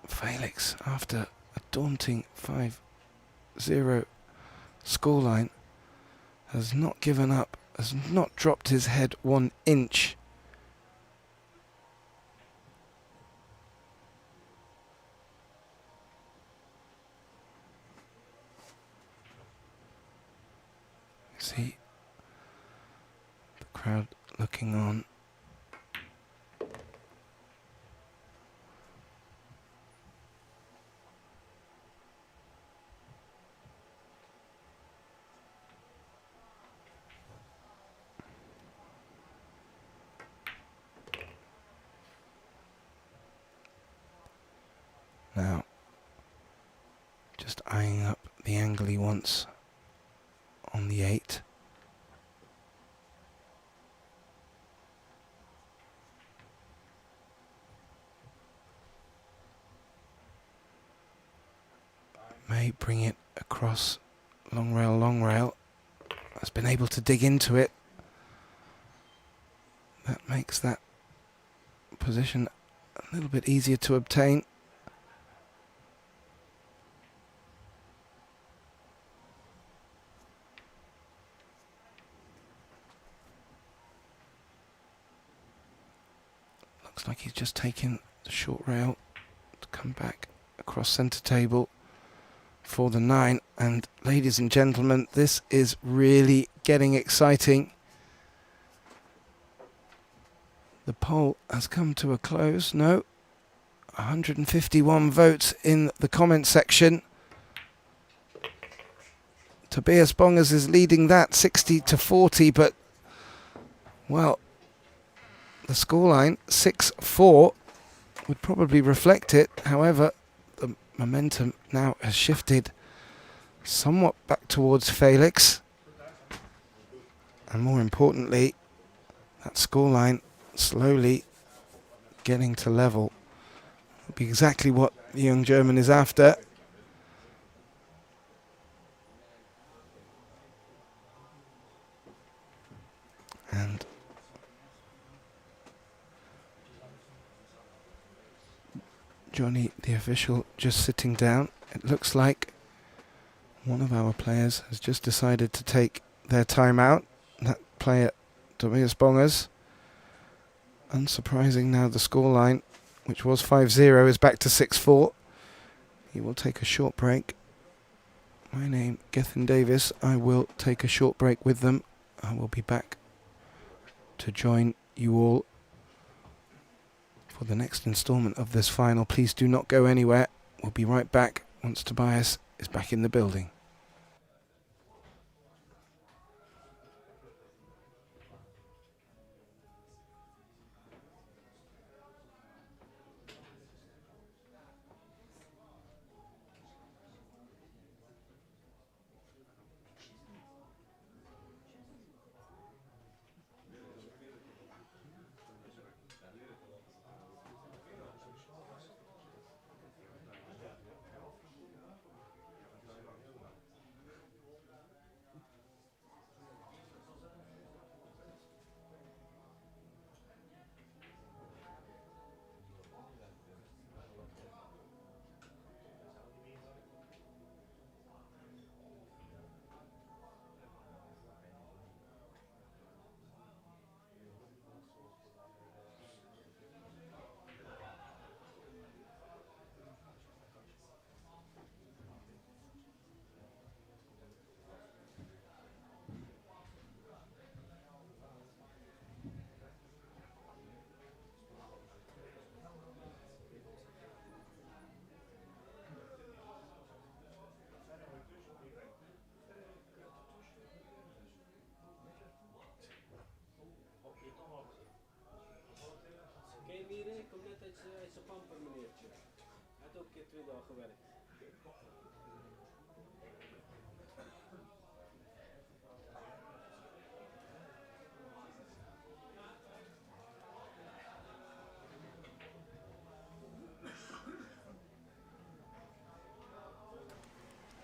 Felix, after a daunting 5-0 scoreline, has not given up, has not dropped his head 1 inch. See the crowd looking on. Now, just eyeing up the angle he wants on the 8. May bring it across long rail. Has been able to dig into it. That makes that position a little bit easier to obtain. Looks like he's just taken the short rail to come back across centre table for the 9. And ladies and gentlemen, this is really getting exciting. The poll has come to a close. No, 151 votes in the comment section. Tobias Bongers is leading that 60-40, but well, the scoreline 6-4 would probably reflect it. However, the momentum now has shifted somewhat back towards Felix, and more importantly, that scoreline slowly getting to level. It'll be exactly what the young German is after. And Johnny, the official, just sitting down. It looks like one of our players has just decided to take their time out. That player, Tobias Bongers. Unsurprising now, the scoreline, which was 5-0, is back to 6-4. He will take a short break. My name, Gethin Davis. I will take a short break with them. I will be back to join you all for the next instalment of this final. Please do not go anywhere. We'll be right back once Tobias is back in the building.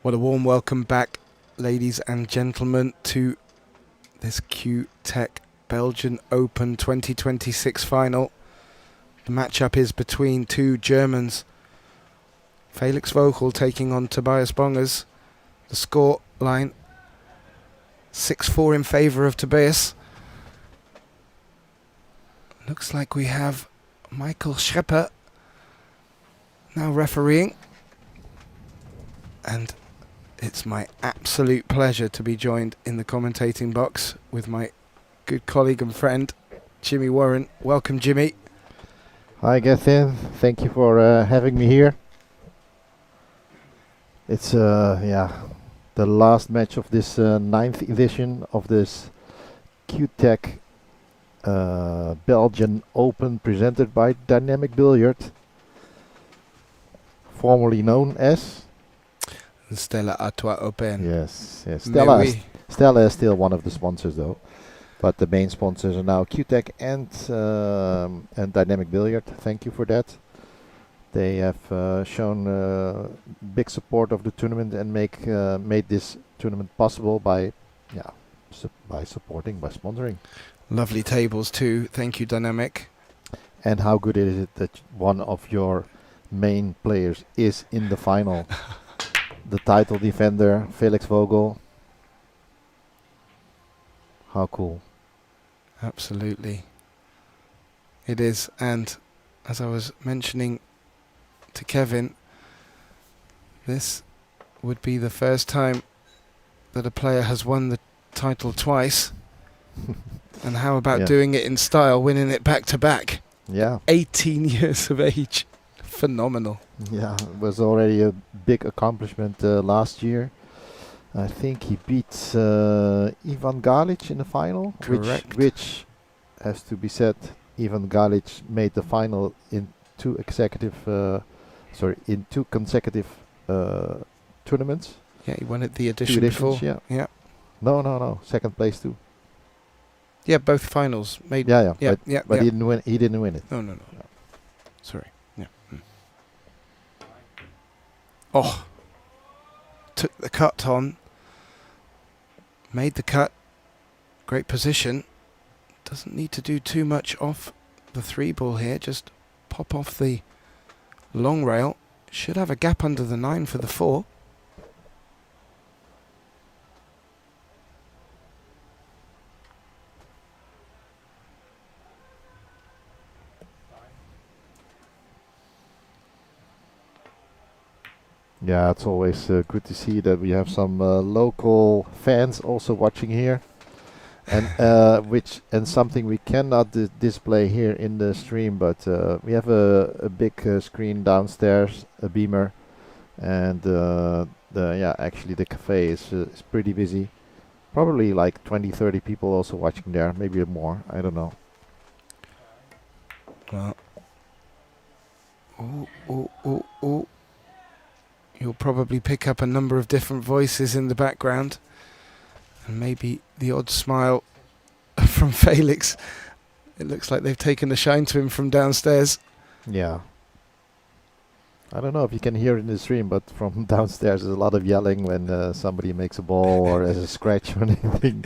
What a warm welcome back, ladies and gentlemen, to this CUETEC Belgian Open 2026 final. The matchup is between two Germans. Felix Vogel taking on Tobias Bongers. The score line 6-4 in favour of Tobias. Looks like we have Michael Schrepper now refereeing. And it's my absolute pleasure to be joined in the commentating box with my good colleague and friend, Jimmy Warren. Welcome, Jimmy. Hi, Gethin. Thank you for having me here. It's the last match of this 9th edition of this CUETEC Belgian Open presented by Dynamic Billiard, formerly known as Stella Artois Open. Yes. Stella is still one of the sponsors though, but the main sponsors are now CUETEC and Dynamic Billiard. Thank you for that. They have shown big support of the tournament and made this tournament possible by supporting, by sponsoring. Lovely tables too. Thank you, Dynamic. And how good is it that one of your main players is in the final? The title defender, Felix Vogel. How cool. Absolutely. It is. And as I was mentioning to Kevin, this would be the first time that a player has won the title twice. And how about doing it in style, winning it back to back? Yeah. 18 years of age. Phenomenal. Yeah, it was already a big accomplishment last year. I think he beat Ivan Galic in the final. Correct. Which has to be said, Ivan Galic made the final in two consecutive tournaments. Yeah, he won at the edition before. Yeah. No. Second place too. Yeah, both finals made. Yeah. But he didn't win. He didn't win it. No. Sorry. Yeah. Oh, took the cut on. Made the cut. Great position. Doesn't need to do too much off the 3 ball here. Just pop off the long rail. Should have a gap under the 9 for the 4. Yeah, it's always good to see that we have some local fans also watching here, and something we cannot display here in the stream, but we have a big screen downstairs, a beamer, and actually the cafe is pretty busy. Probably like 20-30 people also watching there, maybe more. I don't know. Well, oh. You'll probably pick up a number of different voices in the background, and maybe the odd smile from Felix. It looks like they've taken a shine to him from downstairs. Yeah. I don't know if you can hear it in the stream, but from downstairs there's a lot of yelling when somebody makes a ball or has a scratch or anything.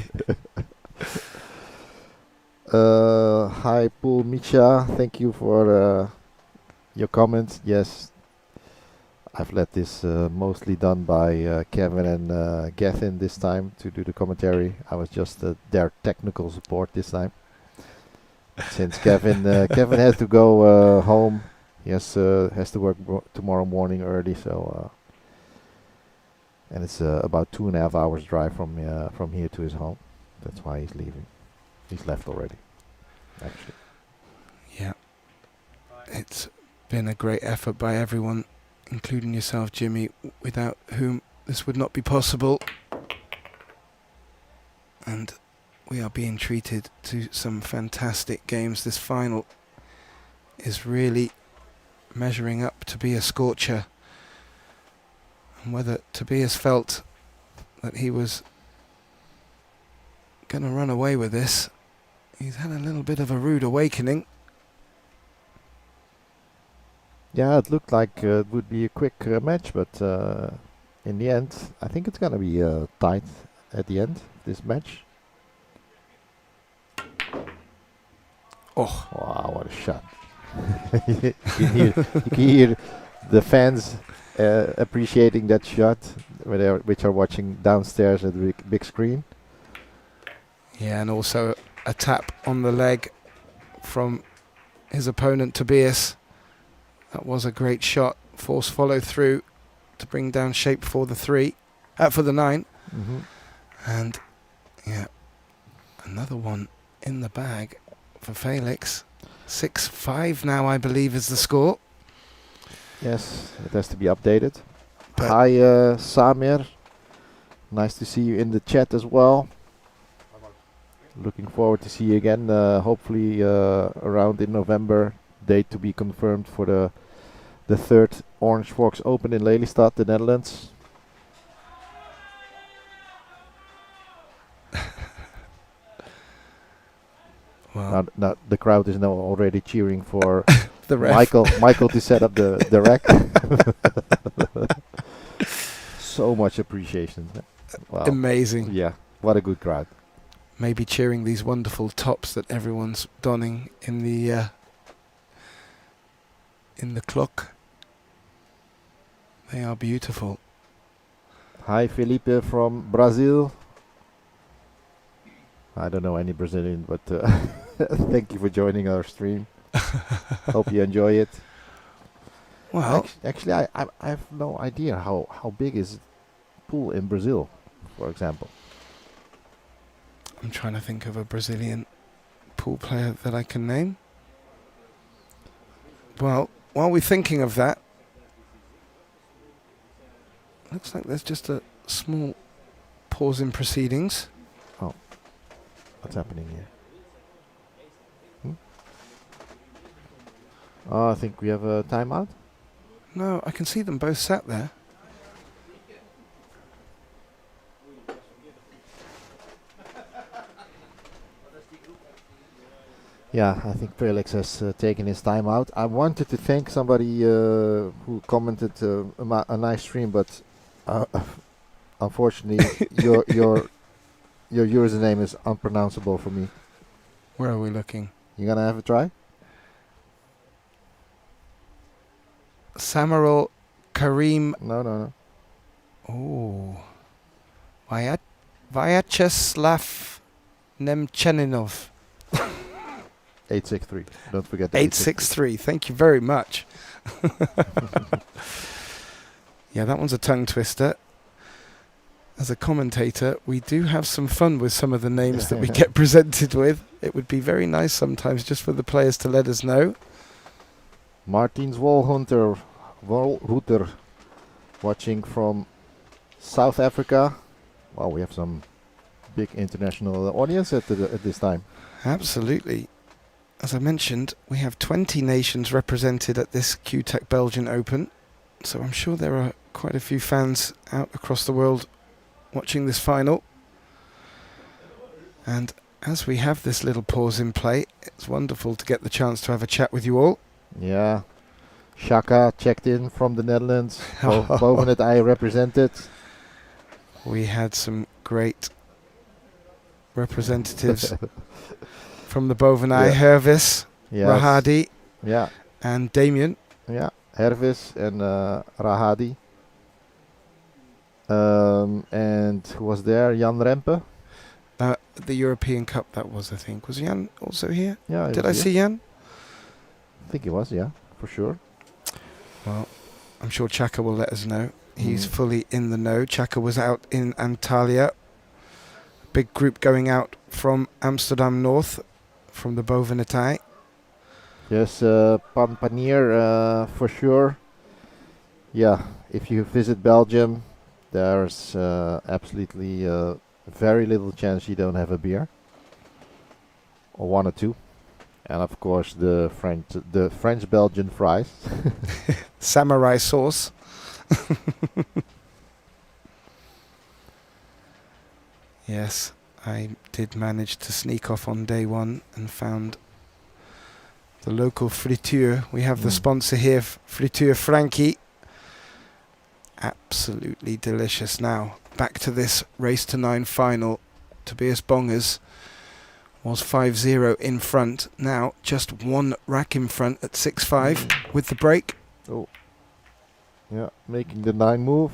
Hi, Pool Micha. Thank you for your comments. Yes. I've let this mostly done by Kevin and Gethin this time to do the commentary. I was just their technical support this time. Since Kevin has to go home, he has to work tomorrow morning early. So and it's about 2.5 hours drive from here to his home. That's why he's leaving. He's left already, actually. Yeah, it's been a great effort by everyone, including yourself, Jimmy, without whom this would not be possible. And we are being treated to some fantastic games. This final is really measuring up to be a scorcher. And whether Tobias felt that he was going to run away with this, he's had a little bit of a rude awakening. Yeah, it looked like it would be a quick match, but in the end, I think it's going to be tight at the end, this match. Oh, wow, what a shot. You can hear the fans appreciating that shot, which are watching downstairs at the big screen. Yeah, and also a tap on the leg from his opponent, Tobias. That was a great shot. Force follow through to bring down shape for the 3, for the 9. Mm-hmm. And yeah, another one in the bag for Felix. 6-5 now, I believe, is the score. Yes, it has to be updated. But hi, Samir. Nice to see you in the chat as well. Looking forward to see you again, hopefully around in November. Date to be confirmed for the 3rd OrangeForks Open in Lelystad, the Netherlands. well, Now the crowd is now already cheering for the ref. Michael to set up the rack. So much appreciation. Wow. Amazing. Yeah, what a good crowd. Maybe cheering these wonderful tops that everyone's donning in the Klokke. They are beautiful. Hi, Felipe from Brazil. I don't know any Brazilian, but thank you for joining our stream. Hope you enjoy it. Well, actually, I have no idea how big is pool in Brazil, for example. I'm trying to think of a Brazilian pool player that I can name. Well, while we're thinking of that, looks like there's just a small pause in proceedings. Oh, what's happening here? Oh, I think we have a timeout. No, I can see them both sat there. Yeah, I think Felix has taken his time out. I wanted to thank somebody who commented a nice stream, but unfortunately, your username is unpronounceable for me. Where are we looking? You gonna have a try? Samarol Karim. No. Oh. Vyacheslav Nemcheninov. 863. Don't forget the 863. Thank you very much. Yeah, that one's a tongue twister. As a commentator, we do have some fun with some of the names that we get presented with. It would be very nice sometimes just for the players to let us know. Martins Wolhunter, watching from South Africa. Wow, we have some big international audience at this time. Absolutely. As I mentioned, we have 20 nations represented at this CUETEC Belgian Open. So I'm sure there are quite a few fans out across the world watching this final. And as we have this little pause in play, it's wonderful to get the chance to have a chat with you all. Yeah. Shaka checked in from the Netherlands. Boven het I represented. We had some great representatives from the Bovenai, Hervis, Rahadi, and Damien. Yeah, Hervis and Rahadi. And who was there? Jan Rempe. The European Cup, that was, I think. Was Jan also here? Yeah. Did I see Jan? I think he was, yeah, for sure. Well, I'm sure Chaka will let us know. He's fully in the know. Chaka was out in Antalya. Big group going out from Amsterdam North, from the Bovenetij. Yes, Pampanier for sure. Yeah, if you visit Belgium, there's absolutely very little chance you don't have a beer. Or one or two. And of course the French-Belgian fries. Samurai sauce. Yes, I did manage to sneak off on day one and found the local friture. We have the sponsor here, Friture Frankie. Absolutely delicious. Now, back to this race to 9 final. Tobias Bongers was 5-0 in front. Now, just one rack in front at 6-5 with the break. Oh. Yeah, making the 9 move.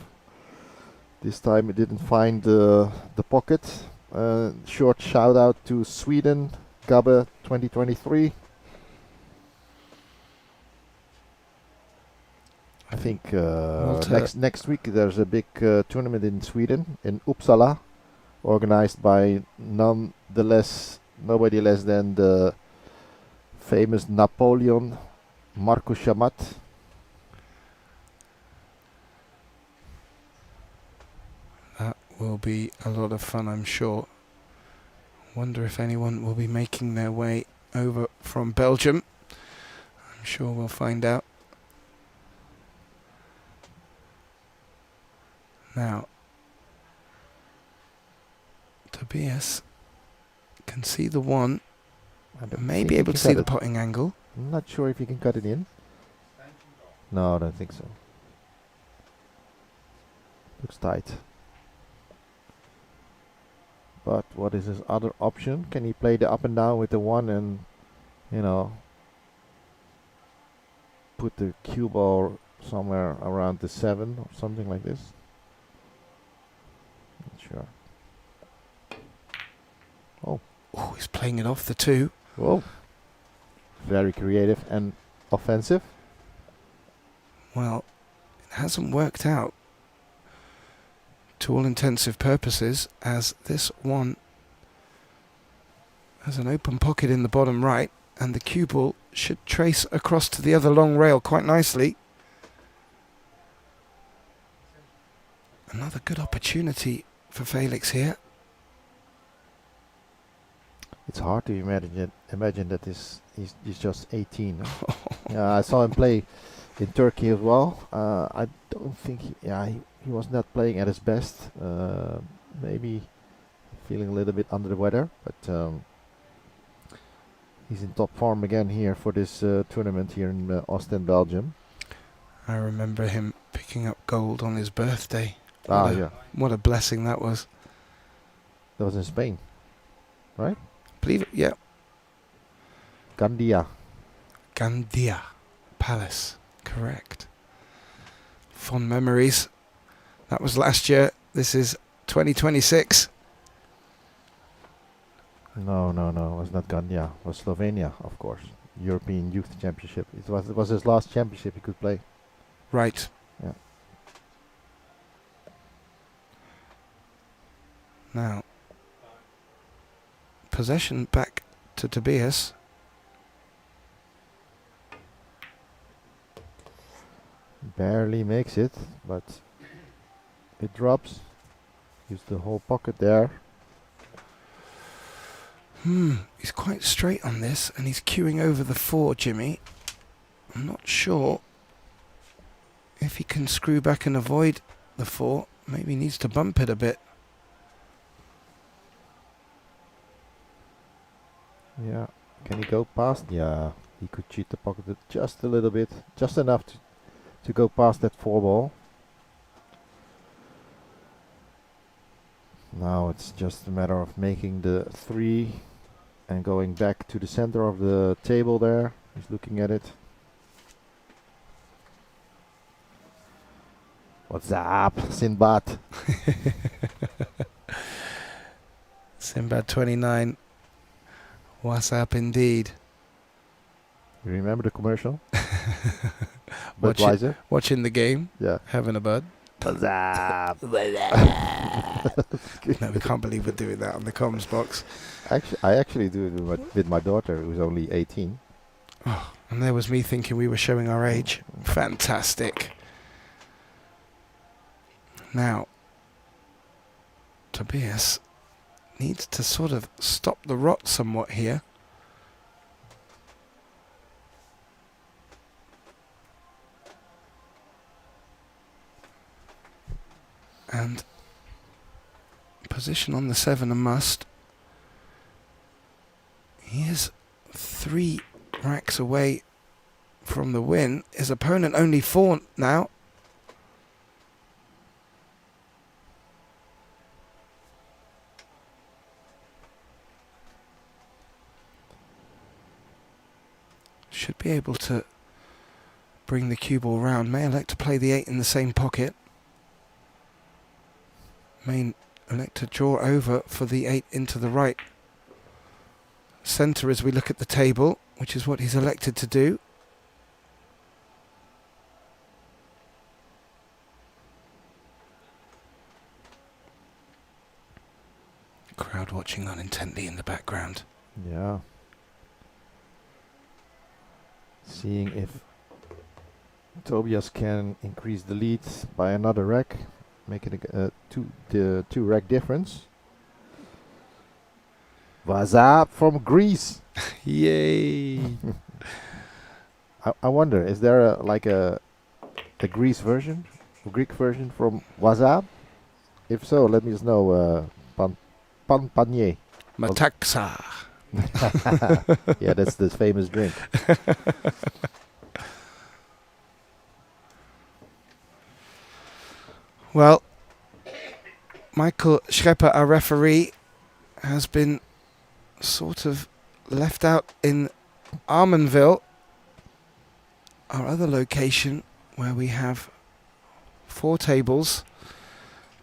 This time it didn't find the pocket. Short shout out to Sweden, Gabbe 2023. I think next week there's a big tournament in Sweden, in Uppsala, organized by nobody less than the famous Napoleon Marcus Chamat. That will be a lot of fun, I'm sure. Wonder if anyone will be making their way over from Belgium. I'm sure we'll find out. Now, Tobias can see the one. May be able to see the potting angle. I'm not sure if you can cut it in. No, I don't think so. Looks tight. But what is his other option? Can he play the up and down with the 1 and, you know, put the cue ball somewhere around the 7 or something like this? Not sure. Oh, he's playing it off the 2. Whoa. Very creative and offensive. Well, it hasn't worked out to all intensive purposes, as this one has an open pocket in the bottom right, and the cue ball should trace across to the other long rail quite nicely. Another good opportunity for Felix here. It's hard to imagine that he's just 18. Huh? Yeah, I saw him play in Turkey as well. I don't think he was not playing at his best. Maybe feeling a little bit under the weather, but he's in top form again here for this tournament here in Oostende, Belgium. I remember him picking up gold on his birthday. What a blessing that was. That was in Spain, right? Believe it, yeah. Gandia Palace, correct. Fond memories. That was last year. This is 2026. No, it was not Gandhi. It was Slovenia, of course. European Youth Championship. It was his last championship he could play. Right. Yeah. Now, possession back to Tobias. Barely makes it, but it drops. Use the whole pocket there. He's quite straight on this, and he's queuing over the 4, Jimmy. I'm not sure if he can screw back and avoid the 4. Maybe he needs to bump it a bit. Yeah. Can he go past? Yeah. He could cheat the pocket just a little bit. Just enough to go past that 4 ball. Now it's just a matter of making the 3 and going back to the center of the table there. He's looking at it. What's up, Sinbad? Sinbad 29. What's up indeed? You remember the commercial? Watching the game. Yeah. Having a bud. What's up? No, we can't believe we're doing that on the comms box. I actually do it with my daughter, who's only 18. Oh, and there was me thinking we were showing our age. Fantastic. Now, Tobias needs to sort of stop the rot somewhat here. And position on the 7 a must. He is 3 racks away from the win. His opponent only 4 now. Should be able to bring the cue ball round. May elect to play the 8 in the same pocket. May elect to draw over for the 8 into the right centre as we look at the table, which is what he's elected to do. Crowd watching on intently in the background. Yeah. Seeing if Tobias can increase the lead by another rack, make it a two rack difference. What's up from Greece? Yay! I wonder, is there a Greece version, a Greek version from What's up? If so, let me know. Pan panier. Metaxa. Yeah, that's the famous drink. Well, Michael Schreppe, our referee, has been sort of left out in Armenville, our other location where we have 4 tables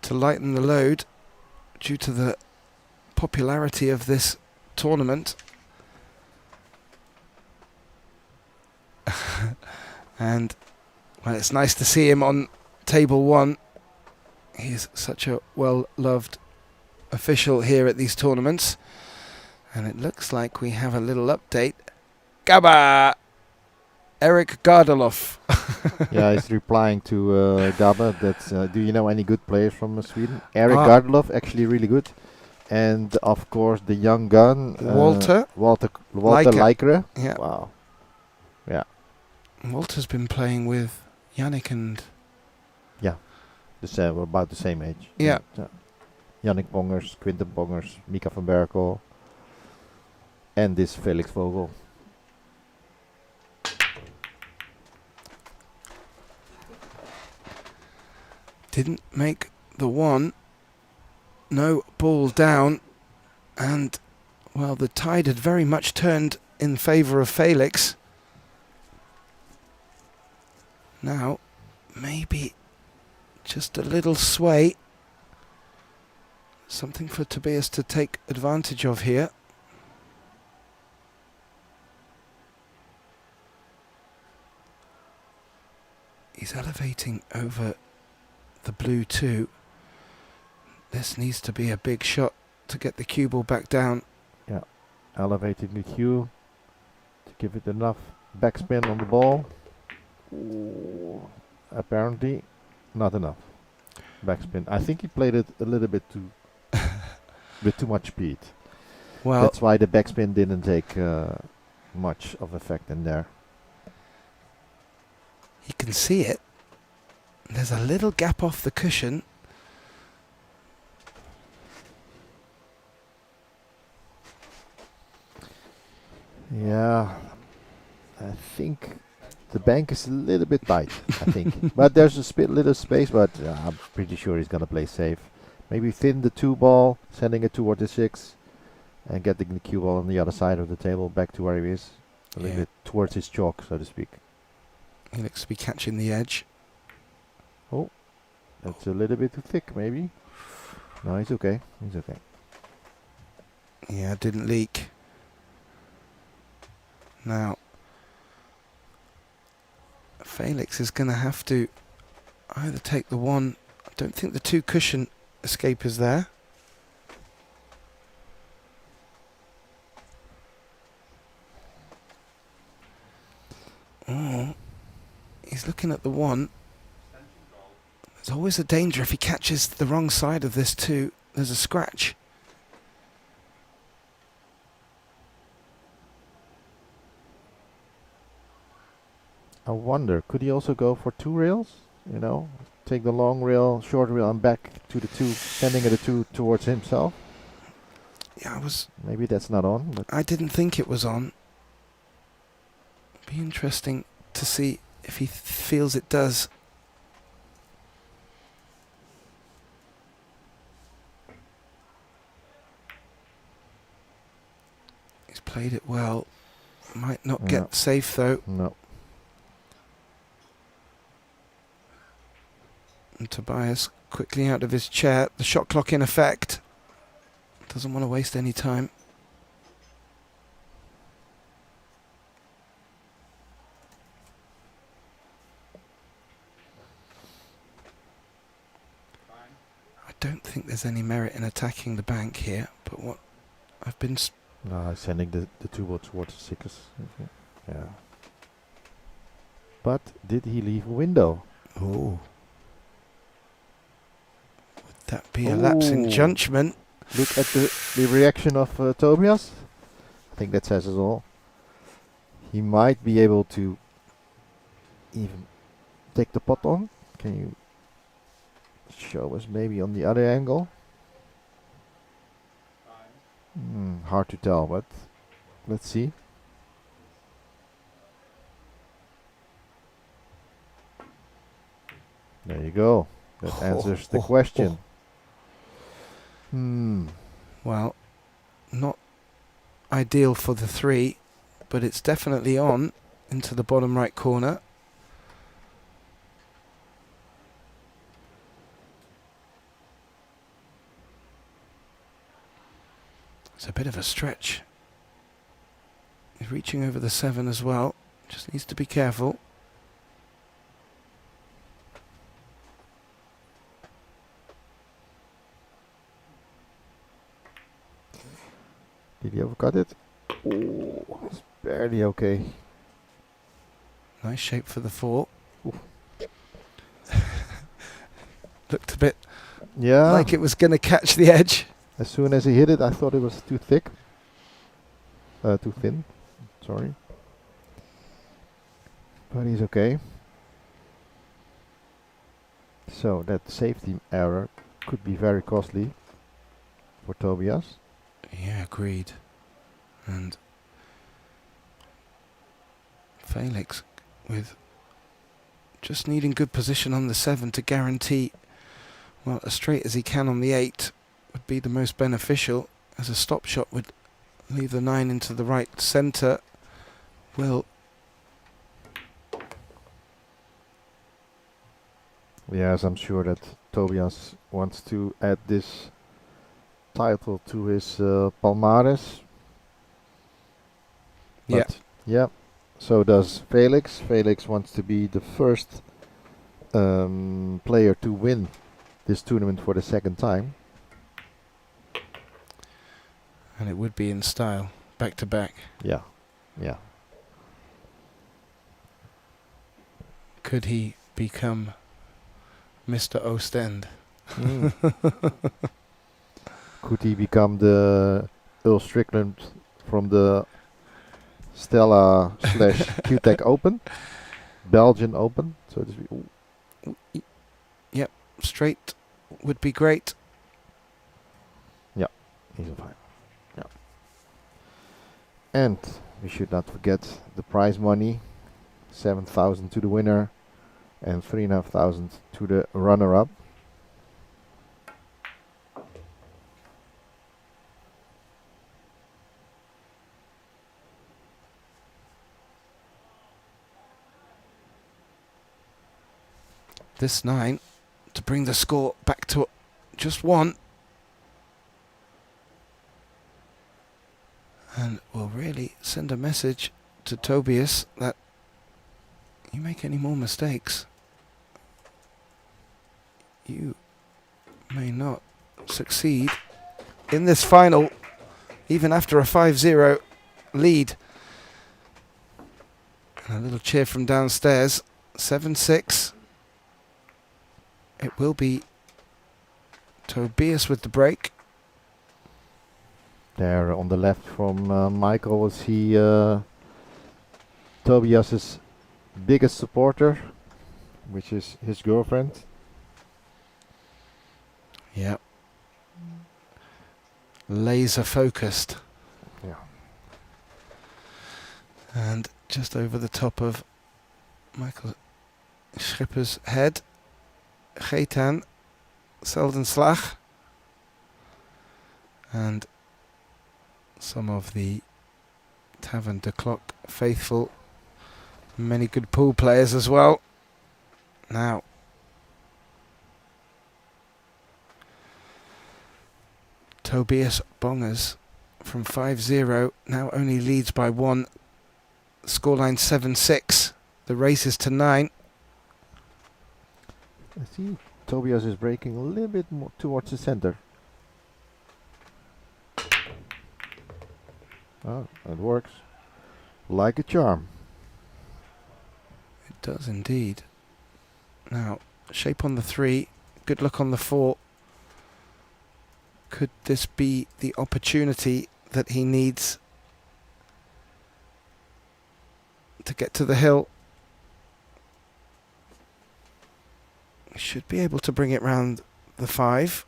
to lighten the load due to the popularity of this tournament. And well, it's nice to see him on table 1. He's such a well-loved official here at these tournaments. And it looks like we have a little update. Gabba! Eric Gardeloff. Yeah, he's replying to Gabba. That's, do you know any good players from Sweden? Eric Gardeloff, actually really good. And of course the young gun. Walter Leikere. Yeah. Wow. Yeah. Walter's been playing with Yannick and... Yeah. We're about the same age. Yeah. Yannick Bongers, Quinten Bongers, Mika van Berkel, and this Felix Vogel. Didn't make the 1. No ball down. And, well, the tide had very much turned in favour of Felix. Now, maybe Just a little sway. Something for Tobias to take advantage of here. He's elevating over the blue too. This needs to be a big shot to get the cue ball back down. Yeah, elevating the cue to give it enough backspin on the ball. Ooh, apparently not enough backspin. I think he played it a little bit too with too much speed. Well, that's why the backspin didn't take much of effect in there. You can see it. There's a little gap off the cushion. Yeah, I think the bank is a little bit tight, I think. But there's a little space, but I'm pretty sure he's going to play safe. Maybe thin the 2 ball, sending it toward the 6, and getting the cue ball on the other side of the table back to where he is. A little bit towards his chalk, so to speak. He looks to be catching the edge. Oh, that's a little bit too thick, maybe. No, he's okay. He's okay. Yeah, didn't leak. Now, Felix is going to have to either take the 1. I don't think the 2 cushion escape is there. Or he's looking at the 1. There's always a danger if he catches the wrong side of this too. There's a scratch. I wonder, could he also go for 2 rails? You know, take the long rail, short rail, and back to the 2, sending the 2 towards himself. Yeah, maybe that's not on. But I didn't think it was on. Be interesting to see if he feels it does. He's played it well. Might not get safe though. No. And Tobias quickly out of his chair. The shot clock in effect. Doesn't want to waste any time. I don't think there's any merit in attacking the bank here, but what I've been... No, sending the 2 ball towards the 6. Okay. Yeah. But did he leave a window? Oh. Would that be a lapse in judgment? Look at the reaction of Tobias. I think that says it all. He might be able to even take the pot on. Can you show us maybe on the other angle? Hard to tell, but let's see. There you go. That answers the question. Well, not ideal for the 3, but it's definitely on into the bottom right corner. It's a bit of a stretch. He's reaching over the 7 as well. Just needs to be careful. Did he overcut it? Oh, it's barely okay. Nice shape for the 4. Looked a bit like it was going to catch the edge. As soon as he hit it, I thought it was too thick. Too thin. Sorry. But he's okay. So that safety error could be very costly for Tobias. Yeah, agreed. And Felix with just needing good position on the 7 to guarantee, well, as straight as he can on the 8 would be the most beneficial, as a stop shot would leave the 9 into the right centre. Will Yes, I'm sure that Tobias wants to add this title to his palmares. Yeah. But yeah, so does Felix. Felix wants to be the first player to win this tournament for the second time. And it would be in style, back to back. Yeah, yeah. Could he become Mr. Oostende? Could he become the Earl Strickland from the Stella / QTech Open? Belgian Open, so to speak. Ooh. Yep, straight would be great. Yeah, he's fine. Yeah. And we should not forget the prize money, 7,000 to the winner and 3,500 to the runner-up. This 9 to bring the score back to just 1. And will really send a message to Tobias that you make any more mistakes, you may not succeed in this final, even after a 5-0 lead. And a little cheer from downstairs. 7-6. It will be Tobias with the break. There on the left from Michael was he Tobias's biggest supporter, which is his girlfriend. Yep. Laser focused. Yeah. And just over the top of Michael Schipper's head, Getan Seldenslag. And some of the Taverne de Klokke faithful, many good pool players as well. Now, Tobias Bongers from 5-0 now only leads by 1. Scoreline 7-6. The race is to 9. I see Tobias is breaking a little bit more towards the center. Oh, it works. Like a charm. It does indeed. Now, shape on the 3. Good luck on the 4. Could this be the opportunity that he needs to get to the hill? Should be able to bring it round the 5.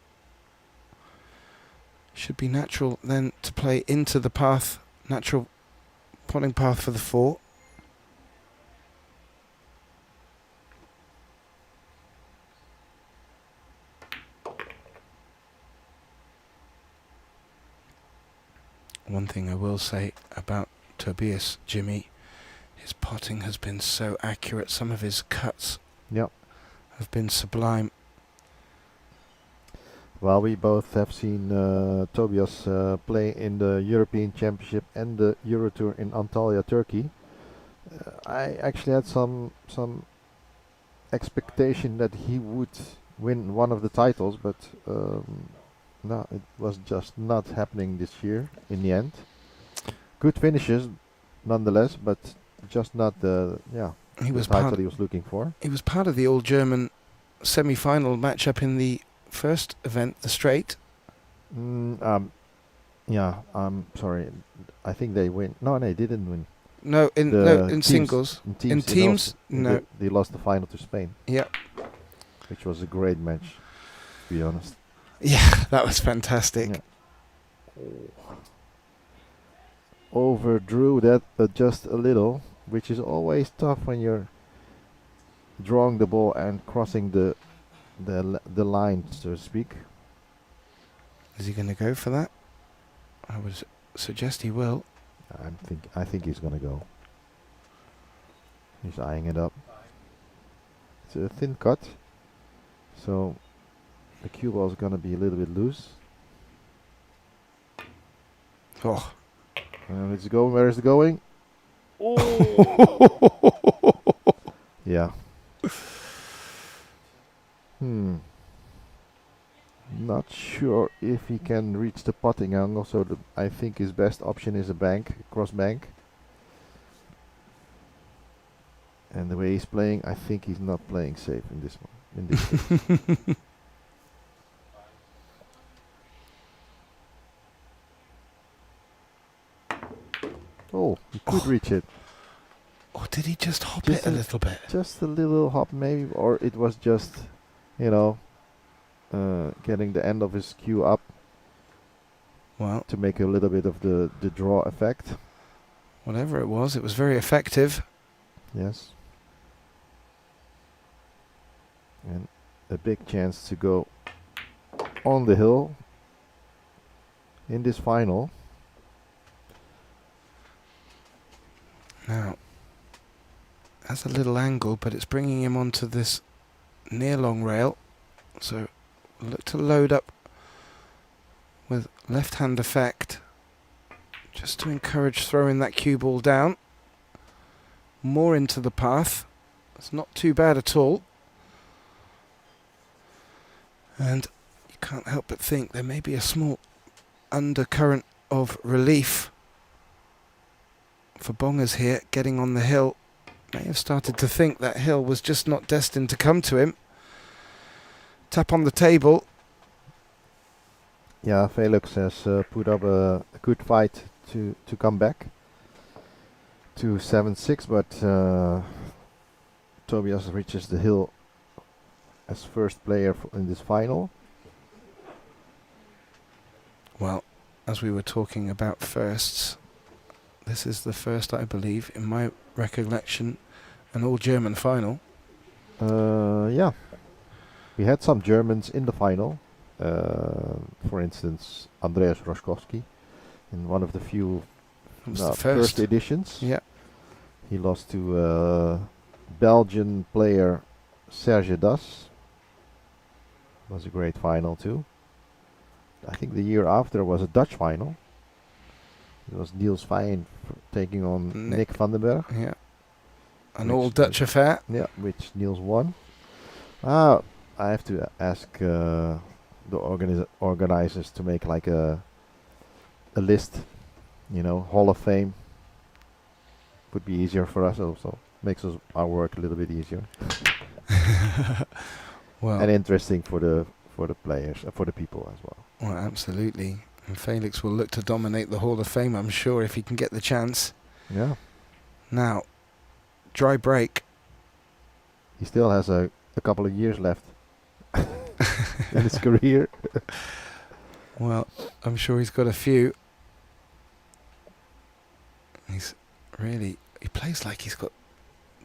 Should be natural then to play into the path, natural potting path for the 4. One thing I will say about Tobias, Jimmy, his potting has been so accurate. Some of his cuts have been sublime. Well, we both have seen Tobias play in the European Championship and the Euro Tour in Antalya, Turkey. I actually had some expectation that he would win one of the titles, but no, it was just not happening this year in the end. Good finishes nonetheless, but just not the title he was looking for. He was part of the All German semi-final matchup in the first event, the straight. Sorry, I think they win. No, they didn't win. No, in singles. In teams, no. They lost the final to Spain. Yeah. Which was a great match, to be honest. Yeah, that was fantastic. Yeah. Overdrew that just a little, which is always tough when you're drawing the ball and crossing the line, so to speak. Is he going to go for that? I would suggest he will. I think he's going to go. He's eyeing it up. It's a thin cut. So the cue ball is going to be a little bit loose. Oh. And it's going. Where is it going? Yeah. Not sure if he can reach the putting angle, so I think his best option is a bank, cross bank. And the way he's playing, I think he's not playing safe in this one. In this case. Oh, he could reach it. Or did he just hop it a little bit? Just a little hop maybe, or it was just, you know, getting the end of his cue up. Well, to make a little bit of the draw effect. Whatever it was very effective. Yes. And a big chance to go on the hill in this final. Now, that's a little angle, but it's bringing him onto this near long rail. So look to load up with left hand effect, just to encourage throwing that cue ball down more into the path. It's not too bad at all. And you can't help but think there may be a small undercurrent of relief for Bongers here, getting on the hill. May have started to think that hill was just not destined to come to him. Tap on the table. Yeah, Felix has put up a good fight to come back to 7-6, but Tobias reaches the hill as first player in this final. Well, as we were talking about firsts, this is the first, I believe, in my recollection, an all-German final. Yeah. We had some Germans in the final. For instance, Andreas Roszkowski in one of the few first editions. Yeah. He lost to Belgian player Serge Das. Was a great final too. I think the year after was a Dutch final. It was Niels Fijn taking on Nick van den Berg. Yeah. An all-Dutch affair. Yeah, which Niels won. I have to ask the organizers to make like a list, you know, Hall of Fame. Would be easier for us also. Makes our work a little bit easier. Well, and interesting for the players, for the people as well. Well, absolutely. And Felix will look to dominate the Hall of Fame, I'm sure, if he can get the chance. Yeah. Now, dry break. He still has a couple of years left in his career. Well, I'm sure he's got a few. He plays like he's got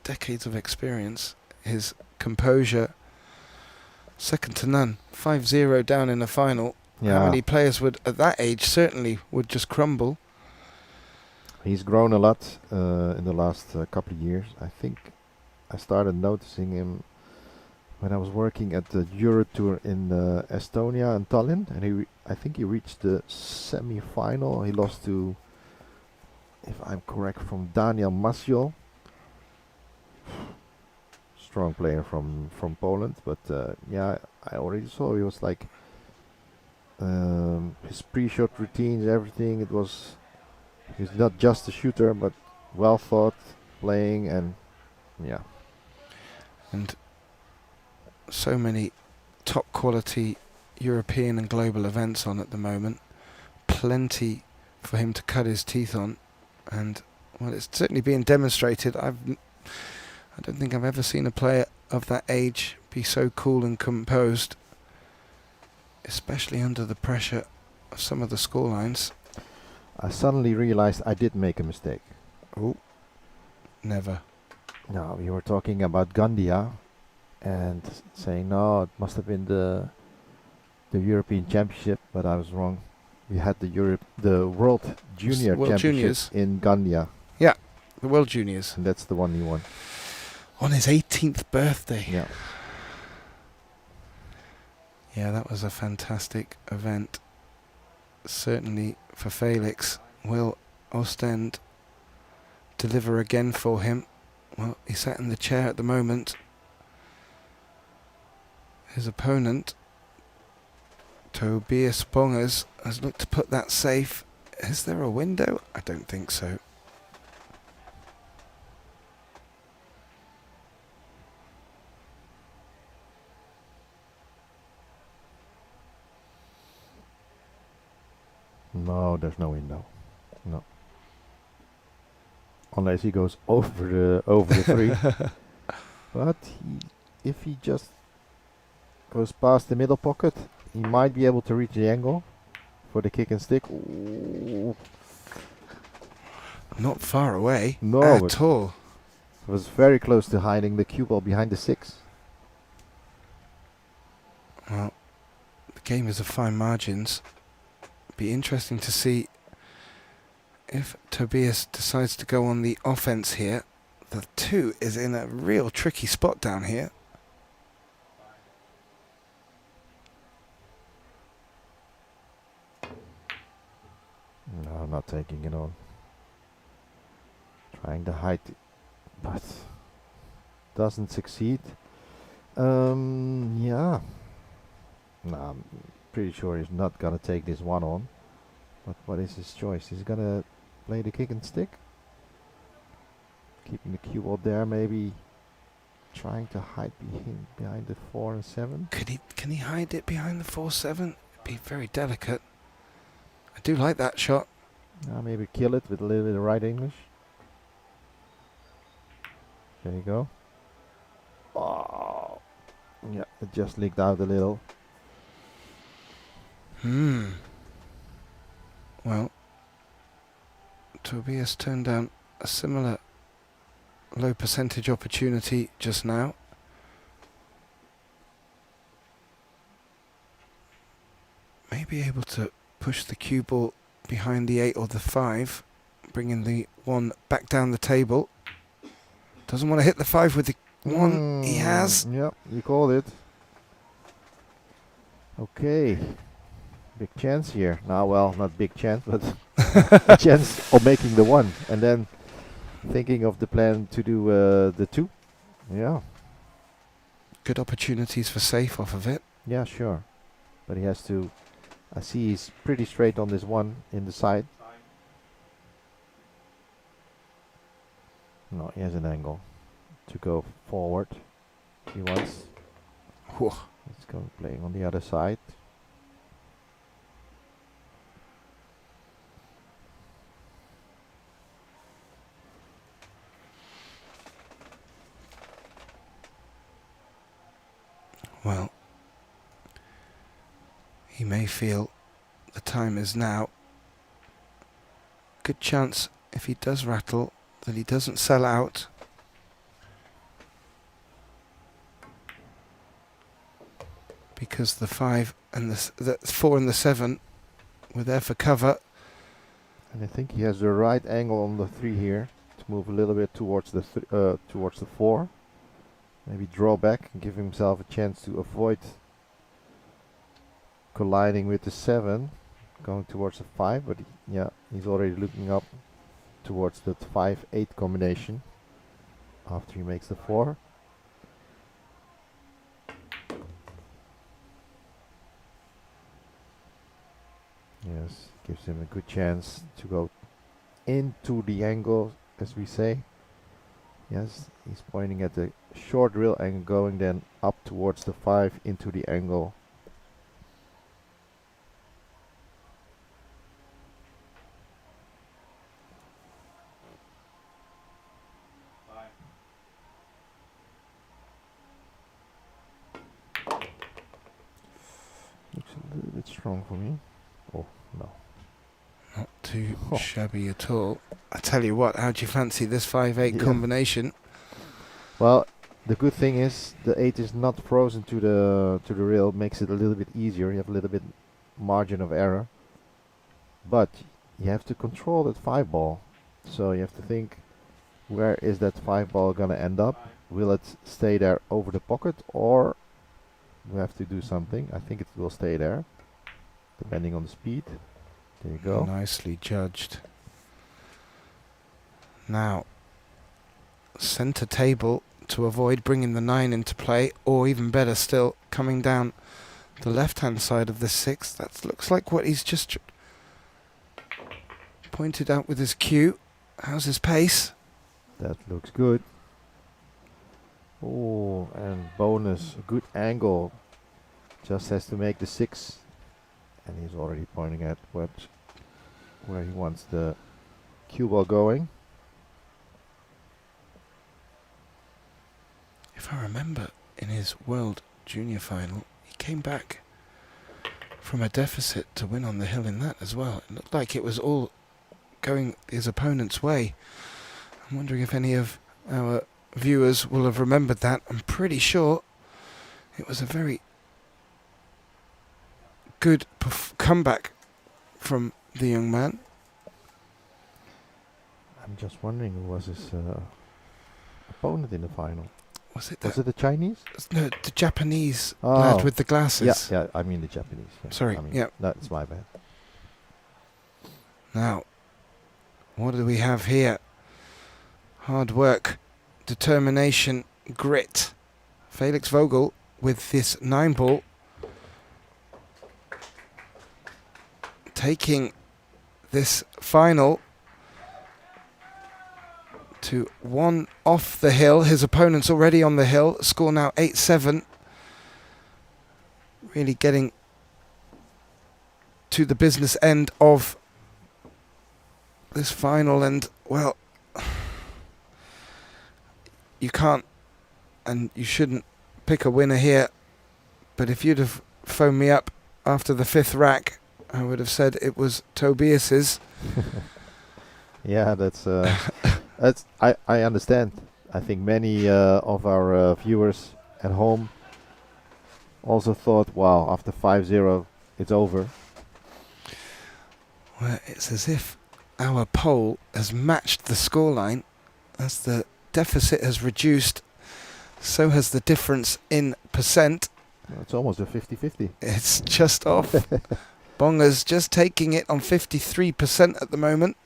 decades of experience. His composure, second to none. 5-0 down in the final. Yeah. How many players would, at that age, certainly would just crumble? He's grown a lot in the last couple of years. I think I started noticing him when I was working at the Euro Tour in Estonia and Tallinn, and I think he reached the semi-final. He lost to, if I'm correct, from Daniel Masio. Strong player from Poland, but yeah, I already saw he was like his pre-shot routines, everything. He's not just a shooter, but well thought playing, and yeah. And so many top quality European and global events on at the moment. Plenty for him to cut his teeth on, and well, it's certainly being demonstrated. I don't think I've ever seen a player of that age be so cool and composed, especially under the pressure of some of the scorelines. I suddenly realized I did make a mistake. Oh, never. No, we were talking about Gandia and saying, no, it must have been the European Championship, but I was wrong. We had the World Junior World Championship Juniors in Gandia. Yeah, the World Juniors. And that's the one he won. On his 18th birthday. Yeah. Yeah, that was a fantastic event. Certainly for Felix. Will Oostende deliver again for him? Well, he sat in the chair at the moment. His opponent, Tobias Bongers, has looked to put that safe. Is there a window? I don't think so. No, there's no window. No. Unless he goes over the three. But if he just goes past the middle pocket, he might be able to reach the angle for the kick and stick. Ooh. Not far away No, at all. It was very close to hiding the cue ball behind the 6. Well, the game is of fine margins. Be interesting to see if Tobias decides to go on the offense here. The 2 is in a real tricky spot down here. No, not taking it on. Trying to hide it, but doesn't succeed. Yeah. No, I'm pretty sure he's not gonna take this one on. But what is his choice? He's gonna play the kick and stick. Keeping the cue ball there, maybe trying to hide behind the 4 and 7. Can he hide it behind the 4-7? It'd be very delicate. I do like that shot. Maybe kill it with a little bit of right English. There you go. Oh, yeah, it just leaked out a little. Well, Tobias turned down a similar low percentage opportunity just now. May be able to push the cue ball behind the 8 or the 5, bringing the 1 back down the table. Doesn't want to hit the 5 with the 1. He has. Yep, you called it. Okay. Big chance here. Now, well, not big chance, but a chance of making the 1. And then thinking of the plan to do the 2. Yeah. Good opportunities for safe off of it. Yeah, sure. But he has to... I see he's pretty straight on this 1 in the side. No, he has an angle to go forward. He wants. Let's go playing on the other side. Well, he may feel the time is now. Good chance if he does rattle that he doesn't sell out. Because the 5 and the 4 and the 7 were there for cover. And I think he has the right angle on the 3 here to move a little bit towards the 4. Maybe draw back and give himself a chance to avoid colliding with the 7, going towards the 5. But yeah, he's already looking up towards the 5-8 combination after he makes the 4. Yes, gives him a good chance to go into the angle, as we say. Yes, he's pointing at the short rail and going then up towards the 5 into the angle. Looks a little bit strong for me. Oh, no. Not too shabby at all. I tell you what, how do you fancy this 5-8 combination? Well, the good thing is the 8 is not frozen to the rail, makes it a little bit easier. You have a little bit margin of error, but you have to control that 5 ball. So you have to think, where is that 5 ball gonna end up? Will it stay there over the pocket, or we have to do something. I think it will stay there, depending on the speed. There you go. Nicely judged. Now, center table to avoid bringing the 9 into play, or even better still, coming down the left-hand side of the 6. That looks like what he's just pointed out with his cue. How's his pace? That looks good. Oh, and bonus, a good angle. Just has to make the 6. And he's already pointing at where he wants the cue ball going. If I remember, in his World Junior final, he came back from a deficit to win on the hill in that as well. It looked like it was all going his opponent's way. I'm wondering if any of our viewers will have remembered that. I'm pretty sure it was a very good comeback from the young man. I'm just wondering who was his opponent in the final. Was it the Chinese? No, the Japanese lad with the glasses. Yeah, I mean the Japanese. Yeah. Sorry, I mean, yeah. That's my bad. Now, what do we have here? Hard work, determination, grit. Felix Vogel with this 9 ball, taking this final to 1 off the hill. His opponent's already on the hill. Score now 8-7. Really getting to the business end of this final, and well, you can't and you shouldn't pick a winner here, but if you'd have phoned me up after the 5th rack, I would have said it was Tobias's. Yeah, that's I understand. I think many of our viewers at home also thought, wow, after 5-0 it's over. Well, it's as if our poll has matched the scoreline. As the deficit has reduced, so has the difference in percent. Well, it's almost a 50-50. It's just off. Bongers just taking it on 53% at the moment.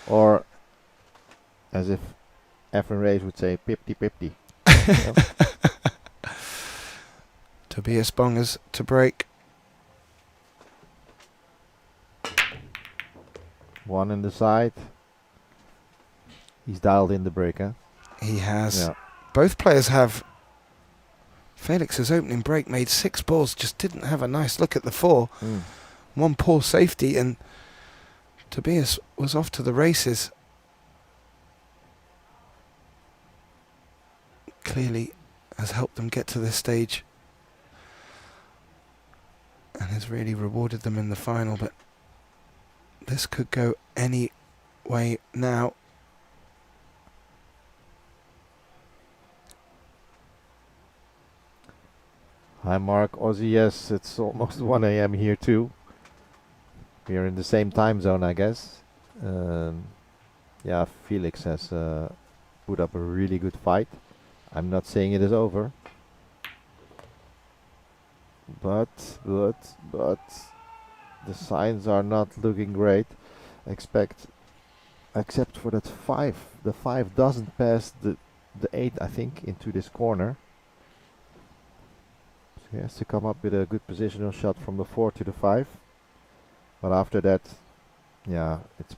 Or, as if Efren Reyes would say, 50-50. Tobias Bongers to break. 1 in the side. He's dialed in the break, huh? He has. Yeah. Both players have. Felix's opening break made 6 balls, just didn't have a nice look at the 4. 1 poor safety, and Tobias was off to the races. Clearly has helped them get to this stage and has really rewarded them in the final, but this could go any way now. Hi Mark, Aussie, yes, it's almost 1 AM here too. We are in the same time zone, I guess. Yeah, Felix has put up a really good fight. I'm not saying it is over. But the signs are not looking great. Except for that 5. The 5 doesn't pass the 8, I think, into this corner. So he has to come up with a good positional shot from the 4 to the 5. But after that, yeah, it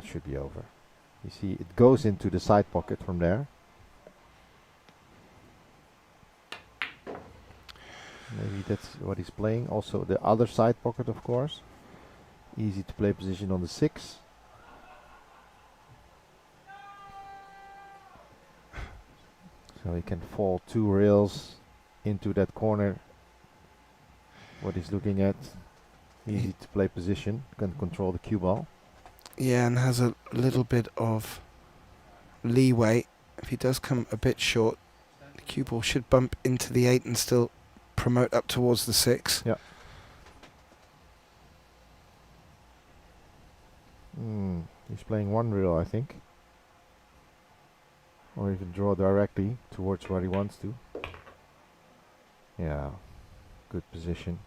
should be over. You see, it goes into the side pocket from there. Maybe that's what he's playing. Also the other side pocket, of course. Easy to play position on the 6. So he can fall 2 rails into that corner. What he's looking at. Easy to play position. Can control the cue ball. Yeah, and has a little bit of leeway. If he does come a bit short, the cue ball should bump into the 8 and still promote up towards the 6. Yeah. He's playing 1 reel, I think. Or even draw directly towards where he wants to. Yeah, good position.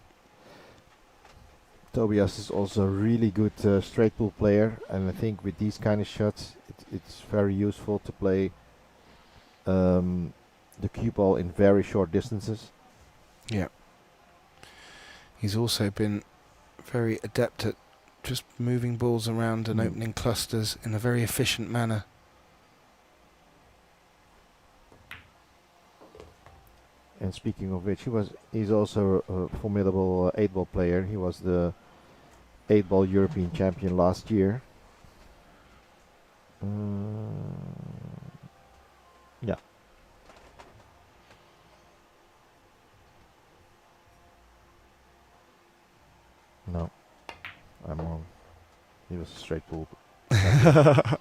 Tobias is also a really good straight pool player, and I think with these kind of shots, it's very useful to play the cue ball in very short distances. Yeah. He's also been very adept at just moving balls around and opening clusters in a very efficient manner. And speaking of which, he's also a formidable 8-ball player. He was the 8-ball European champion last year. Yeah. No, I'm wrong. He was a straight pool. Yeah.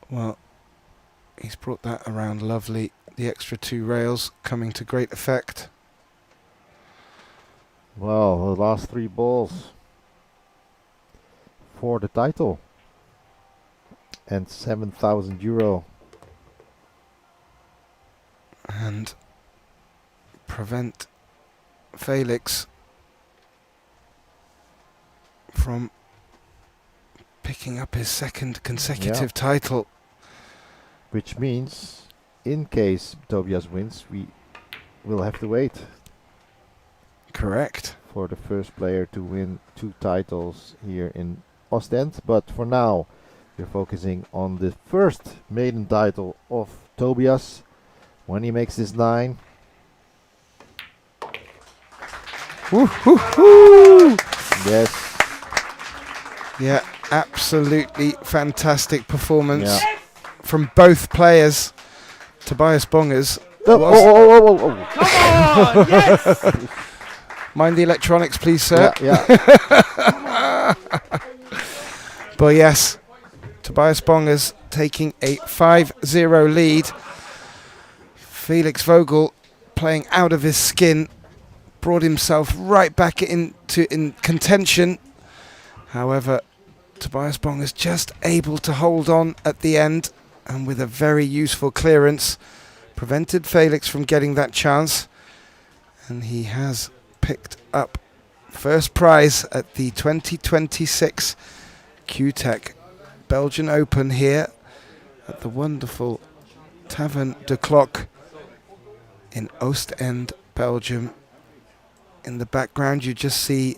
Well, he's brought that around lovely. The extra 2 rails coming to great effect. Well, the last 3 balls for the title and €7,000. And prevent Felix from picking up his second consecutive title. Which means, in case Tobias wins, we will have to wait. Correct. For the first player to win 2 titles here in Oostende. But for now, we're focusing on the first maiden title of Tobias. When he makes this 9. Woo-hoo-hoo! Yes. Yeah, absolutely fantastic performance from both players. Tobias Bongers. Come on, yes! Mind the electronics, please, sir. Yeah. But yes, Tobias Bongers taking a 5-0 lead. Felix Vogel playing out of his skin, brought himself right back in contention. However, Tobias Bongers just able to hold on at the end, and with a very useful clearance, prevented Felix from getting that chance. And he has picked up first prize at the 2026 CUETEC Belgian Open here at the wonderful Taverne de Klokke in Oostende, Belgium. In the background you just see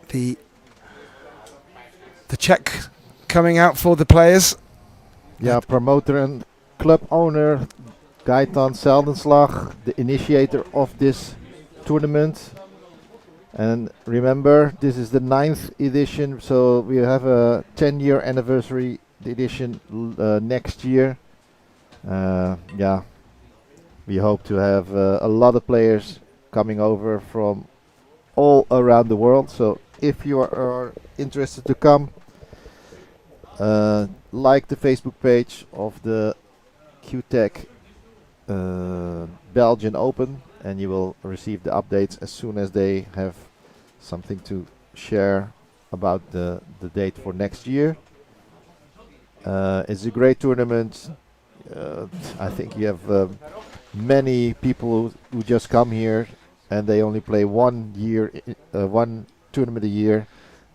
the check coming out for the players. Yeah, promoter and club owner Gaetan Seldenslag, the initiator of this tournament. And remember, this is the 9th edition, so we have a 10-year anniversary edition next year. Yeah, we hope to have a lot of players coming over from all around the world. So if you are interested to come, like the Facebook page of the CUETEC Belgian Open, and you will receive the updates as soon as they have something to share about the date for next year. It's a great tournament. I think you have many people who just come here and they only play one tournament a year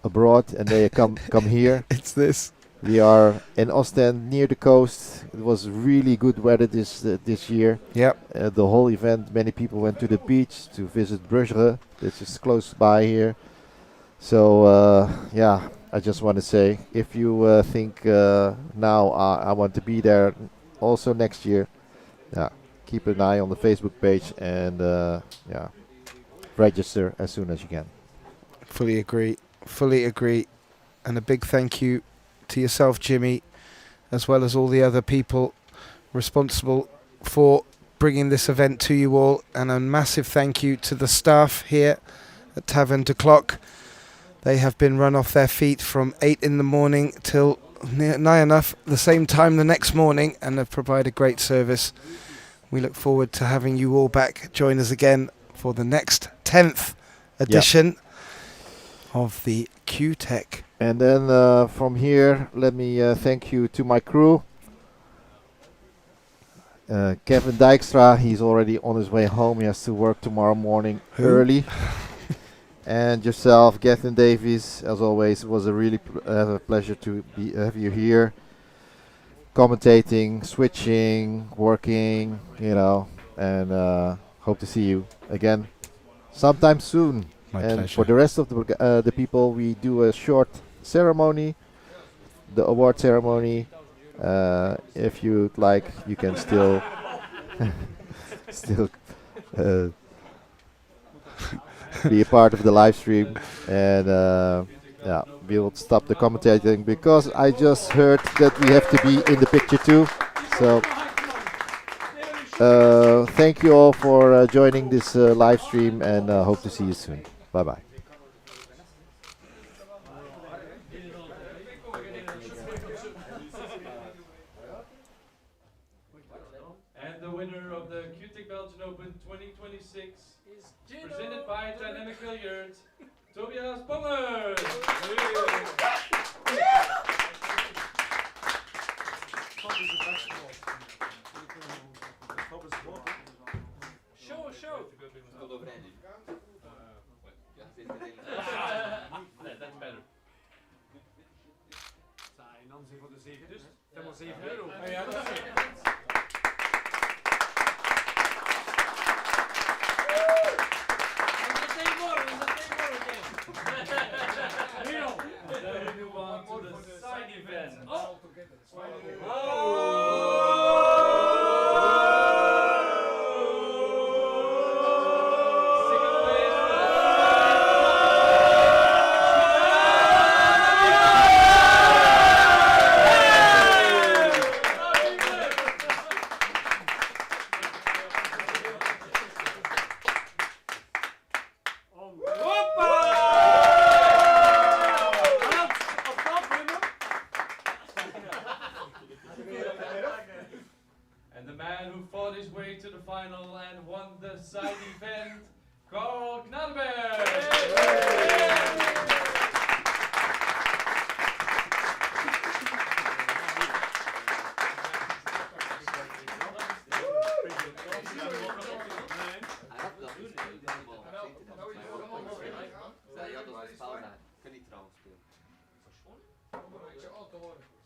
abroad, and they come here. It's this. We are in Oostende, near the coast. It was really good weather this year. Yep. The whole event, many people went to the beach to visit Bruges, which is close by here. So yeah, I just want to say, if you think now I want to be there also next year, yeah, keep an eye on the Facebook page and yeah, register as soon as you can. Fully agree. Fully agree. And a big thank you to yourself, Jimmy, as well as all the other people responsible for bringing this event to you all, and a massive thank you to the staff here at Taverne de Klokke. They have been run off their feet from 8 in the morning till nigh enough the same time the next morning, and have provided great service. We look forward to having you all back. Join us again for the next 10th edition of the CUETEC. And then from here, let me thank you to my crew. Kevin Dijkstra, he's already on his way home. He has to work tomorrow morning early. And yourself, Gethin Davies, as always, it was a really a pleasure to have you here, commentating, switching, working, you know, and hope to see you again sometime soon. My and pleasure. For the rest of the people, we do a short ceremony, the award ceremony. If you'd like, you can still be a part of the live stream, and yeah, we'll stop the commentating because I just heard that we have to be in the picture too. So thank you all for joining this live stream, and hope to see you soon. Bye bye. And the winner of the CUETEC Belgian Open 2026 is presented by Dynamic Billiards, Tobias Bongers. Show. That's better. En dan voor de 7 dus. Dat was 7 euro. Ja, dat is het. Then we move on to the side event. Oh! And the man who fought his way to the final and won the side event, Klokke.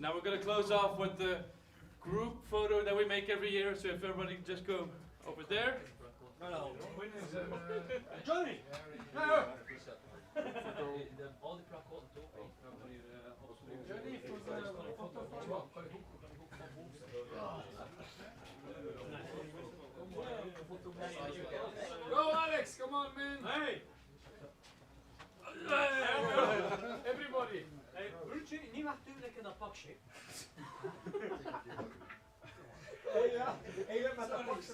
Now we're going to close off with the group photo that we make every year, so if everybody just go over there. Johnny! Go Alex, come on man! Hey! Everybody! Niet natuurlijk in dat pakje. Ja, ik heb met dat pakje.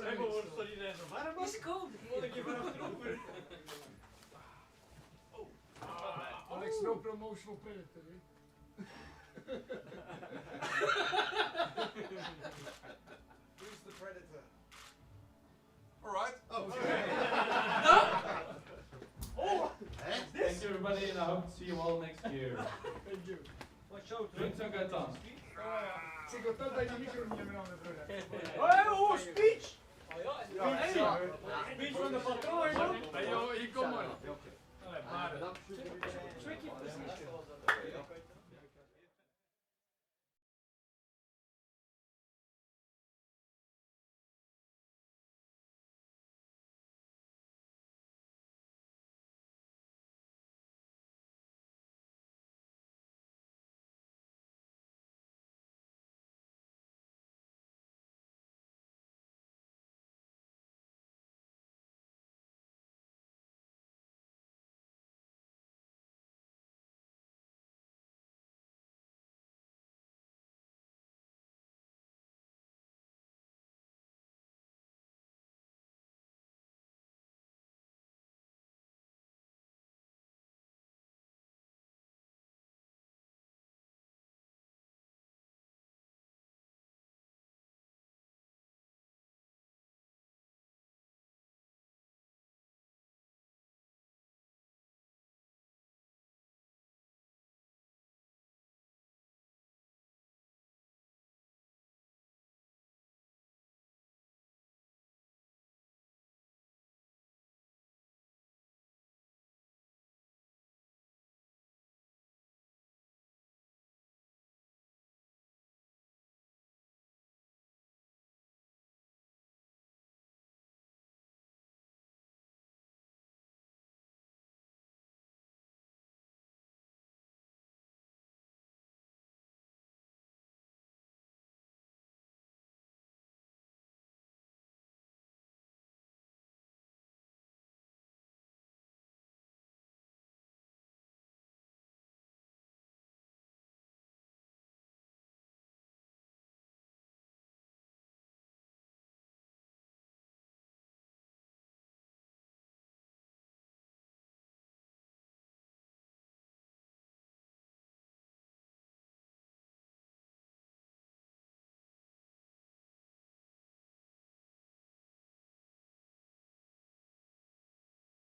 Waarom is het koud? Ik heb er achterover. Alex, no promotional predator. Who's the predator? Alright. Oh, thank you everybody, and I hope to see you all next year. Thank you. Drink some Gaetan. Ik zie dat bij die micro niet meer aan de brug. Oh, speech! Speech van de patroon, joh! Hey, joh, hier kom maar. Tricky position.